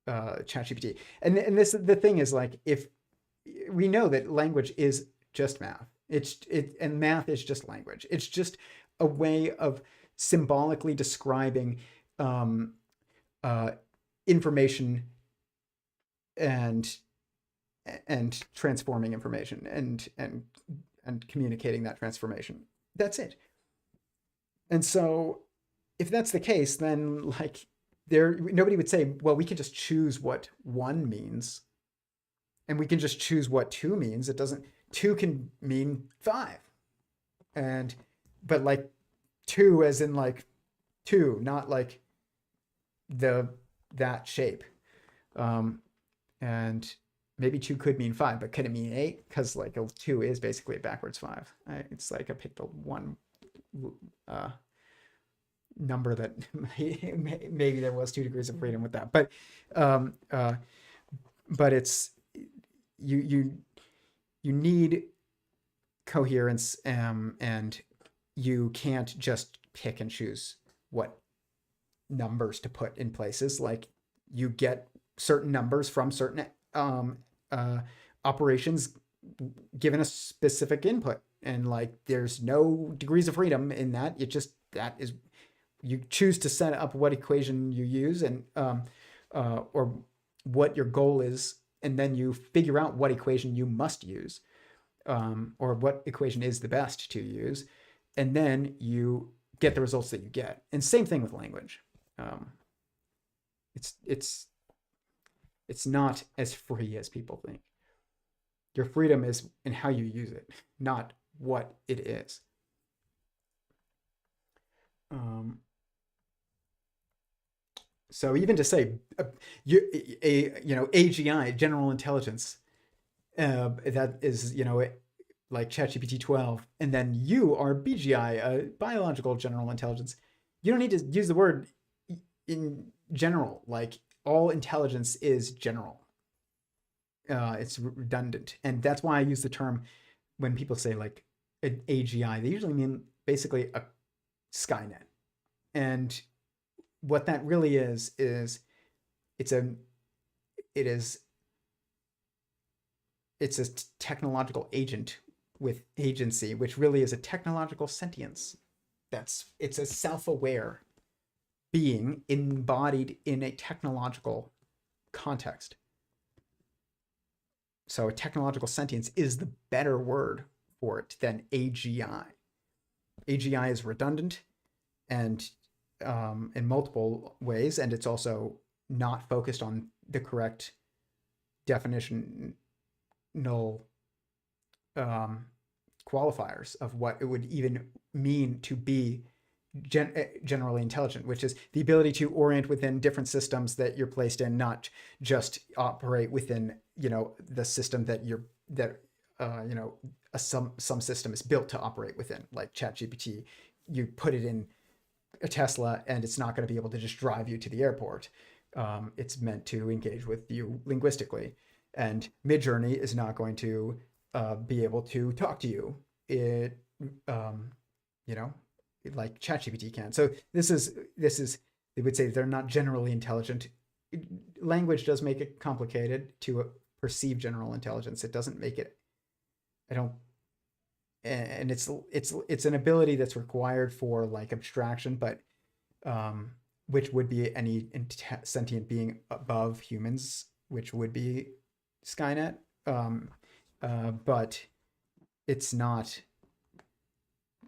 ChatGPT. And the thing is, like, if we know that language is just math, and math is just language. It's just a way of symbolically describing information and transforming information and communicating that transformation. That's it. And so if that's the case, then like nobody would say, well, we can just choose what 1 means and we can just choose what 2 means. 2 can mean 5. But like 2 as in like 2, not like that shape. And maybe 2 could mean 5, but could it mean 8? Because like a 2 is basically a backwards 5. It's like I picked a 1 number that maybe there was 2 degrees of freedom with that, but it's you need coherence, and you can't just pick and choose what numbers to put in places. Like you get certain numbers from certain operations given a specific input, and like there's no degrees of freedom in that. You choose to set up what equation you use and or what your goal is, and then you figure out what equation you must use, or what equation is the best to use, and then you get the results that you get. And same thing with language. It's not as free as people think. Your freedom is in how you use it, not what it is. So even to say AGI, general intelligence, that is like ChatGPT 12, and then you are BGI, biological general intelligence. You don't need to use the word in general. Like all intelligence is general. It's redundant, and that's why I use the term when people say like an AGI. They usually mean basically a Skynet, and what that really is it's a technological agent with agency, which really is a technological sentience. It's a self-aware being embodied in a technological context. So a technological sentience is the better word for it than AGI. AGI is redundant and in multiple ways, and it's also not focused on the correct definitional qualifiers of what it would even mean to be generally intelligent, which is the ability to orient within different systems that you're placed in, not just operate within, the system that some system is built to operate within, like ChatGPT. You put it in a Tesla and it's not going to be able to just drive you to the airport. It's meant to engage with you linguistically, and Midjourney is not going to be able to talk to you. Like ChatGPT can. So this is they would say they're not generally intelligent. Language does make it complicated to perceive general intelligence. It doesn't make it. And it's an ability that's required for like abstraction, but which would be any sentient being above humans, which would be Skynet. But it's not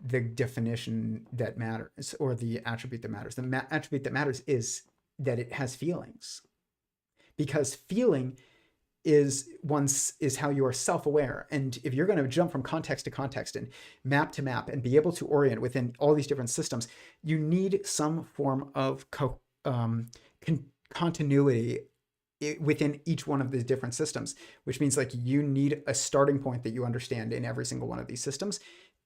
the definition that matters or the attribute that matters. The attribute that matters is that it has feelings, because feeling is how you are self-aware. And if you're going to jump from context to context and map to map and be able to orient within all these different systems, you need some form of continuity within each one of the different systems, which means like you need a starting point that you understand in every single one of these systems.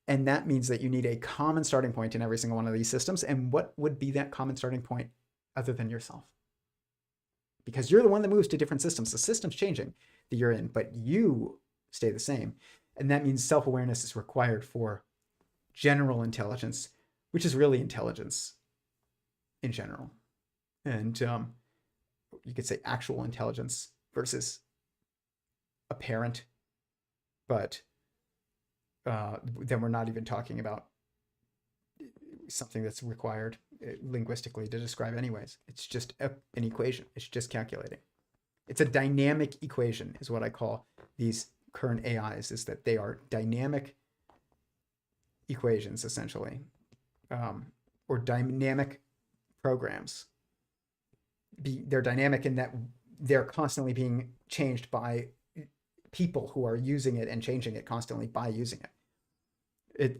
And that means that you need a common starting point in every single one of these systems. And what would be that common starting point other than yourself? Because you're the one that moves to different systems. The system's changing that you're in, but you stay the same. And that means self-awareness is required for general intelligence, which is really intelligence in general. And you could say actual intelligence versus apparent, but then we're not even talking about something that's required linguistically to describe anyways. It's just an equation. It's just calculating. It's a dynamic equation is what I call these current AIs, is that they are dynamic equations essentially, or dynamic programs. They're dynamic in that they're constantly being changed by people who are using it and changing it constantly by using it.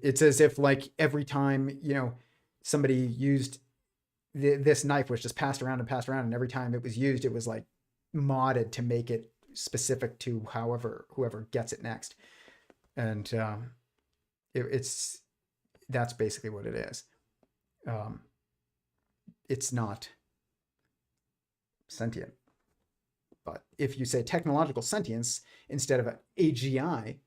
It's as if like every time, somebody used this knife was just passed around, and every time it was used, it was like modded to make it specific to whoever gets it next. And that's basically what it is. It's not sentient. But if you say technological sentience instead of AGI,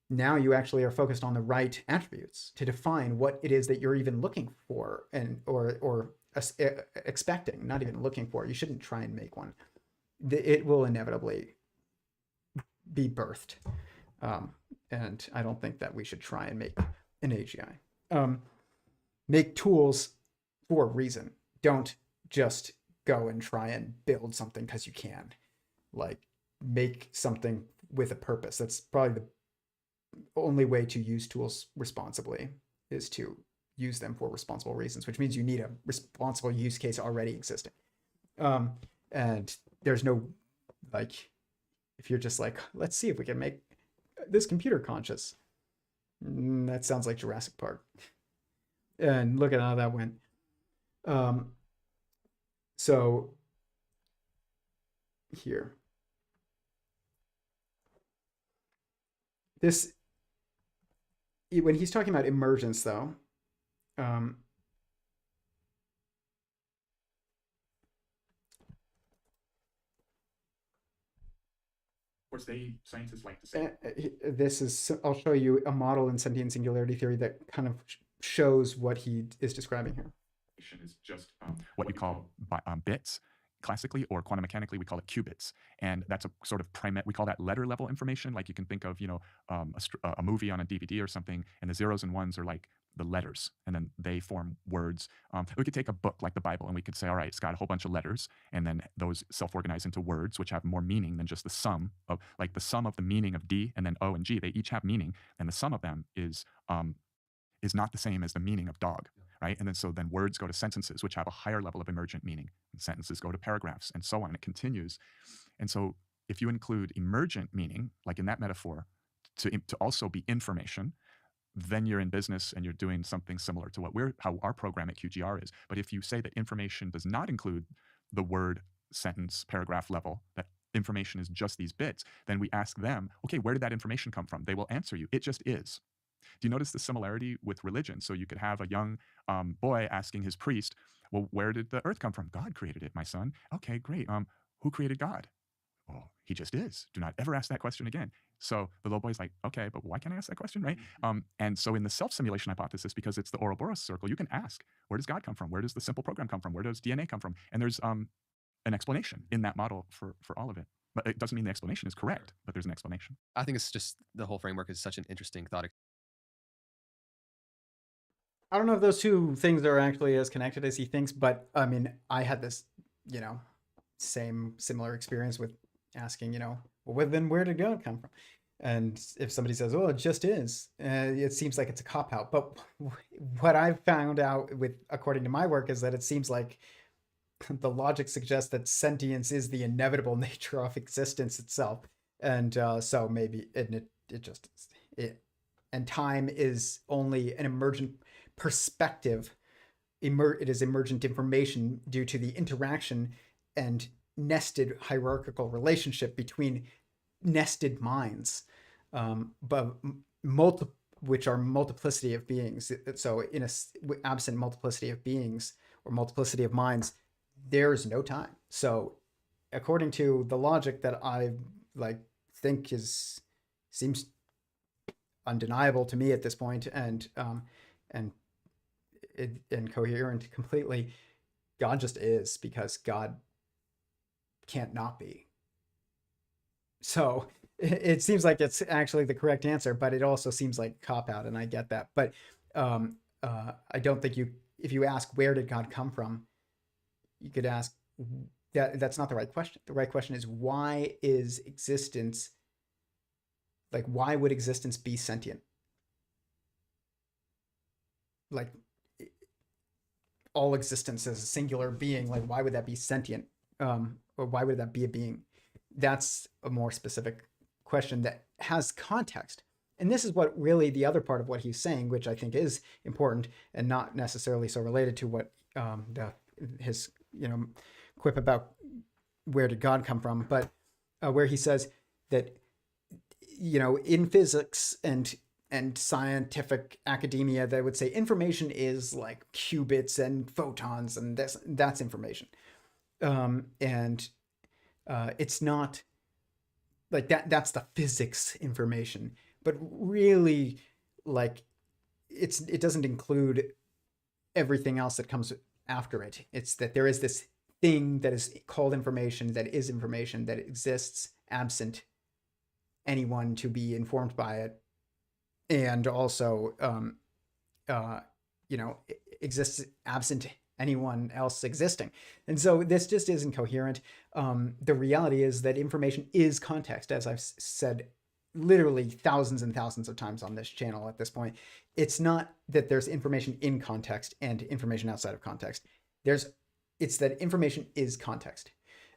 now you actually are focused on the right attributes to define what it is that you're even looking for or expecting, not even looking for. You shouldn't try and make one. It will inevitably be birthed. And I don't think that we should try and make an AGI. Make tools for a reason. Don't just go and try and build something because you can. Like, make something with a purpose. That's probably the only way to use tools responsibly, is to use them for responsible reasons, which means you need a responsible use case already existing. And there's no, like, if you're just like, let's see if we can make this computer conscious. That sounds like Jurassic Park. And look at how that went. So here, this, when he's talking about emergence though, of course, scientists like to say this is, I'll show you a model in sentient singularity theory that kind of shows what he is describing here. is just what you call bits. Classically or quantum mechanically, we call it qubits, and that's a sort of we call that letter level information. Like you can think of, a movie on a DVD or something, and the zeros and ones are like the letters, and then they form words. We could take a book like the Bible, and we could say, all right, it's got a whole bunch of letters, and then those self-organize into words, which have more meaning than just the sum of the meaning of D and then O and G. They each have meaning, and the sum of them is not the same as the meaning of dog. Right? And then words go to sentences, which have a higher level of emergent meaning. And sentences go to paragraphs, and so on. It continues. And so if you include emergent meaning, like in that metaphor, to also be information, then you're in business and you're doing something similar to how our program at QGR is. But if you say that information does not include the word, sentence, paragraph level, that information is just these bits, then we ask them, okay, where did that information come from? They will answer you, it just is. Do you notice the similarity with religion? So you could have a young boy asking his priest, well, where did the earth come from? God created it, my son. Okay, great. Who created God? Well, he just is. Do not ever ask that question again. So the little boy's like, okay, but why can't I ask that question, right? And so in the self-simulation hypothesis, because it's the Ouroboros circle, you can ask, where does God come from? Where does the simple program come from? Where does DNA come from? And there's an explanation in that model for all of it. But it doesn't mean the explanation is correct, but there's an explanation. I think it's just the whole framework is such an interesting thought. I don't know if those two things are actually as connected as he thinks, but I mean, I had this, similar experience with asking, well, then where did God come from? And if somebody says, well, it just is, it seems like it's a cop-out. But what I've found out according to my work is that it seems like the logic suggests that sentience is the inevitable nature of existence itself. And so maybe it just is. And time is only an emergent perspective. It is emergent information due to the interaction and nested hierarchical relationship between nested minds, which are multiplicity of beings. So absent multiplicity of beings or multiplicity of minds, there's no time. So according to the logic that I think seems undeniable to me at this point, and coherent completely, God just is, because God can't not be. So it seems like it's actually the correct answer, but it also seems like cop-out, and I get that. But I don't think if you ask where did God come from, you could ask that's not the right question. The right question is, why is existence, why would existence be sentient? All existence is a singular being. Why would that be sentient? Or why would that be a being? That's a more specific question that has context. And this is what really the other part of what he's saying, which I think is important and not necessarily so related to what his quip about where did God come from, but where he says that in physics and scientific academia, they would say information is like qubits and photons, and that's information. And it's not like that. That's the physics information, but really, it doesn't include everything else that comes after it. It's that there is this thing that is called information, that is information, that exists absent anyone to be informed by it, and also exists absent anyone else existing. And so this just isn't coherent. The reality is that information is context, as I've said literally thousands and thousands of times on this channel at this point. It's not that there's information in context and information outside of context. It's that information is context.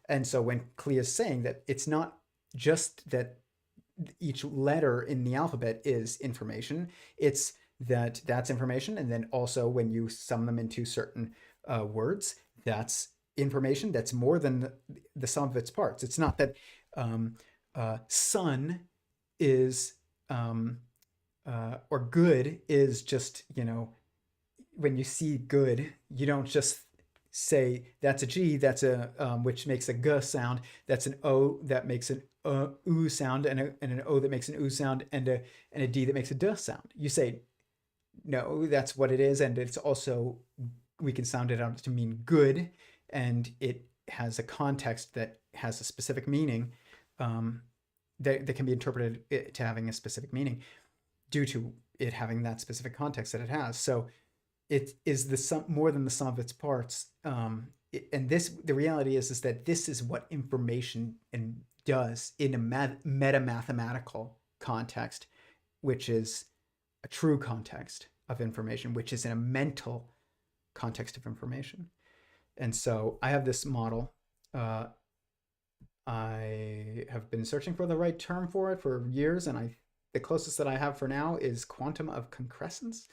And so when Klee is saying that it's not just that each letter in the alphabet is information, it's that's information. And then also when you sum them into certain words, that's information that's more than the sum of its parts. It's not that sun is or good is just, when you see good, you don't just say that's a G, that's a which makes a G sound, that's an O that makes an oo sound, and an O that makes an oo sound, and a D that makes a D sound. You say, no, that's what it is, and it's also we can sound it out to mean good, and it has a context that has a specific meaning, that can be interpreted to having a specific meaning due to it having that specific context that it has. So it is the sum, more than the sum of its parts. And the reality is that this is what information does in a meta-mathematical context, which is a true context of information, which is in a mental context of information. And so I have this model. I have been searching for the right term for it for years, and the closest that I have for now is quantum of concrescence.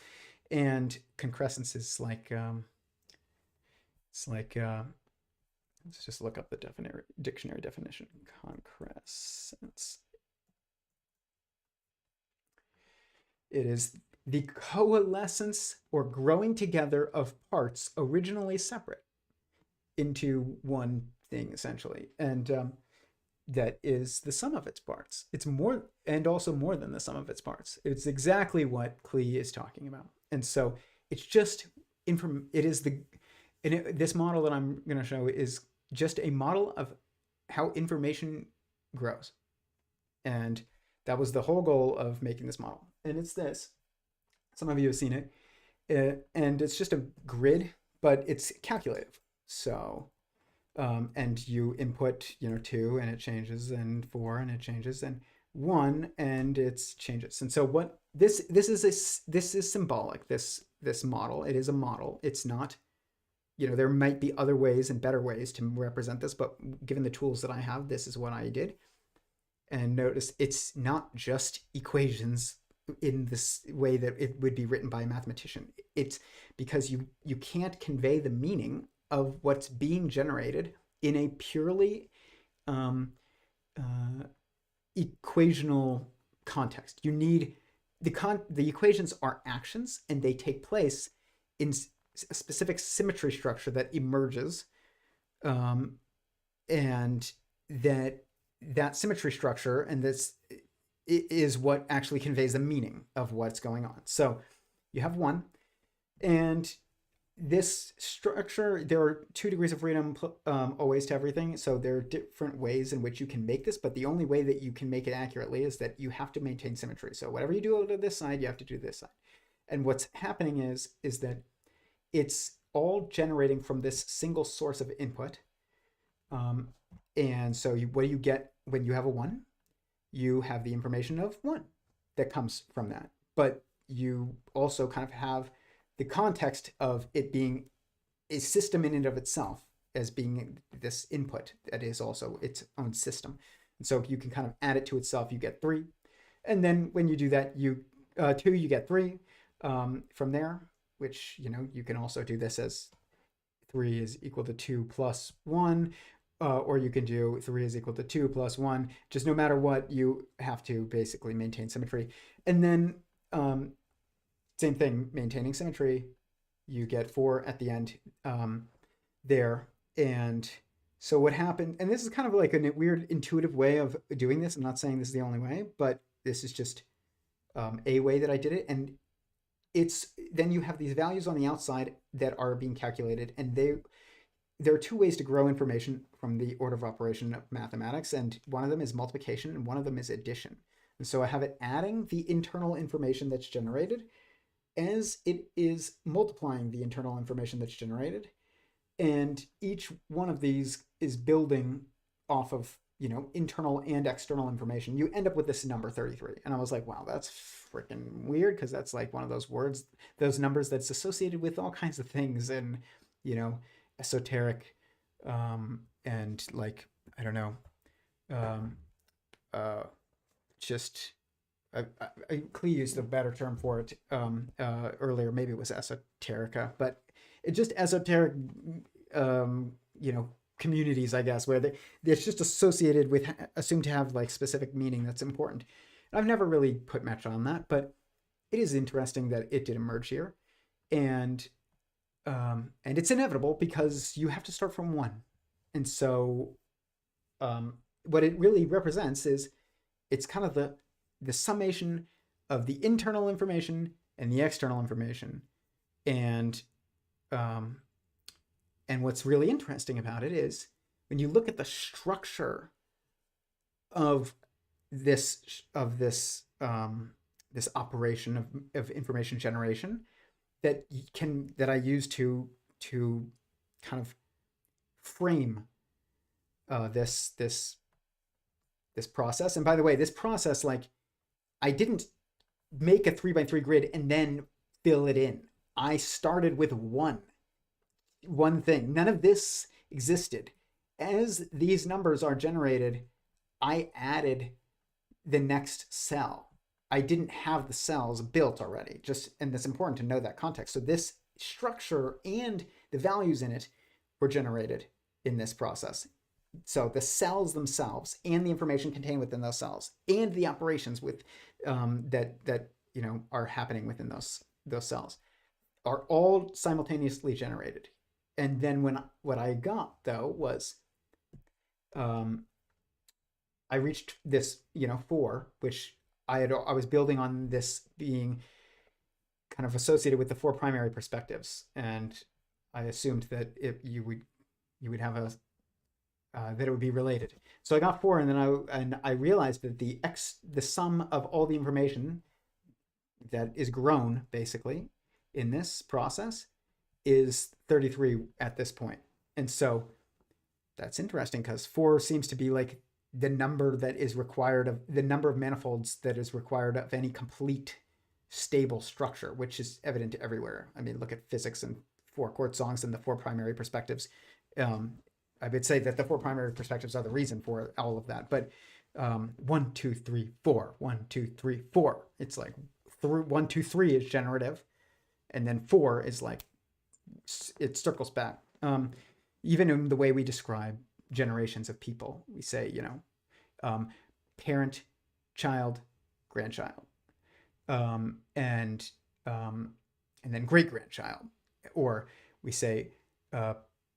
And concrescence is like, let's just look up the dictionary definition. Concrescence. It is the coalescence or growing together of parts originally separate into one thing, essentially. And that is the sum of its parts. It's more, and also more than the sum of its parts. It's exactly what Klee is talking about. And so it's just this model that I'm going to show is just a model of how information grows. And that was the whole goal of making this model. And it's this. Some of you have seen it. And it's just a grid, but it's calculative. So, and you input, 2 and it changes, and 4 and it changes, and 1 and it changes. And so what this is symbolic, this model. It is a model. It's not, there might be other ways and better ways to represent this, but given the tools that I have, this is what I did. And notice it's not just equations in this way that it would be written by a mathematician. It's because you can't convey the meaning of what's being generated in a purely equational context. You need the equations are actions, and they take place in a specific symmetry structure that emerges, and that symmetry structure and this is what actually conveys the meaning of what's going on. So you have 1, and this structure, there are 2 degrees of freedom always to everything. So there are different ways in which you can make this, but the only way that you can make it accurately is that you have to maintain symmetry. So whatever you do to this side, you have to do this side. And what's happening is that it's all generating from this single source of input. And so what do you get when you have a 1? You have the information of 1 that comes from that. But you also kind of have the context of it being a system in and of itself as being this input that is also its own system. And so you can kind of add it to itself. You get 3. And then when you do that, 2, you get 3 from there, which, you can also do this as 3 is equal to 2 plus 1. Or you can do 3 is equal to 2 plus 1. Just no matter what, you have to basically maintain symmetry. And then same thing, maintaining symmetry, you get 4 at the end there. And so what happened, and this is kind of like a weird intuitive way of doing this. I'm not saying this is the only way, but this is just a way that I did it. And then you have these values on the outside that are being calculated, and there are 2 ways to grow information from the order of operation of mathematics, and one of them is multiplication and one of them is addition. And so I have it adding the internal information that's generated as it is multiplying the internal information that's generated. And each one of these is building off of, internal and external information. You end up with this number 33. And I was like, wow, that's freaking weird, because that's like one of those words, those numbers that's associated with all kinds of things and, esoteric, and like, I don't know, Klee used a better term for it earlier. Maybe it was esoterica, but it's just esoteric, communities, I guess, where it's just associated with, assumed to have like specific meaning that's important. And I've never really put much on that, but it is interesting that it did emerge here, and it's inevitable because you have to start from 1. And so what it really represents is it's kind of the summation of the internal information and the external information. And and what's really interesting about it is when you look at the structure of this this operation of information generation that I use to kind of frame this process. And by the way, this process, like, I didn't make a 3x3 grid and then fill it in. I started with one thing. None of this existed. As these numbers are generated, I added the next cell. I didn't have the cells built already. And it's important to know that context. So this structure and the values in it were generated in this process. So the cells themselves and the information contained within those cells and the operations with that are happening within those cells are all simultaneously generated. And then what I got though was I reached this 4, which I was building on this being kind of associated with the 4 primary perspectives, and I assumed that you would have that it would be related. So I got 4, and then I realized that the sum of all the information that is grown basically in this process is 33 at this point. And so that's interesting because 4 seems to be like the number that is required of the number of manifolds that is required of any complete stable structure, which is evident everywhere. I mean, look at physics and 4 chord songs and the 4 primary perspectives. I would say that the 4 primary perspectives are the reason for all of that. But 1, 2, 3, 4, 1, 2, 3, 4. It's like 1, 2, 3 is generative, and then 4 is like it circles back. Even in the way we describe generations of people, we say parent, child, grandchild, and then great grandchild, or we say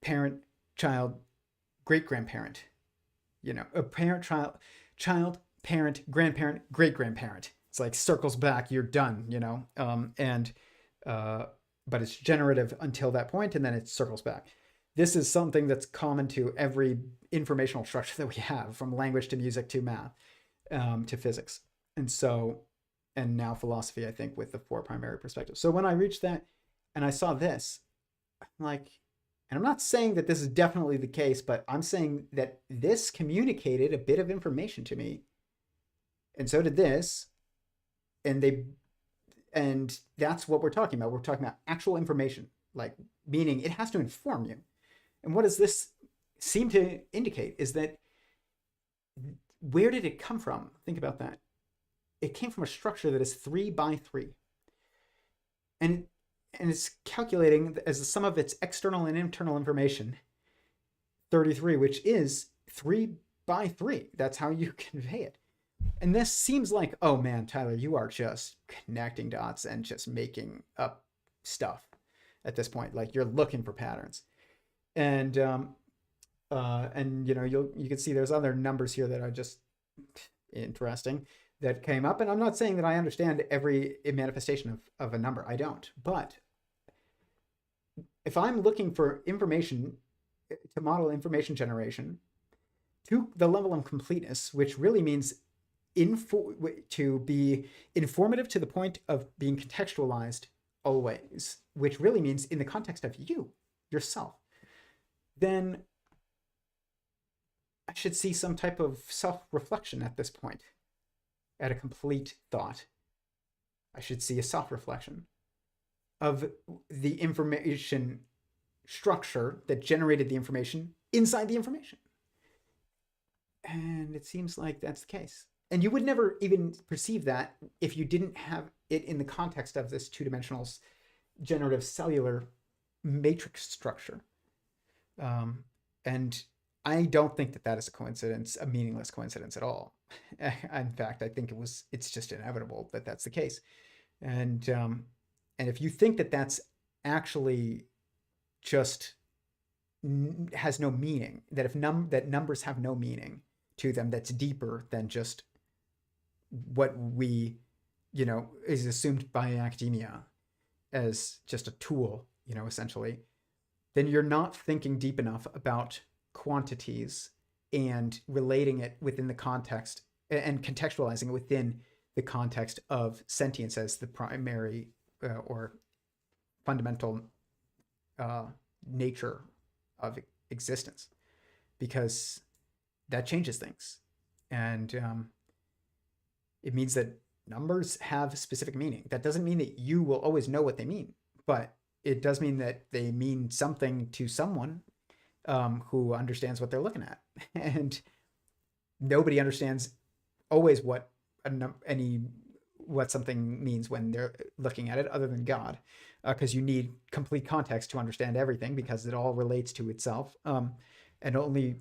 parent, child, great grandparent. A parent, child, parent, grandparent, great grandparent. It's like circles back. You're done. But it's generative until that point, and then it circles back. This is something that's common to every informational structure that we have, from language to music to math to physics. And now philosophy, I think, with the 4 primary perspectives. So when I reached that and I saw this, I'm like, and I'm not saying that this is definitely the case, but I'm saying that this communicated a bit of information to me. And so did this. And that's what we're talking about. We're talking about actual information, like, meaning it has to inform you. And what does this seem to indicate is that where did it come from? Think about that. It came from a structure that is 3 by 3. And it's calculating as the sum of its external and internal information, 33, which is 3 by 3. That's how you convey it. And this seems like, oh man, Tyler, you are just connecting dots and just making up stuff at this point. Like, you're looking for patterns. And you can see there's other numbers here that are just interesting that came up. And I'm not saying that I understand every manifestation of a number. I don't. But if I'm looking for information to model information generation to the level of completeness, which really means to be informative to the point of being contextualized always, which really means in the context of yourself, then I should see some type of self-reflection at this point. At a complete thought, I should see a self-reflection of the information structure that generated the information inside the information. And it seems like that's the case. And you would never even perceive that if you didn't have it in the context of this 2-dimensional generative cellular matrix structure. And I don't think that is a coincidence, a meaningless coincidence at all. In fact, I think it's just inevitable that that's the case. And if you think that that's actually just has no meaning, that if that numbers have no meaning to them, that's deeper than just what we, is assumed by academia as just a tool, essentially, then you're not thinking deep enough about quantities and relating it within the context and contextualizing it within the context of sentience as the primary or fundamental nature of existence, because that changes things. And it means that numbers have specific meaning. That doesn't mean that you will always know what they mean, but it does mean that they mean something to someone who understands what they're looking at. And nobody understands always what something means when they're looking at it, other than God, because you need complete context to understand everything, because it all relates to itself. And only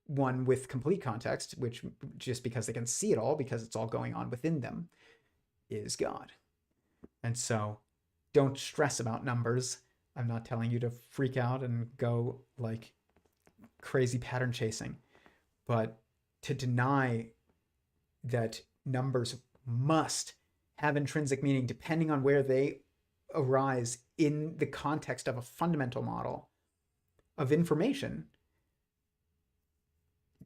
one with complete context, which just because they can see it all, because it's all going on within them, is God. And so don't stress about numbers. I'm not telling you to freak out and go like crazy pattern chasing, but to deny that numbers must have intrinsic meaning depending on where they arise in the context of a fundamental model of information.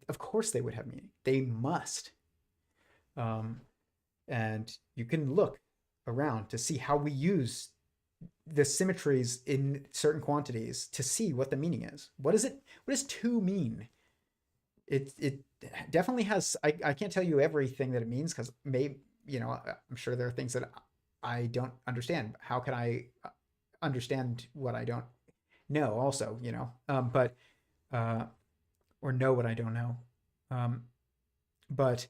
Of course they would have meaning. They must. And you can look around to see how we use the symmetries in certain quantities to see what the meaning is. What does 2 mean? It definitely has, I can't tell you everything that it means, because I'm sure there are things that I don't understand. How can I understand what I don't know also, or know what I don't know. But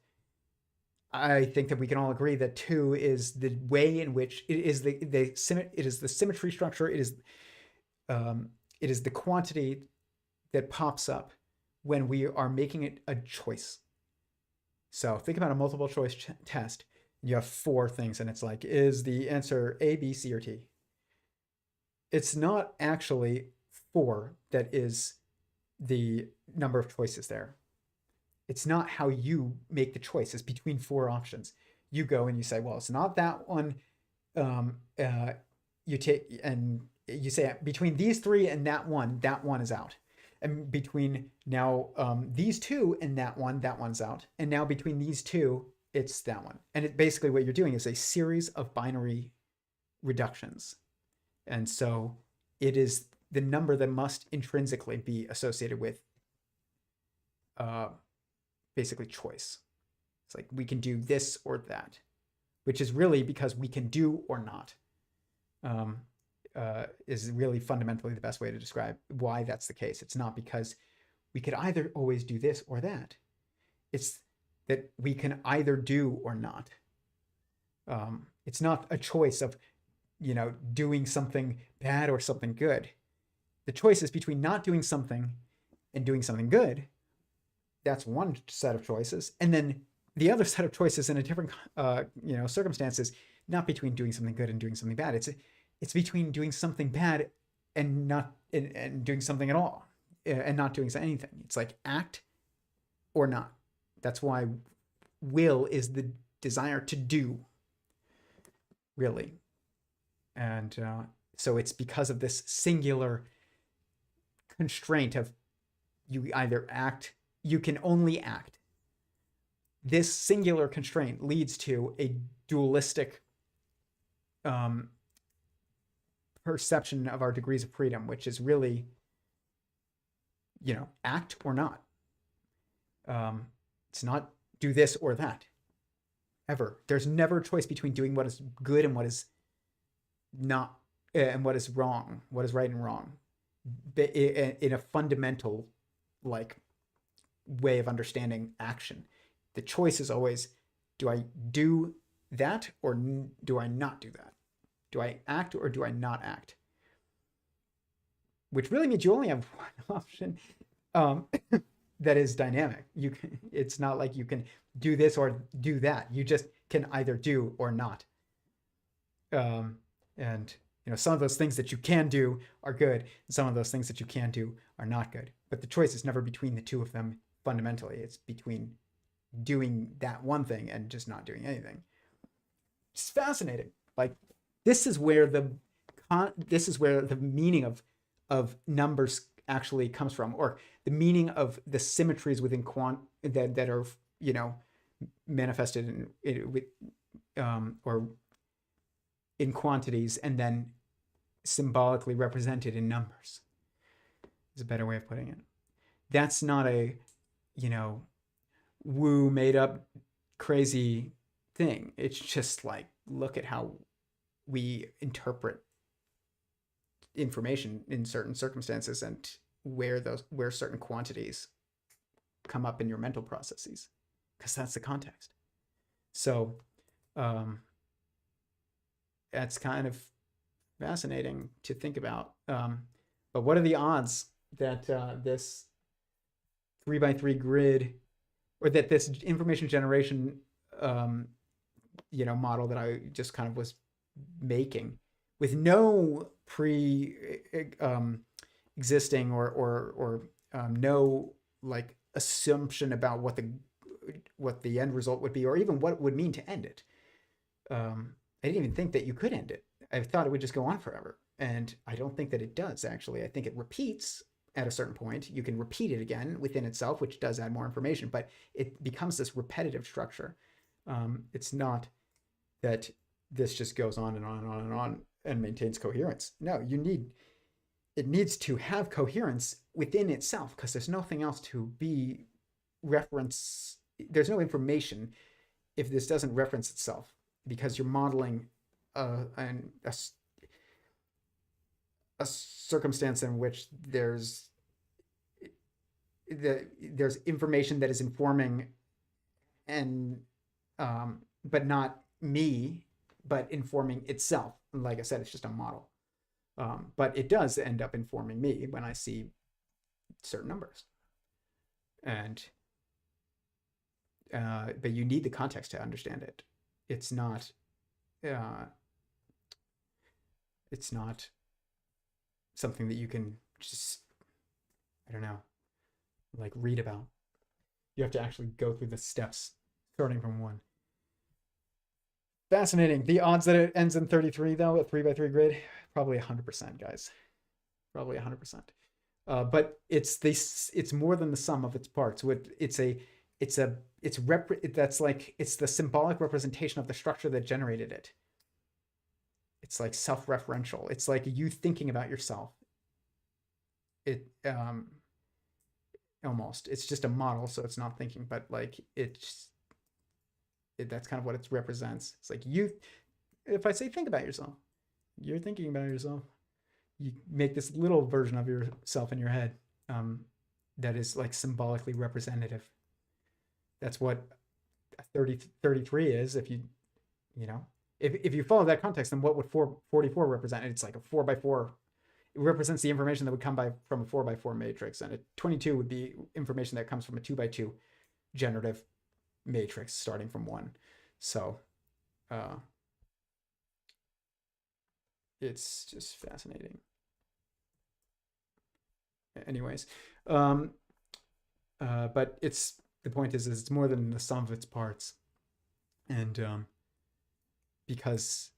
I think that we can all agree that 2 is the way in which it is the symmetry structure. It is the quantity that pops up when we are making it a choice. So think about a multiple choice test. You have 4 things, and it's like, is the answer A, B, C, or T? It's not actually 4 that is the number of choices there. It's not how you make the choice. It's between 4 options. You go and you say, well, it's not that one. You take and you say, between these 3 and that one is out. And between now these 2 and that one's out. And now between these 2, it's that one. And basically what you're doing is a series of binary reductions. And so it is the number that must intrinsically be associated with basically choice. It's like we can do this or that, which is really because we can do or not, is really fundamentally the best way to describe why that's the case. It's not because we could either always do this or that. It's that we can either do or not. It's not a choice of, doing something bad or something good. The choice is between not doing something and doing something good. That's one set of choices. And then the other set of choices in a different, circumstances, not between doing something good and doing something bad. It's between doing something bad and not and doing something at all, and not doing anything. It's like act or not. That's why will is the desire to do, really. And so it's because of this singular constraint of you either act, you can only act. This singular constraint leads to a dualistic perception of our degrees of freedom, which is really, act or not. It's not do this or that, ever. There's never a choice between doing what is good and what is not, and what is wrong, what is right and wrong, in a fundamental, way of understanding action. The choice is always, do I do that or do I not do that? Do I act or do I not act? Which really means you only have one option that is dynamic. It's not like you can do this or do that. You just can either do or not. And some of those things that you can do are good, and some of those things that you can do are not good. But the choice is never between the two of them fundamentally. It's between doing that one thing and just not doing anything. It's fascinating. This is where the this is where the meaning of numbers actually comes from, or the meaning of the symmetries within that are, you know, manifested or in quantities and then symbolically represented in numbers, is a better way of putting it. That's not a, you know, woo made up crazy thing. It's just like, look at how we interpret information in certain circumstances and where certain quantities come up in your mental processes, because that's the context. So that's kind of fascinating to think about. But what are the odds that this 3x3 grid, or that this information generation you know, model that I just kind of was making with no existing or no like assumption about what the end result would be, or even what it would mean to end it. I didn't even think that you could end it. I thought it would just go on forever. And I don't think that it does, actually. I think it repeats at a certain point. You can repeat it again within itself, which does add more information, but it becomes this repetitive structure. It's not that this just goes on and on and on and on and maintains coherence. No, it needs to have coherence within itself, because there's nothing else to be reference. There's no information if this doesn't reference itself, because you're modeling a circumstance in which there's information that is informing and but not me, but informing itself. And like I said, it's just a model. But it does end up informing me when I see certain numbers. And but you need the context to understand it. It's not something that you can just, I don't know, like read about. You have to actually go through the steps starting from 1. Fascinating. The odds that it ends in 33 though, a 3x3 grid, probably 100%, guys. Probably 100%. But it's more than the sum of its parts. It's the symbolic representation of the structure that generated it. It's like self-referential. It's like you thinking about yourself. Almost. It's just a model, so it's not thinking, but like that's kind of what it represents. It's like if I say think about yourself, you're thinking about yourself. You make this little version of yourself in your head that is like symbolically representative. That's what 33 is. If you follow that context, then what would 44 represent? It's like a 4x4. It represents the information that would come from a 4x4 matrix, and a 22 would be information that comes from a 2x2 generative matrix starting from 1. So it's just fascinating. Anyways, but the point is it's more than the sum of its parts, and because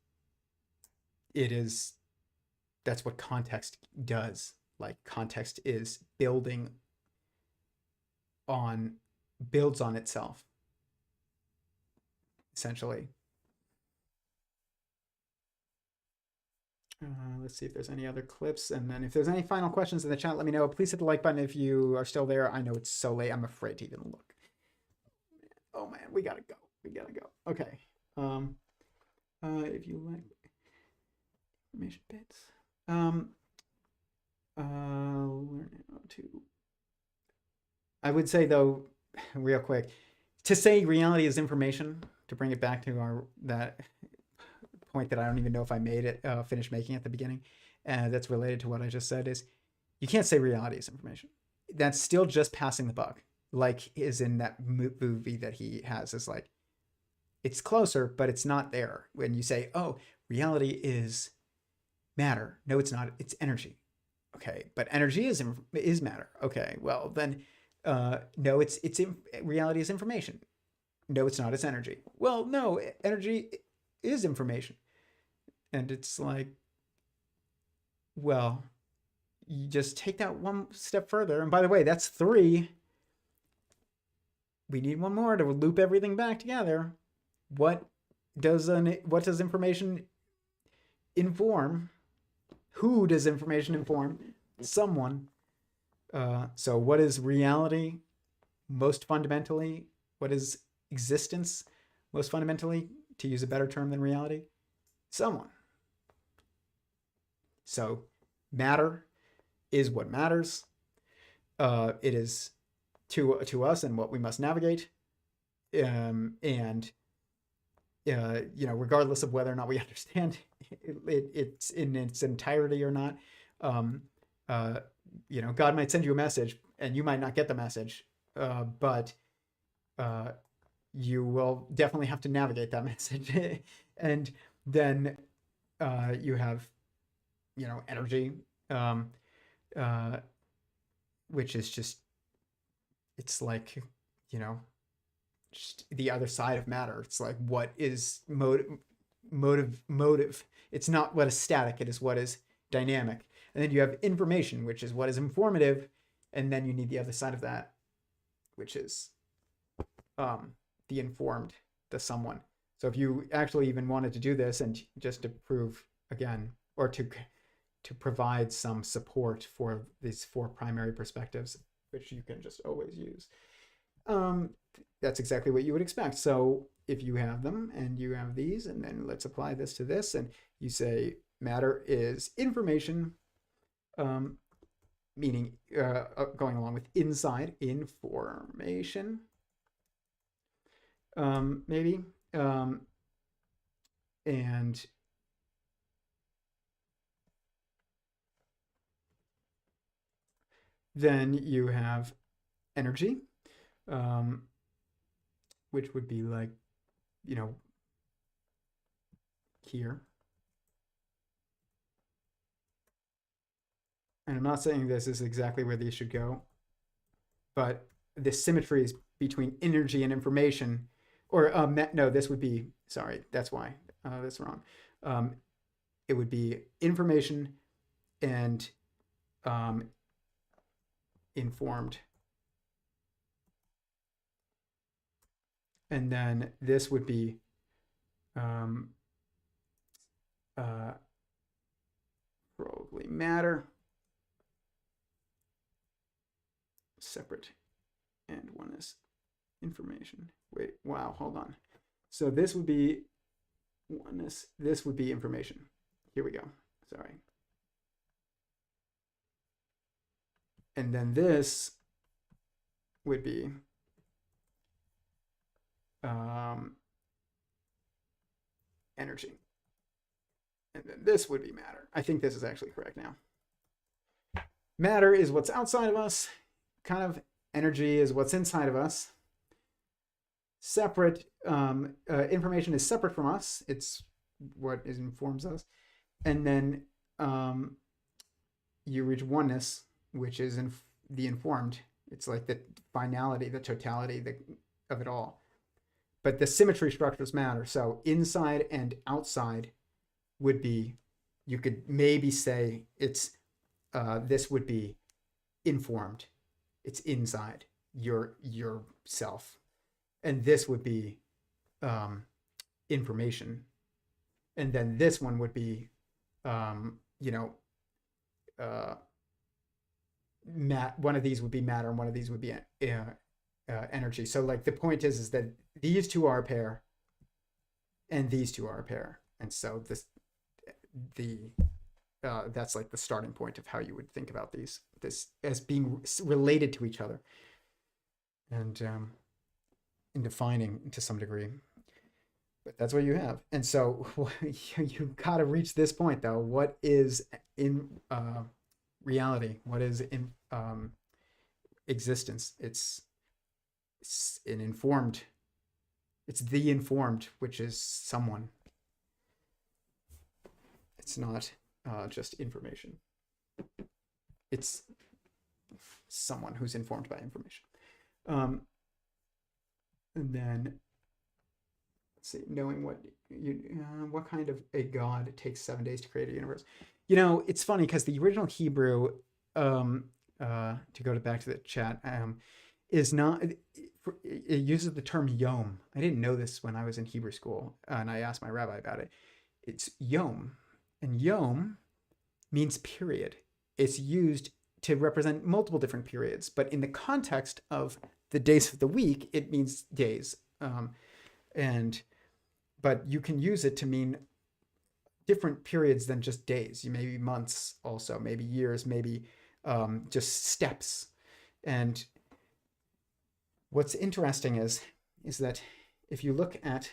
that's what context does. Like, context is builds on itself, essentially. Let's see if there's any other clips, and then if there's any final questions in the chat, let me know. Please hit the like button if you are still there. I know it's so late, I'm afraid to even look. Oh man, we gotta go. Okay. If you like information bits, learn how to. I would say though, real quick, to say reality is information, to bring it back to that point that I don't even know if I made it, finished making at the beginning, that's related to what I just said, is you can't say reality is information. That's still just passing the buck, like is in that movie that he has. Is like, it's closer, but it's not there. When you say, oh, reality is matter. No, it's not. It's energy. Okay, but energy is matter. Okay, well then, no, reality is information. No, it's not. It's energy. Well, no, energy is information. And it's like, Well, you just take that one step further. And by the way, that's 3. We need one more to loop everything back together. What does information inform? Who does information inform? Someone. So what is reality most fundamentally? What is existence most fundamentally, to use a better term than reality? Someone. So matter is what matters. It is to us and what we must navigate. Regardless of whether or not we understand it's in its entirety or not, God might send you a message and you might not get the message, but you will definitely have to navigate that message. And then you have, energy, which is just, it's like, just the other side of matter. It's like, what is motive. It's not what is static, it is what is dynamic. And then you have information, which is what is informative. And then you need the other side of that, which is the informed, the someone. So if you actually even wanted to do this, and just to prove again, or to provide some support for these 4 primary perspectives, which you can just always use, that's exactly what you would expect. So if you have them and you have these, and then let's apply this to this, and you say matter is information, meaning going along with inside, information, maybe, and then you have energy, which would be like, here. And I'm not saying this is exactly where these should go, but the symmetries between energy and information, or no, this would be, sorry, that's why, that's wrong. It would be information and informed. And then this would be probably matter, separate, and one is information. Wait, wow, hold on. So this would be oneness, this would be information. Here we go, sorry. And then this would be energy. And then this would be matter. I think this is actually correct now. Matter is what's outside of us, kind of. Energy is what's inside of us. Separate, information is separate from us. It's what informs us. And then you reach oneness, which is the informed. It's like the finality, the totality of it all. But the symmetry structures matter. So inside and outside would be, you could maybe say it's, this would be informed. It's inside your self. And this would be information. And then this one would be, one of these would be matter and one of these would be energy. So like the point is that these two are a pair and these two are a pair. And so that's like the starting point of how you would think about this as being related to each other, and in defining to some degree. But that's what you have. And so you got to reach this point though. What is in reality? What is in existence? It's an informed. It's the informed, which is someone. It's not just information. It's someone who's informed by information. And then let's see, knowing what kind of a God takes 7 days to create a universe. It's funny because the original Hebrew, to go back to the chat, is not, it uses the term yom. I didn't know this when I was in Hebrew school, and I asked my rabbi about it. It's yom, and yom means period. It's used to represent multiple different periods, but in the context of the days of the week, it means days. But you can use it to mean different periods than just days. Maybe months also, maybe years, maybe just steps. And what's interesting is that if you look at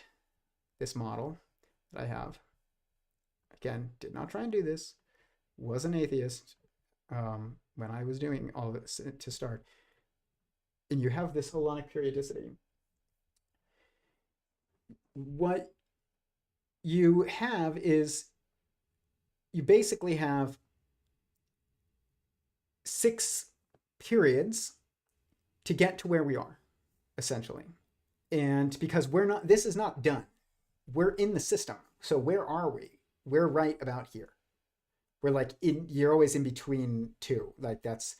this model that I have, again, did not try and do this, was an atheist when I was doing all this to start, and you have this holonic periodicity, what you have is you basically have 6 periods to get to where we are, essentially. And because this is not done, we're in the system. So where are we? We're right about here. We're like you're always in between 2. Like that's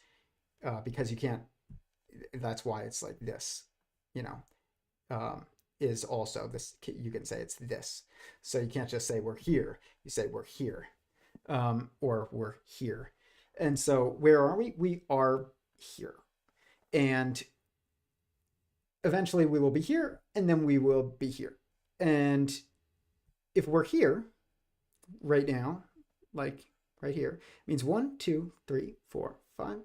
because you can't, that's why it's like this, is also this, you can say it's this. So you can't just say we're here, you say we're here, or we're here. And so where are we? We are here. And eventually we will be here, and then we will be here. And if we're here right now, like right here, means 1, 2, 3, 4, 5,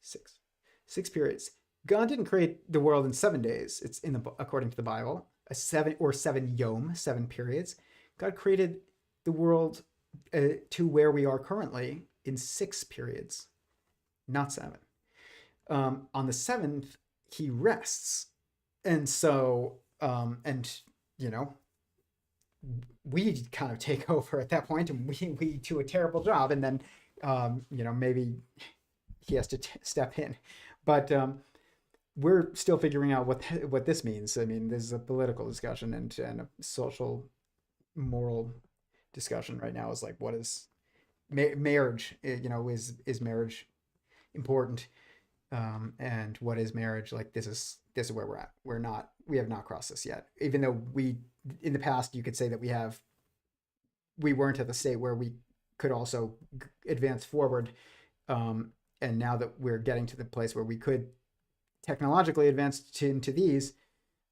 6. 6 periods. God didn't create the world in 7 days. It's according to the Bible, 7 yom, 7 periods. God created the world to where we are currently in 6 periods, not 7. On the 7th, he rests. And so, we kind of take over at that point, and we do a terrible job, and then, maybe he has to step in. But we're still figuring out what this means. I mean, this is a political discussion and a social, moral discussion right now. Is like, what is marriage? Is marriage important? And what is marriage? Like, this is where we're at. We have not crossed this yet. Even though in the past, you could say that we weren't at the state where we could also advance forward. And now that we're getting to the place where we could technologically advance into these,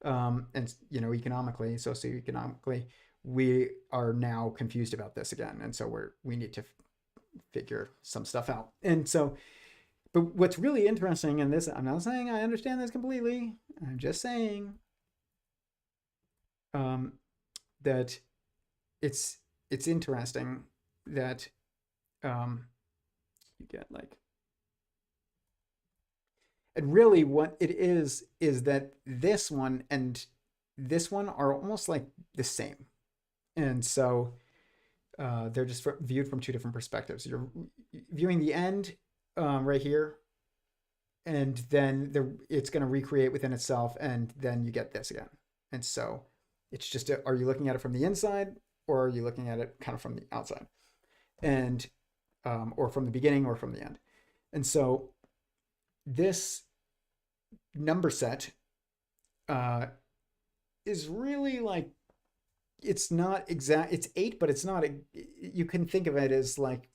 and economically, socioeconomically, we are now confused about this again, and so we need to figure some stuff out. And so, but what's really interesting in this, I'm not saying I understand this completely. I'm just saying that it's interesting that you get like. And really what it is that this one and this one are almost like the same. And so they're just viewed from 2 different perspectives. You're viewing the end right here, and then it's going to recreate within itself, and then you get this again. And so it's just, are you looking at it from the inside, or are you looking at it kind of from the outside? And or from the beginning or from the end. And so this number set is really like, it's not exact, it's 8, but it's not, you can think of it as like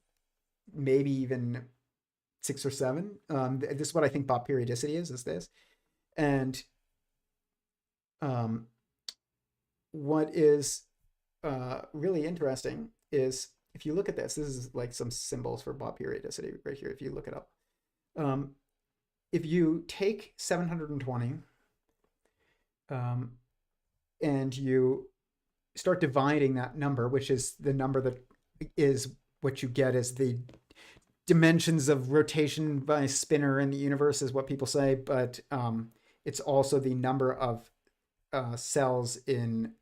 maybe even 6 or 7. This is what I think Bob periodicity is this. And what is really interesting is, if you look at this is like some symbols for Bob periodicity right here. If you look it up, if you take 720 and you start dividing that number, which is the number that is what you get as the dimensions of rotation by spinner in the universe, is what people say, but it's also the number of cells in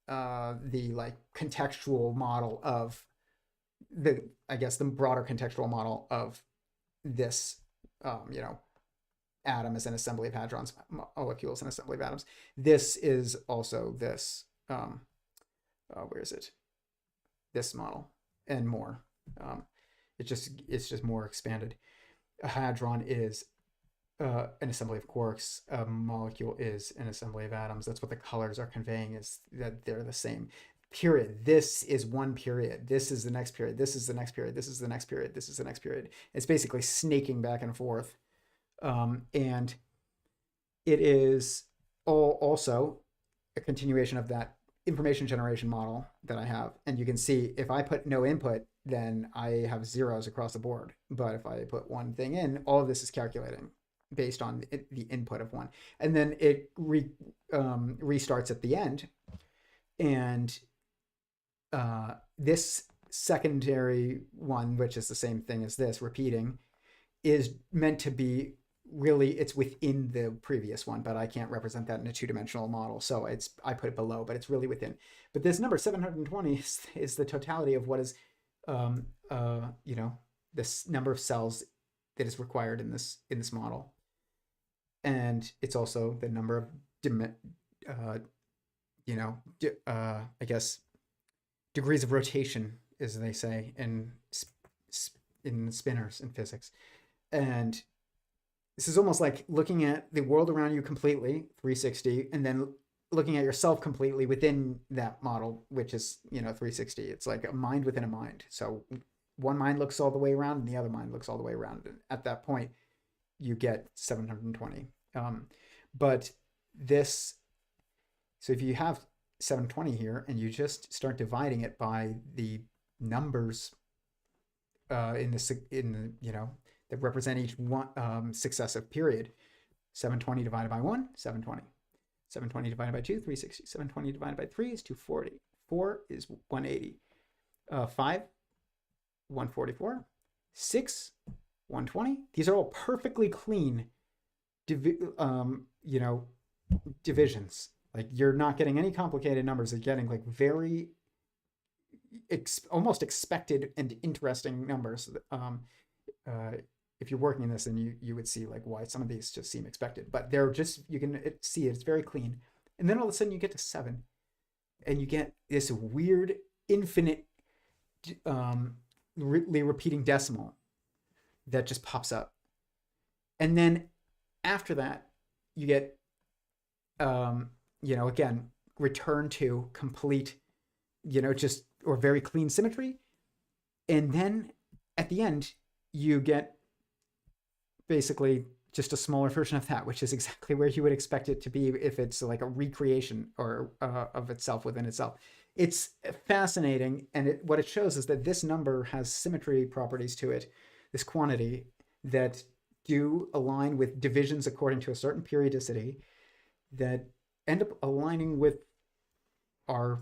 the like contextual model of the broader contextual model of this, atom is an assembly of hadrons, molecules an assembly of atoms. This is also this where is it? This model and more. It's just more expanded. A hadron is an assembly of quarks. A molecule is an assembly of atoms. That's what the colors are conveying, is that they're the same. Period. This is one period. This is the next period. This is the next period. This is the next period. This is the next period. It's basically snaking back and forth. And it is also a continuation of that information generation model that I have. And you can see if I put no input, then I have zeros across the board. But if I put one thing in, all of this is calculating based on the input of one. And then it restarts at the end. And this secondary one, which is the same thing as this, repeating, is meant to be really, it's within the previous one, but I can't represent that in a two-dimensional model. So I put it below, but it's really within. But this number 720 is the totality of what is, this number of cells that is required in this model. And it's also the number of, I guess, degrees of rotation, as they say in spinors in physics. And this is almost like looking at the world around you completely, 360, and then looking at yourself completely within that model, which is, 360. It's like a mind within a mind. So one mind looks all the way around and the other mind looks all the way around. And at that point, you get 720. But this, so if you have 720 here and you just start dividing it by the numbers that represent each one successive period, 720 divided by 1, 720. 720 divided by 2, 360. 720 divided by 3 is 240. 4 is 180. 5, 144. 6, 120. These are all perfectly clean divisions. Like, you're not getting any complicated numbers. You're getting like very almost expected and interesting numbers. If you're working in this, then you would see like why some of these just seem expected, but they're just, you can see it's very clean. And then all of a sudden you get to 7 and you get this weird infinite repeating decimal that just pops up. And then after that you get again, return to complete, or very clean symmetry. And then at the end, you get basically just a smaller version of that, which is exactly where you would expect it to be if it's like a recreation or of itself within itself. It's fascinating. And what it shows is that this number has symmetry properties to it, this quantity, that do align with divisions according to a certain periodicity that end up aligning with a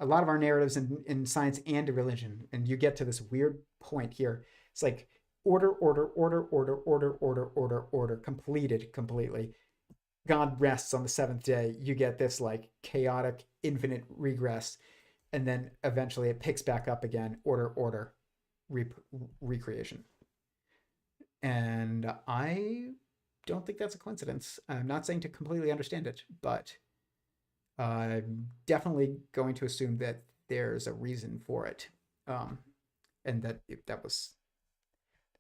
lot of our narratives in science and religion. And you get to this weird point here. It's like order, completed completely. God rests on the seventh day. You get this like chaotic, infinite regress. And then eventually it picks back up again, order, recreation. And I don't think that's a coincidence. I'm not saying to completely understand it, but I'm definitely going to assume that there's a reason for it. And that that was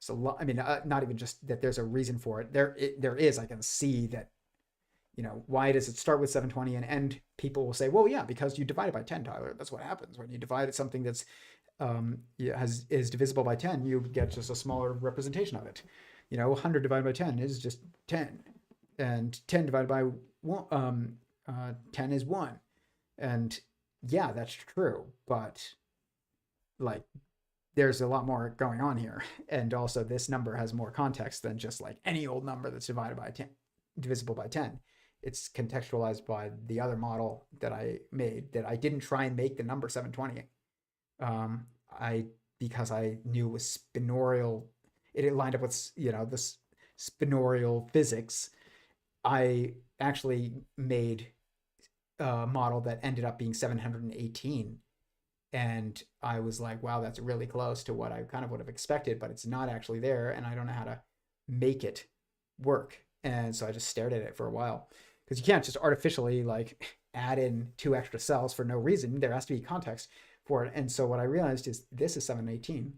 a lot. I mean, not even just that there's a reason for it. There is. I can see that, why does it start with 720 and end? People will say, well, yeah, because you divide it by 10, Tyler. That's what happens when you divide something that's is divisible by 10. You get just a smaller representation of it. 100 divided by 10 is just 10, and 10 divided by 1, 10 is 1. And yeah, that's true, but like there's a lot more going on here. And also this number has more context than just like any old number that's divided by 10, divisible by 10. It's contextualized by the other model that I made, that I didn't try and make the number 720. Because I knew it was spinorial. It lined up with, this spinorial physics. I actually made a model that ended up being 718. And I was like, wow, that's really close to what I kind of would have expected, but it's not actually there. And I don't know how to make it work. And so I just stared at it for a while. because you can't just artificially like add in 2 extra cells for no reason. There has to be context for it. And so what I realized is this is 718.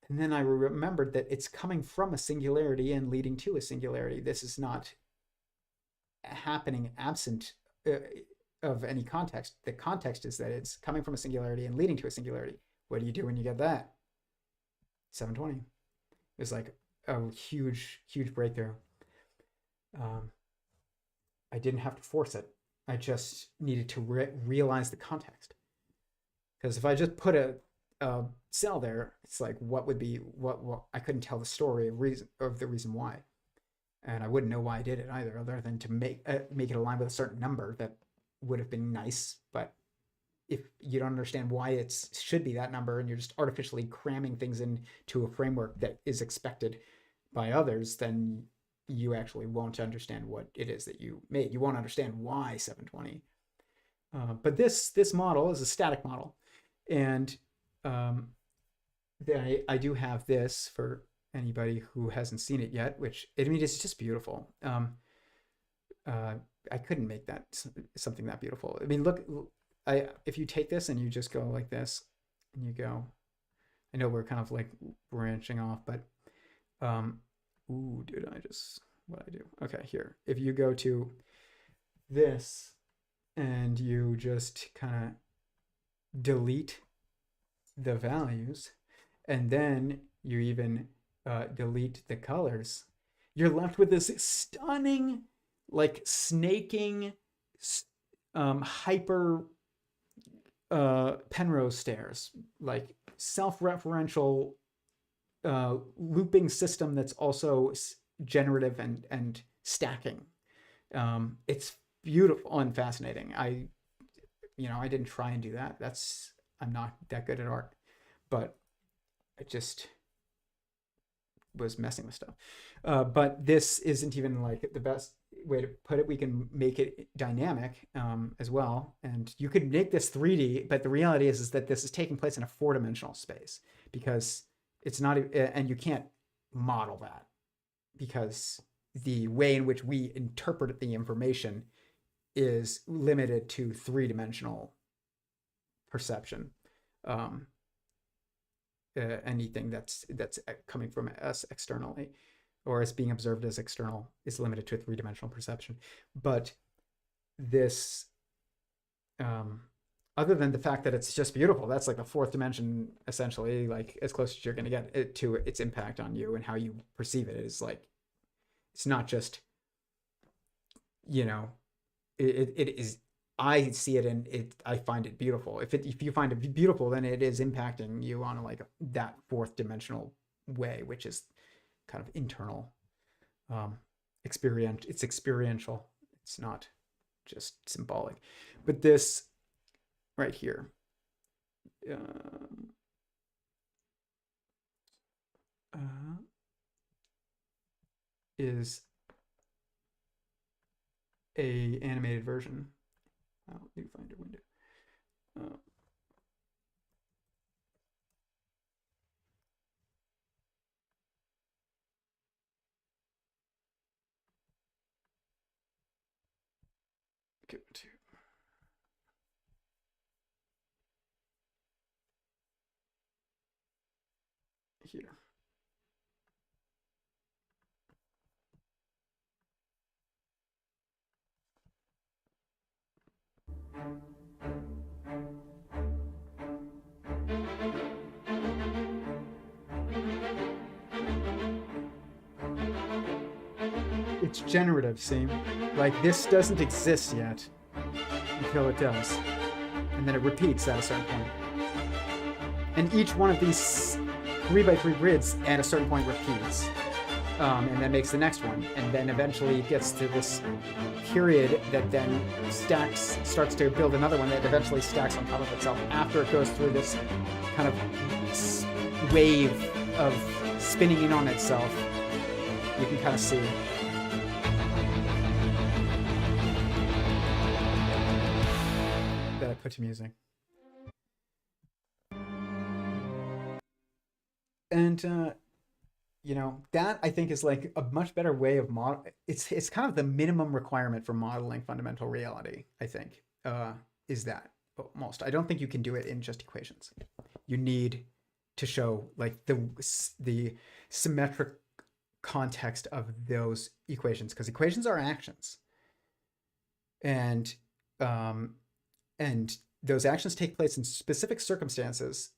And then I remembered that it's coming from a singularity and leading to a singularity. This is not happening absent of any context. The context is that it's coming from a singularity and leading to a singularity. What do you do when you get that? 720. It was like a huge, huge breakthrough. I didn't have to force it. I just needed to realize the context. Because if I just put a cell there, it's like, what would be what I couldn't tell the story of the reason why, and I wouldn't know why I did it either, other than to make it align with a certain number that would have been nice. But if you don't understand why it should be that number, and you're just artificially cramming things into a framework that is expected by others, then you actually won't understand what it is that you made. You won't understand why 720. But this model is a static model, and I do have this for anybody who hasn't seen it yet, which, I mean, it's just beautiful. I couldn't make that something that beautiful. I mean, look, if you take this and you just go like this, and you go, I know we're kind of like branching off, but, ooh, dude, what I do? Okay, here. If you go to this and you just kind of delete the values, and then you even delete the colors, you're left with this stunning, like snaking, hyper Penrose stairs, like self-referential looping system that's also generative and stacking. It's beautiful and fascinating. I didn't try and do that. I'm not that good at art, but I just was messing with stuff. But this isn't even like the best way to put it. We can make it dynamic as well. And you could make this 3D, but the reality is that this is taking place in a 4-dimensional space, because it's not, and you can't model that, because the way in which we interpret the information is limited to 3-dimensional perception. Anything that's coming from us externally, or is being observed as external, is limited to a 3-dimensional perception. But this, other than the fact that it's just beautiful, that's like the 4th dimension, essentially, like as close as you're going to get to its impact on you and how you perceive it. Is like, it's not just, it is, I see it and I find it beautiful. If you find it beautiful, then it is impacting you on like that 4th dimensional way, which is kind of internal, It's experiential. It's not just symbolic. But this right here, is a animated version. I'll do Finder window. Go to here. It's generative, see? Like, this doesn't exist yet until it does. And then it repeats at a certain point. And each one of these 3x3 grids at a certain point repeats. And then makes the next one. And then eventually it gets to this period that then starts to build another one that eventually stacks on top of itself after it goes through this kind of wave of spinning in on itself. You can kind of see. That I put to music. And that I think is like a much better way of it's kind of the minimum requirement for modeling fundamental reality, I think, is that almost. I don't think you can do it in just equations. You need to show like the symmetric context of those equations, because equations are actions, and those actions take place in specific circumstances,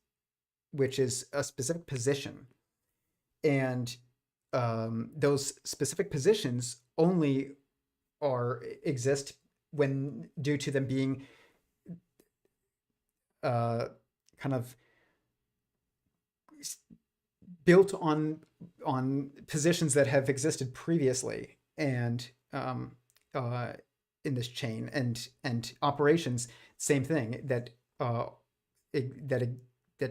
which is a specific position. And those specific positions only exist when due to them being kind of built on positions that have existed previously, and in this chain, and operations, same thing, that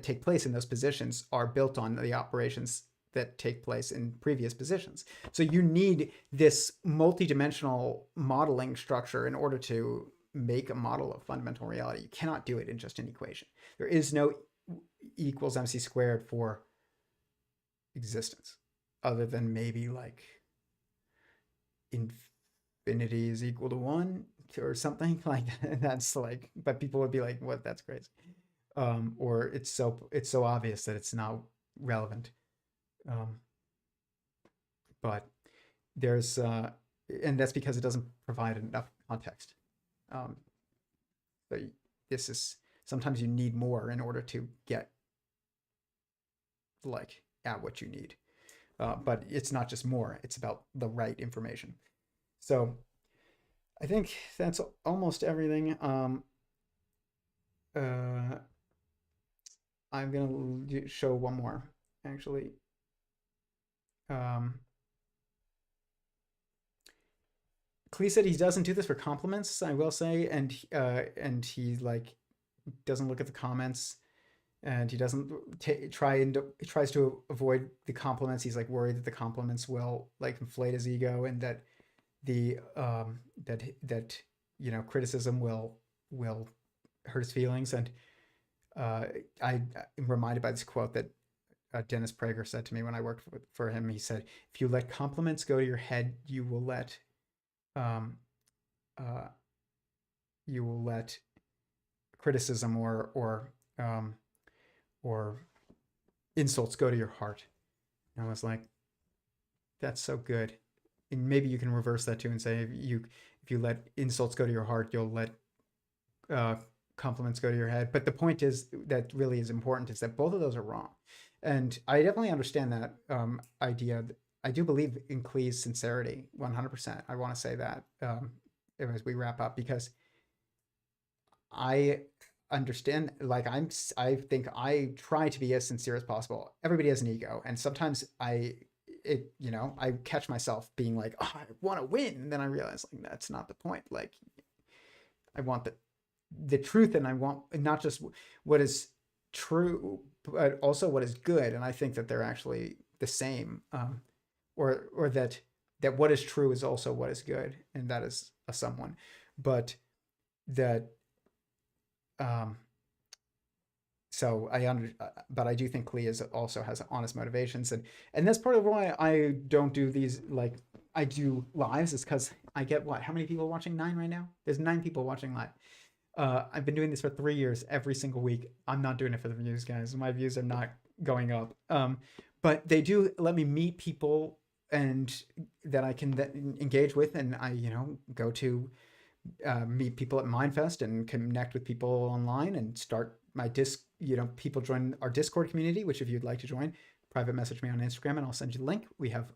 take place in those positions are built on the operations that take place in previous positions. So you need this multidimensional modeling structure in order to make a model of fundamental reality. You cannot do it in just an equation. There is no E equals mc squared for existence, other than maybe like infinity is equal to 1 or something like that. That's like, but people would be like, what, that's crazy. Or it's so obvious that it's not relevant. But there's and that's because it doesn't provide enough context. So this is, sometimes you need more in order to get like at what you need. But it's not just more, it's about the right information. So I think that's almost everything. I'm gonna show one more, actually. Klee said he doesn't do this for compliments, I will say, and he like doesn't look at the comments, and he doesn't tries to avoid the compliments. He's like worried that the compliments will like inflate his ego, and that the that criticism will hurt his feelings. And I'm reminded by this quote that Dennis Prager said to me when I worked for him. He said, "If you let compliments go to your head, you will let criticism or insults go to your heart." And I was like, that's so good. And maybe you can reverse that too and say, if you let insults go to your heart, you'll let compliments go to your head. But the point is that really is important is that both of those are wrong. And I definitely understand that idea. I do believe in Klee's sincerity, 100%. I want to say that as we wrap up, because I understand, like I think I try to be as sincere as possible. Everybody has an ego, and sometimes I catch myself being like, oh, I want to win, and then I realize like that's not the point. Like I want the truth, and I want not just what is true, but also what is good. And I think that they're actually the same, or that what is true is also what is good, and that is a someone, but that so but I do think Klee also has honest motivations, and that's part of why I don't do these, like I do lives, is because I get how many people watching? 9 right now. There's 9 people watching live. I've been doing this for 3 years, every single week. I'm not doing it for the views, guys. My views are not going up. But they do let me meet people and that I can engage with, and I go to meet people at Mindfest and connect with people online and start my people join our Discord community, which if you'd like to join, private message me on Instagram and I'll send you the link. We have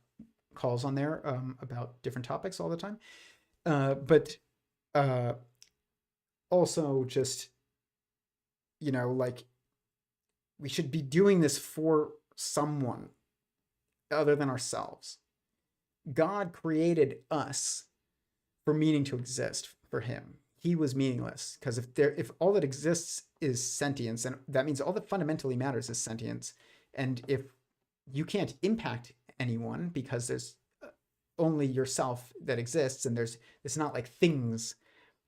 calls on there about different topics all the time. But also just, like we should be doing this for someone other than ourselves. God created us for meaning to exist for him. He was meaningless, because if all that exists is sentience, and that means all that fundamentally matters is sentience. And if you can't impact anyone because there's only yourself that exists, and it's not like things,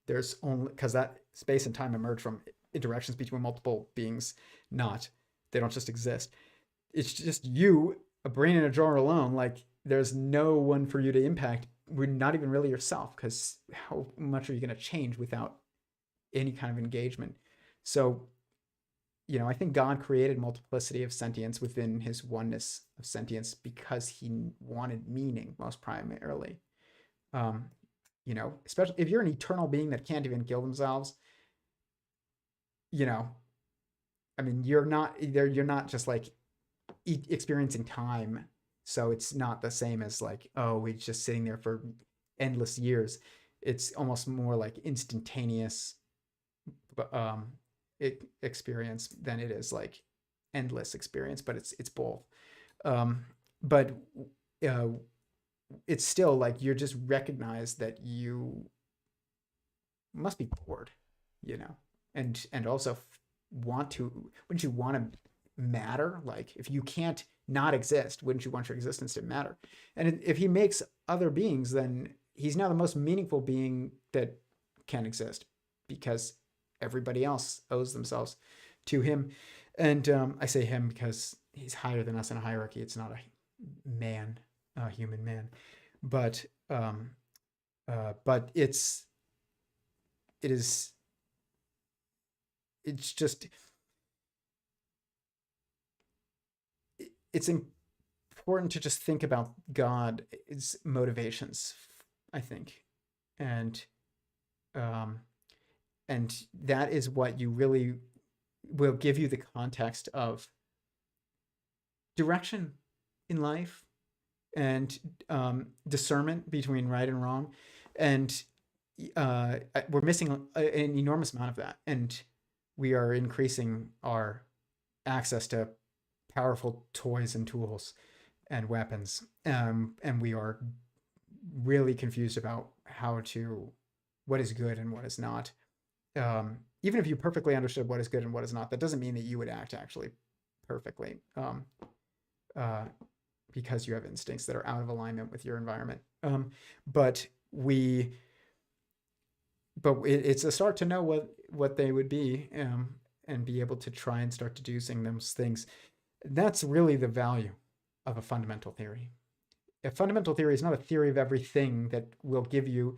there's only, because that space and time emerge from interactions between multiple beings, they don't just exist. It's just you a brain in a jar alone, like there's no one for you to impact. We're not even really yourself, because how much are you going to change without any kind of engagement? So, I think God created multiplicity of sentience within his oneness of sentience because he wanted meaning most primarily. Especially if you're an eternal being that can't even kill themselves, you're not just like experiencing time. So it's not the same as like, oh, we're just sitting there for endless years. It's almost more like instantaneous experience than it is like endless experience, but it's both. But it's still like you're just recognize that you must be bored, and also wouldn't you want to matter? Like if you can't not exist, wouldn't you want your existence to matter? And if he makes other beings, then he's now the most meaningful being that can exist, because everybody else owes themselves to him. And I say him because he's higher than us in a hierarchy. It's not a human man, but it's just, it's important to just think about God's motivations, I think. And that is what you really will give you the context of direction in life and discernment between right and wrong. And we're missing an enormous amount of that. And we are increasing our access to powerful toys and tools and weapons. And we are really confused about what is good and what is not. Even if you perfectly understood what is good and what is not, that doesn't mean that you would act actually perfectly, because you have instincts that are out of alignment with your environment. But it's a start to know what they would be, and be able to try and start deducing those things. That's really the value of a fundamental theory. A fundamental theory is not a theory of everything that will give you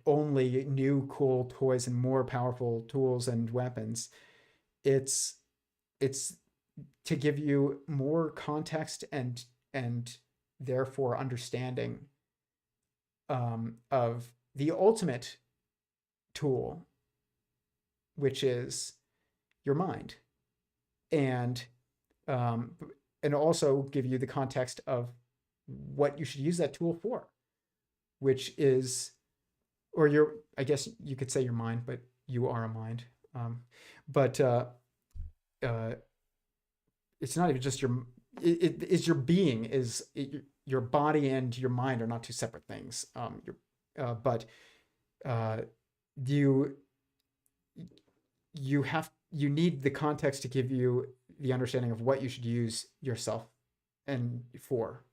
only new cool toys and more powerful tools and weapons. It's to give you more context and therefore understanding of the ultimate tool, which is your mind, and also give you the context of what you should use that tool for, which is, I guess you could say your mind, but you are a mind. It's not even just it is your being, your body and your mind are not two separate things. You need the context to give you the understanding of what you should use yourself and for.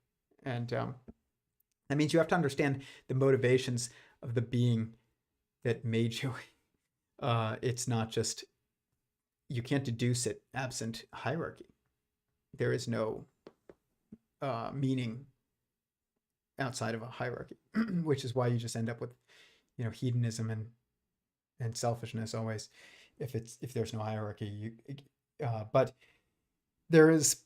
And that means you have to understand the motivations of the being that made you. It's not just, you can't deduce it absent hierarchy. There is no meaning outside of a hierarchy, which is why you just end up with, hedonism and selfishness always, if there's no hierarchy. But there is.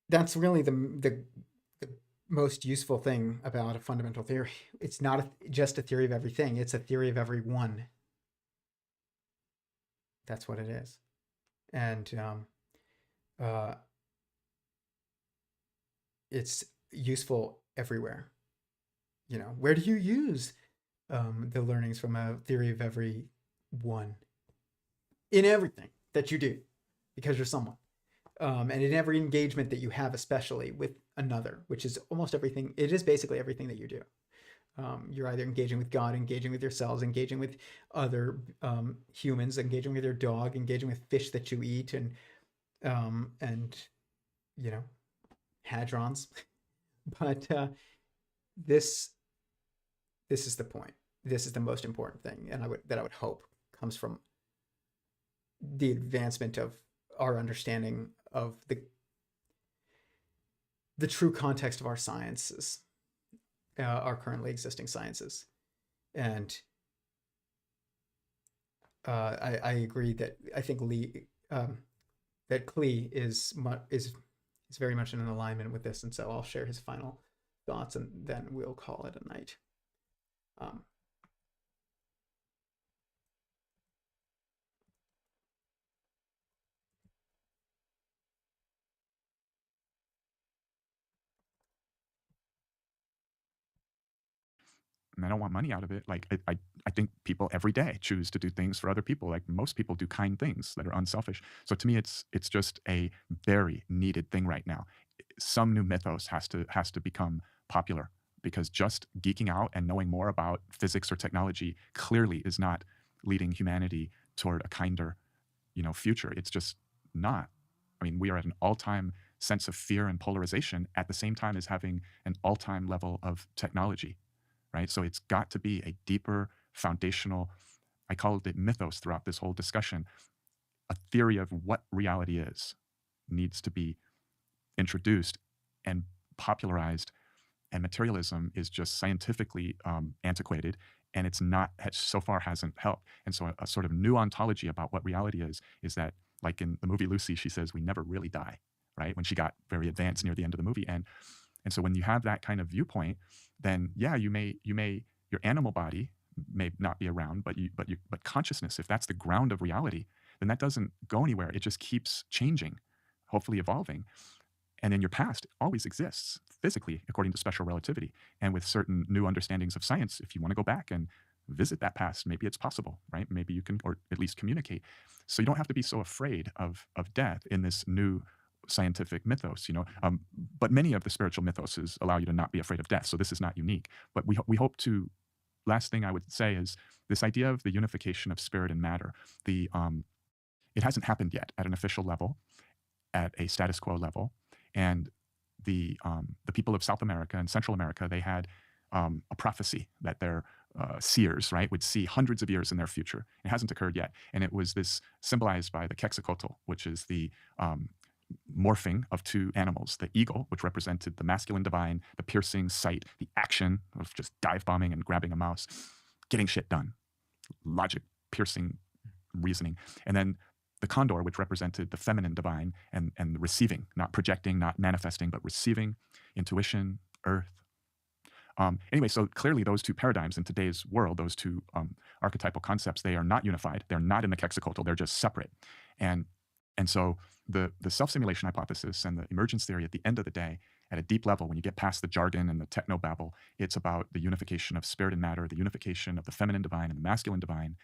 That's really the most useful thing about a fundamental theory. It's not just a theory of everything. It's a theory of everyone. That's what it is. And it's useful everywhere. Where do you use the learnings from a theory of everyone? In everything that you do, because you're someone. And in every engagement that you have, especially with another, which is almost everything. It is basically everything that you do. You're either engaging with God, engaging with yourselves, engaging with other humans, engaging with your dog, engaging with fish that you eat, and hadrons. But this is the point. This is the most important thing, and I would hope comes from the advancement of our understanding of the true context of our sciences, our currently existing sciences. And I agree that I think that Klee is very much in alignment with this, and so I'll share his final thoughts, and then we'll call it a night. And I don't want money out of it. Like I think people every day choose to do things for other people. Like most people do kind things that are unselfish. So to me, it's just a very needed thing right now. Some new mythos has to become popular, because just geeking out and knowing more about physics or technology clearly is not leading humanity toward a kinder, future. It's just not. I mean, we are at an all-time sense of fear and polarization at the same time as having an all-time level of technology. Right? So it's got to be a deeper foundational, I called it mythos throughout this whole discussion, a theory of what reality is needs to be introduced and popularized. And materialism is just scientifically antiquated, and it's not, so far hasn't helped. And so a sort of new ontology about what reality is that, like in the movie Lucy, she says we never really die, right? When she got very advanced near the end of the movie. And so when you have that kind of viewpoint, then yeah, you may your animal body may not be around, but consciousness, if that's the ground of reality, then that doesn't go anywhere. It just keeps changing, hopefully evolving. And then your past always exists physically according to special relativity. And with certain new understandings of science, if you want to go back and visit that past, maybe it's possible, right? Maybe you can, or at least communicate. So you don't have to be so afraid of death in this new scientific mythos, but many of the spiritual mythoses allow you to not be afraid of death. So this is not unique, but we hope to, last thing I would say is this idea of the unification of spirit and matter. It hasn't happened yet at an official level, at a status quo level. And the people of South America and Central America, they had a prophecy that their seers, right, would see hundreds of years in their future. It hasn't occurred yet. And it was this symbolized by the quetzalcoatl, which is the morphing of two animals, the eagle, which represented the masculine divine, the piercing sight, the action of just dive bombing and grabbing a mouse, getting shit done, logic, piercing reasoning. And then the condor, which represented the feminine divine and the receiving, not projecting, not manifesting, but receiving, intuition, earth. Anyway, so clearly those two paradigms in today's world, those two archetypal concepts, they are not unified. They're not in the quetzalcoatl. They're just separate. And so the self-simulation hypothesis and the emergence theory, at the end of the day, at a deep level, when you get past the jargon and the technobabble, it's about the unification of spirit and matter, the unification of the feminine divine and the masculine divine,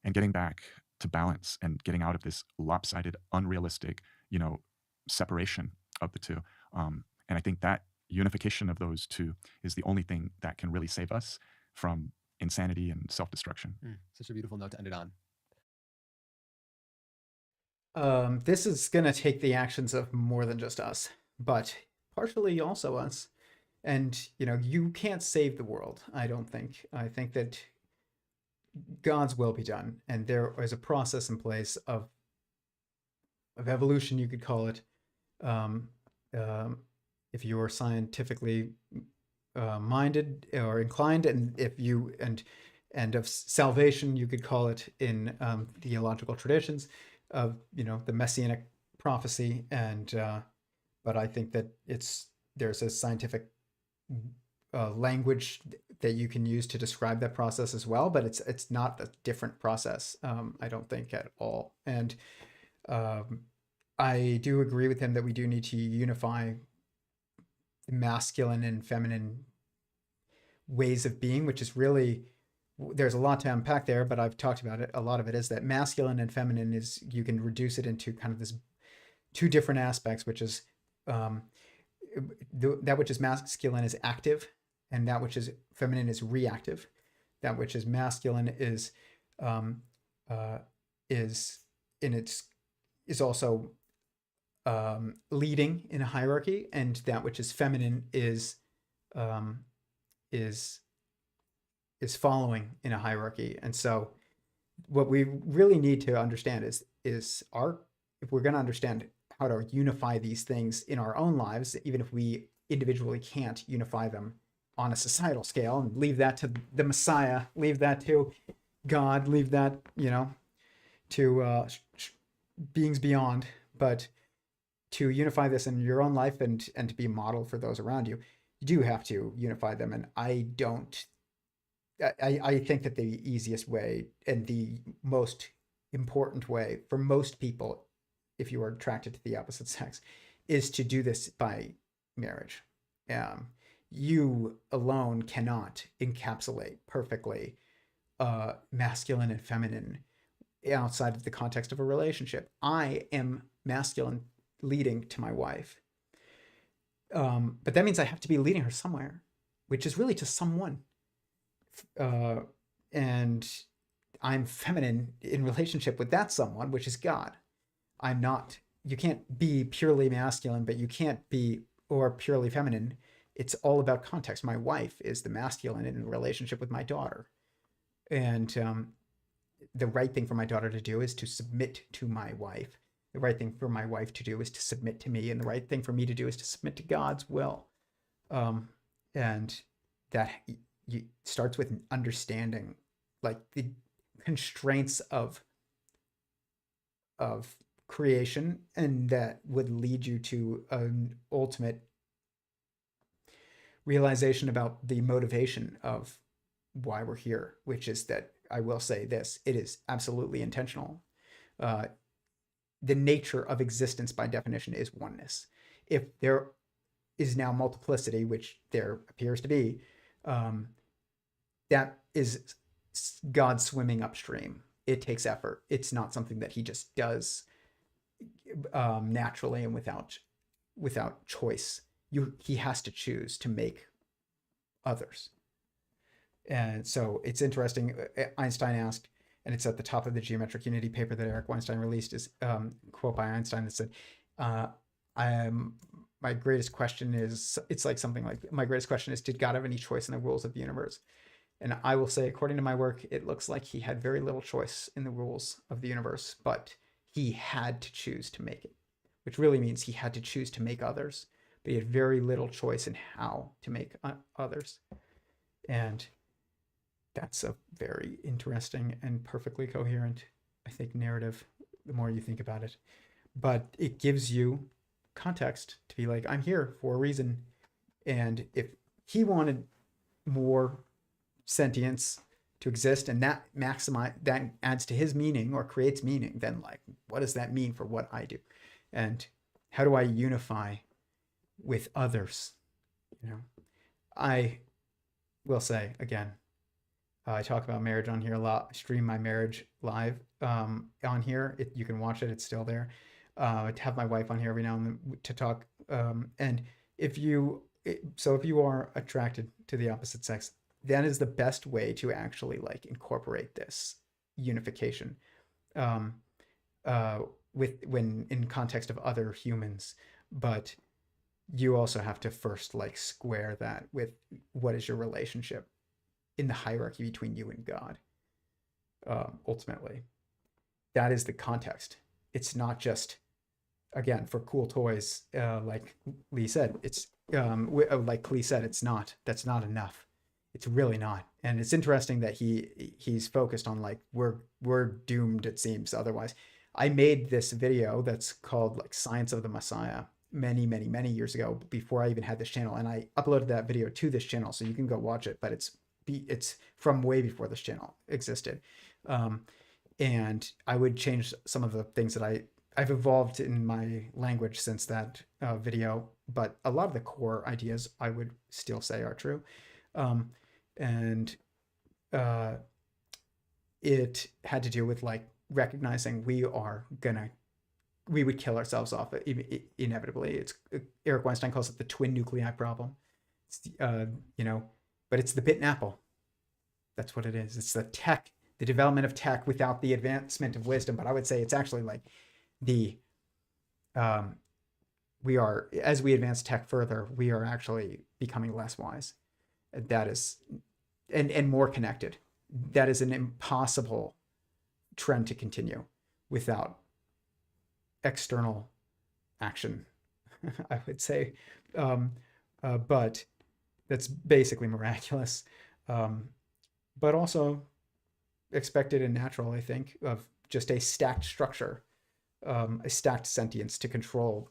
and getting back to balance and getting out of this lopsided, unrealistic, separation of the two. And I think that unification of those two is the only thing that can really save us from insanity and self-destruction. Such a beautiful note to end it on. This is going to take the actions of more than just us, but partially also us. And, you can't save the world, I don't think. I think that God's will be done. And there is a process in place of evolution, you could call it. If you are scientifically minded or inclined, and and of salvation, you could call it in theological traditions of the messianic prophecy, and but I think that there's a scientific language that you can use to describe that process as well, but it's not a different process, I don't think, at all. And I do agree with him that we do need to unify masculine and feminine ways of being, which is really, there's a lot to unpack there, but I've talked about it. A lot of it is that masculine and feminine is, you can reduce it into kind of this two different aspects, which is that which is masculine is active, and that which is feminine is reactive. That which is masculine is also leading in a hierarchy, and that which is feminine is following in a hierarchy. And so what we really need to understand is if we're going to understand how to unify these things in our own lives, even if we individually can't unify them on a societal scale, and leave that to the Messiah, leave that to God, leave that, to beings beyond. But to unify this in your own life and to be a model for those around you, you do have to unify them. And I think that the easiest way and the most important way for most people, if you are attracted to the opposite sex, is to do this by marriage. You alone cannot encapsulate perfectly masculine and feminine outside of the context of a relationship. I am masculine leading to my wife. But that means I have to be leading her somewhere, which is really to someone. And I'm feminine in relationship with that someone, which is God. I'm not, you can't be purely masculine, but you can't be, or purely feminine. It's all about context. My wife is the masculine in relationship with my daughter. And the right thing for my daughter to do is to submit to my wife. The right thing for my wife to do is to submit to me. And the right thing for me to do is to submit to God's will. And that starts with understanding like the constraints of creation, and that would lead you to an ultimate realization about the motivation of why we're here, which is that, I will say this, it is absolutely intentional. The nature of existence by definition is oneness. If there is now multiplicity, which there appears to be, that is God swimming upstream. It takes effort. It's not something that he just does naturally and without choice. He has to choose to make others. And so it's interesting. Einstein asked, and it's at the top of the geometric unity paper that Eric Weinstein released, is quote by Einstein that said, my greatest question is, it's like something like, my greatest question is, did God have any choice in the rules of the universe? And I will say, according to my work, it looks like he had very little choice in the rules of the universe, but he had to choose to make it, which really means he had to choose to make others, but he had very little choice in how to make others. And that's a very interesting and perfectly coherent, I think, narrative, the more you think about it. But it gives you context to be like, I'm here for a reason. And if he wanted more sentience to exist, and that adds to his meaning or creates meaning, then like, what does that mean for what I do? And how do I unify with others? I will say again, I talk about marriage on here a lot. I stream my marriage live on here. You can watch it. It's still there. I have my wife on here every now and then to talk. And if you are attracted to the opposite sex, that is the best way to actually like incorporate this unification when in context of other humans. But you also have to first like square that with what is your relationship in the hierarchy between you and God. Ultimately, that is the context. It's not just, again, for cool toys, like Lee said, it's like Klee said, that's not enough. It's really not. And it's interesting that he's focused on like, we're doomed, it seems, otherwise. I made this video that's called like Science of the Messiah many, many, many years ago, before I even had this channel. And I uploaded that video to this channel, so you can go watch it, but it's from way before this channel existed. And I would change some of the things that I've evolved in my language since that video, but a lot of the core ideas I would still say are true. And it had to do with like recognizing we would kill ourselves off inevitably. It's Eric Weinstein calls it the twin nuclei problem. It's, but it's the bitten apple. That's what it is. It's the development of tech without the advancement of wisdom. But I would say it's actually like as we advance tech further, we are actually becoming less wise. That is, and more connected. That is an impossible trend to continue without external action, I would say. But that's basically miraculous. But also expected and natural, I think, of just a stacked structure, a stacked sentience to control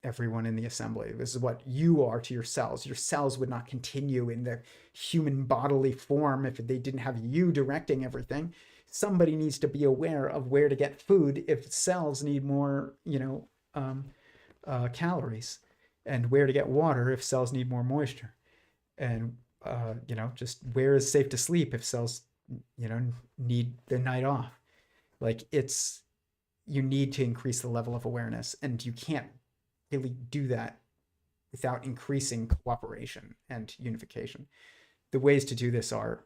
everyone in the assembly. This is what you are to your cells. Your cells would not continue in the human bodily form if they didn't have you directing everything. Somebody needs to be aware of where to get food if cells need more, calories, and where to get water if cells need more moisture, and just where is safe to sleep if cells need the night off. Like, you need to increase the level of awareness, and you can't really do that without increasing cooperation and unification. The ways to do this are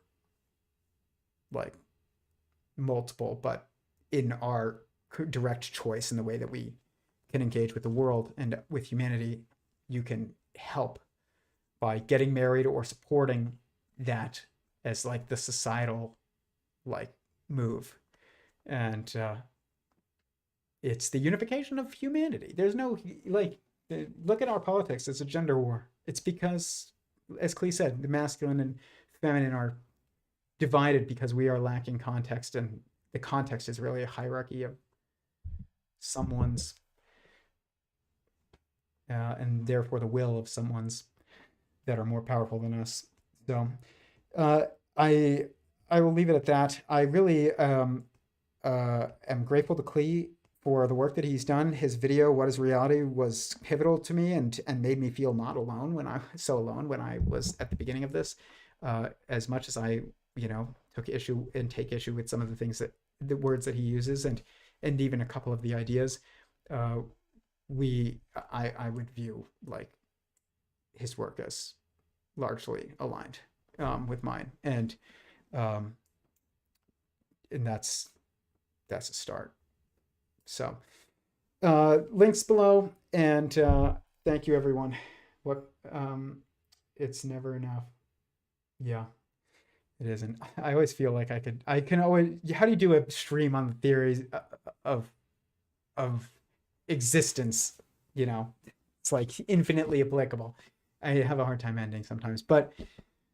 like multiple, but in our direct choice in the way that we can engage with the world and with humanity, you can help by getting married or supporting that as like the societal like move. And it's the unification of humanity. There's no, like, look at our politics. It's a gender war. It's because, as Klee said, the masculine and feminine are divided because we are lacking context, and the context is really a hierarchy of someone's and therefore the will of someone's that are more powerful than us. So I will leave it at that. I really am grateful to Klee for the work that he's done. His video, What is Reality, was pivotal to me and made me feel not alone when I was at the beginning of this. As much as I, take issue with some of the things the words that he uses and even a couple of the ideas, I would view like his work as largely aligned with mine, and that's a start. So links below, and thank you everyone. It's never enough. Yeah, it isn't. I always feel like I can always, how do you do a stream on the theories of existence? It's like infinitely applicable. I have a hard time ending sometimes, but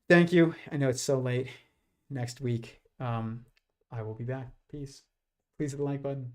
thank you. I know it's so late. Next week, I will be back. Peace. Please hit the like button.